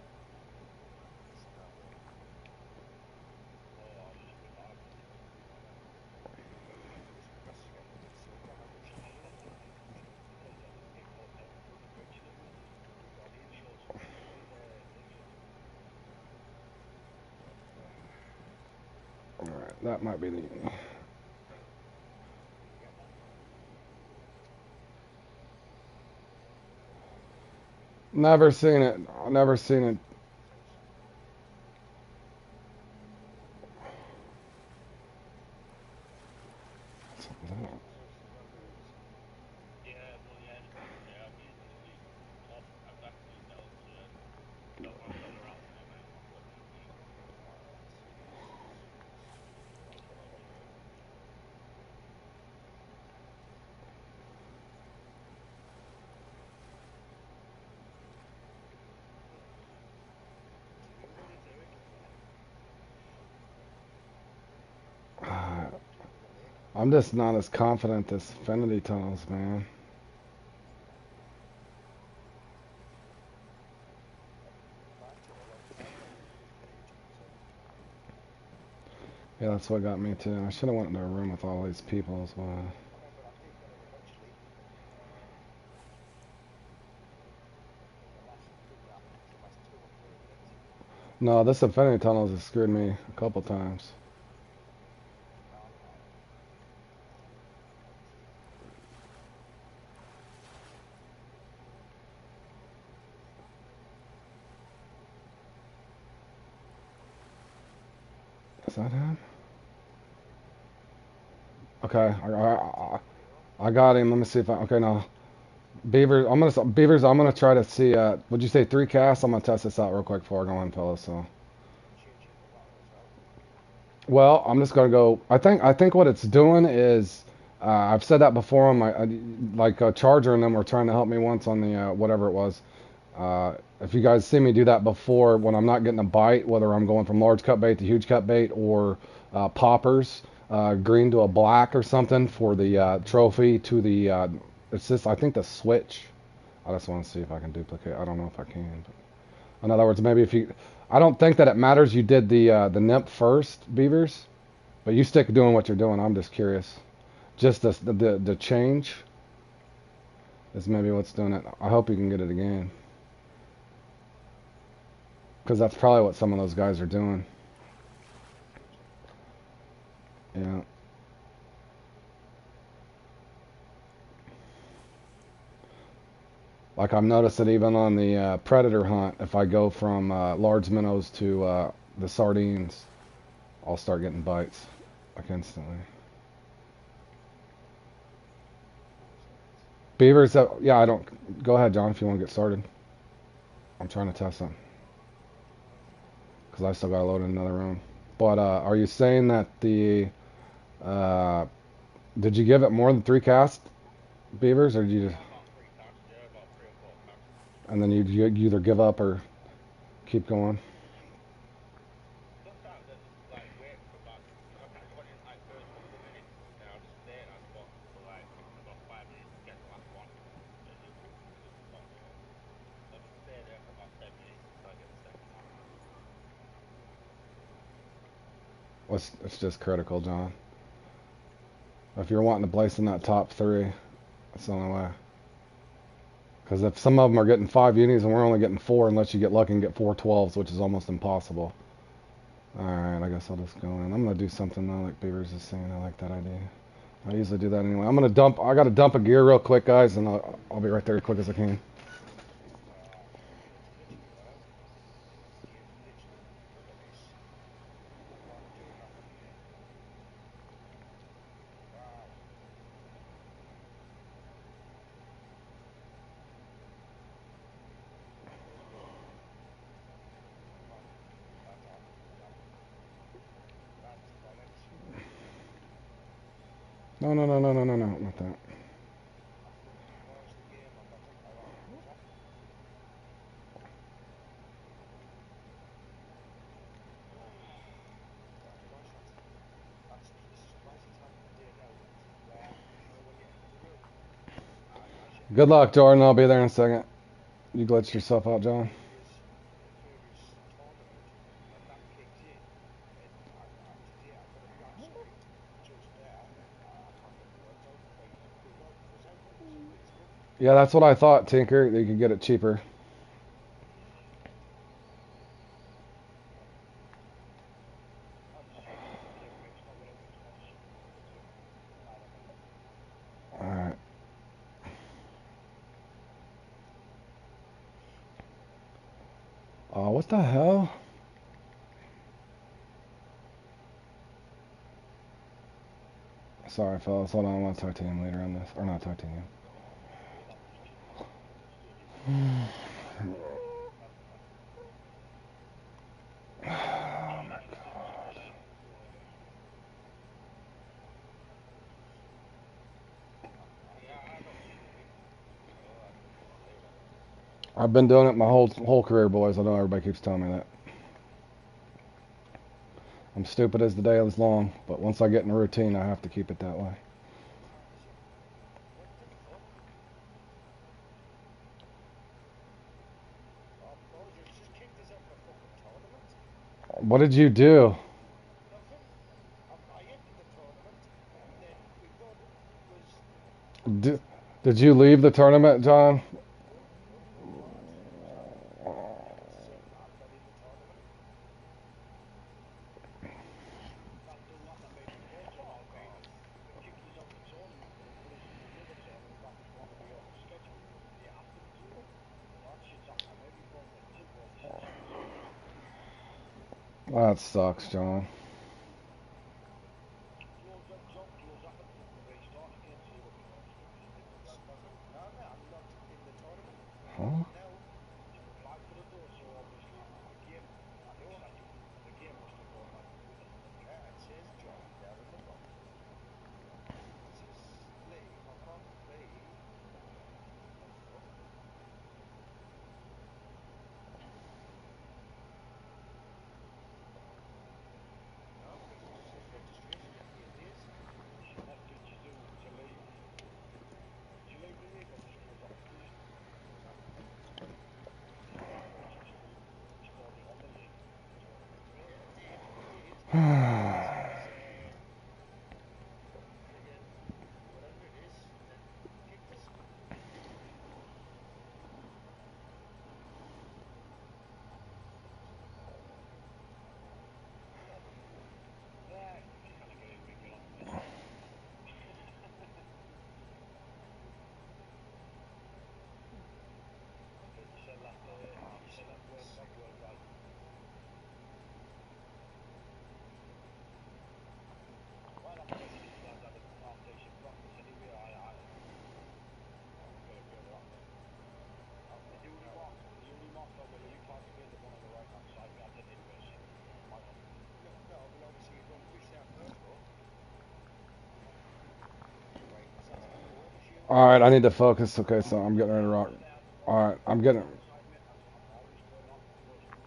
Alright, that might be the... Never seen it. Never seen it. Yeah, well, yeah, I've used this week. I've actually dealt not one dollar out there, mate. Unfortunately. I'm just not as confident as Infinity Tunnels, man. Yeah, that's what got me too. I should have went into a room with all these people as well. No, this Infinity Tunnels has screwed me a couple times. Is that him? Okay, I got him. Let me see if I. Okay, now Beavers. Beavers. I'm gonna try to see. Would you say 3 casts? I'm gonna test this out real quick before I go in, fellas. So. Well, I'm just gonna go. I think what it's doing is, I've said that before on my like Charger and them were trying to help me once on the whatever it was. If you guys see me do that before, when I'm not getting a bite, whether I'm going from large cut bait to huge cut bait or poppers, green to a black or something for the trophy to the, it's just I think the switch. I just want to see if I can duplicate. I don't know if I can. But in other words, maybe if you, I don't think that it matters. You did the nymph first, Beavers, but you stick doing what you're doing. I'm just curious. Just the change is maybe what's doing it. I hope you can get it again. Because that's probably what some of those guys are doing. Yeah. Like I've noticed it even on the predator hunt. If I go from large minnows to the sardines, I'll start getting bites like instantly. Beavers, yeah, I don't. Go ahead, John, if you want to get started. I'm trying to test something because I still got to load in another room. But are you saying that the uh, did you give it more than 3 casts, beavers, or did you just, About 3 casts, yeah, about 3 or 4 casts. and then you either give up or keep going? Sometimes I just like wait for about if I catch one in like first couple of minutes, then I'll just stay in that spot for like about 5 minutes to get the last one. It's a good spot, yeah. So I'll just stay there for about 10 minutes until I get the second one. It's just critical, John. If you're wanting to place in that top 3, that's the only way. Because if some of them are getting 5 unis and we're only getting 4, unless you get lucky and get 4 12s, which is almost impossible. Alright, I guess I'll just go in. I'm going to do something though, like Beavers is saying. I like that idea. I usually do that anyway. I got to dump a gear real quick, guys, and I'll be right there as quick as I can. It's literally well. You've literally done this. Can't do nothing here. Wow. Oh, that's on. That's bollocks. No, no, no, no, no, no, no, not that. I fucking paused the game. I got a power. What's that? Right, twice this is twice the time of the day now where you know when you enter the room. I shut the Good game luck, off. Jordan. I'll be there in a second. You glitched yourself out, John. The previous tournament, and that kicked in, and today I got a black screen just there, and I can't get the words out quite well because I couldn't see Facebook. Yeah, that's what I thought, Tinker. You could get it cheaper. I'll just see if I can get restart without internet or something. I don't know. Alright. Oh, what the hell? Sorry, fellas. Hold on. I want to talk to him later on this. Or not talk to him. Yeah, that was cheap. Still didn't do it. That's fine. Oh my Cheap to do some god. shit. Yeah, I know what you're doing. I know that. I'll say that. I've been doing it my whole career, boys. I know everybody keeps telling me that. I'm stupid as the day is long, but once I get in a routine, I have to keep it that way. What time is it? What the fuck? Oh, Moses just kicked us out of a fucking tournament. What did you do? Nothing. I entered the tournament, and then we thought it was Did, did you leave the tournament, John? what? You mean to say I'm not in the tournament? That don't matter, mate. What tournament, mate? They kicked us out the tournament and put us in another tournament that was going to be on the schedule the day after the tournament. That shit's happened to me before, mate. Simple as that. That sucks, John. Close that job, close that, and fucking restart again. See what you want to do. Simple as nothing. No, mate, I'm not in the tournament. Huh? Not now. You've applied for it though, so obviously the game. I know that the game must have gone like with it. Yeah, it says join there in the bottom. It says leave. I can't leave. What the fuck? No, because it just says registration in 8 days. What did you do to leave? Did you leave the league or just close off? All right, I need to focus. Okay, so I'm getting ready to rock. All right, I'm getting. Outside, mate. I'm always going on because now that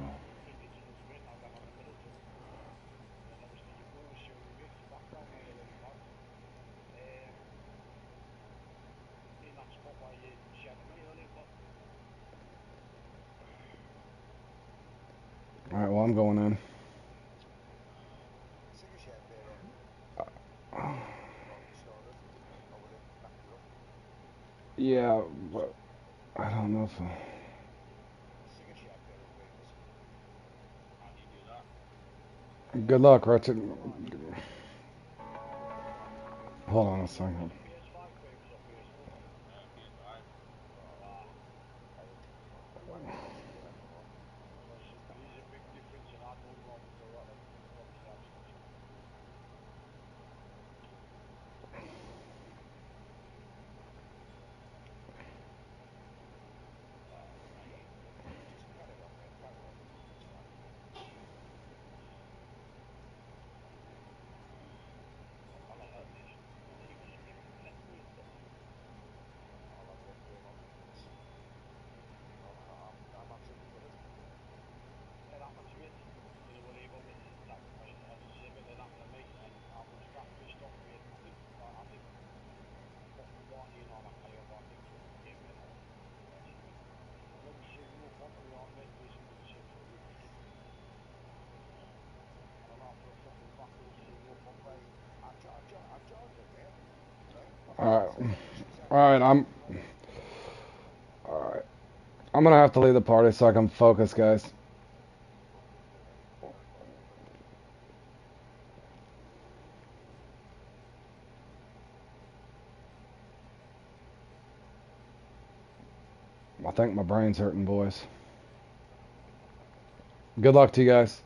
I've completed tunnels, mate, now I'm on the middle tunnel. And then obviously you've always showing me race back down by the lily pad. In that spot where you shattered me earlier, but All right, well I'm going in. Yeah, but I don't know if. how do you do that? Good luck, Richard. Hold on a second. PS5 babies or PS4? PS5. Ah, because there is a big difference, and I don't normally do that. Like, obviously, I've switched. I like that nation. See, because you can connect me and stuff. It happens, mate. You know what about it? That, as I say, mate, it happened to me, and I was that pissed off, mate. I think fucking Barney and all that carry on, but I think through the game, mate. I was messing with. And then we see no fun to me on, mate, basically the same sort of week. And I'm after a fucking back row, see no fun. All right, all right. All right. I'm gonna have to leave the party so I can focus, guys. I think my brain's hurting, boys. Good luck to you guys.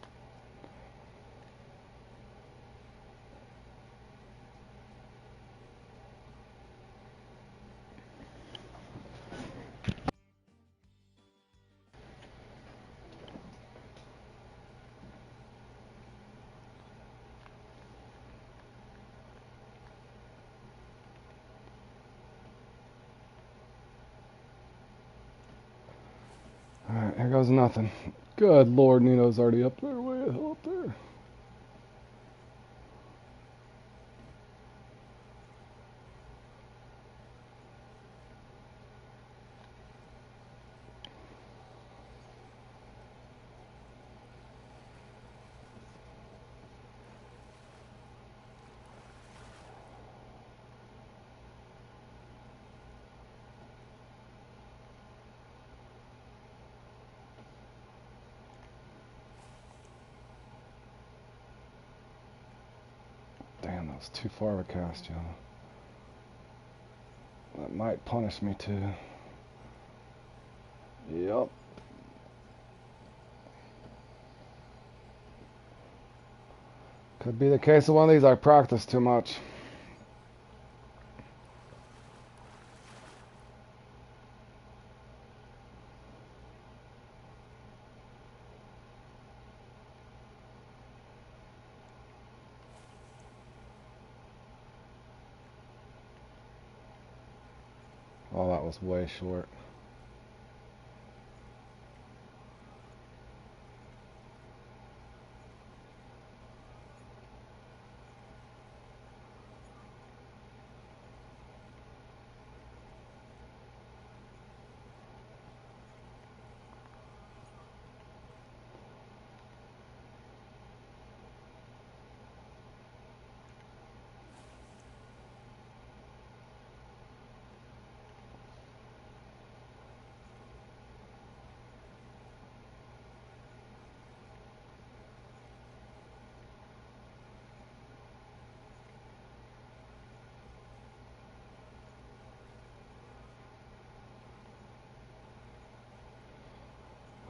All right, here goes nothing. Good Lord, Nino's already up there, way the hell up there. Damn, that was too far of a cast, y'all. That might punish me too. Yep. Could be the case of one of these. I practice too much. Oh, that was way short.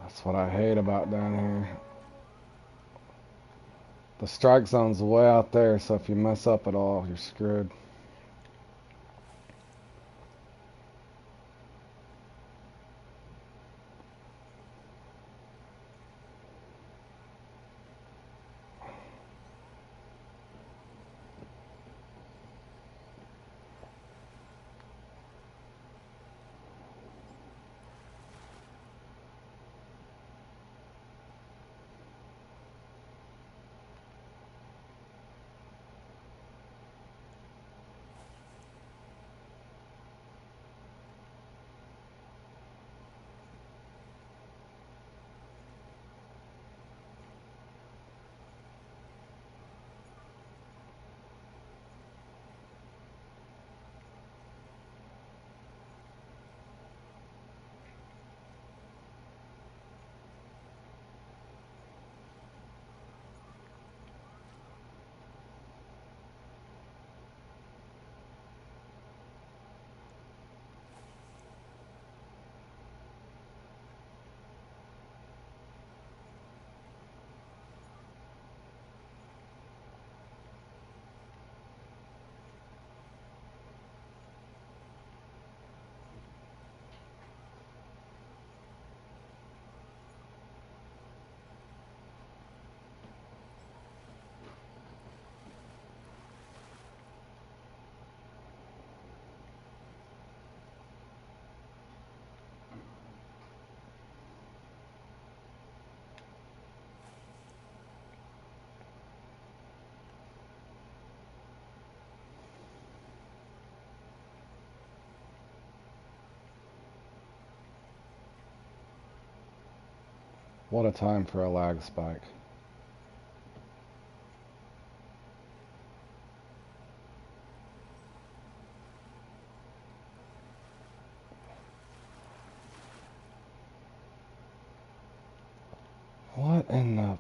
That's what I hate about down here. The strike zone's way out there, so if you mess up at all, you're screwed. What a time for a lag spike. What in the...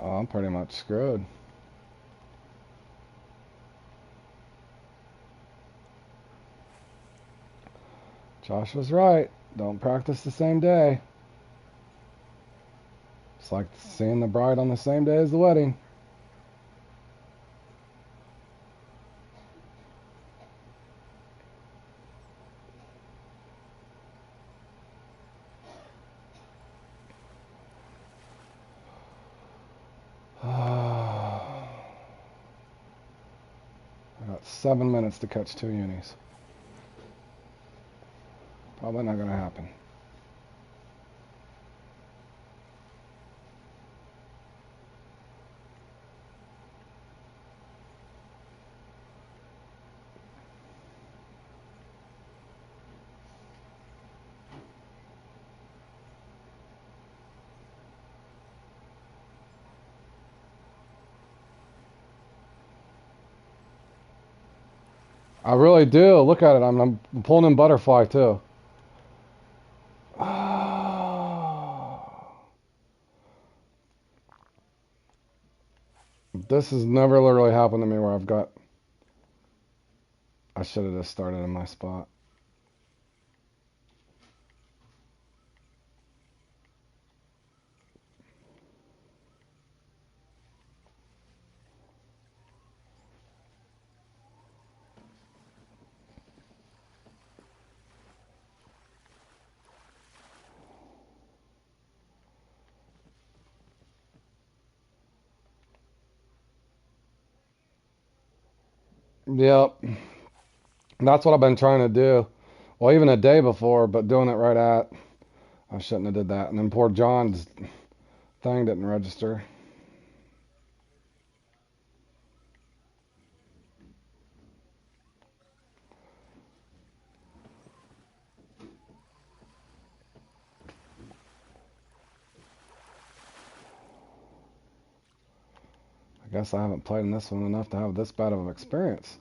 Oh, I'm pretty much screwed. Josh was right. Don't practice the same day. It's like seeing the bride on the same day as the wedding. I got 7 minutes to catch 2 unis. Probably not gonna happen. I really do. Look at it. I'm pulling in butterfly too. This has never literally happened to me where I've got... I should have just started in my spot. Yep. That's what I've been trying to do. Well, even a day before, but doing it right at... I shouldn't have did that. And then poor John's thing didn't register. I guess I haven't played in this one enough to have this bad of an experience.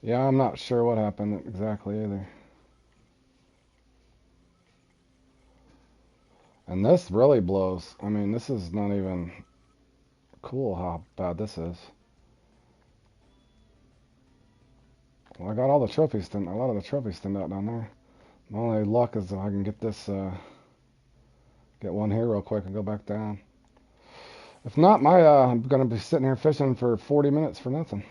Yeah, I'm not sure what happened exactly either. And this really blows. I mean, this is not even cool how bad this is. Well, I got all the trophies, a lot of the trophies stemmed out down there. My only luck is if I can get this, get one here real quick and go back down. If not, I'm gonna be sitting here fishing for 40 minutes for nothing.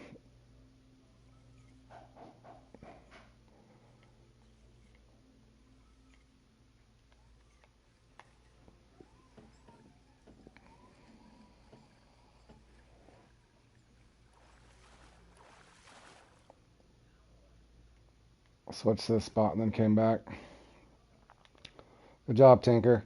Switched to this spot and then came back. Good job, Tinker.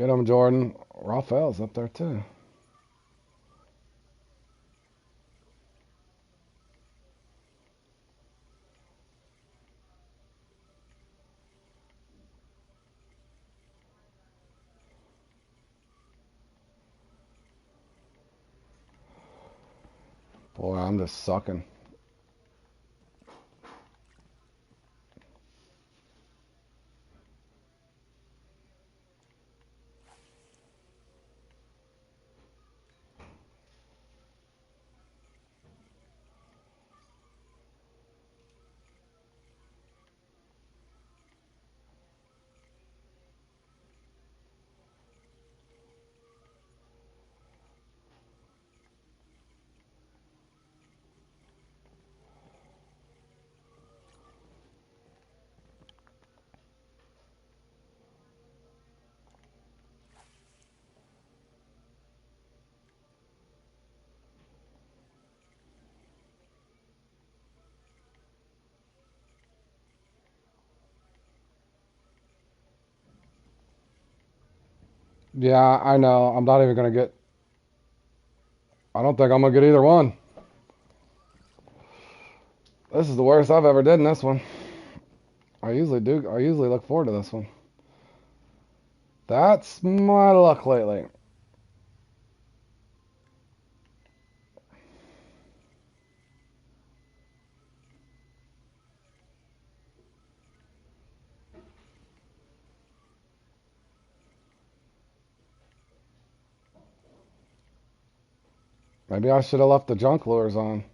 Get him, Jordan. Raphael's up there too. Boy, I'm just sucking. Yeah, I know. I'm not even gonna get. I don't think I'm gonna get either one. This is the worst I've ever did in this one. I usually do. I usually look forward to this one. That's my luck lately. Maybe I should have left the junk lures on.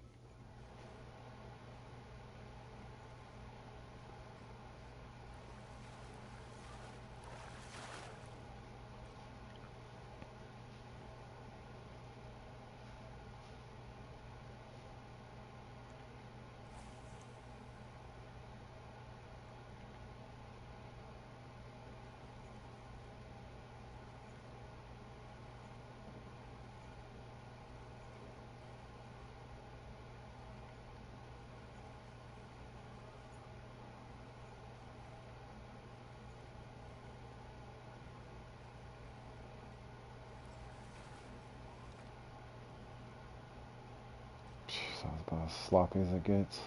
Sounds about as sloppy as it gets.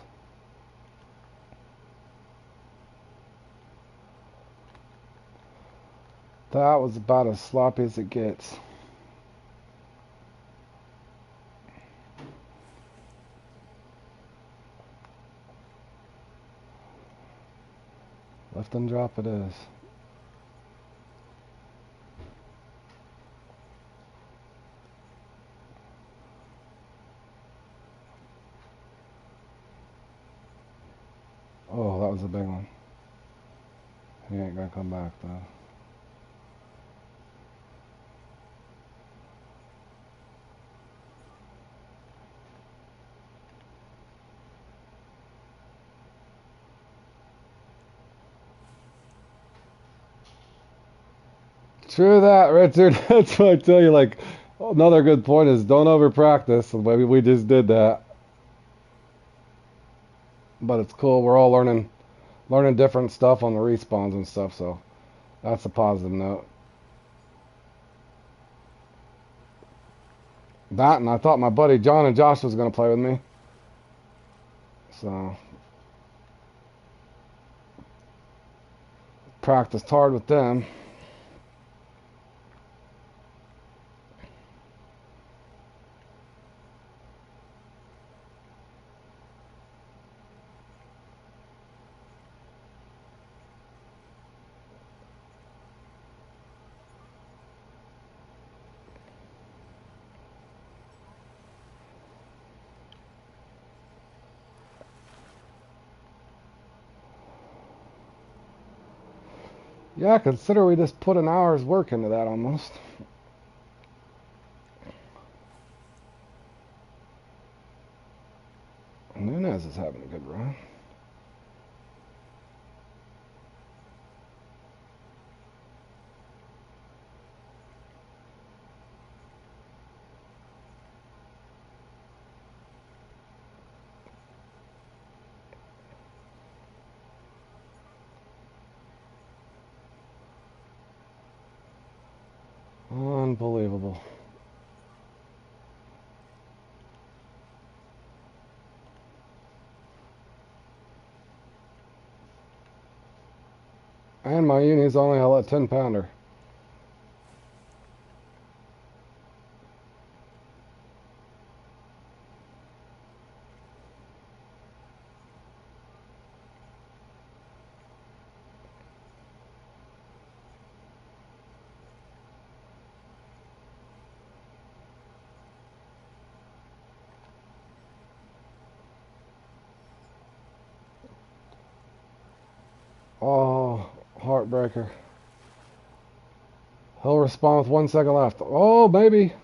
That was about as sloppy as it gets. Lift and drop it is. Oh, that was a big one. He ain't gonna come back though. True that, Richard. That's what I tell you. Like, another good point is don't over practice. Maybe we just did that, but it's cool. We're all learning different stuff on the respawns and stuff. So that's a positive note. That, and I thought my buddy John and Josh was gonna play with me. So practiced hard with them. Yeah, consider we just put an hour's work into that almost. Nunez is having a good run. Unbelievable. And my uni's only held a 10-pounder. Oh, heartbreaker. He'll respond with 1 second left. Oh, maybe.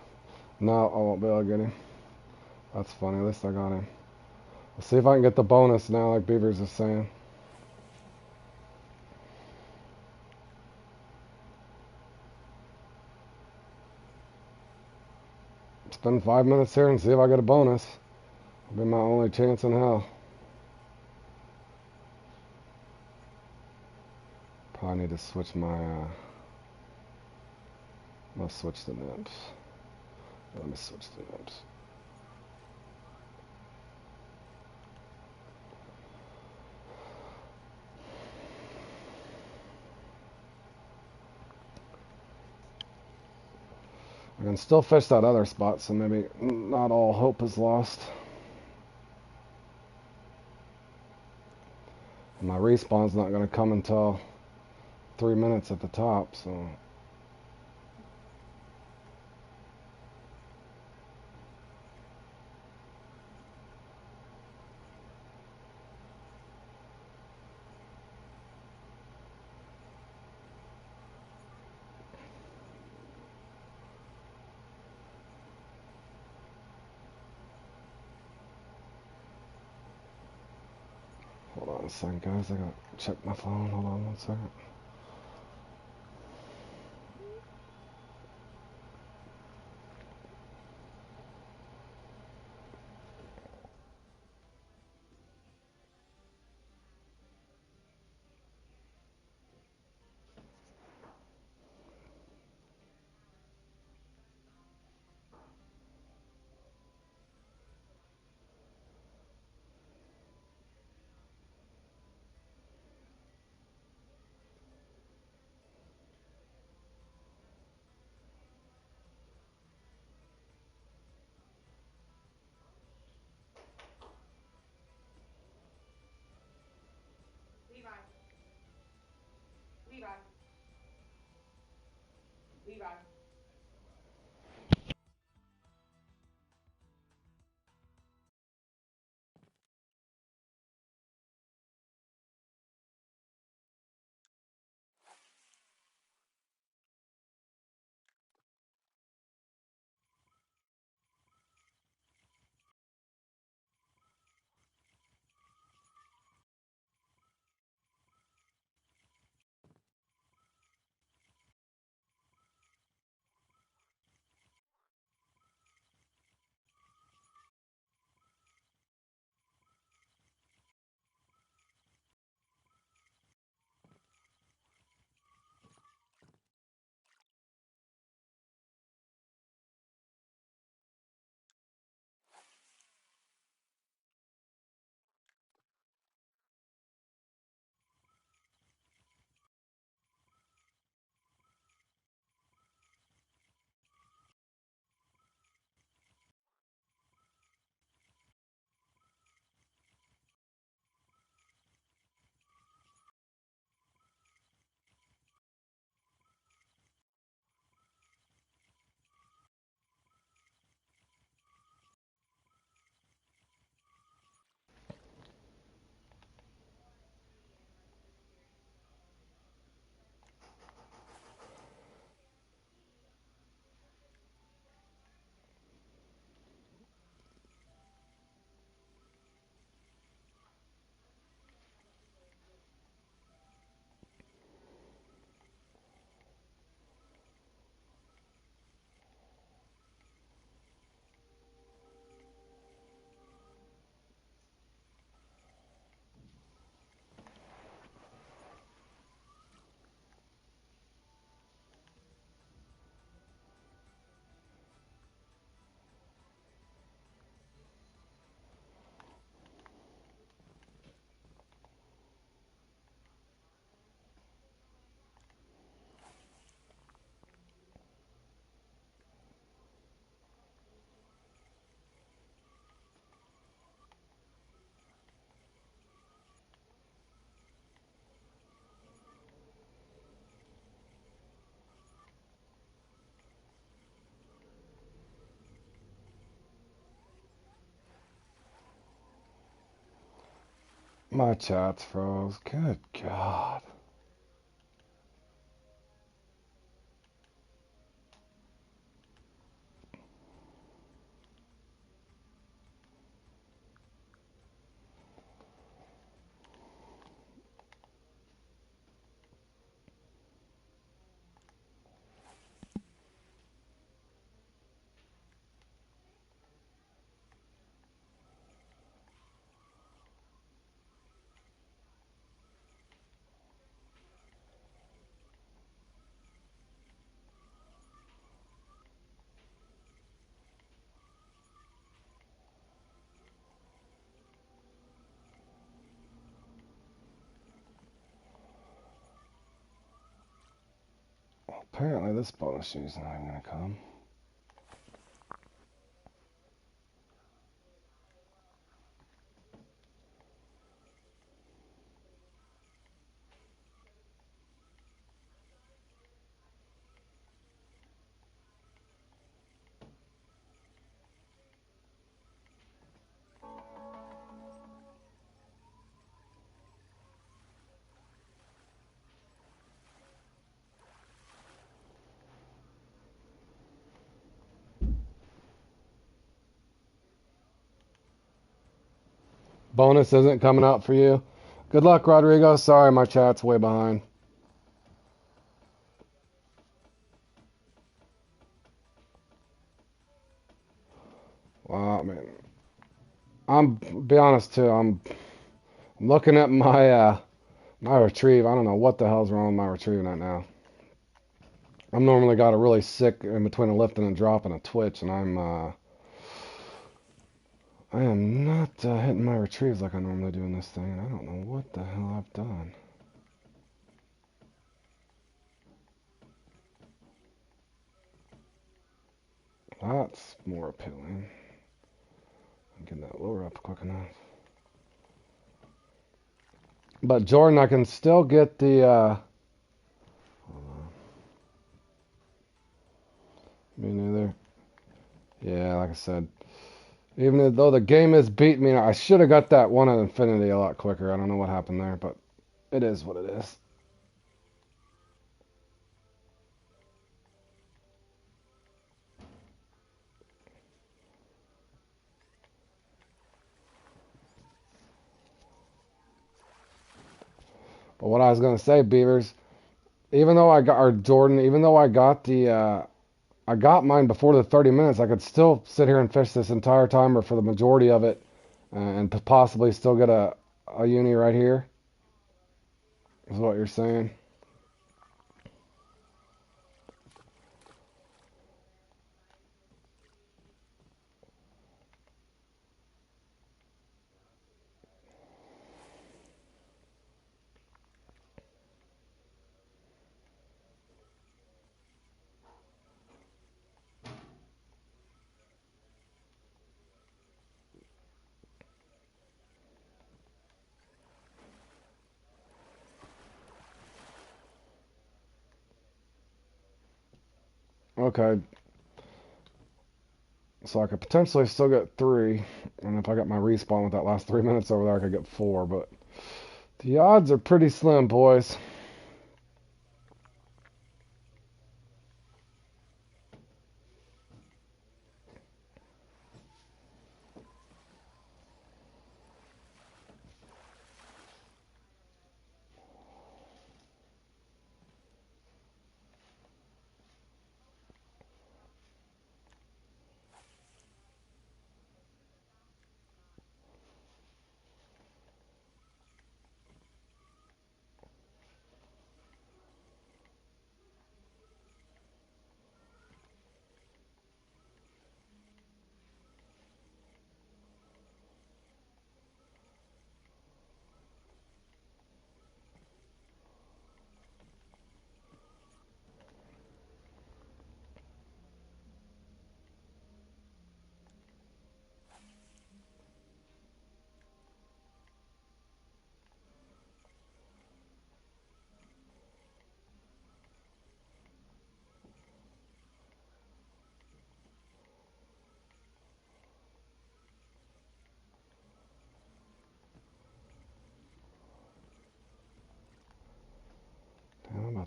No, I won't be able to get him. That's funny. At least I got him. Let's see if I can get the bonus now, like Beavers is saying. Spend 5 minutes here and see if I get a bonus. It'll be my only chance in hell. Probably need to switch my, I'll switch the nibs. Let me switch the nibs. I can still fish that other spot, so maybe not all hope is lost. And my respawn's not going to come until 3 minutes at the top, so... Hold on a second, guys. I gotta check my phone. Hold on 1 second. Levi. My chat's froze. Good God. Apparently this bonus shoe's not even gonna come. Bonus isn't coming out for you. Good luck, Rodrigo. Sorry, my chat's way behind. Wow, man. I'm be honest too. I'm looking at my retrieve. I don't know what the hell's wrong with my retrieve right now. I'm normally got a really sick in between a lift and a drop and a twitch, and I am not hitting my retrieves like I normally do in this thing, and I don't know what the hell I've done. That's more appealing. I'm getting that lower up quick enough. But Jordan, I can still get the hold on. Me neither. Yeah, like I said, even though the game is beating me, I should have got that one at infinity a lot quicker. I don't know what happened there, but it is what it is. But what I was gonna say, Beavers, even though I got or Jordan, even though I got the I got mine before the 30 minutes, I could still sit here and fish this entire time or for the majority of it, and possibly still get a uni right here. Is what you're saying? Okay, so I could potentially still get 3, and if I got my respawn with that last 3 minutes over there, I could get 4. But the odds are pretty slim, boys.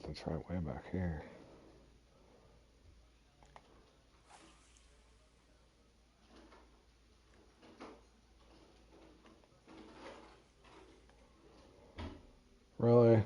It's right way back here. Really?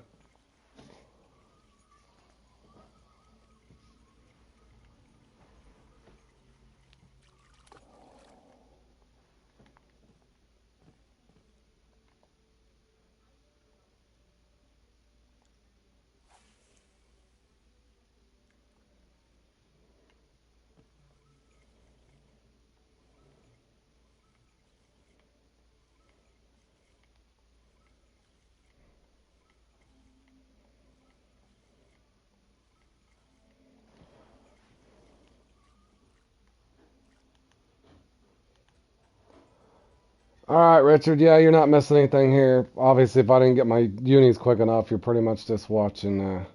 All right, Richard. Yeah, you're not missing anything here. Obviously, if I didn't get my unis quick enough, you're pretty much just watching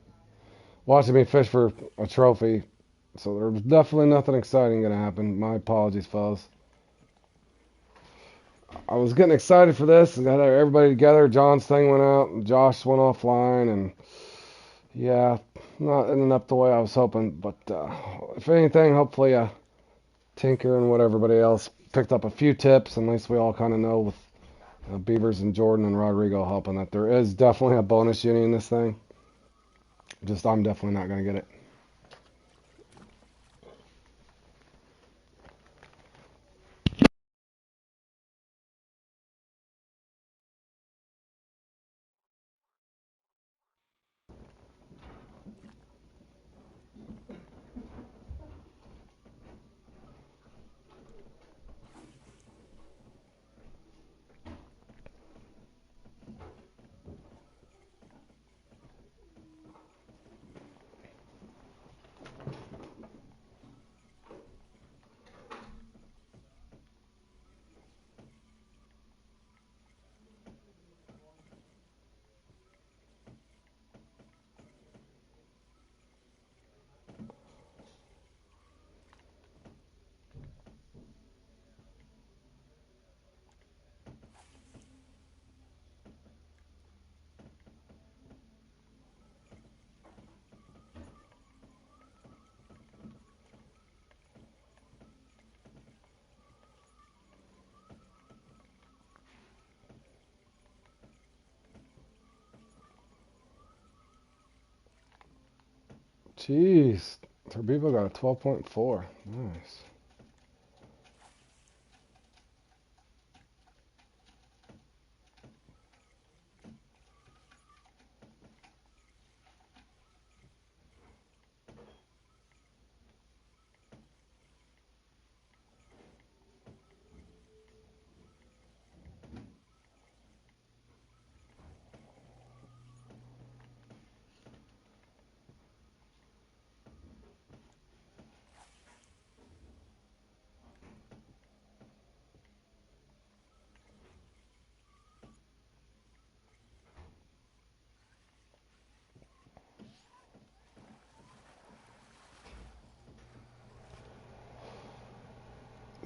me fish for a trophy. So there's definitely nothing exciting gonna happen. My apologies, fellas. I was getting excited for this and got everybody together. John's thing went out, and Josh went offline, and yeah, not ending up the way I was hoping. But if anything, hopefully Tinker and what everybody else picked up a few tips, and at least we all kind of know with Beavers and Jordan and Rodrigo helping that there is definitely a bonus uni in this thing. Just I'm definitely not gonna get it. Jeez, Turbivo got a 12.4. Nice.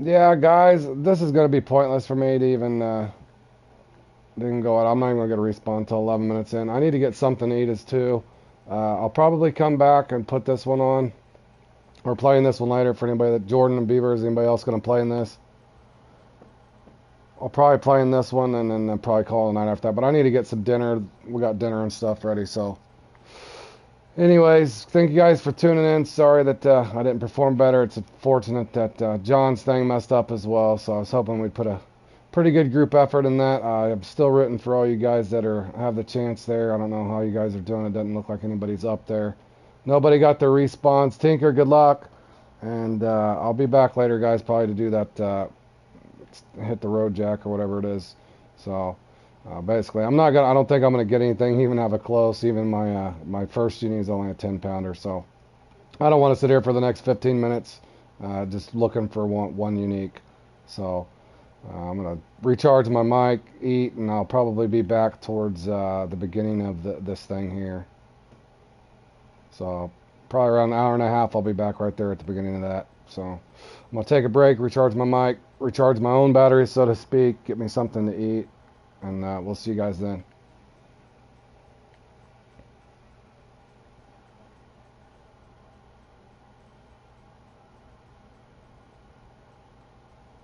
Yeah, guys, this is gonna be pointless for me to even didn't go out. I'm not even gonna get a respawn until 11 minutes in. I need to get something to eat as too. I'll probably come back and put this one on. We're playing this one later for anybody that Jordan and Beavers, anybody else gonna play in this. I'll probably play in this one and then probably call it a night after that. But I need to get some dinner. We got dinner and stuff ready. So, anyways, thank you guys for tuning in. Sorry that I didn't perform better. It's unfortunate that John's thing messed up as well. So I was hoping we'd put a pretty good group effort in that. I'm still rooting for all you guys that have the chance there. I don't know how you guys are doing. It doesn't look like anybody's up there. Nobody got their respawns. Tinker, good luck. And I'll be back later, guys, probably to do that hit the road jack or whatever it is. So basically, I don't think I'm gonna get anything, even have a close. Even my first uni is only a 10-pounder, so I don't want to sit here for the next 15 minutes just looking for one unique. So I'm gonna recharge my mic, eat, and I'll probably be back towards the beginning of this thing here. So probably around an hour and a half, I'll be back right there at the beginning of that. So I'm gonna take a break, recharge my mic, recharge my own batteries, so to speak, get me something to eat, and we'll see you guys then.